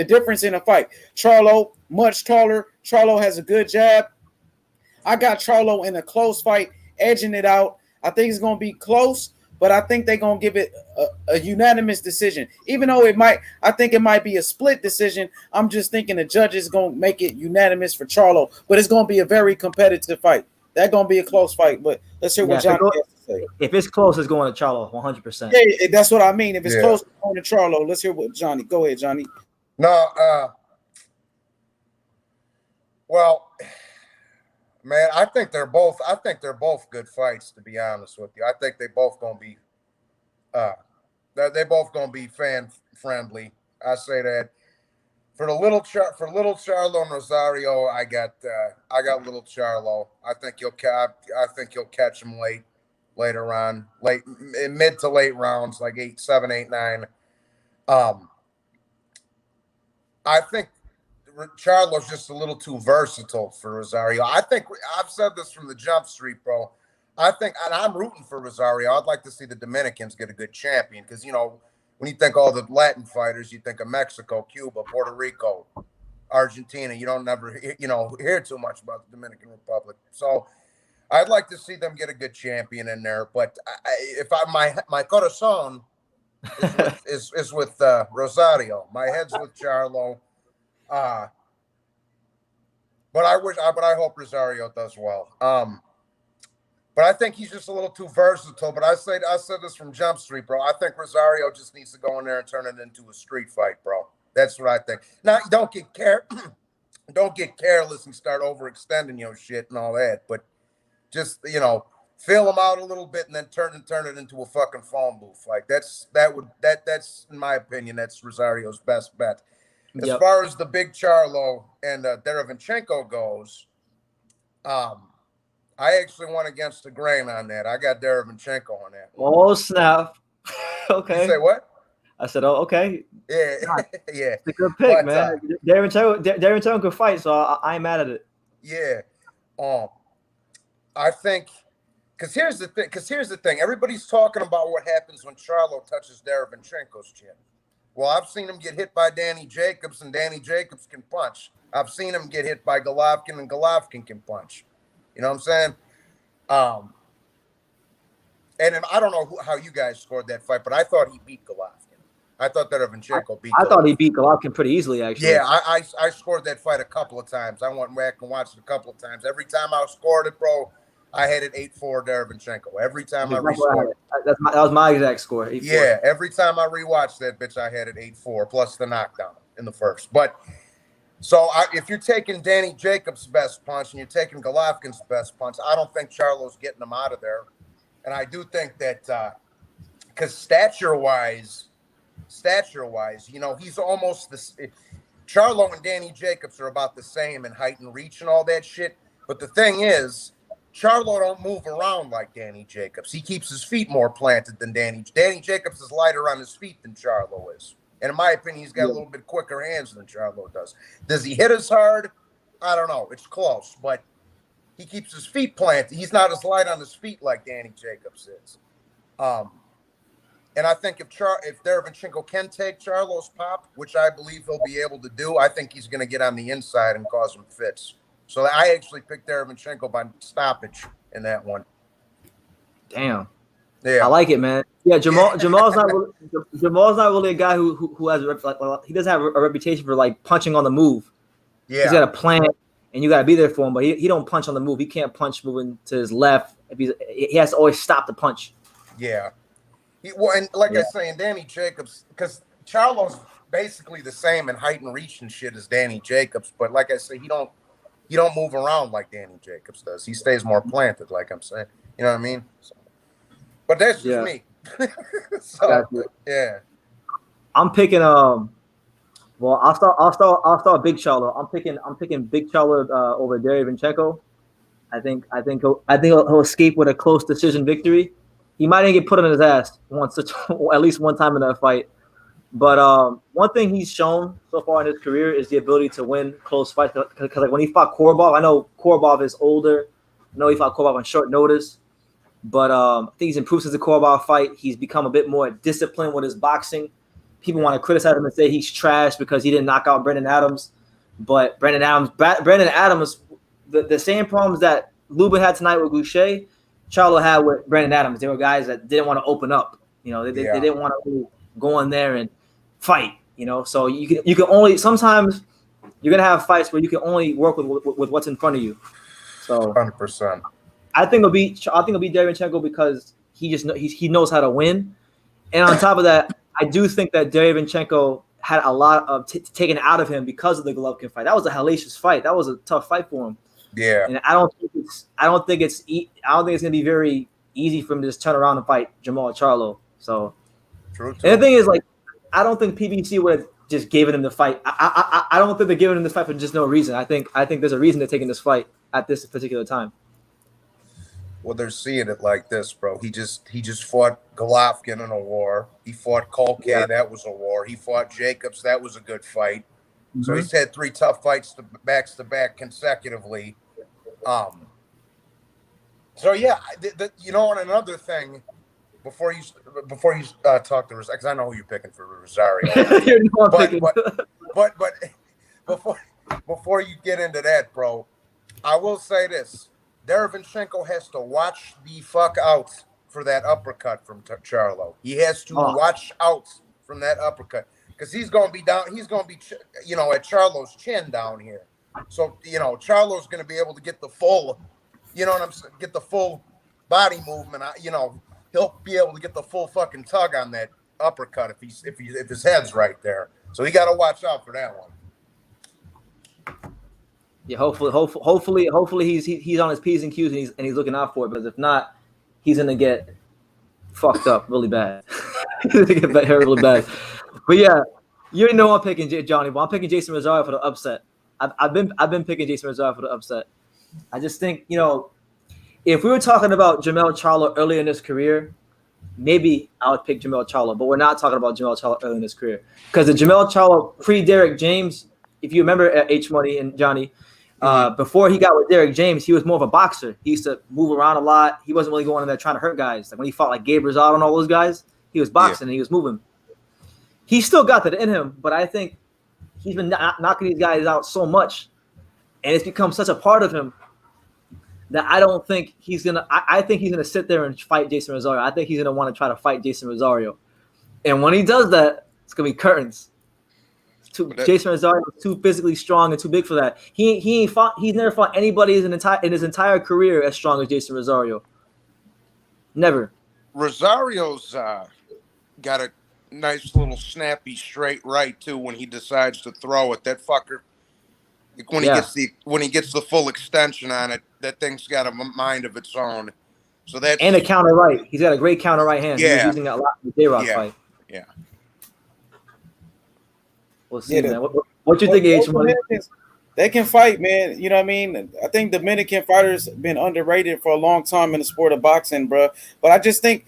difference in a fight. Charlo, much taller. Charlo has a good jab. I got Charlo in a close fight, edging it out. I think it's going to be close, but I think they're going to give it a unanimous decision. Even though I think it might be a split decision. I'm just thinking the judges going to make it unanimous for Charlo, but it's going to be a very competitive fight. That's going to be a close fight, but let's hear what Johnny has to say. If it's close, it's going to Charlo 100%. Yeah, that's what I mean. If it's close, it's going to Charlo. Let's hear what Johnny. Go ahead, Johnny. No, well, man, I think they're both good fights, to be honest with you. I think they both gonna be fan friendly. I say that. For little Charlo and Rosario, I got little Charlo. I think you'll catch him later on, mid to late rounds, like 8, 7, 8, 9. I think Charlo's just a little too versatile for Rosario. I think I've said this from the jump street, bro. I think, and I'm rooting for Rosario. I'd like to see the Dominicans get a good champion because, when you think all the Latin fighters, you think of Mexico, Cuba, Puerto Rico, Argentina. You don't never, hear too much about the Dominican Republic. So I'd like to see them get a good champion in there. But my corazón is with Rosario. My head's with Charlo. But I hope Rosario does well. But I think he's just a little too versatile. But I said this from Jump Street, bro. I think Rosario just needs to go in there and turn it into a street fight, bro. That's what I think. Now, don't get careless and start overextending your shit and all that. But just fill him out a little bit and then turn it into a fucking phone booth. Like that's in my opinion, that's Rosario's best bet. As far as the big Charlo and Derevyanchenko goes, I actually went against the grain on that. I got Derevyanchenko on that. Oh, snap. Okay. You say what? I said, "Oh, okay, Yeah, God, yeah. it's a good pick, But, man. Darren Till could fight, so I ain't mad at it." Yeah. I think because here's the thing. Everybody's talking about what happens when Charlo touches Derevyanchenko's chin. Well, I've seen him get hit by Danny Jacobs, and Danny Jacobs can punch. I've seen him get hit by Golovkin, and Golovkin can punch. You know what I'm saying? And then I don't know how you guys scored that fight, but I thought he beat Golovkin. I thought that Derevyanchenko beat. I thought he beat Golovkin pretty easily, actually. Yeah, I scored that fight a couple of times. I went back and watched it a couple of times. Every time I scored it, bro, I had it 8-4 Derevyanchenko. Every time I rescored it. That was my exact score. 8-4. Yeah, every time I rewatched that bitch, I had it 8-4 plus the knockdown in the first. But so if you're taking Danny Jacobs' best punch and you're taking Golovkin's best punch, I don't think Charlo's getting them out of there. And I do think that because stature-wise, you know, he's almost the Charlo and Danny Jacobs are about the same in height and reach and all that shit. But the thing is, Charlo don't move around like Danny Jacobs. He keeps his feet more planted than Danny. Danny Jacobs is lighter on his feet than Charlo is. And in my opinion, he's got a little bit quicker hands than Charlo does. Does he hit as hard? I don't know. It's close, but he keeps his feet planted. He's not as light on his feet like Danny Jacobs is. And I think if Derevyanchenko can take Charlo's pop, which I believe he'll be able to do, I think he's going to get on the inside and cause him fits. So I actually picked Derevyanchenko by stoppage in that one. Damn. Yeah, I like it, man. Yeah, Jamal's not really a guy who has he doesn't have a reputation for like punching on the move. Yeah, he's got a plan, and you got to be there for him. But he don't punch on the move. He can't punch moving to his left. He has to always stop the punch. Yeah. And like I say, and Danny Jacobs, because Charlo's basically the same in height and reach and shit as Danny Jacobs, but like I say, he don't move around like Danny Jacobs does. He stays more planted, like I'm saying. You know what I mean? So, but that's just me. So yeah, I'm picking. Well, I'll start Big Charlo. I'm picking Big Charlo over Derevyanchenko. I think he'll escape with a close decision victory. He might even get put on his ass once, at least one time in that fight. But one thing he's shown so far in his career is the ability to win close fights. Because like when he fought Korobov, I know Korobov is older. I know he fought Korobov on short notice. But I think he's improved since the Korobov fight. He's become a bit more disciplined with his boxing. People want to criticize him and say he's trash because he didn't knock out Brendan Adams. But Brendan Adams, the same problems that Lubin had tonight with Gausha, Charlo had with Brendan Adams. They were guys that didn't want to open up. You know, they didn't want to really go in there and fight. You know, so you can only sometimes you're gonna have fights where you can only work with what's in front of you. So 100%. I think it'll be Derevyanchenko because he knows how to win, and on top of that, I do think that Derevyanchenko had a lot of taken out of him because of the Golovkin fight. That was a hellacious fight. That was a tough fight for him. Yeah, and I don't think it's gonna be very easy for him to just turn around and fight Jamal Charlo. So, true. And the thing is, like, I don't think PBC would have just given him the fight. I don't think they're giving him this fight for just no reason. I think there's a reason they're taking this fight at this particular time. Well, they're seeing it like this, bro. He just fought Golovkin in a war. He fought Kolke, that was a war. He fought Jacobs, that was a good fight. Mm-hmm. So he's had 3 tough fights back to back consecutively. So yeah, you know, and another thing, before you talk to Rosario, because I know who you're picking for Rosario. but before you get into that, bro, I will say this. Derevyanchenko has to watch the fuck out for that uppercut from Charlo. He has to watch out from that uppercut because he's going to be down. He's going to be, you know, at Charlo's chin down here. So, you know, Charlo's going to be able to get the full, you know what I'm saying, get the full body movement. You know, he'll be able to get the full fucking tug on that uppercut if his head's right there. So he got to watch out for that one. Yeah, hopefully he's on his P's and Q's and he's looking out for it, because if not, he's gonna get fucked up really bad. He's gonna get hurt really bad. But yeah, you know I'm picking Johnny, but I'm picking Jason Rosario for the upset. I've been picking Jason Rosario for the upset. I just think, you know, if we were talking about Jamel Charlo earlier in his career, maybe I would pick Jamel Charlo. But we're not talking about Jamel Charlo early in his career because the Jamel Charlo pre-Derek James, if you remember H Money and Johnny, before he got with Derek James, he was more of a boxer. He used to move around a lot. He wasn't really going in there trying to hurt guys. Like when he fought like Gabe Rosado and all those guys, he was boxing and he was moving. He still got that in him, but I think he's been knocking these guys out so much, and it's become such a part of him that I don't think he's gonna. I think he's gonna sit there and fight Jason Rosario. I think he's gonna want to try to fight Jason Rosario, and when he does that, it's gonna be curtains. Jason Rosario is too physically strong and too big for that. He ain't fought. He's never fought anybody in his entire career as strong as Jason Rosario. Never. Rosario's got a nice little snappy straight right too when he decides to throw it. That fucker, when he gets the full extension on it, that thing's got a mind of its own. So that's and a counter right. He's got a great counter right hand. Yeah. He was using that a lot in the J-Rock fight. Yeah. We'll see, man. What you think, H Money? They can fight, man. You know what I mean? I think Dominican fighters been underrated for a long time in the sport of boxing, bro. But I just think,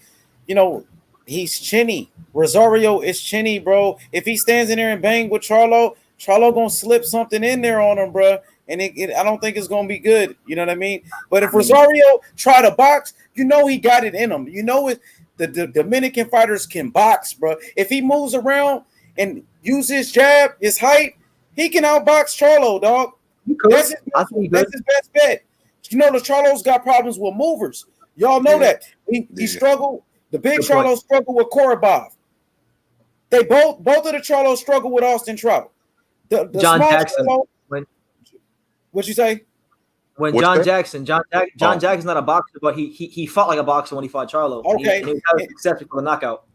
he's chinny. Rosario is chinny, bro. If he stands in there and bang with Charlo gonna slip something in there on him, bro. And I don't think it's gonna be good. You know what I mean? But if Rosario try to box, he got it in him. The Dominican fighters can box, bro. If he moves around and use his jab, his height, he can outbox Charlo, dog. That's his best bet. The Charlo's got problems with movers. Y'all know that. He struggled. The big Charlo struggled with Korobov. They both of the Charlos struggle with Austin Trout. The John small Jackson. Charlo, what'd you say? When John Jackson's not a boxer, but he fought like a boxer when he fought Charlo. Okay. And he got success for the knockout.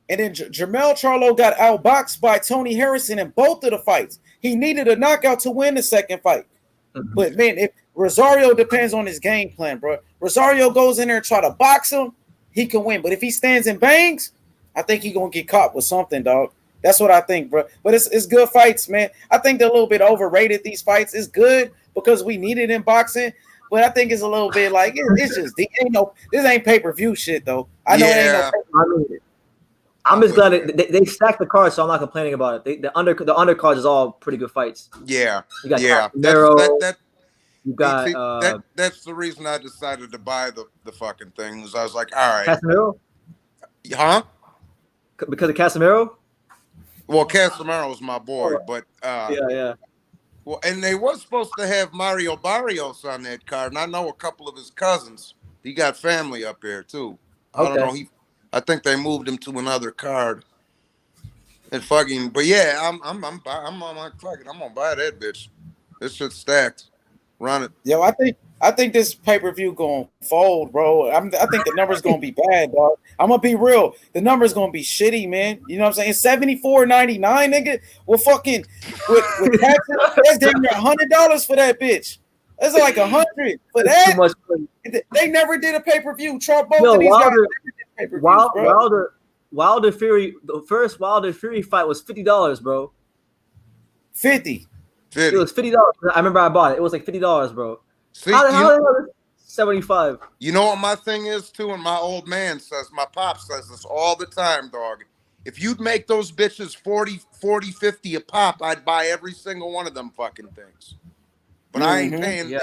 And then Jermell Charlo got outboxed by Tony Harrison in both of the fights. He needed a knockout to win the second fight. Mm-hmm. But, man, if Rosario depends on his game plan, bro. Rosario goes in there and try to box him, he can win. But if he stands and bangs, I think he's going to get caught with something, dog. That's what I think, bro. But it's good fights, man. I think they're a little bit overrated, these fights. It's good because we need it in boxing. But I think it's a little bit like, it's just, this ain't pay-per-view shit, though. I know it ain't no pay-per-view. I'm just glad they stacked the cards, so I'm not complaining about it. The undercards is all pretty good fights. Yeah, you got you got that's the reason I decided to buy the fucking thing. Was I was like, all right, Casemiro, huh? Because of Casemiro. Well, Casemiro's my boy, but yeah. Well, and they were supposed to have Mario Barrios on that card, and I know a couple of his cousins. He got family up here too. I don't know. I think they moved him to another card. And fucking, but yeah, I'm like, fuck it, I'm gonna buy that bitch. This shit's stacked. Run it. Yo, I think this pay-per-view gonna fold, bro. I think the number's gonna be bad, dog. I'm gonna be real. The number's gonna be shitty, man. You know what I'm saying? $74.99, nigga. Well, fucking with taxes, that's damn near $100 for that bitch. That's like $100 for that. They never did a pay-per-view. Both of these guys never did pay-per-views, Wilder Fury, the first Wilder Fury fight was $50, bro. 50. It was $50. I remember I bought it. It was like $50, bro. See, how 75? You know what my thing is too, and my old man says, my pop says this all the time, dog. If you'd make those bitches 40, 50 a pop, I'd buy every single one of them fucking things. But I ain't paying,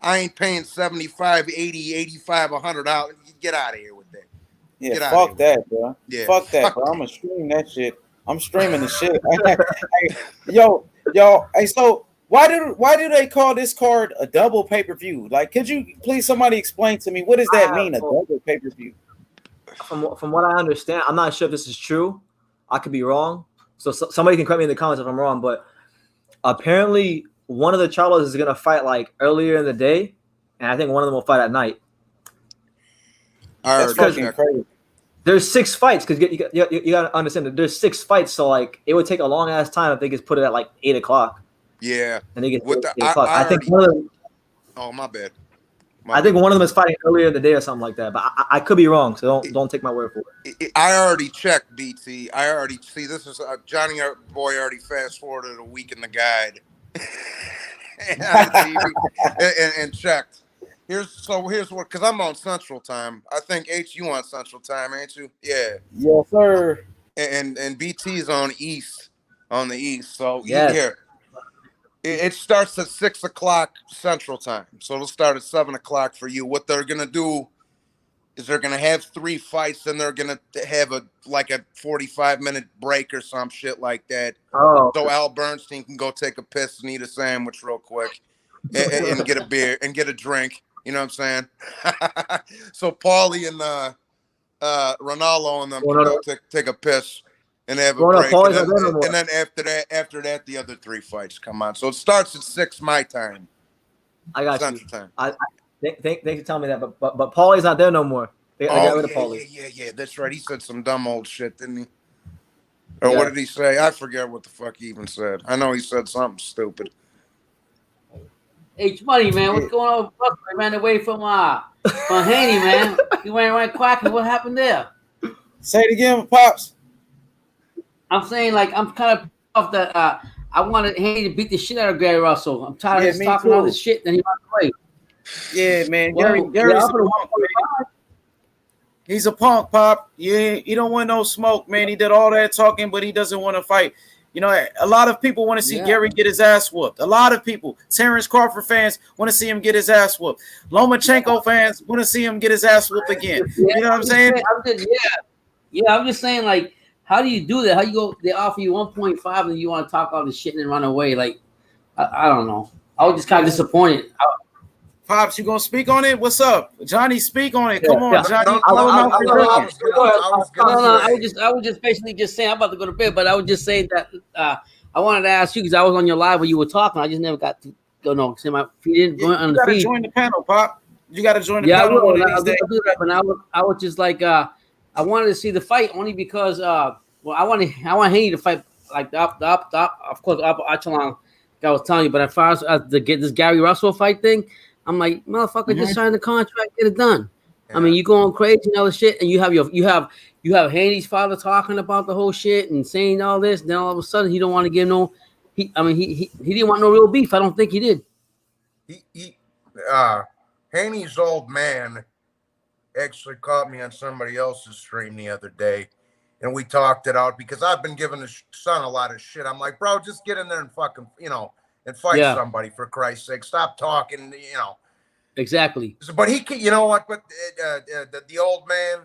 I ain't paying 75, 80, 85, $100. Get out of here with that. Yeah, fuck that, bro. Yeah, fuck that, bro. I'm gonna stream that shit. I'm streaming the shit. Yo, hey, so why do they call this card a double pay-per-view? Like, could you please somebody explain to me what does that mean, a double pay-per-view? From what I understand, I'm not sure if this is true. I could be wrong. So somebody can correct me in the comments if I'm wrong, but apparently one of the Charlos is gonna fight like earlier in the day, and I think one of them will fight at night. That's fucking crazy. There's 6 fights because you gotta understand that there's 6 fights, so like it would take a long ass time if they just put it at like 8 o'clock. Yeah, and they get with 8 o'clock. I think one of them. Oh, my bad. I think one of them is fighting earlier in the day or something like that, but I could be wrong, so don't take my word for it. I already checked, BT. I already see this is Johnny Boy already fast forwarded a week in the guide and checked. Here's what, because I'm on Central Time. I think H, you on Central Time, ain't you? Yeah. Yes, sir. And BT's on the East. So Yes. here. It starts at 6 o'clock Central Time. So it'll start at 7 o'clock for you. What they're gonna do is they're gonna have 3 fights, and they're gonna have a 45-minute break or some shit like that. Oh. So Al Bernstein can go take a piss and eat a sandwich real quick, and get a beer and get a drink. You know what I'm saying? So Paulie and Ronaldo and them can go take a piss and have a break. And then after that, the other 3 fights come on. So it starts at 6 my time. I got Central you. Time. Thanks for telling me that, but Paulie's not there no more. They got rid of Paulie. Yeah. That's right. He said some dumb old shit, didn't he? Or what did he say? I forget what the fuck he even said. I know he said something stupid. H Money, man, what's going on with Buck? I ran away from Haney, man. You went right quacking. What happened there? Say it again, Pops. I'm saying, like, I'm kind of off that. I wanted Haney to beat the shit out of Gary Russell. I'm tired of him talking all this shit, then he ran away. Yeah, man. Gary's a punk, man. He's a punk, Pop. Yeah, he don't want no smoke, man. He did all that talking, but he doesn't want to fight. You know, a lot of people want to see Gary get his ass whooped. A lot of people, Terrence Crawford fans, want to see him get his ass whooped. Lomachenko fans want to see him get his ass whooped again. You know what I'm saying? I'm just saying, like, how do you do that? How you go? They offer you 1.5 and you want to talk all this shit and then run away? Like, I don't know. I was just kind of disappointed. Pops, you gonna speak on it? What's up, Johnny? Speak on it. Come on, Johnny. I was just basically just saying I'm about to go to bed, but I was just saying that I wanted to ask you because I was on your live when you were talking. I just never got to go. No, see my feet didn't go on the feed. You gotta join the panel, Pop. You gotta join the panel. Yeah, I'll do that. But I was just like I wanted to see the fight only because I want Haney to fight like the up, of course, up echelon. I was telling you, but as far as to get this Gary Russell fight thing. I'm like, motherfucker, just sign the contract, get it done. Yeah. I mean, you going crazy and all this shit, and you have Haney's father talking about the whole shit and saying all this. Then all of a sudden, he don't want to give no. He didn't want no real beef. I don't think he did. Haney's old man actually caught me on somebody else's stream the other day, and we talked it out because I've been giving his son a lot of shit. I'm like, bro, just get in there and fucking, and fight somebody for Christ's sake. Stop talking, Exactly. But he can, you know what? But the old man,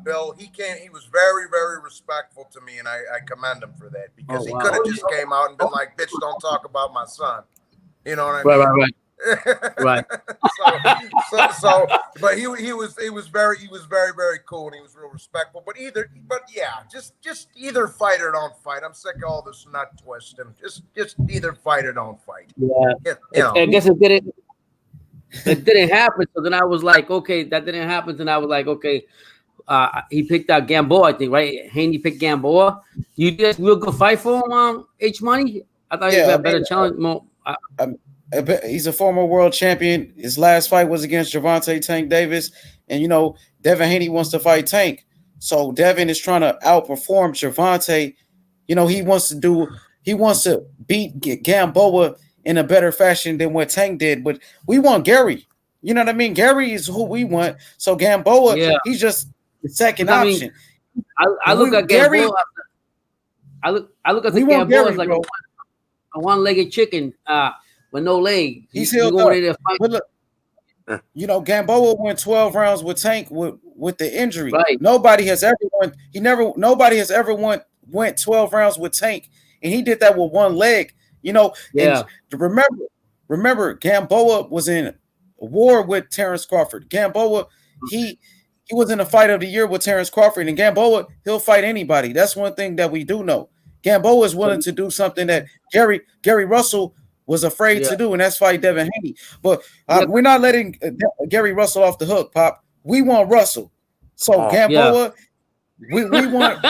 Bill, he was very, very respectful to me, and I commend him for that because he could have just came out and been like, "Bitch, don't talk about my son." You know what I mean? Right. So, but he was very, very cool, and he was real respectful. But just either fight or don't fight. I'm sick of all this nut twisting. Just either fight or don't fight. Yeah. I guess it didn't happen. So then I was like, okay, that didn't happen. And I was like, okay, he picked out Gamboa, I think, right? Haney picked Gamboa. You did real good fight for him, H Money. I thought he had a better challenge. He's a former world champion. His last fight was against Gervonta Tank Davis. And, Devin Haney wants to fight Tank. So Devin is trying to outperform Gervonta. He wants to beat Gamboa in a better fashion than what Tank did. But we want Gary. You know what I mean? Gary is who we want. So Gamboa, he's just the second option. I look at Gary. I look at the Gamboa as like a one-legged chicken. With no leg. He's healed up. But look, Gamboa went 12 rounds with Tank with the injury. Right. Nobody has ever went 12 rounds with Tank, and he did that with one leg. And remember, Gamboa was in a war with Terrence Crawford. Gamboa, he was in a fight of the year with Terrence Crawford, and Gamboa, he'll fight anybody. That's one thing that we do know. Gamboa is willing to do something that Gary Russell was afraid to do, and that's fight Devin Haney. But we're not letting Gary Russell off the hook, Pop. We want Russell. So Gamboa, we want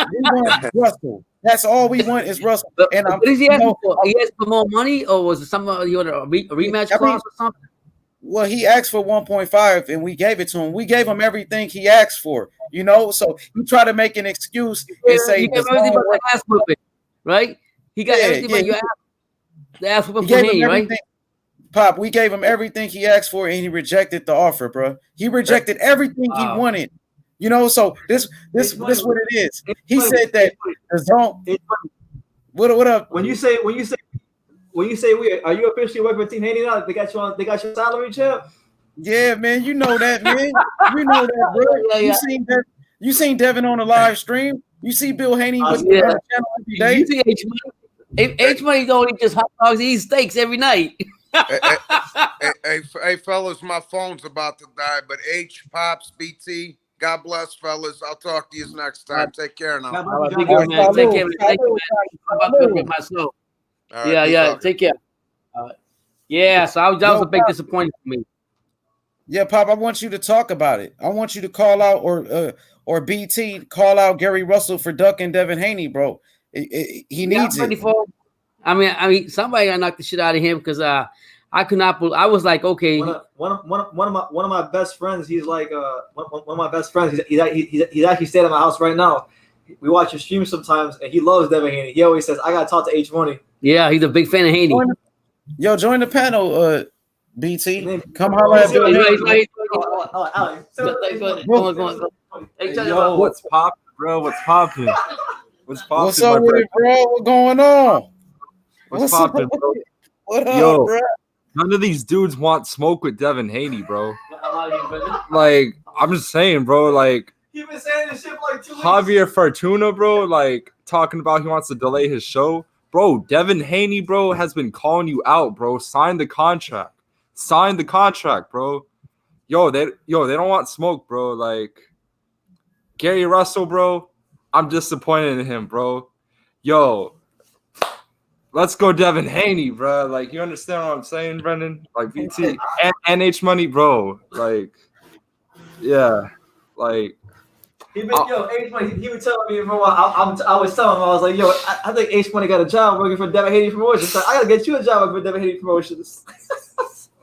Russell. That's all we want is Russell. But what is he asking for? He asked for more money, or was it a rematch clause or something? Well, he asked for 1.5, and we gave it to him. We gave him everything he asked for. So he tried to make an excuse and say, he got everything but the ass whipping, right? He got everything but your ass. The ass whipping for Haney, right? Pop, we gave him everything he asked for, and he rejected the offer, bro. He rejected everything he wanted. You know, so this what it is. He said that the zone. What up? When you say we are you officially working with Team Haney now? They got your salary, champ. Yeah, man, you know that, man. You know that, bro. Yeah. You seen Devin on the live stream. You see Bill Haney with the channel every day. You see H Money. H Money don't eat just hot dogs, he eats steaks every night. Hey, fellas, my phone's about to die, but H, Pops, BT, God bless, fellas. I'll talk to you next time. Take care now. Be good, man. Take care, man. Thank you, man. I'm good with myself. All right, Yeah. Take care. Yeah, so that was a big disappointment for me. Yeah, Pop, I want you to talk about it. I want you to call out or BT call out Gary Russell for ducking Devin Haney, bro. He needs it. I mean, somebody got knocked the shit out of him because I could not. I was like, okay. One of my best friends. He's like one of my best friends. He's actually staying at my house right now. We watch his stream sometimes, and he loves Devin Haney. He always says, "I gotta talk to H Money." Yeah, he's a big fan of Haney. Yo, join the panel, BT. Come holler at Bill Haney. Yo, what's poppin', bro? What's poppin'? What's poppin'? What's up with it, bro? What going on? What's poppin', bro? What up, Yo, bro? none of these dudes want smoke with Devin Haney, bro. Like, I'm just saying, bro. Like, He been saying this shit for like 2 weeks. Javier Fortuna, bro. Like, talking about he wants to delay his show, bro. Devin Haney, bro, has been calling you out, bro. Sign the contract. Sign the contract, bro. Yo, they don't want smoke, bro. Like, Gary Russell, bro. I'm disappointed in him, bro. Yo, let's go Devin Haney, bro. Like, you understand what I'm saying, Brendan? Like, BT and H Money, bro. Like, yeah, like. H Money. He was telling me, bro. I was telling him, I was like, yo, I think H Money got a job working for Devin Haney Promotions. So I gotta get you a job working for Devin Haney Promotions.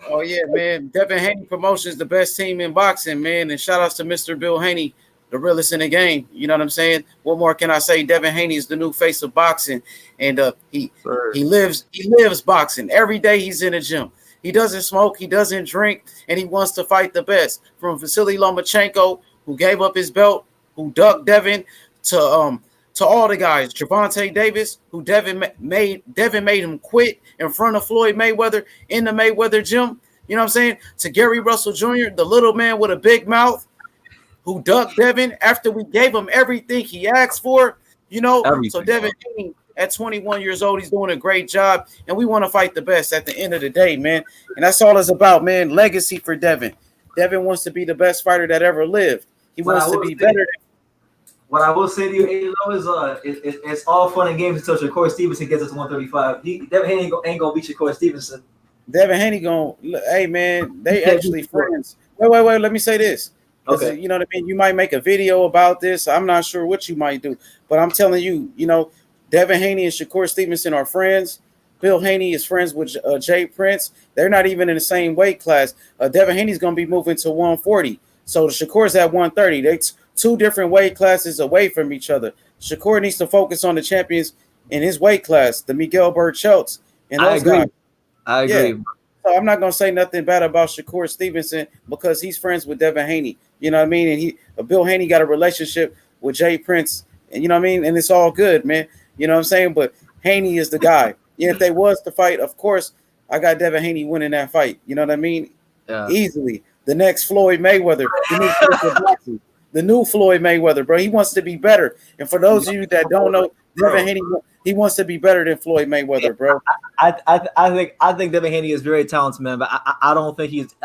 Oh yeah, man. Devin Haney Promotions, the best team in boxing, man. And shout outs to Mr. Bill Haney, the realest in the game. You know what I'm saying? What more can I say? Devin Haney is the new face of boxing, and he lives boxing every day. He's in the gym. He doesn't smoke, he doesn't drink, and he wants to fight the best. From Vasily Lomachenko, who gave up his belt, who ducked Devin, to all the guys. Gervonta Davis, who Devin made him quit in front of Floyd Mayweather in the Mayweather gym. You know what I'm saying? To Gary Russell Jr., the little man with a big mouth, who ducked Devin after we gave him everything he asked for. You know, so Devin Haney at 21 years old, he's doing a great job, and we want to fight the best at the end of the day, man. And that's all it's about, man. Legacy for Devin. Devin wants to be the best fighter that ever lived. He wants to be better. What I will say to you, is it's all fun and games until Shakur Stevenson gets us to 135. Devin Haney ain't gonna beat Shakur Stevenson. Devin Haney hey man, they actually friends. Wait. Let me say this. Okay. You know what I mean? You might make a video about this. I'm not sure what you might do, but I'm telling you, you know, Devin Haney and Shakur Stevenson are friends. Bill Haney is friends with Jay Prince. They're not even in the same weight class. Devin Haney's gonna be moving to 140. So the Shakur's at 130. They two different weight classes away from each other. Shakur needs to focus on the champions in his weight class, the Miguel Burchell's and those guys. I agree. Yeah. So I'm not gonna say nothing bad about Shakur Stevenson because he's friends with Devin Haney. You know what I mean? And Bill Haney got a relationship with Jay Prince, and you know what I mean? And it's all good, man. You know what I'm saying? But Haney is the guy. If they was to fight, of course, I got Devin Haney winning that fight. You know what I mean? Yeah. Easily. The next Floyd Mayweather. The new Floyd Mayweather, bro. He wants to be better. And for those of you that don't know, Devin Haney, he wants to be better than Floyd Mayweather, bro. I think Devin Haney is very talented, man. But I don't think he's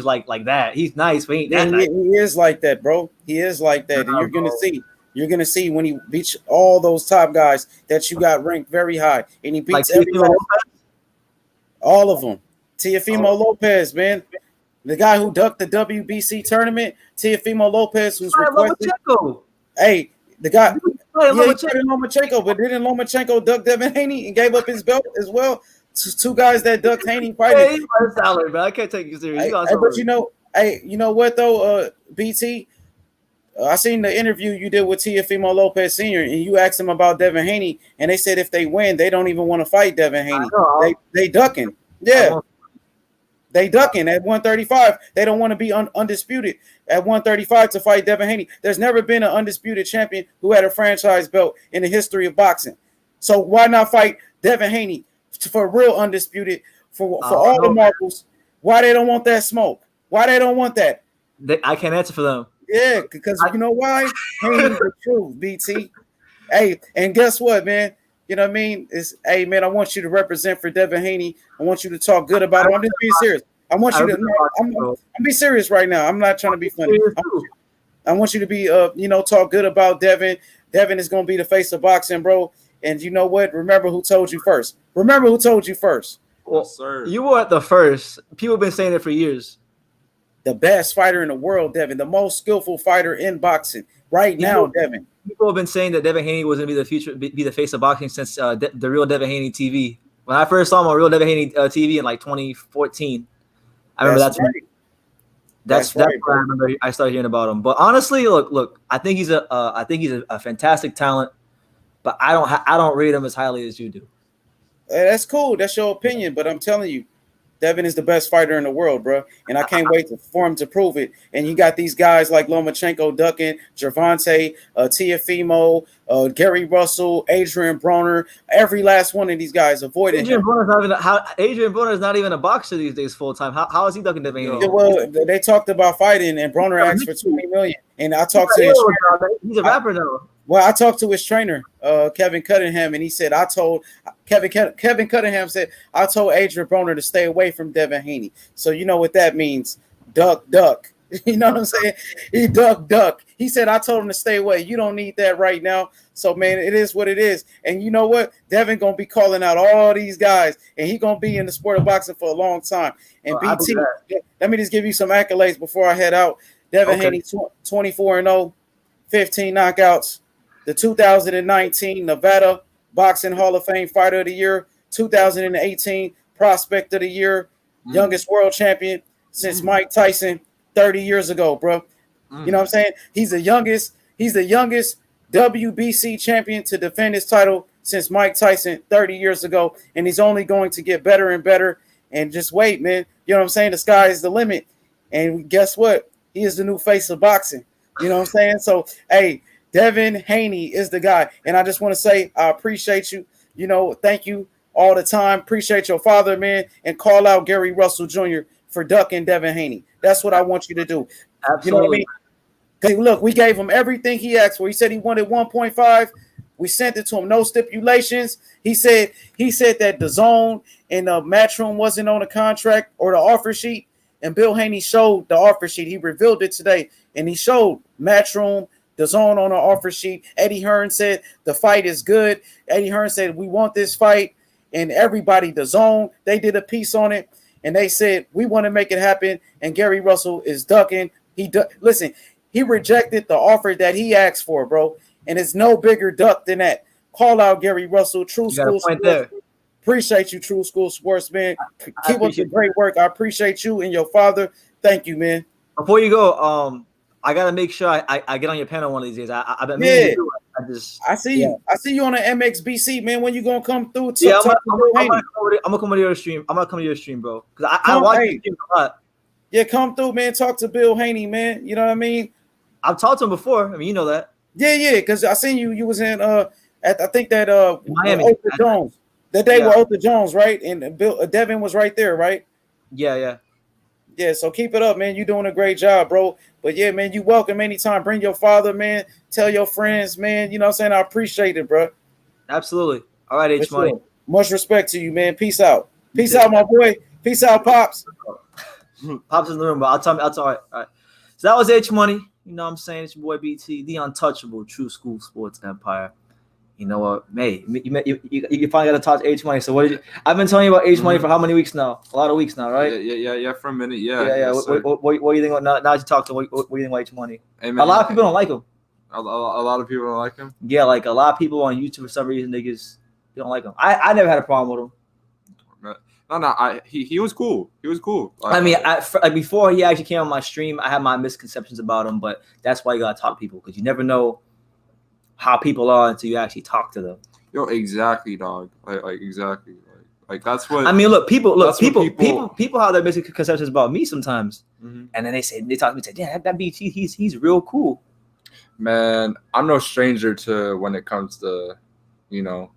like that. He's nice, but he ain't that nice. He is like that, bro. He is like that, and you're gonna see. You're gonna see when he beats all those top guys that you got ranked very high, and he beats everybody, all of them. Teofimo Lopez, man. The guy who ducked the WBC tournament, Teofimo Lopez, who's requested. Hey, the guy, he tried Lomachenko, but didn't Lomachenko duck Devin Haney and gave up his belt as well? Two guys that ducked Haney fighting. Hey, salary, man. I can't take you serious. But you know what though, BT? I seen the interview you did with Teofimo Lopez Sr. and you asked him about Devin Haney, and they said if they win, they don't even want to fight Devin Haney. They ducking. Yeah. They ducking at 135. They don't want to be undisputed at 135 to fight Devin Haney. There's never been an undisputed champion who had a franchise belt in the history of boxing. So why not fight Devin Haney for real undisputed for all the marbles? Why they don't want that smoke? Why they don't want that? I can't answer for them. Yeah, because you know why? Haney's the truth, BT. Hey, and guess what, man? You know what I mean? Hey, man, I want you to represent for Devin Haney. I want you to talk good about him. I'm just being serious. I want you to. I'm be serious right now. I'm not trying to be funny. I want you to be, talk good about Devin. Devin is going to be the face of boxing, bro. And you know what? Remember who told you first. Well, sir. You weren't the first. People have been saying it for years. The best fighter in the world, Devin. The most skillful fighter in boxing right now, Devin. People have been saying that Devin Haney was going to be the future, be the face of boxing since the real Devin Haney TV. When I first saw him on Real Devin Haney TV in like 2014, I remember that's right, when I remember I started hearing about him. But honestly, look, I think he's a fantastic talent, but I don't rate him as highly as you do. That's cool. That's your opinion, but I'm telling you, Devin is the best fighter in the world, bro. And I can't wait for him to prove it. And you got these guys like Lomachenko ducking, Gervonta, Teofimo, Gary Russell, Adrian Broner. Every last one of these guys avoiding him. Adrian Broner is not even a boxer these days full time. How is he ducking Devin Haney? Well, they talked about fighting, and Broner asked for $20 million. And I talked to his trainer. He's a rapper now. Well, I talked to his trainer, Kevin Cunningham, and he said, Kevin Cunningham said, I told Adrian Broner to stay away from Devin Haney. So you know what that means. Duck. You know what I'm saying? He duck. He said, I told him to stay away. You don't need that right now. So, man, it is what it is. And you know what? Devin going to be calling out all these guys, and he going to be in the sport of boxing for a long time. And BT, let me just give you some accolades before I head out. Devin Haney, 24-0, 15 knockouts. The 2019 Nevada Boxing Hall of Fame Fighter of the Year, 2018 Prospect of the Year, youngest world champion since Mike Tyson 30 years ago, bro. You know what I'm saying? He's the youngest WBC champion to defend his title since Mike Tyson 30 years ago, and he's only going to get better and better. And just wait, man. You know what I'm saying? The sky is the limit. And guess what? He is the new face of boxing. You know what I'm saying? So, hey, Devin Haney is the guy. And I just want to say I appreciate you. You know, thank you all the time. Appreciate your father, man. And call out Gary Russell Jr. for ducking Devin Haney. That's what I want you to do. Absolutely. You know what I mean? Because, look, we gave him everything he asked for. He said he wanted 1.5. We sent it to him. No stipulations. He said that the zone and the Matchroom wasn't on the contract or the offer sheet. And Bill Haney showed the offer sheet. He revealed it today. And he showed Matchroom, the zone on the offer sheet. Eddie Hearn said the fight is good. Eddie Hearn said we want this fight. And everybody, the zone, they did a piece on it. And they said we want to make it happen. And Gary Russell is ducking. Listen, he rejected the offer that he asked for, bro. And it's no bigger duck than that. Call out Gary Russell, True School Sports. Appreciate you, True School Sports, man. Keep up the great work. I appreciate you and your father. Thank you, man. Before you go, I gotta make sure I get on your panel one of these days. I've been meaning to do it. I see you. I see you on the MXBC, man. When you gonna come through? I'm gonna come to your stream. I'm gonna come to your stream, bro. Because I watch your stream a lot. Yeah, come through, man. Talk to Bill Haney, man. You know what I mean? I've talked to him before. I mean, you know that. Yeah. Because I seen you. You was in I think that Miami. Otha Jones. That day with Otha Jones, right? And Devin was right there, right? Yeah. Yeah, so keep it up, man. You're doing a great job, bro. But yeah, man, you welcome anytime. Bring your father, man. Tell your friends, man. You know what I'm saying? I appreciate it, bro. Absolutely. All right, H Money. Sure. Much respect to you, man. Peace out. Peace out, my boy. Peace out, Pops. Pops in the room, but All right. So that was H Money. You know what I'm saying? It's your boy BT, the untouchable True School Sports Empire. You know what? Hey, you finally got to talk to H Money. So what did you? I've been telling you about H Money for how many weeks now? A lot of weeks now, right? Yeah. For a minute, yeah. Yes, what do you think? Now that you talk to, what do you think about H Money? Hey, man, a lot of people don't like him. A lot of people don't like him. Yeah, like a lot of people on YouTube for some reason they don't like him. I never had a problem with him. No. He was cool. He was cool. Before he actually came on my stream, I had my misconceptions about him, but that's why you gotta talk to people because you never know how people are until you actually talk to them. Yo, exactly, dog. Like exactly. Like that's what I mean. People that's what people have their misconceptions about me sometimes, Mhm. and then they talk to me, say, "Yeah, that BT, he's real cool." Man, I'm no stranger to when it comes to, you know,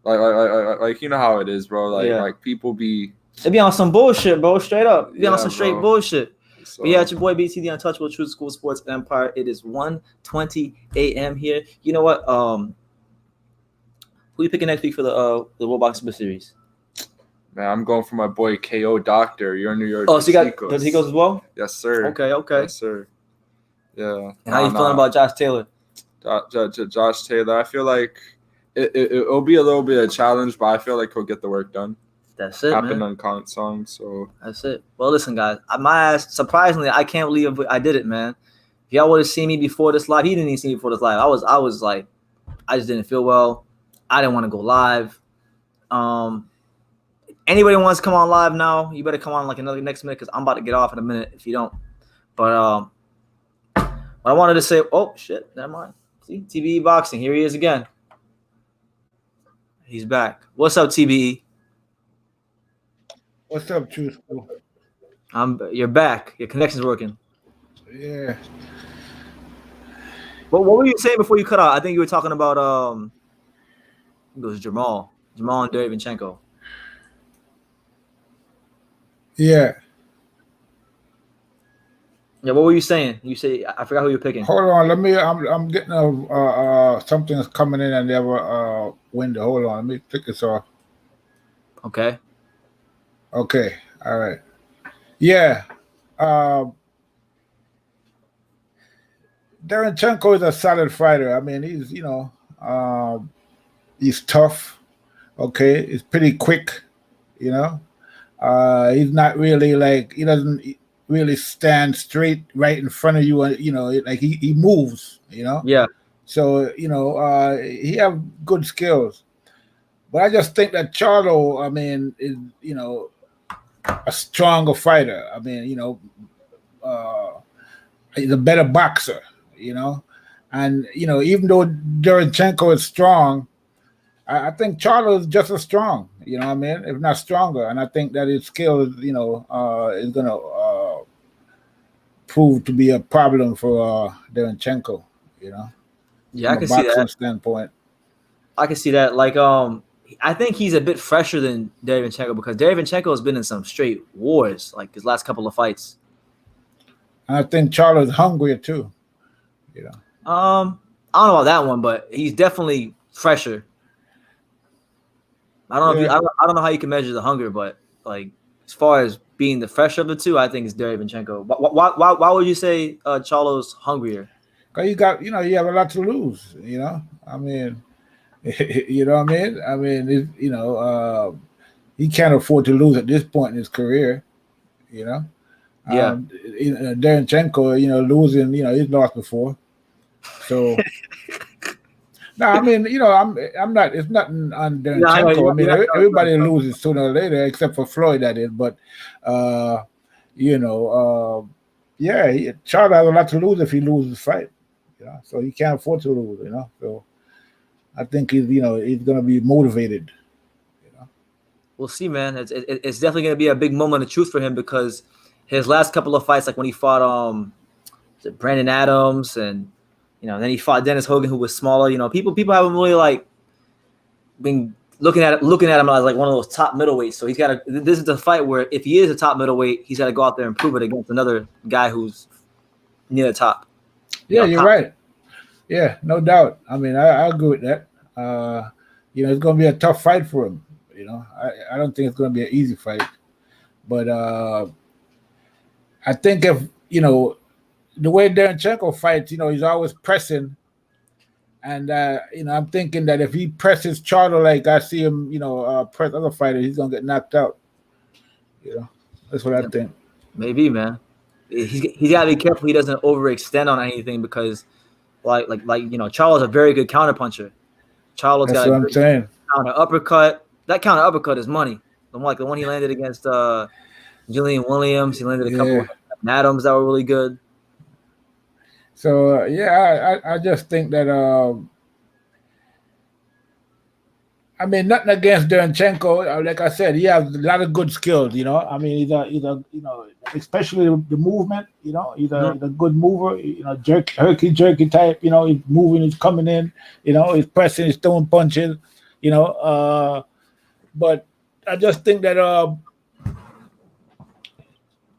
like you know how it is, bro. Like people be They be on some bullshit, bro. Straight up, be on some straight bro. bullshit. So, But yeah, it's your boy BT, the Untouchable True School Sports Empire. It is 1:20 a.m. here. You know what? Who you picking next week for the World Boxing Series? man, I'm going for my boy KO Doctor. You're in New York. Oh, so you got he goes as well? Yes, sir. Okay. Yes, sir. Yeah. And how you feeling about Josh Taylor? Josh Taylor. I feel like it'll be a little bit of a challenge, but I feel like he'll get the work done. That's it, Happened man. on Count Song, so that's it. Well, listen, guys. My ass, surprisingly, I can't believe I did it, man. If y'all would have seen me before this live, he didn't even see me before this live. I was like, I just didn't feel well. I didn't want to go live. Anybody wants to come on live now, you better come on like next minute because I'm about to get off in a minute if you don't. But what I wanted to say, oh shit, never mind. See, TBE Boxing, here he is again. He's back. What's up, TBE? What's up, True School? You're back. Your connection's working. Yeah. What were you saying before you cut out? I think you were talking about it was Jamal and Derevyanchenko. Yeah. Yeah, what were you saying? You say I forgot who you're picking. Hold on, let me. I'm getting something's coming in and the other window. Hold on, let me take this off. Okay. Okay. All right. Yeah. Derevyanchenko is a solid fighter. I mean, he's tough. Okay, he's pretty quick. You know, he's not really he doesn't really stand straight right in front of you. You know, like he moves. You know. Yeah. So he have good skills, but I just think that Charlo, I mean, is a stronger fighter. I mean, he's a better boxer. And even though Derevyanchenko is strong, I think Charlo is just as strong. You know what I mean? If not stronger, and I think that his skill, is gonna prove to be a problem for Derevyanchenko. Yeah, I can see that. Standpoint. I can see that. Like, I think he's a bit fresher than Derevyanchenko because Derevyanchenko has been in some straight wars, like his last couple of fights. And I think Charlo is hungrier too. I don't know about that one, but he's definitely fresher. I don't know. Yeah. I don't know how you can measure the hunger, but like as far as being the fresher of the two, I think it's Derevyanchenko. Why would you say Charlo's hungrier? Because you have a lot to lose. I mean, you know what I mean. I mean, he can't afford to lose at this point in his career. Yeah. Derevyanchenko, losing. He's lost before. So. No, I mean, I'm not. It's nothing on Derevyanchenko. I mean, everybody loses sooner or later, except for Floyd, that is. But, Charlo has a lot to lose if he loses the fight. So he can't afford to lose. So I think he's going to be motivated. We'll see, man. It's definitely going to be a big moment of truth for him because his last couple of fights, like when he fought Brandon Adams and. Then he fought Dennis Hogan, who was smaller. People haven't really been looking at him as like one of those top middleweights. So this is the fight where if he is a top middleweight, he's got to go out there and prove it against another guy who's near the top. Yeah, you're right. Yeah, no doubt. I mean, I agree with that. It's going to be a tough fight for him. I don't think it's going to be an easy fight, but I think if the way Derevyanchenko fights, he's always pressing. And, I'm thinking that if he presses Charlo like I see him, press other fighters, he's going to get knocked out. That's what I think. Maybe, man. He's got to be careful he doesn't overextend on anything because, Charlo's a very good counterpuncher. Charlo's That's got what I'm saying. Counter uppercut. That counter uppercut is money. Like the one he landed against Julian Williams. He landed a couple of Adams that were really good. So I just think that I mean, nothing against Derenchenko. Like I said, he has a lot of good skills. You know, I mean, he's a especially the movement. You know, he's a good mover. You know, herky type. You know, he's moving, he's coming in. You know, he's pressing, he's throwing punches. You know, but I just think that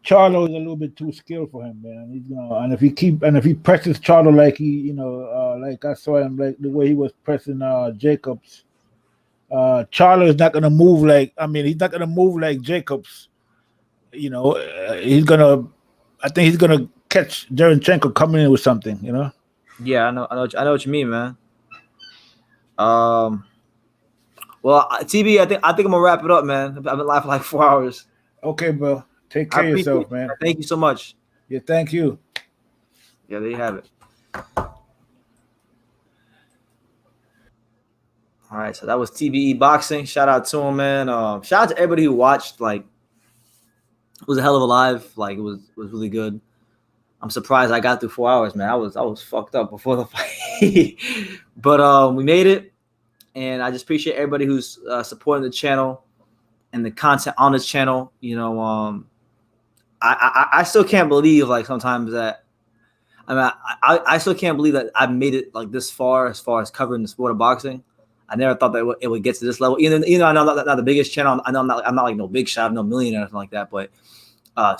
Charlo is a little bit too skilled for him, man. He's, you know, and if he presses Charlo like like I saw him, like the way he was pressing Jacobs. Charlo is not going to move he's not going to move like Jacobs. You know, I think he's going to catch Derenchenko coming in with something, you know? Yeah, I know what you mean, man. Well, TB, I think I'm going to wrap it up, man. I've been live for like 4 hours. Okay, bro. Take care of yourself, man. Thank you so much. Yeah, thank you. Yeah, there you have it. All right, so that was TBE Boxing. Shout out to him, man. Shout out to everybody who watched. Like, it was a hell of a live. Like, it was really good. I'm surprised I got through 4 hours, man. I was fucked up before the fight, but we made it, and I just appreciate everybody who's supporting the channel and the content on this channel. You know, I still can't believe like sometimes that. I mean, I still can't believe that I've made it like this far as covering the sport of boxing. I never thought that it would get to this level. Even I know I'm not the biggest channel. I know I'm not like no big shot, no millionaire or anything like that. But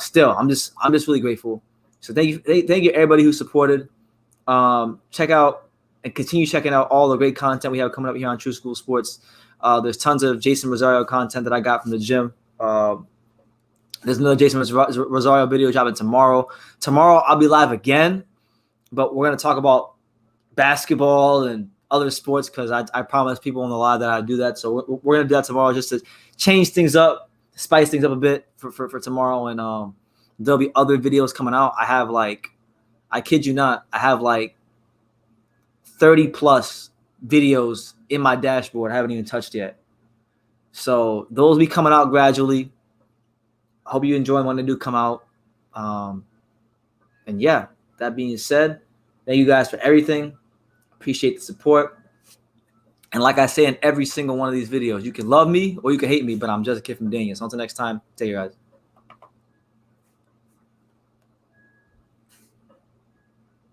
still, I'm just really grateful. So thank you everybody who supported. Check out and continue checking out all the great content we have coming up here on True School Sports. There's tons of Jason Rosario content that I got from the gym. There's another Jason Rosario video dropping tomorrow. Tomorrow I'll be live again, but we're gonna talk about basketball and other sports because I promised people on the live that I'd do that. So we're gonna do that tomorrow just to change things up, spice things up a bit for tomorrow. And there'll be other videos coming out. I have I kid you not, I have 30 plus videos in my dashboard I haven't even touched yet. So those will be coming out gradually. I hope you enjoy them when they do come out. And yeah, that being said, thank you guys for everything. Appreciate the support. And like I say in every single one of these videos, you can love me or you can hate me, but I'm just a kid from Daniel. So until next time, take care, guys.